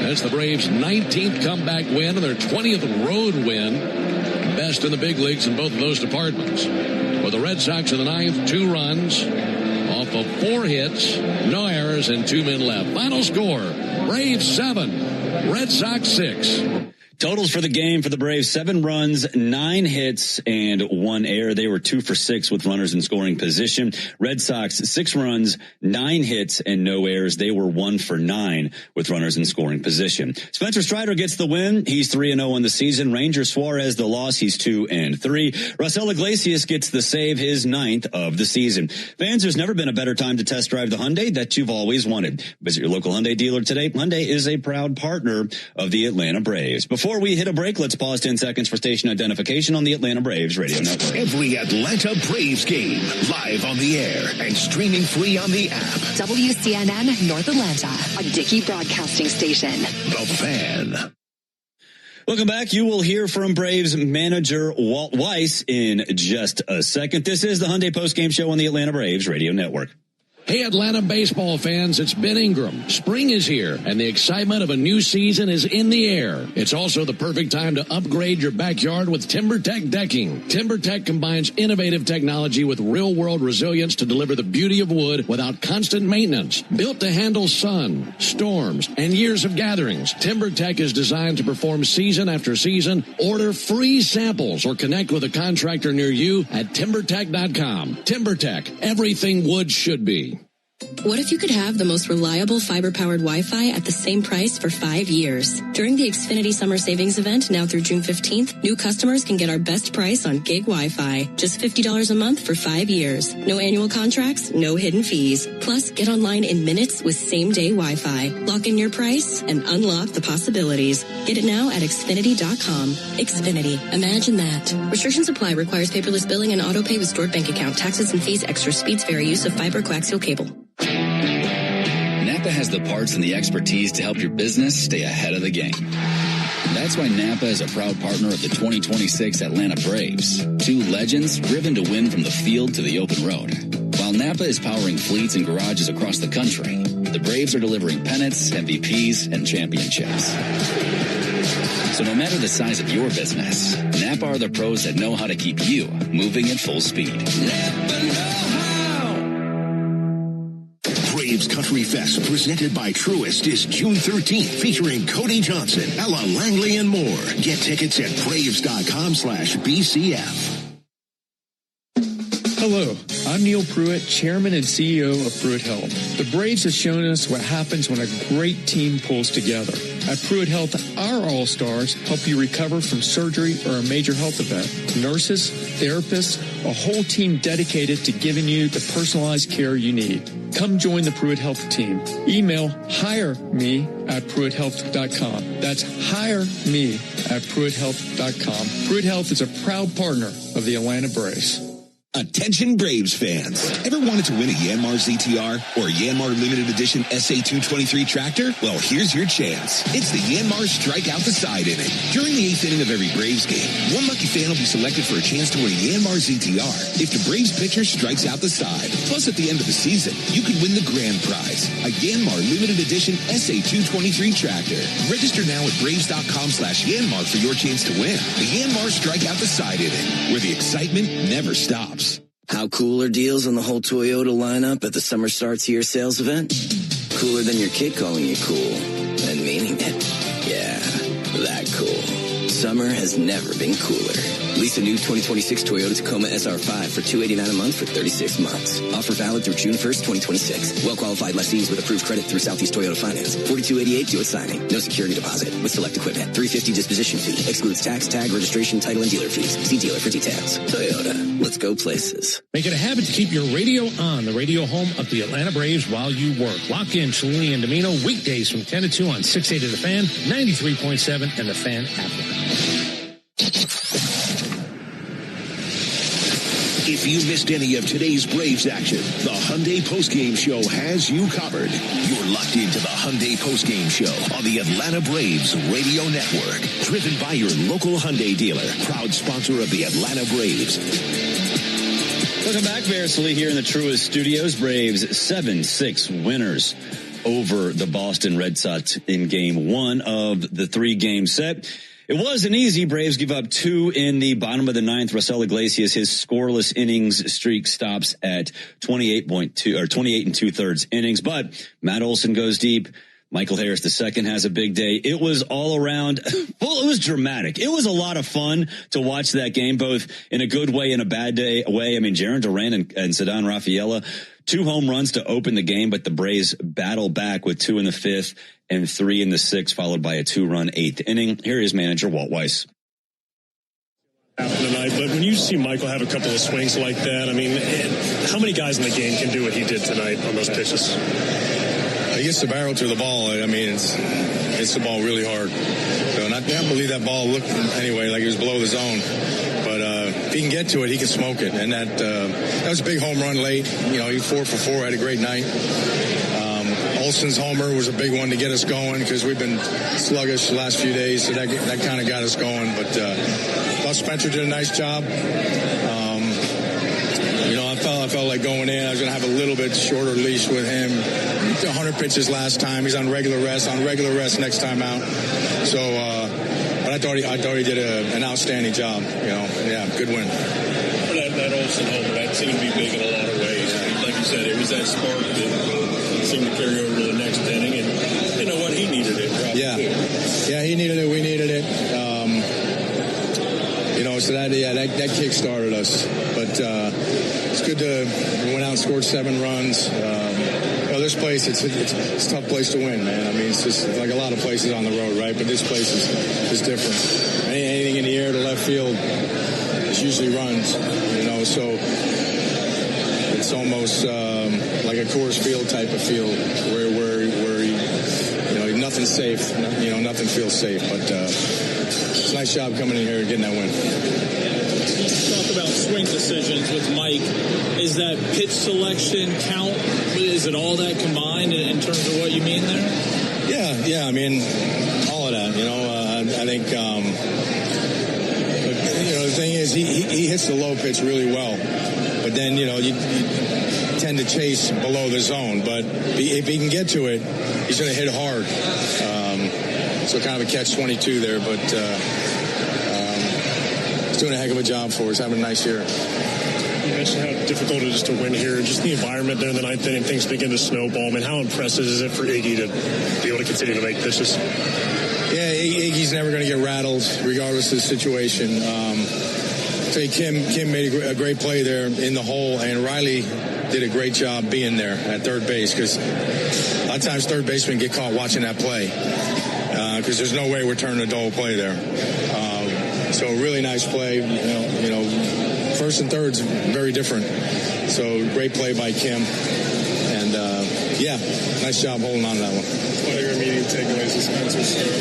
That's the Braves' 19th comeback win and their 20th road win. Best in the big leagues in both of those departments. For the Red Sox in the 9th, 2 runs off of 4 hits, no errors, and 2 men left. Final score, Braves 7, Red Sox 6. Totals for the game for the Braves, 7 runs, 9 hits, and 1 error. They were 2 for 6 with runners in scoring position. Red Sox, 6 runs, 9 hits, and no errors. They were 1 for 9 with runners in scoring position. Spencer Strider gets the win. He's 3-0 on the season. Ranger Suarez, the loss. He's 2-3. Raisel Iglesias gets the save, his 9th of the season. Fans, there's never been a better time to test drive the Hyundai that you've always wanted. Visit your local Hyundai dealer today. Hyundai is a proud partner of the Atlanta Braves. Before Before we hit a break, let's pause 10 seconds for station identification on the Atlanta Braves Radio Network. Every Atlanta Braves game, live on the air and streaming free on the app. WCNN North Atlanta, a Dickey broadcasting station. The Fan. Welcome back. You will hear from Braves manager Walt Weiss in just a second. This is the Hyundai Postgame Show on the Atlanta Braves Radio Network. Hey, Atlanta baseball fans, it's Ben Ingram. Spring is here, and the excitement of a new season is in the air. It's also the perfect time to upgrade your backyard with TimberTech decking. TimberTech combines innovative technology with real-world resilience to deliver the beauty of wood without constant maintenance. Built to handle sun, storms, and years of gatherings, TimberTech is designed to perform season after season. Order free samples or connect with a contractor near you at TimberTech.com. TimberTech, everything wood should be. What if you could have the most reliable fiber-powered Wi-Fi at the same price for 5 years? During the Xfinity Summer Savings Event, now through June 15th, new customers can get our best price on gig Wi-Fi. Just $50 a month for 5 years. No annual contracts, no hidden fees. Plus, get online in minutes with same-day Wi-Fi. Lock in your price and unlock the possibilities. Get it now at Xfinity.com. Xfinity. Imagine that. Restrictions apply. Requires paperless billing and auto pay with stored bank account. Taxes and fees extra. Speeds vary. Use of fiber coaxial cable. Napa has the parts and the expertise to help your business stay ahead of the game. That's why Napa is a proud partner of the 2026 Atlanta Braves. Two legends driven to win from the field to the open road. While Napa is powering fleets and garages across the country, the Braves are delivering pennants, MVPs, and championships. So no matter the size of your business, Napa are the pros that know how to keep you moving at full speed. Napa know-how. Braves Country Fest, presented by Truist, is June 13th, featuring Cody Johnson, Ella Langley, and more. Get tickets at braves.com/BCF. Hello, I'm Neil Pruitt, Chairman and CEO of Pruitt Health. The Braves have shown us what happens when a great team pulls together. At Pruitt Health, our All-Stars help you recover from surgery or a major health event. Nurses, therapists, a whole team dedicated to giving you the personalized care you need. Come join the Pruitt Health team. Email hireme@pruitthealth.com. That's hireme@pruitthealth.com. Pruitt Health is a proud partner of the Atlanta Braves. Attention Braves fans. Ever wanted to win a Yanmar ZTR or Yanmar Limited Edition SA223 tractor? Well, here's your chance. It's the Yanmar Strike Out the Side inning. During the 8th inning of every Braves game, one lucky fan will be selected for a chance to win a Yanmar ZTR if the Braves pitcher strikes out the side. Plus, at the end of the season, you could win the grand prize, a Yanmar Limited Edition SA223 tractor. Register now at braves.com/Yanmar for your chance to win. The Yanmar Strike Out the Side inning, where the excitement never stops. How cool are deals on the whole Toyota lineup at the Summer Starts Here sales event? Cooler than your kid calling you cool and meaning it. Yeah, that cool. Summer has never been cooler. Lease a new 2026 Toyota Tacoma SR5 for $289 a month for 36 months. Offer valid through June 1st, 2026. Well-qualified lessees with approved credit through Southeast Toyota Finance. $42.88 due at signing. No security deposit with select equipment. $350 disposition fee. Excludes tax, tag, registration, title, and dealer fees. See dealer for details. Toyota. Let's go places. Make it a habit to keep your radio on, the radio home of the Atlanta Braves while you work. Lock in Cellini and Domino weekdays from 10 to 2 on 680 The Fan, 93.7, and The Fan app. If you missed any of today's Braves action, the Hyundai Postgame Show has you covered. You're locked into the Hyundai Postgame Show on the Atlanta Braves Radio Network. Driven by your local Hyundai dealer. Proud sponsor of the Atlanta Braves. Welcome back, Variously, here in the Truist Studios. Braves 7-6 winners over the Boston Red Sox in Game 1 of the 3-game set. It wasn't easy. Braves give up 2 in the bottom of the 9th. Raisel Iglesias, his scoreless innings streak stops at 28 and 2/3 innings. But Matt Olson goes deep. Michael Harris II has a big day. It was all around. Well, it was dramatic. It was a lot of fun to watch that game, both in a good way and a bad way. I mean, Jarren Duran and Ceddanne Rafaela, 2 home runs to open the game, but the Braves battle back with 2 in the 5th and 3 in the 6th, followed by a 2-run 8th inning. Here is manager Walt Weiss. Tonight, but when you see Michael have a couple of swings like that, I mean, how many guys in the game can do what he did tonight on those pitches? He gets the barrel to the ball. I mean, it's the ball really hard. So, and I can't believe that ball looked anyway like it was below the zone. But if he can get to it, he can smoke it. And that was a big home run late. You know, he 4 for 4, had a great night. Olson's homer was a big one to get us going because we've been sluggish the last few days, so that kind of got us going. But thought Spencer did a nice job. You know, I felt like going in, I was going to have a little bit shorter leash with him. 100 pitches last time. He's on regular rest next time out. So, but I thought he did an outstanding job. You know, yeah, good win. That Olson homer, that seemed to be big in a lot of ways. Like you said, it was that spark that seemed to carry over to the next inning, and you know what, he needed it. Yeah, he needed it. We needed it. You know, so that kick started us. But it's good we went out and scored 7 runs. You know, this place, it's a tough place to win, man. I mean, it's just like a lot of places on the road, right? But this place is different. Anything in the air to left field, it's usually runs. You know, so it's almost like a Coors Field type of field where you know, nothing's safe. You know, nothing feels safe. But it's a nice job coming in here and getting that win. Talk about swing decisions with Mike. Is that pitch selection count? Is it all that combined in terms of what you mean there? Yeah. I mean, all of that. You know, I think. You know, the thing is, he hits the low pitch really well, but then you know you tend to chase below the zone. But if he can get to it, he's going to hit hard. So kind of a catch-22 there, but he's doing a heck of a job for us. Having a nice year. You mentioned how difficult it is to win here. Just the environment there in the ninth inning, things begin to snowball. I mean, how impressive is it for Iggy to be able to continue to make pitches? Yeah, Iggy's never going to get rattled regardless of the situation. Kim made a great play there in the hole, and Riley did a great job being there at third base because a lot of times third basemen get caught watching that play because there's no way we're turning a double play there. So really nice play. You know, first and third's very different. So great play by Kim, and yeah, nice job holding on to that one. One of your immediate takeaways is Spencer's start.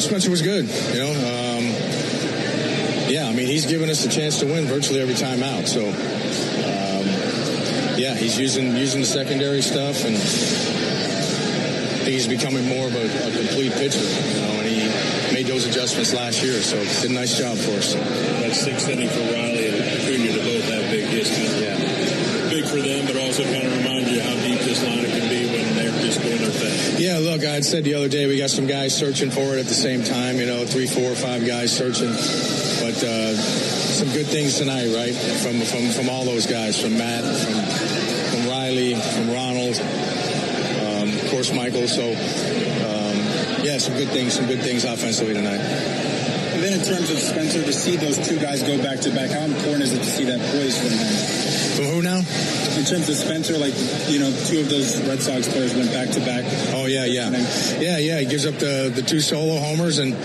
Spencer was good, you know. Yeah, I mean, he's given us a chance to win virtually every time out. So, yeah, he's using the secondary stuff, and I think he's becoming more of a complete pitcher, you know, and he made those adjustments last year, so did a nice job for us. That 6th inning for Riley and Acuna to both have big hits. Yeah. Big for them, but also kind of remind you how deep this lineup can be when they're just doing their thing. Yeah, look, I had said the other day we got some guys searching for it at the same time, you know, 3, 4, 5 guys searching. But some good things tonight, right? From all those guys, from Matt, from Riley, from Ronald, of course Michael. So yeah, some good things offensively tonight. And then in terms of Spencer, to see those 2 guys go back to back, how important is it to see that poise from him? From who now? In terms of Spencer, like, you know, 2 of those Red Sox players went back to back. Oh yeah. He gives up the 2 solo homers, and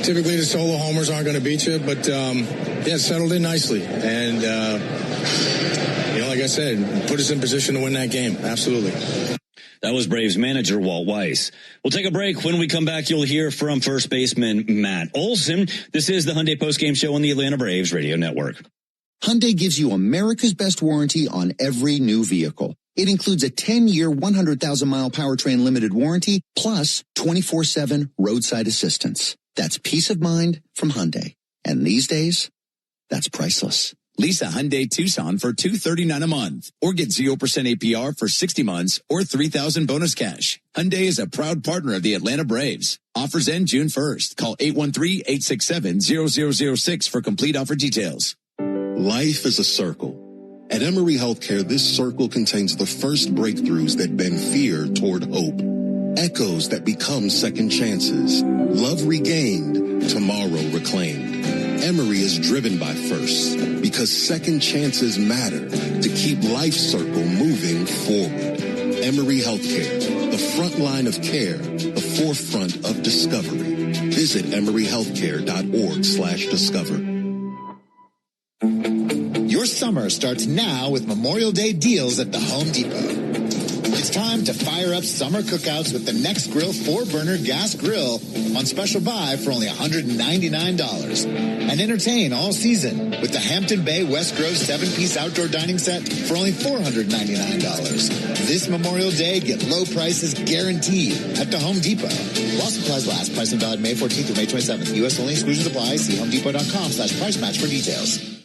typically the solo homers aren't going to beat you, but yeah, settled in nicely. And you know, like I said, put us in position to win that game. Absolutely. That was Braves manager Walt Weiss. We'll take a break. When we come back, you'll hear from first baseman Matt Olson. This is the Hyundai postgame show on the Atlanta Braves radio network. Hyundai gives you America's best warranty on every new vehicle. It includes a 10-year, 100,000-mile powertrain limited warranty, plus 24/7 roadside assistance. That's peace of mind from Hyundai. And these days, that's priceless. Lease a Hyundai Tucson for $239 a month, or get 0% APR for 60 months or $3,000 bonus cash. Hyundai is a proud partner of the Atlanta Braves. Offers end June 1st. Call 813-867-0006 for complete offer details. Life is a circle. At Emory Healthcare, this circle contains the first breakthroughs that bend fear toward hope. Echoes that become second chances. Love regained, tomorrow reclaimed. Emory is driven by firsts because second chances matter to keep Life Circle moving forward. Emory Healthcare, the front line of care, the forefront of discovery. Visit emoryhealthcare.org/discover. Your summer starts now with Memorial Day deals at the Home Depot. It's time to fire up summer cookouts with the Next Grill 4-burner gas grill on special buy for only $199. And entertain all season with the Hampton Bay West Grove 7-piece outdoor dining set for only $499. This Memorial Day, get low prices guaranteed at the Home Depot. While supplies last, pricing valid May 14th through May 27th. U.S. only, exclusions apply. See homedepot.com/price match for details.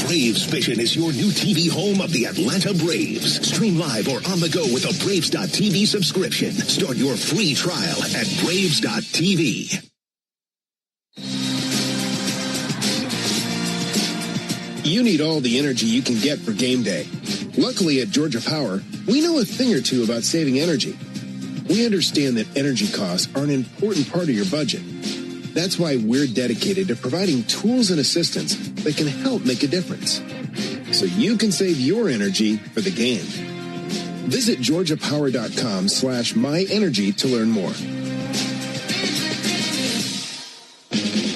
Braves Vision is your new TV home of the Atlanta Braves. Stream live or on the go with a Braves.tv subscription. Start your free trial at Braves.tv. You need all the energy you can get for game day. Luckily at Georgia Power, we know a thing or two about saving energy. We understand that energy costs are an important part of your budget. That's why we're dedicated to providing tools and assistance that can help make a difference, so you can save your energy for the game. Visit georgiapower.com/myenergy to learn more.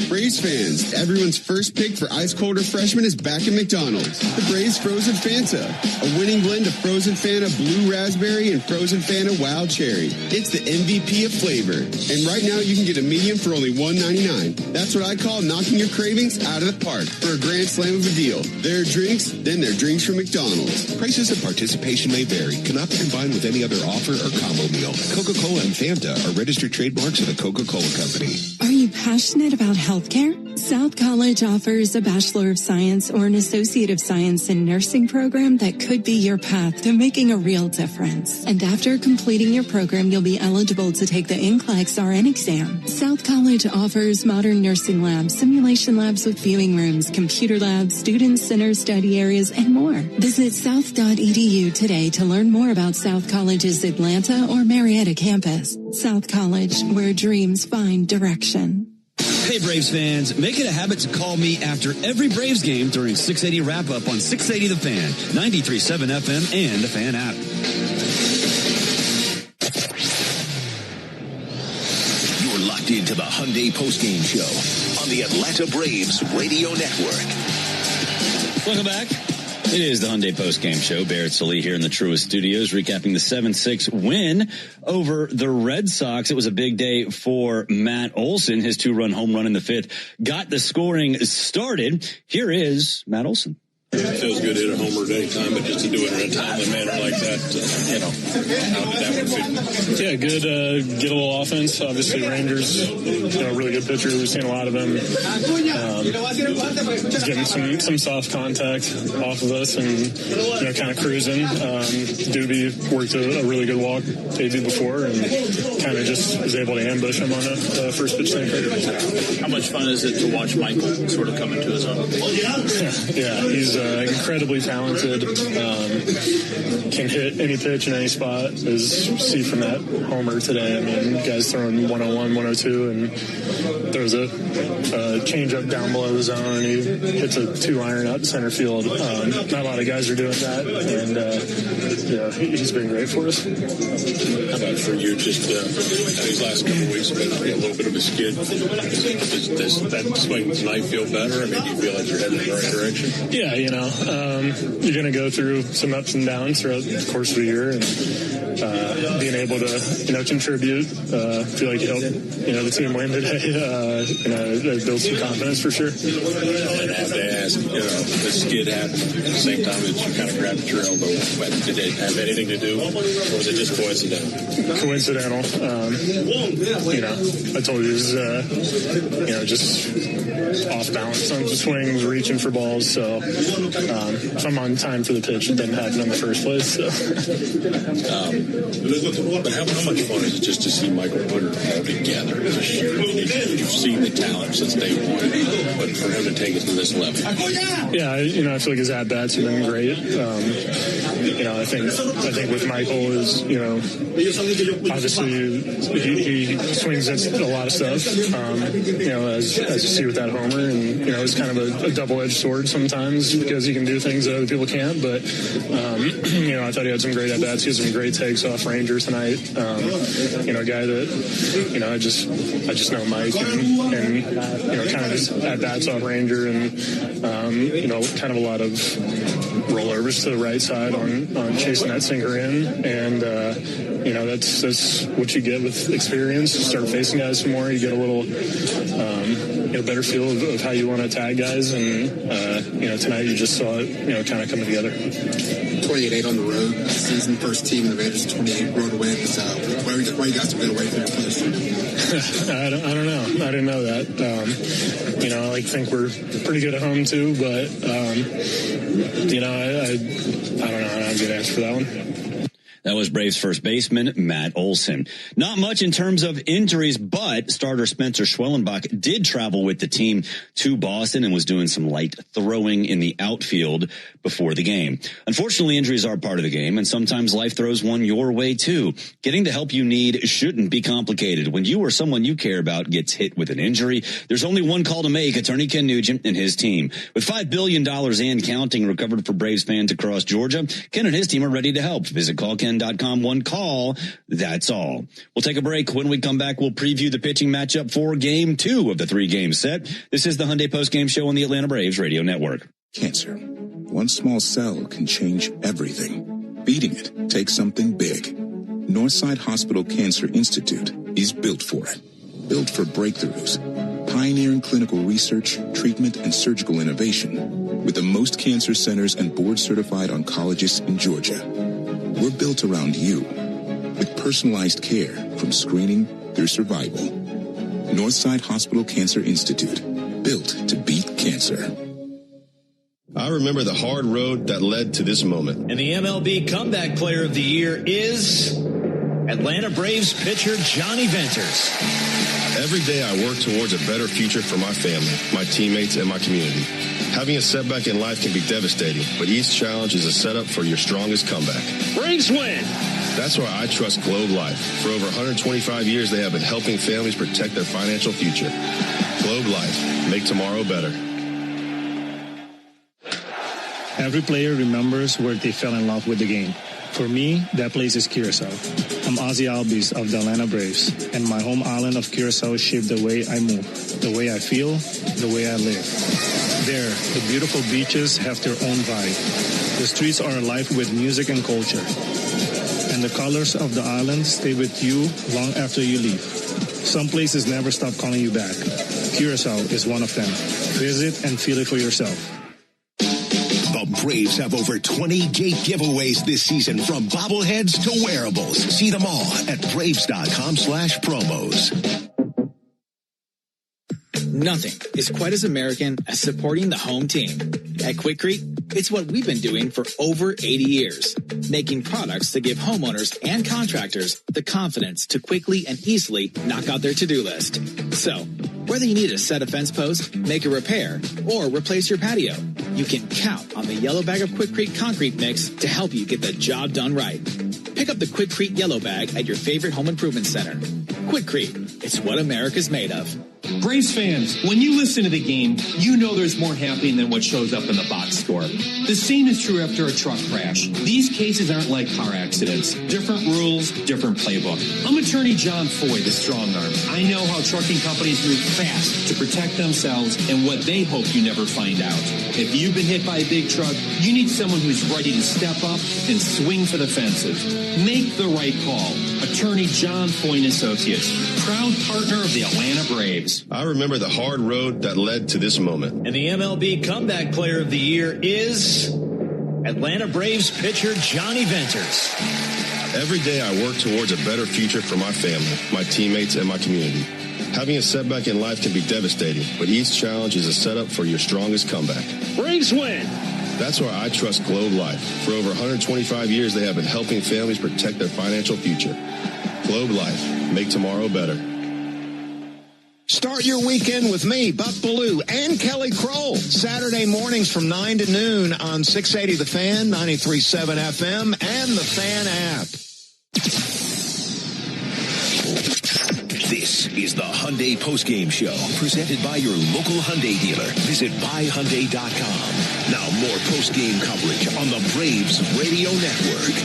Braves fans, everyone's first pick for ice cold refreshment is back at McDonald's. The Braves Frozen Fanta, a winning blend of Frozen Fanta Blue Raspberry and Frozen Fanta Wild Cherry. It's the MVP of flavor. And right now you can get a medium for only $1.99. That's what I call knocking your cravings out of the park for a grand slam of a deal. There are drinks, then there are drinks from McDonald's. Prices and participation may vary. Cannot be combined with any other offer or combo meal. Coca-Cola and Fanta are registered trademarks of the Coca-Cola Company. Are you passionate about healthcare? South College offers a Bachelor of Science or an Associate of Science in Nursing program that could be your path to making a real difference. And after completing your program, you'll be eligible to take the NCLEX RN exam. South College offers modern nursing labs, simulation labs with viewing rooms, computer labs, student center study areas, and more. Visit south.edu today to learn more about South College's Atlanta or Marietta campus. South College, where dreams find direction. Hey, Braves fans, make it a habit to call me after every Braves game during 680 wrap-up on 680 The Fan, 93.7 FM, and the Fan app. You're locked into the Hyundai postgame show on the Atlanta Braves Radio Network. Welcome back. It is the Hyundai postgame show. Barrett Sallee here in the Truist Studios, recapping the 7-6 win over the Red Sox. It was a big day for Matt Olson. His 2-run home run in the 5th got the scoring started. Here is Matt Olson. It feels good to hit a homer at any time, but just to do it in a timely manner like that, how did that one feel? Yeah, good. Get a little offense. Obviously, Rangers, really good pitcher. We've seen a lot of them. Just getting some soft contact off of us and, kind of cruising. Doobie worked a really good walk maybe before and kind of just was able to ambush him on a first pitch sinker. How much fun is it to watch Michael sort of come into his own? Yeah, he's incredibly talented, can hit any pitch in any spot, as you see from that homer today. I mean, guys throwing 101, 102, and throws a changeup down below the zone, and he hits a 2-iron out center field. Not a lot of guys are doing that, and he's been great for us. How about for you, just these last couple of weeks, been a little bit of a skid? Does that swing tonight feel better? I mean, do you feel like you're heading in the right direction? Yeah, you're going to go through some ups and downs throughout the course of the year, and being able to, contribute, feel like you helped, the team win today, build some confidence for sure. And I have to ask, the skid happened at the same time that you kind of grabbed your elbow. Did it have anything to do, or was it just coincidental? Coincidental. I told you it was, just off balance on the swings, reaching for balls, so if I'm on time for the pitch, it didn't happen in the first place. So. But how much fun is it just to see Michael put it all together? You've seen the talent since day one, but for him to take it to this level. Yeah, I feel like his at-bats have been great. I think with Michael is, obviously he swings at a lot of stuff. As you see with that home homer, and it's kind of a double-edged sword sometimes because he can do things that other people can't. But I thought he had some great at-bats. He had some great takes off Ranger tonight. A guy that I just know Mike, and kind of his at-bats off Ranger, and kind of a lot of rollovers to the right side on chasing that sinker in, and that's what you get with experience. You start facing guys some more, you get a little better feel of how you want to attack guys, and tonight you just saw it kind of come together. 28 on the road season, first team in the Raiders, 28 road wins. Why you guys get away from your place? I don't know. I didn't know that. I think we're pretty good at home too, but I don't know. I don't have a good answer for that one. That was Braves first baseman Matt Olson. Not much in terms of injuries, but starter Spencer Schwellenbach did travel with the team to Boston and was doing some light throwing in the outfield before the game. Unfortunately, injuries are part of the game, and sometimes life throws one your way too. Getting the help you need shouldn't be complicated. When you or someone you care about gets hit with an injury, there's only one call to make. Attorney Ken Nugent and his team. With $5 billion and counting recovered for Braves fans across Georgia, Ken and his team are ready to help. Visit callken.com. One call, that's all. We'll take a break. When we come back, we'll preview the pitching matchup for Game 2 of the 3-game set. This is the Hyundai Postgame Show on the Atlanta Braves Radio Network. Cancer. One small cell can change everything. Beating it takes something big. Northside Hospital Cancer Institute is built for it. Built for breakthroughs. Pioneering clinical research, treatment, and surgical innovation. With the most cancer centers and board-certified oncologists in Georgia. We're built around you, with personalized care from screening through survival. Northside Hospital Cancer Institute, built to beat cancer. I remember the hard road that led to this moment. And the MLB Comeback Player of the Year is Atlanta Braves pitcher Johnny Venters. Every day I work towards a better future for my family, my teammates, and my community. Having a setback in life can be devastating, but each challenge is a setup for your strongest comeback. Braves win! That's why I trust Globe Life. For over 125 years, they have been helping families protect their financial future. Globe Life. Make tomorrow better. Every player remembers where they fell in love with the game. For me, that place is Curacao. I'm Ozzy Albies of the Atlanta Braves, and my home island of Curacao shaped the way I move, the way I feel, the way I live. There, the beautiful beaches have their own vibe. The streets are alive with music and culture. And the colors of the island stay with you long after you leave. Some places never stop calling you back. Curacao is one of them. Visit and feel it for yourself. The Braves have over 20 gate giveaways this season, from bobbleheads to wearables. See them all at Braves.com/promos. Nothing is quite as American as supporting the home team. At Quikrete, it's what we've been doing for over 80 years, making products that give homeowners and contractors the confidence to quickly and easily knock out their to-do list. So, whether you need a set a fence post, make a repair, or replace your patio, you can count on the yellow bag of Quikrete concrete mix to help you get the job done right. Pick up the Quikrete yellow bag at your favorite home improvement center. Quikrete, it's what America's made of. Braves fans, when you listen to the game, you know there's more happening than what shows up in the box score. The same is true after a truck crash. These cases aren't like car accidents. Different rules, different playbook. I'm attorney John Foy, the strong arm. I know how trucking companies move fast to protect themselves and what they hope you never find out. If you've been hit by a big truck, you need someone who's ready to step up and swing for the fences. Make the right call. Attorney John Foy and Associates, proud partner of the Atlanta Braves. I remember the hard road that led to this moment. And the MLB Comeback Player of the Year is Atlanta Braves pitcher Johnny Venters. Every day I work towards a better future for my family, my teammates, and my community. Having a setback in life can be devastating, but each challenge is a setup for your strongest comeback. Braves win! That's why I trust Globe Life. For over 125 years, they have been helping families protect their financial future. Globe Life. Make tomorrow better. Start your weekend with me, Buck Bellew, and Kelly Kroll. Saturday mornings from 9 to noon on 680 The Fan, 93.7 FM, and the Fan app. This is the Hyundai Postgame Show, presented by your local Hyundai dealer. Visit buyhyundai.com. Now more postgame coverage on the Braves Radio Network.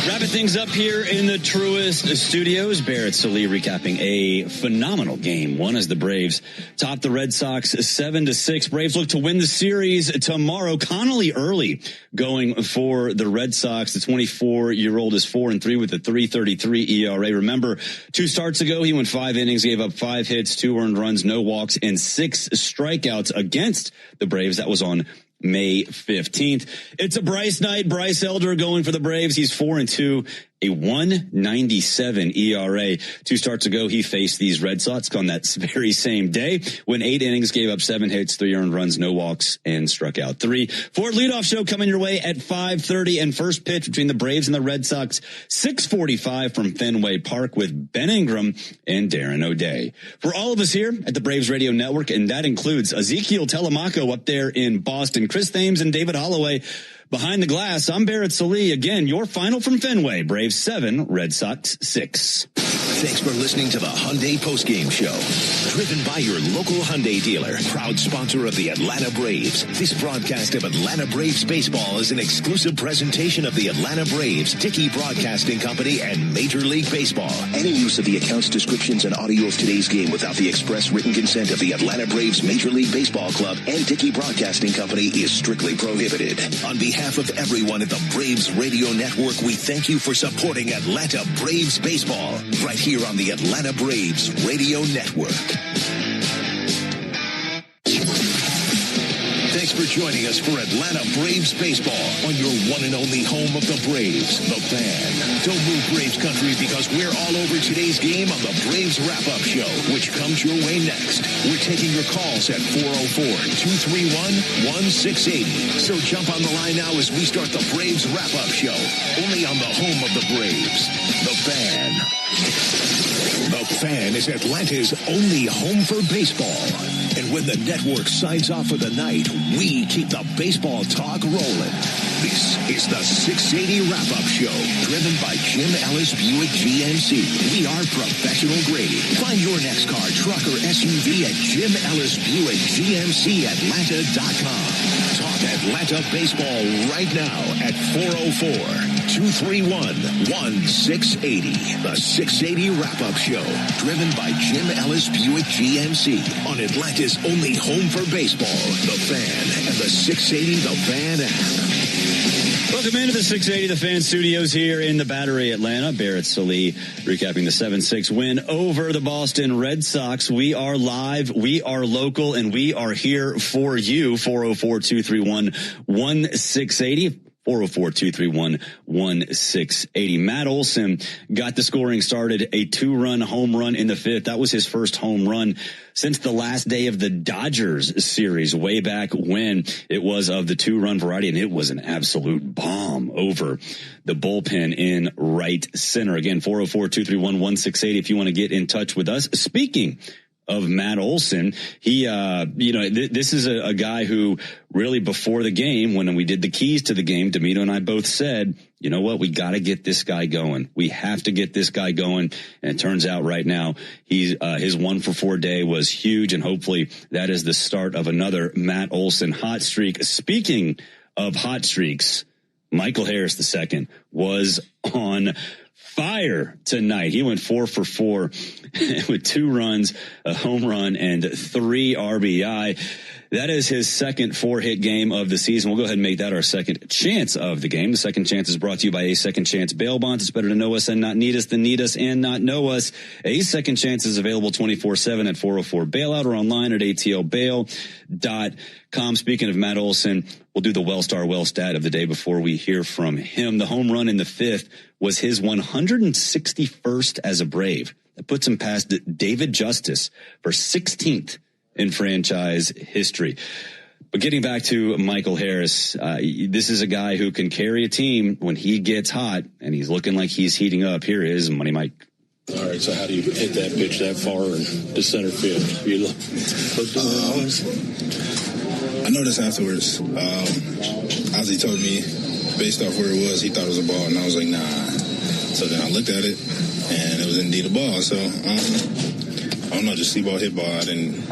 Wrapping things up here in the Truist Studios, Barrett Sallee recapping a phenomenal game. One as the Braves topped the Red Sox 7-6. Braves look to win the series tomorrow. Connolly early going for the Red Sox. The 24-year-old is 4-3 with a 3.33 ERA. Remember, 2 starts ago, he went 5 innings, gave up 5 hits, 2 earned runs, no walks, and 6 strikeouts against the Braves. That was on May 15th. It's a Bryce night. Bryce Elder going for the Braves. He's 4-2, a 1.97 ERA. 2 starts ago, he faced these Red Sox on that very same day. Went 8 innings, gave up 7 hits, 3 earned runs, no walks, and struck out 3. Ford leadoff show coming your way at 5:30, and first pitch between the Braves and the Red Sox, 6:45 from Fenway Park with Ben Ingram and Darren O'Day. For all of us here at the Braves Radio Network, and that includes Ezekiel Telemaco up there in Boston, Chris Thames and David Holloway behind the glass, I'm Barrett Sallee. Again, your final from Fenway, Braves 7, Red Sox 6. Thanks for listening to the Hyundai Postgame Show. Driven by your local Hyundai dealer, proud sponsor of the Atlanta Braves. This broadcast of Atlanta Braves baseball is an exclusive presentation of the Atlanta Braves, Dickey Broadcasting Company, and Major League Baseball. Any use of the accounts, descriptions, and audio of today's game without the express written consent of the Atlanta Braves Major League Baseball Club and Dickey Broadcasting Company is strictly prohibited. On behalf of everyone at the Braves Radio Network, we thank you for supporting Atlanta Braves baseball right here on the Atlanta Braves Radio Network. Thanks for joining us for Atlanta Braves baseball on your one and only home of the Braves, the Fan. Don't move, Braves country, because we're all over today's game on the Braves Wrap-Up Show, which comes your way next. We're taking your calls at 404-231-1680. So jump on the line now as we start the Braves Wrap-Up Show, only on the home of the Braves, the Fan. The Fan is Atlanta's only home for baseball. And when the network signs off for the night, we keep the baseball talk rolling. This is the 680 Wrap-Up Show, driven by Jim Ellis Buick GMC. We are professional grade. Find your next car, truck, or SUV at Jim Ellis Buick GMC Atlanta.com. Talk Atlanta baseball right now at 404-231-1680. The 680 Wrap-Up Show, driven by Jim Ellis Buick GMC on Atlanta's only home for baseball, The Fan, and the 680 The Fan app. Welcome into the 680 The Fan Studios here in the Battery, Atlanta. Barrett Sallee recapping the 7-6 win over the Boston Red Sox. We are live, we are local, and we are here for you. 404-231-1680. 404-231-1680. Matt Olson got the scoring started, a 2-run home run in the 5th. That was his first home run since the last day of the Dodgers series, way back when it was of the 2-run variety, and it was an absolute bomb over the bullpen in right center. Again, 404-231-1680 if you want to get in touch with us. Speaking of Matt Olson, he, this is a guy who really before the game, when we did the keys to the game, Demito and I both said, you know what, we got to get this guy going. We have to get this guy going. And it turns out right now, his 1-for-4 day was huge. And hopefully that is the start of another Matt Olson hot streak. Speaking of hot streaks, Michael Harris II was on fire tonight. He went 4-for-4 with 2 runs, a home run, and 3 RBI. That is his second 4-hit game of the season. We'll go ahead and make that our second chance of the game. The second chance is brought to you by A Second Chance Bail Bonds. It's better to know us and not need us than need us and not know us. A Second Chance is available 24/7 at 404 Bailout or online at atlbail.com. Speaking of Matt Olson, we'll do the Well stat of the day before we hear from him. The home run in the 5th was his 161st as a Brave. That puts him past David Justice for 16th in franchise history. But getting back to Michael Harris, this is a guy who can carry a team when he gets hot, and he's looking like he's heating up. Here is Money Mike. All right, so how do you hit that pitch that far into center field? You I noticed afterwards, Ozzy told me, based off where it was, he thought it was a ball, and I was like, nah. So then I looked at it, and it was indeed a ball. So, I don't know, just see ball, hit ball. I didn't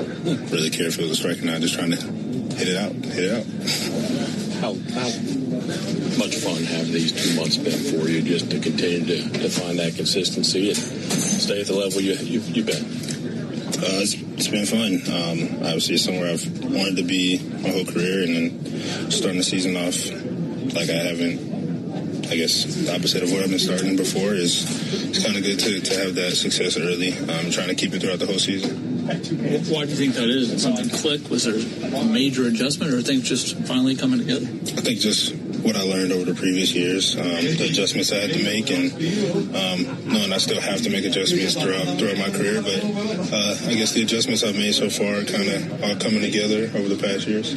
really care if it was a strike or not, just trying to hit it out. How much fun have these 2 months been for you, just to continue to find that consistency and stay at the level you've been? It's been fun. Obviously, it's somewhere I've wanted to be my whole career, and then starting the season off like I haven't, I guess, the opposite of what I've been starting before it's kind of good to have that success early. I'm trying to keep it throughout the whole season. Why do you think that is? Did something click? Was there a major adjustment, or are things just finally coming together? I think just what I learned over the previous years, the adjustments I had to make, and knowing I still have to make adjustments throughout my career. But I guess the adjustments I've made so far are kind of all coming together over the past years.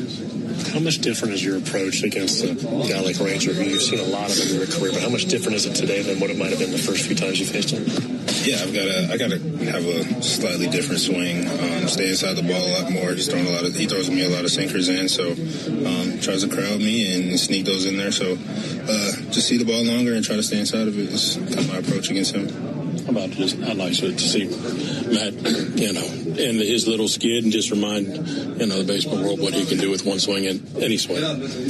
How much different is your approach against a guy like Ranger, who you've seen a lot of in your career, but how much different is it today than what it might have been the first few times you faced him? Yeah, I gotta have a slightly different swing. Stay inside the ball a lot more. He throws me a lot of sinkers in, so tries to crowd me and sneak those in there. So just see the ball longer and try to stay inside of it is kind of my approach against him. How nice it to see Matt, in his little skid, and just remind, the baseball world what he can do with one swing and any swing.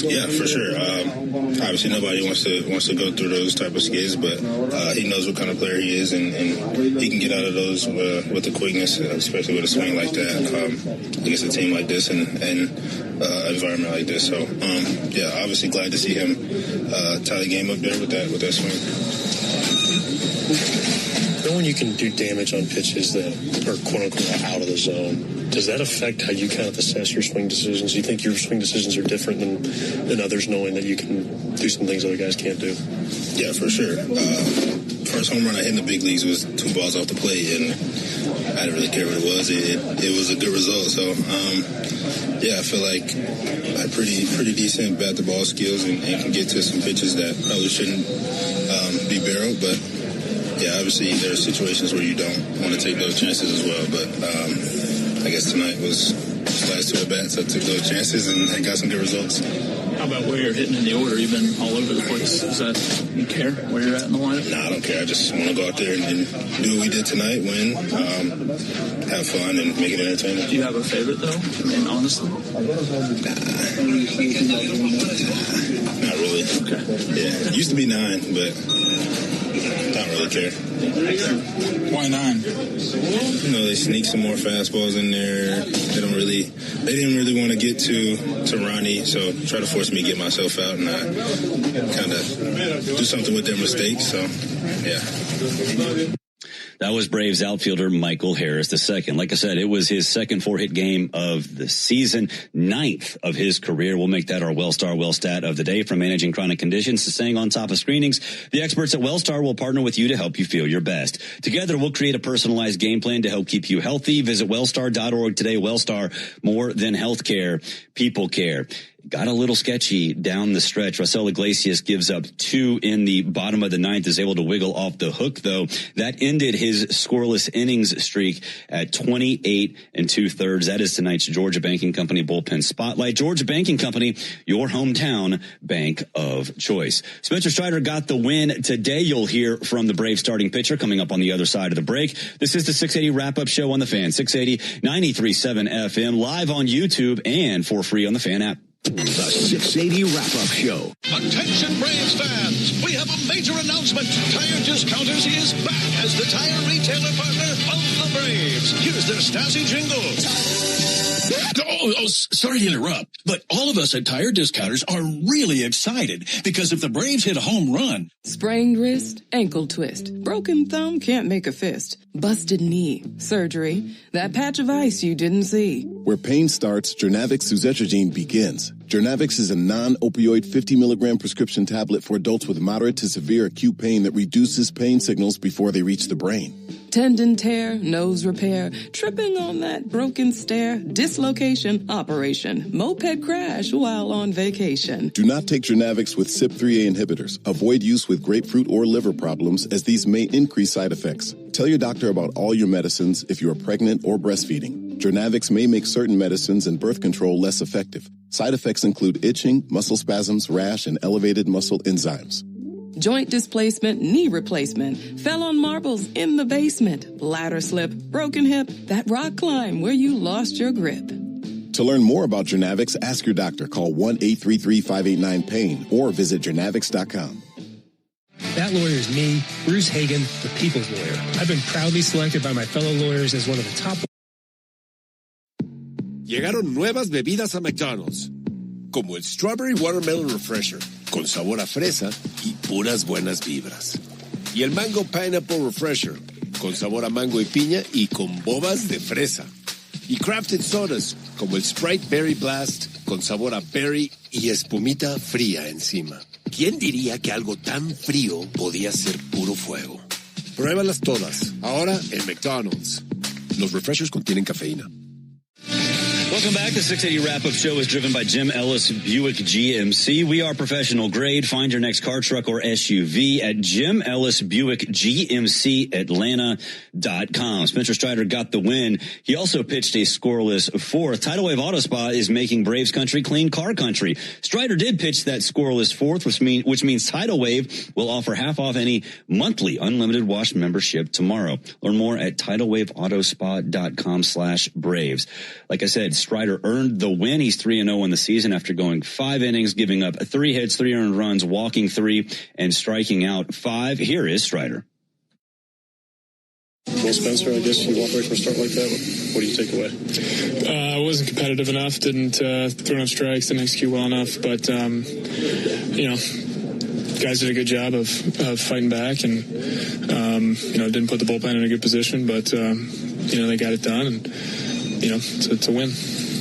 Yeah, for sure. Obviously, nobody wants to go through those type of skids, but he knows what kind of player he is, and he can get out of those with the quickness, especially with a swing like that against a team like this and environment like this. So, obviously glad to see him tie the game up there with that swing. Knowing you can do damage on pitches that are quote-unquote out of the zone, does that affect how you kind of assess your swing decisions? Do you think your swing decisions are different than others, knowing that you can do some things other guys can't do? Yeah, for sure. First home run I hit in the big leagues was 2 balls off the plate, and I didn't really care what it was. It was a good result. So, I feel like I have pretty decent bat-to-ball skills and can get to some pitches that probably shouldn't be barreled, but yeah, obviously there are situations where you don't want to take those chances as well, but I guess tonight was the last 2 at-bats. I took those chances and got some good results. How about where you're hitting in the order? You've been all over the place. You care where you're at in the lineup? No, I don't care. I just want to go out there and do what we did tonight, win, have fun, and make it entertaining. Do you have a favorite, though? I mean, honestly? Not really. Okay. Yeah, it used to be 9, but I don't really care. Why 9? They sneak some more fastballs in there. They didn't really want to get to Ronnie, so try to force me to get myself out and kind of do something with their mistakes. So, yeah. That was Braves outfielder Michael Harris II. Like I said, it was his second 4-hit game of the season, 9th of his career. We'll make that our Wellstar Wellstat of the day. From managing chronic conditions to staying on top of screenings, the experts at Wellstar will partner with you to help you feel your best. Together, we'll create a personalized game plan to help keep you healthy. Visit wellstar.org today. Wellstar, more than healthcare, people care. Got a little sketchy down the stretch. Raisel Iglesias gives up 2 in the bottom of the 9th, is able to wiggle off the hook, though. That ended his scoreless innings streak at 28 2/3. That is tonight's Georgia Banking Company Bullpen Spotlight. Georgia Banking Company, your hometown bank of choice. Spencer Strider got the win today. You'll hear from the Braves starting pitcher coming up on the other side of the break. This is the 680 wrap-up show on the Fan. 680, 93.7 FM, live on YouTube and for free on the Fan app. The 680 wrap-up show. Attention Braves fans, we have a major announcement. Tire Discounters is back as the tire retailer partner of the Braves. Here's their Stasi jingle. Sorry to interrupt, but all of us at Tire Discounters are really excited because if the Braves hit a home run... Sprained wrist, ankle twist, broken thumb, can't make a fist, busted knee, surgery, that patch of ice you didn't see. Where pain starts, Jernavix suzetrigine begins. Jernavix is a non-opioid 50-milligram prescription tablet for adults with moderate to severe acute pain that reduces pain signals before they reach the brain. Tendon tear, nose repair, tripping on that broken stair, dislocation, operation, moped crash while on vacation. Do not take Jernavix with CYP3A inhibitors. Avoid use with grapefruit or liver problems, as these may increase side effects. Tell your doctor about all your medicines if you are pregnant or breastfeeding. Jernavix may make certain medicines and birth control less effective. Side effects include itching, muscle spasms, rash, and elevated muscle enzymes. joint displacement, knee replacement, fell on marbles in the basement, bladder slip, broken hip, that rock climb where you lost your grip. To learn more about Jernavix, ask your doctor. Call 1-833-589-PAIN or visit jernavix.com. That lawyer is me, Bruce Hagen, the people's lawyer. I've been proudly selected by my fellow lawyers as one of the top. Llegaron nuevas bebidas a McDonald's, como el Strawberry Watermelon Refresher, con sabor a fresa y puras buenas vibras. Y el Mango Pineapple Refresher, con sabor a mango y piña y con bobas de fresa. Y crafted sodas, como el Sprite Berry Blast, con sabor a berry y espumita fría encima. ¿Quién diría que algo tan frío podía ser puro fuego? Pruébalas todas, ahora en McDonald's. Los refreshers contienen cafeína. Welcome back. The 680 Wrap-Up Show is driven by Jim Ellis Buick GMC. We are professional grade. Find your next car, truck, or SUV at Jim Ellis Buick GMC Atlanta.com. Spencer Strider got the win. He also pitched a scoreless fourth. Tidal Wave Auto Spa is making Braves country clean car country. Strider did pitch that scoreless fourth, which means Tidal Wave will offer half off any monthly unlimited wash membership tomorrow. Learn more at TidalWaveAutoSpa.com/Braves. Like I said, Strider earned the win. He's 3-0 in the season after going 5 innings, giving up 3 hits, 3 earned runs, walking 3, and striking out 5. Here is Strider. Well, Spencer, I guess you walk away from a start like that. What do you take away? I wasn't competitive enough, didn't throw enough strikes, didn't execute well enough, but, guys did a good job of fighting back and, didn't put the bullpen in a good position, but, they got it done and, it's a win.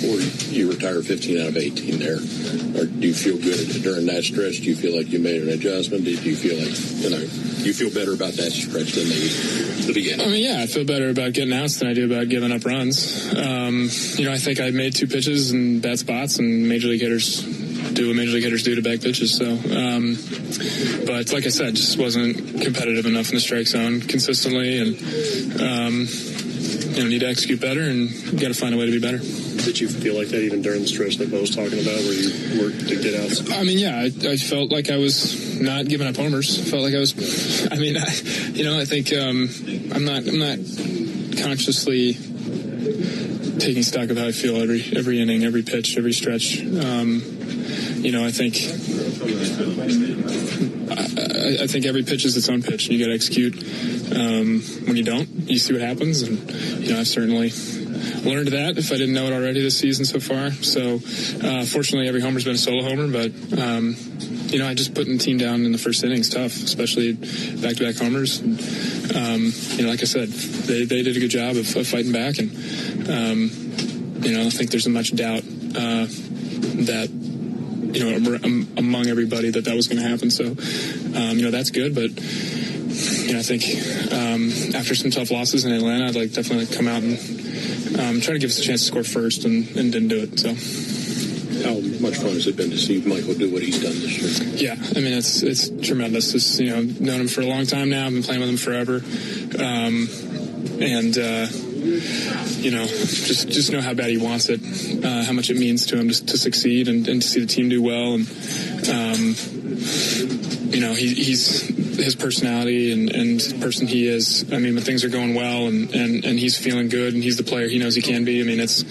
Or you retire 15 out of 18 there. Or do you feel good during that stretch? Do you feel like you made an adjustment? Do you feel like, you feel better about that stretch than the beginning? I mean, yeah, I feel better about getting outs than I do about giving up runs. I think I made 2 pitches in bad spots, and major league hitters do what major league hitters do to back pitches. So, but like I said, just wasn't competitive enough in the strike zone consistently, and need to execute better, and got to find a way to be better. Did you feel like that even during the stretch that Bo was talking about, where you worked to get out? I mean, yeah, I felt like I was not giving up homers. Felt like I was. I think I'm not consciously taking stock of how I feel every inning, every pitch, every stretch. I think every pitch is its own pitch, and you got to execute. When you don't, you see what happens, and I've certainly learned that if I didn't know it already this season so far. So, fortunately, every homer's been a solo homer, but I just putting the team down in the first inning is tough, especially back-to-back homers. And, like I said, they did a good job of fighting back, and I don't think there's much doubt that. Among everybody that was going to happen. So, that's good. But, I think after some tough losses in Atlanta, I'd definitely come out and try to give us a chance to score first, and didn't do it. So, how much fun has it been to see Michael do what he's done this year? Yeah, I mean it's tremendous. It's known him for a long time now. I've been playing with him forever, just know how bad he wants it, how much it means to him to succeed and to see the team do well. And, he's his personality and the person he is. I mean, when things are going well and he's feeling good and he's the player he knows he can be, I mean, it's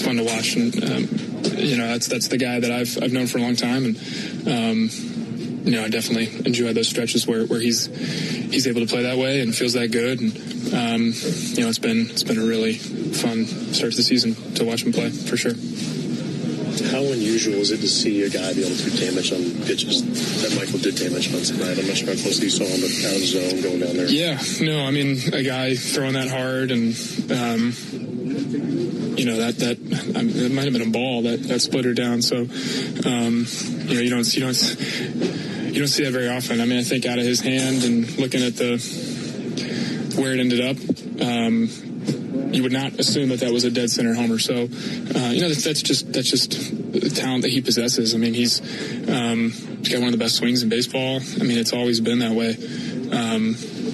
fun to watch. And, that's the guy that I've known for a long time. And, I definitely enjoy those stretches where he's able to play that way and feels that good. And, it's been a really fun start to the season to watch him play, for sure. How unusual is it to see a guy be able to do damage on pitches that Michael did damage on tonight? I'm not sure how closely you saw him, but out of the zone going down there. Yeah, no, I mean, a guy throwing that hard and, it might have been a ball that split her down. So, you don't see that very often. I mean, I think out of his hand and looking at where it ended up, you would not assume that was a dead center homer. So, that's just the talent that he possesses. I mean, he's got one of the best swings in baseball. I mean, it's always been that way.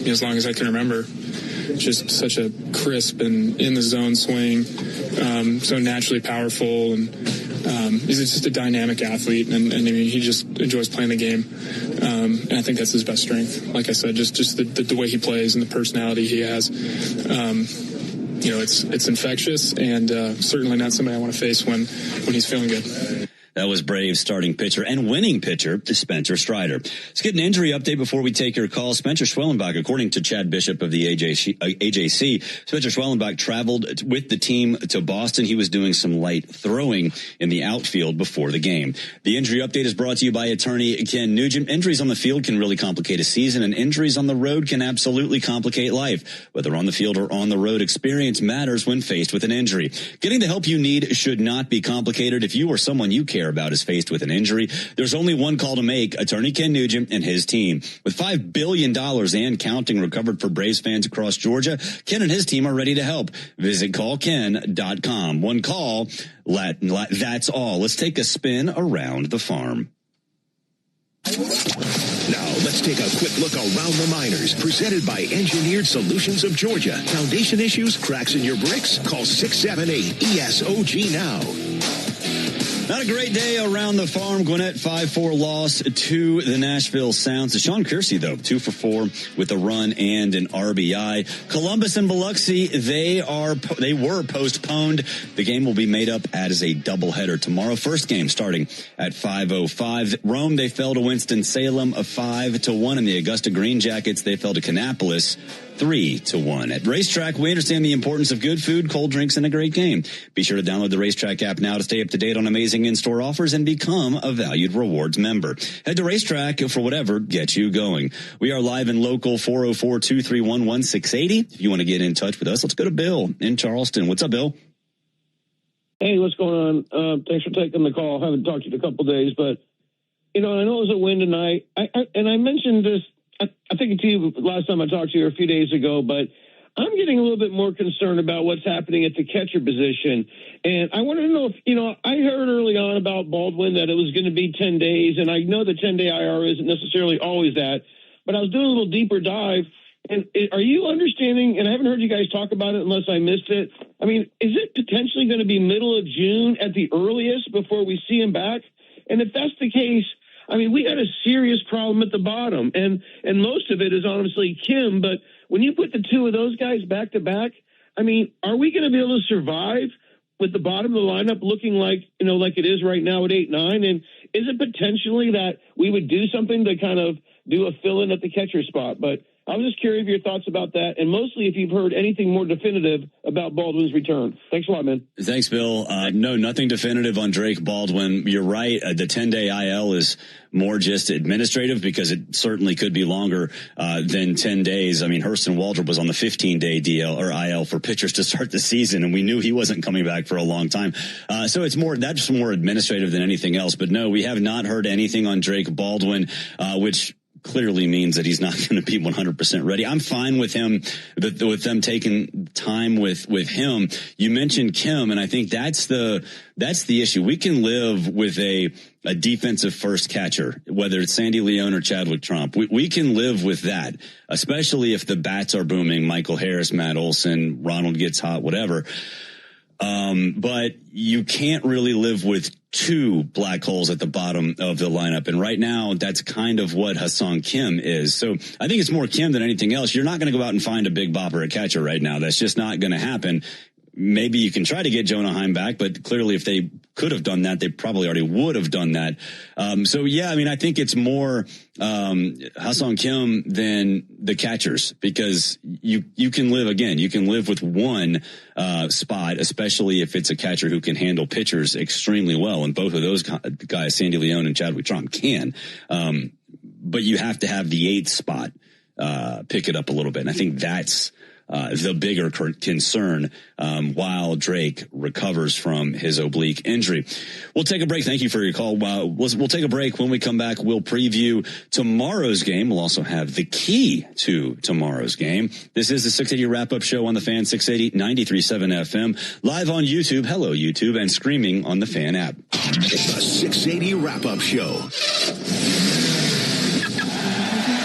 As long as I can remember, just such a crisp and in the zone swing, so naturally powerful, and he's just a dynamic athlete. And I mean, he just enjoys playing the game. And I think that's his best strength. Like I said, just the way he plays and the personality he has. It's infectious, and certainly not somebody I want to face when he's feeling good. That was Braves starting pitcher and winning pitcher, Spencer Strider. Let's get an injury update before we take your call. Spencer Schwellenbach, according to Chad Bishop of the AJC, Spencer Schwellenbach traveled with the team to Boston. He was doing some light throwing in the outfield before the game. The injury update is brought to you by attorney Ken Nugent. Injuries on the field can really complicate a season, and injuries on the road can absolutely complicate life. Whether on the field or on the road, experience matters when faced with an injury. Getting the help you need should not be complicated. If you or someone you care about is faced with an injury, there's only one call to make: attorney Ken Nugent and his team. With $5 billion and counting recovered for Braves fans across Georgia, Ken and his team are ready to help. Visit callken.com. One call, that's all. Let's take a spin around the farm. Now, let's take a quick look around the minors. Presented by Engineered Solutions of Georgia. Foundation issues, cracks in your bricks? Call 678-ESOG now. Not a great day around the farm. Gwinnett 5-4 loss to the Nashville Sounds. Sean Kersey, though, 2 for 4 with a run and an RBI. Columbus and Biloxi, they were postponed. The game will be made up as a doubleheader tomorrow. First game starting at 5:05. Rome, they fell to Winston-Salem 5-1. And the Augusta Green Jackets, they fell to Kannapolis 3-1. At Racetrack, we understand the importance of good food, cold drinks, and a great game. Be sure to download the Racetrack app now to stay up to date on amazing in-store offers and become a valued rewards member. Head to Racetrack for whatever gets you going. We are live in local 404-231-1680. If you want to get in touch with us, let's go to Bill in Charleston. What's up, Bill? Hey, what's going on? Thanks for taking the call. I haven't talked to you in a couple of days, but, I know it was a win tonight. I mentioned this, I think to you last time I talked to you a few days ago, but I'm getting a little bit more concerned about what's happening at the catcher position. And I want to know if, I heard early on about Baldwin that it was going to be 10 days, and I know the 10-day IR isn't necessarily always that, but I was doing a little deeper dive. And are you understanding, and I haven't heard you guys talk about it unless I missed it, I mean, is it potentially going to be middle of June at the earliest before we see him back? And if that's the case, I mean, we got a serious problem at the bottom, and most of it is honestly Kim. But when you put the two of those guys back to back, I mean, are we going to be able to survive with the bottom of the lineup looking like it is right now at 8-9? And is it potentially that we would do something to kind of do a fill-in at the catcher spot? But I was just curious of your thoughts about that, and mostly if you've heard anything more definitive about Baldwin's return. Thanks a lot, man. Thanks, Bill. No, nothing definitive on Drake Baldwin. You're right. The 10-day IL is more just administrative because it certainly could be longer than 10 days. I mean, Hurston Waldrop was on the 15-day DL or IL for pitchers to start the season, and we knew he wasn't coming back for a long time. So that's more administrative than anything else. But no, we have not heard anything on Drake Baldwin, which clearly means that he's not going to be 100% ready. I'm fine with him, with them taking time with him. You mentioned Kim, and I think that's the issue. We can live with a defensive first catcher, whether it's Sandy Leon or Chadwick Trump. We can live with that, especially if the bats are booming. Michael Harris, Matt Olson, Ronald gets hot, whatever. But you can't really live with two black holes at the bottom of the lineup. And right now, that's kind of what Ha-Seong Kim is. So I think it's more Kim than anything else. You're not going to go out and find a big bopper at catcher right now. That's just not going to happen. Maybe you can try to get Jonah Heim back, but clearly if they could have done that, they probably already would have done that. So yeah, I mean, I think it's more Ha-Seong Kim than the catchers, because you can live with one spot, especially if it's a catcher who can handle pitchers extremely well. And both of those guys, Sandy Leon and Chadwick Trump, can. But you have to have the 8th spot pick it up a little bit. And I think that's the bigger concern while Drake recovers from his oblique injury. We'll take a break. Thank you for your call. We'll take a break. When we come back, we'll preview tomorrow's game. We'll also have the key to tomorrow's game. This is the 680 wrap-up show on the Fan, 680 93.7 FM, live on YouTube. Hello, YouTube, and streaming on the Fan app. It's the 680 wrap-up show.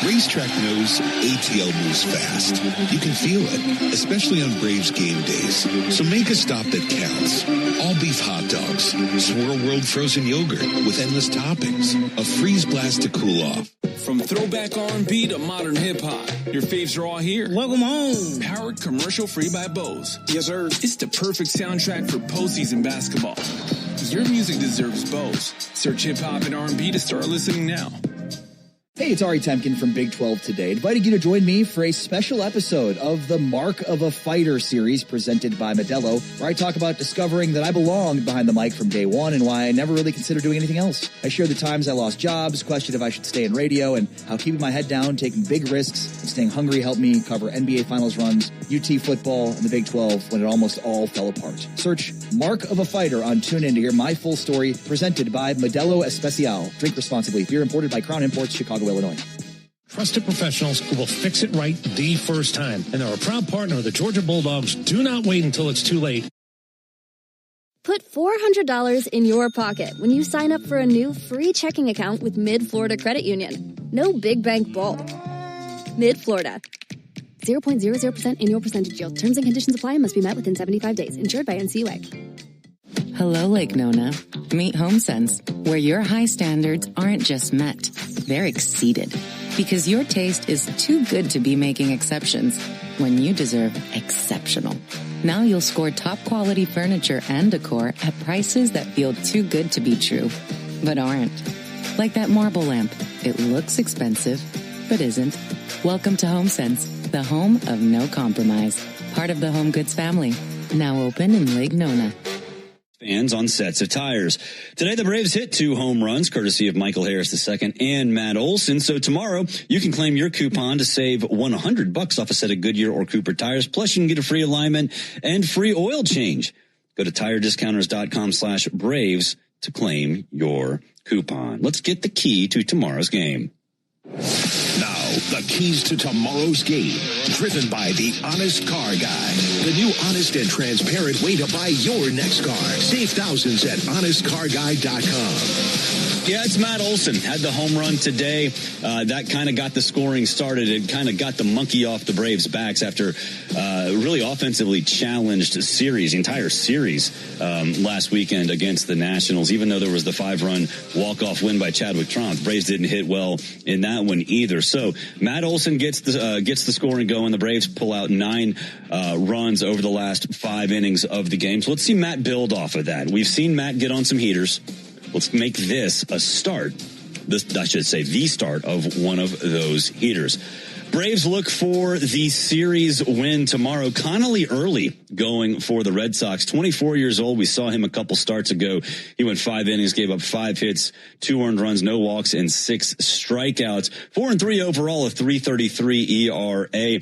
Racetrack knows ATL moves fast. You can feel it, especially on Braves game days. So make a stop that counts. All beef hot dogs, Swirl World frozen yogurt with endless toppings, a freeze blast to cool off. From From throwback R&B to modern hip-hop, your faves are all here. Welcome home. Powered commercial-free by Bose. Yes, sir. It's the perfect soundtrack for postseason basketball. Your music deserves Bose. Search hip-hop and R&B to start listening now. Hey, it's Ari Temkin from Big 12 Today, inviting you to join me for a special episode of the Mark of a Fighter series presented by Modelo, where I talk about discovering that I belonged behind the mic from day one and why I never really considered doing anything else. I share the times I lost jobs, questioned if I should stay in radio, and how keeping my head down, taking big risks, and staying hungry helped me cover NBA Finals runs, UT football, and the Big 12 when it almost all fell apart. Search Mark of a Fighter on TuneIn to hear my full story, presented by Modelo Especial. Drink responsibly. Beer imported by Crown Imports, Chicago, Illinois. Trusted professionals who will fix it right the first time. And they're a proud partner of the Georgia Bulldogs. Do not wait until it's too late. Put $400 in your pocket when you sign up for a new free checking account with Mid-Florida Credit Union. No big bank bulk. Mid-Florida. 0.00% annual percentage yield. Terms and conditions apply and must be met within 75 days. Insured by NCUA. Hello, Lake Nona. Meet HomeSense, where your high standards aren't just met, they're exceeded. Because your taste is too good to be making exceptions when you deserve exceptional. Now you'll score top quality furniture and decor at prices that feel too good to be true, but aren't. Like that marble lamp. It looks expensive, but isn't. Welcome to HomeSense, the home of no compromise. Part of the Home Goods family. Now open in Lake Nona. Fans on sets of tires. Today, the Braves hit 2 home runs, courtesy of Michael Harris II and Matt Olson. So tomorrow, you can claim your coupon to save $100 off a set of Goodyear or Cooper tires. Plus, you can get a free alignment and free oil change. Go to tirediscounters.com/Braves to claim your coupon. Let's get the key to tomorrow's game. Now, the keys to tomorrow's game, driven by the Honest Car Guy. The new honest and transparent way to buy your next car. Save thousands at honestcarguy.com. Yeah, it's Matt Olson. Had the home run today. That kind of got the scoring started. It kind of got the monkey off the Braves' backs after really offensively challenged series, entire series last weekend against the Nationals. Even though there was the 5-run walk-off win by Chadwick Tromp, Braves didn't hit well in that one either. So Matt Olson gets the scoring going. The Braves pull out 9 runs over the last 5 innings of the game. So let's see Matt build off of that. We've seen Matt get on some heaters. Let's make this a start. The start of one of those heaters. Braves look for the series win tomorrow. Connolly early going for the Red Sox. 24 years old. We saw him a couple starts ago. He went 5 innings, gave up 5 hits, 2 earned runs, no walks, and 6 strikeouts. 4-3 overall, a 3.33 ERA.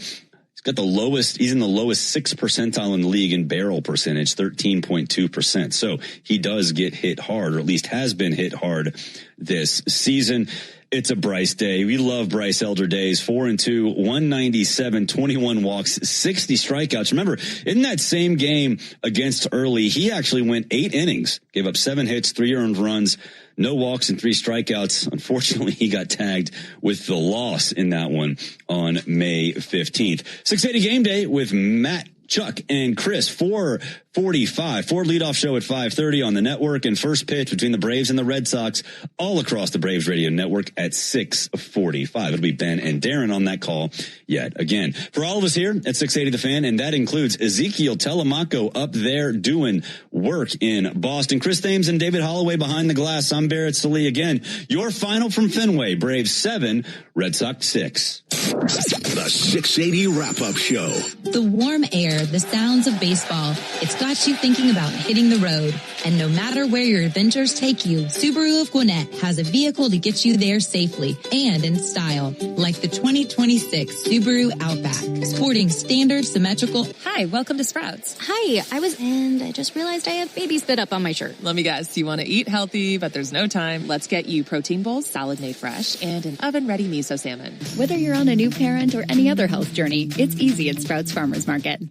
He's in the lowest 6th percentile in the league in barrel percentage, 13.2%. So he does get hit hard, or at least has been hit hard this season. It's a Bryce day. We love Bryce Elder days. 4-2, 197, 21 walks, 60 strikeouts. Remember, in that same game against Early, he actually went 8 innings, gave up 7 hits, 3 earned runs, no walks, and 3 strikeouts. Unfortunately, he got tagged with the loss in that one on May 15th. 680 Game Day with Matt, Chuck, and Chris. 4:45. Ford leadoff show at 5:30 on the network, and first pitch between the Braves and the Red Sox all across the Braves radio network at 6:45. It'll be Ben and Darren on that call yet again. For all of us here at 680 The Fan, and that includes Ezekiel Telemaco up there doing work in Boston. Chris Thames and David Holloway behind the glass. I'm Barrett Salee again. Your final from Fenway. Braves 7, Red Sox 6. The 680 Wrap-Up Show. The warm air, the sounds of baseball. It's got you thinking about hitting the road. And no matter where your adventures take you, Subaru of Gwinnett has a vehicle to get you there safely and in style. Like the 2026 Subaru Outback. Sporting standard symmetrical. Hi, welcome to Sprouts. Hi, I just realized I have baby spit up on my shirt. Let me guess, you want to eat healthy, but there's no time. Let's get you protein bowls, salad made fresh, and an oven-ready miso salmon. Whether you're on a new parent or any other health journey, it's easy at Sprouts Farmers Market.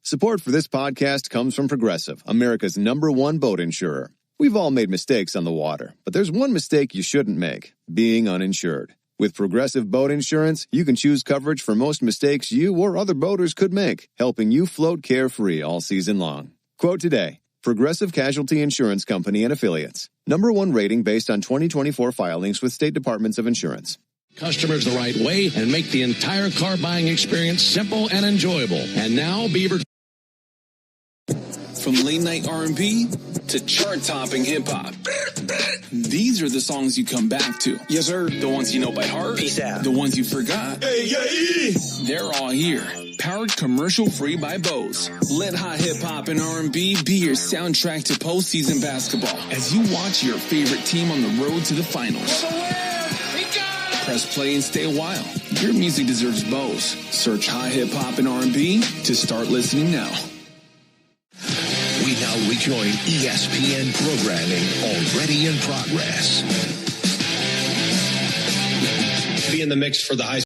Support for this podcast comes from Progressive, America's #1 boat insurer. We've all made mistakes on the water, but there's one mistake you shouldn't make: being uninsured. With Progressive Boat Insurance, you can choose coverage for most mistakes you or other boaters could make, helping you float carefree all season long. Quote today: Progressive Casualty Insurance Company and Affiliates. #1 rating based on 2024 filings with state departments of insurance. customers the right way and make the entire car buying experience simple and enjoyable. And now, Beaver. From late night R&B to chart-topping hip-hop, these are the songs you come back to. Yes, sir. The ones you know by heart. Peace out. The ones you forgot. Hey, yeah. They're all here. Powered commercial-free by Bose. Let hot hip-hop and R&B be your soundtrack to postseason basketball as you watch your favorite team on the road to the finals. Press play and stay a while. Your music deserves Bose. Search hot hip-hop and R&B to start listening now. We now rejoin ESPN programming already in progress. Be in the mix for the high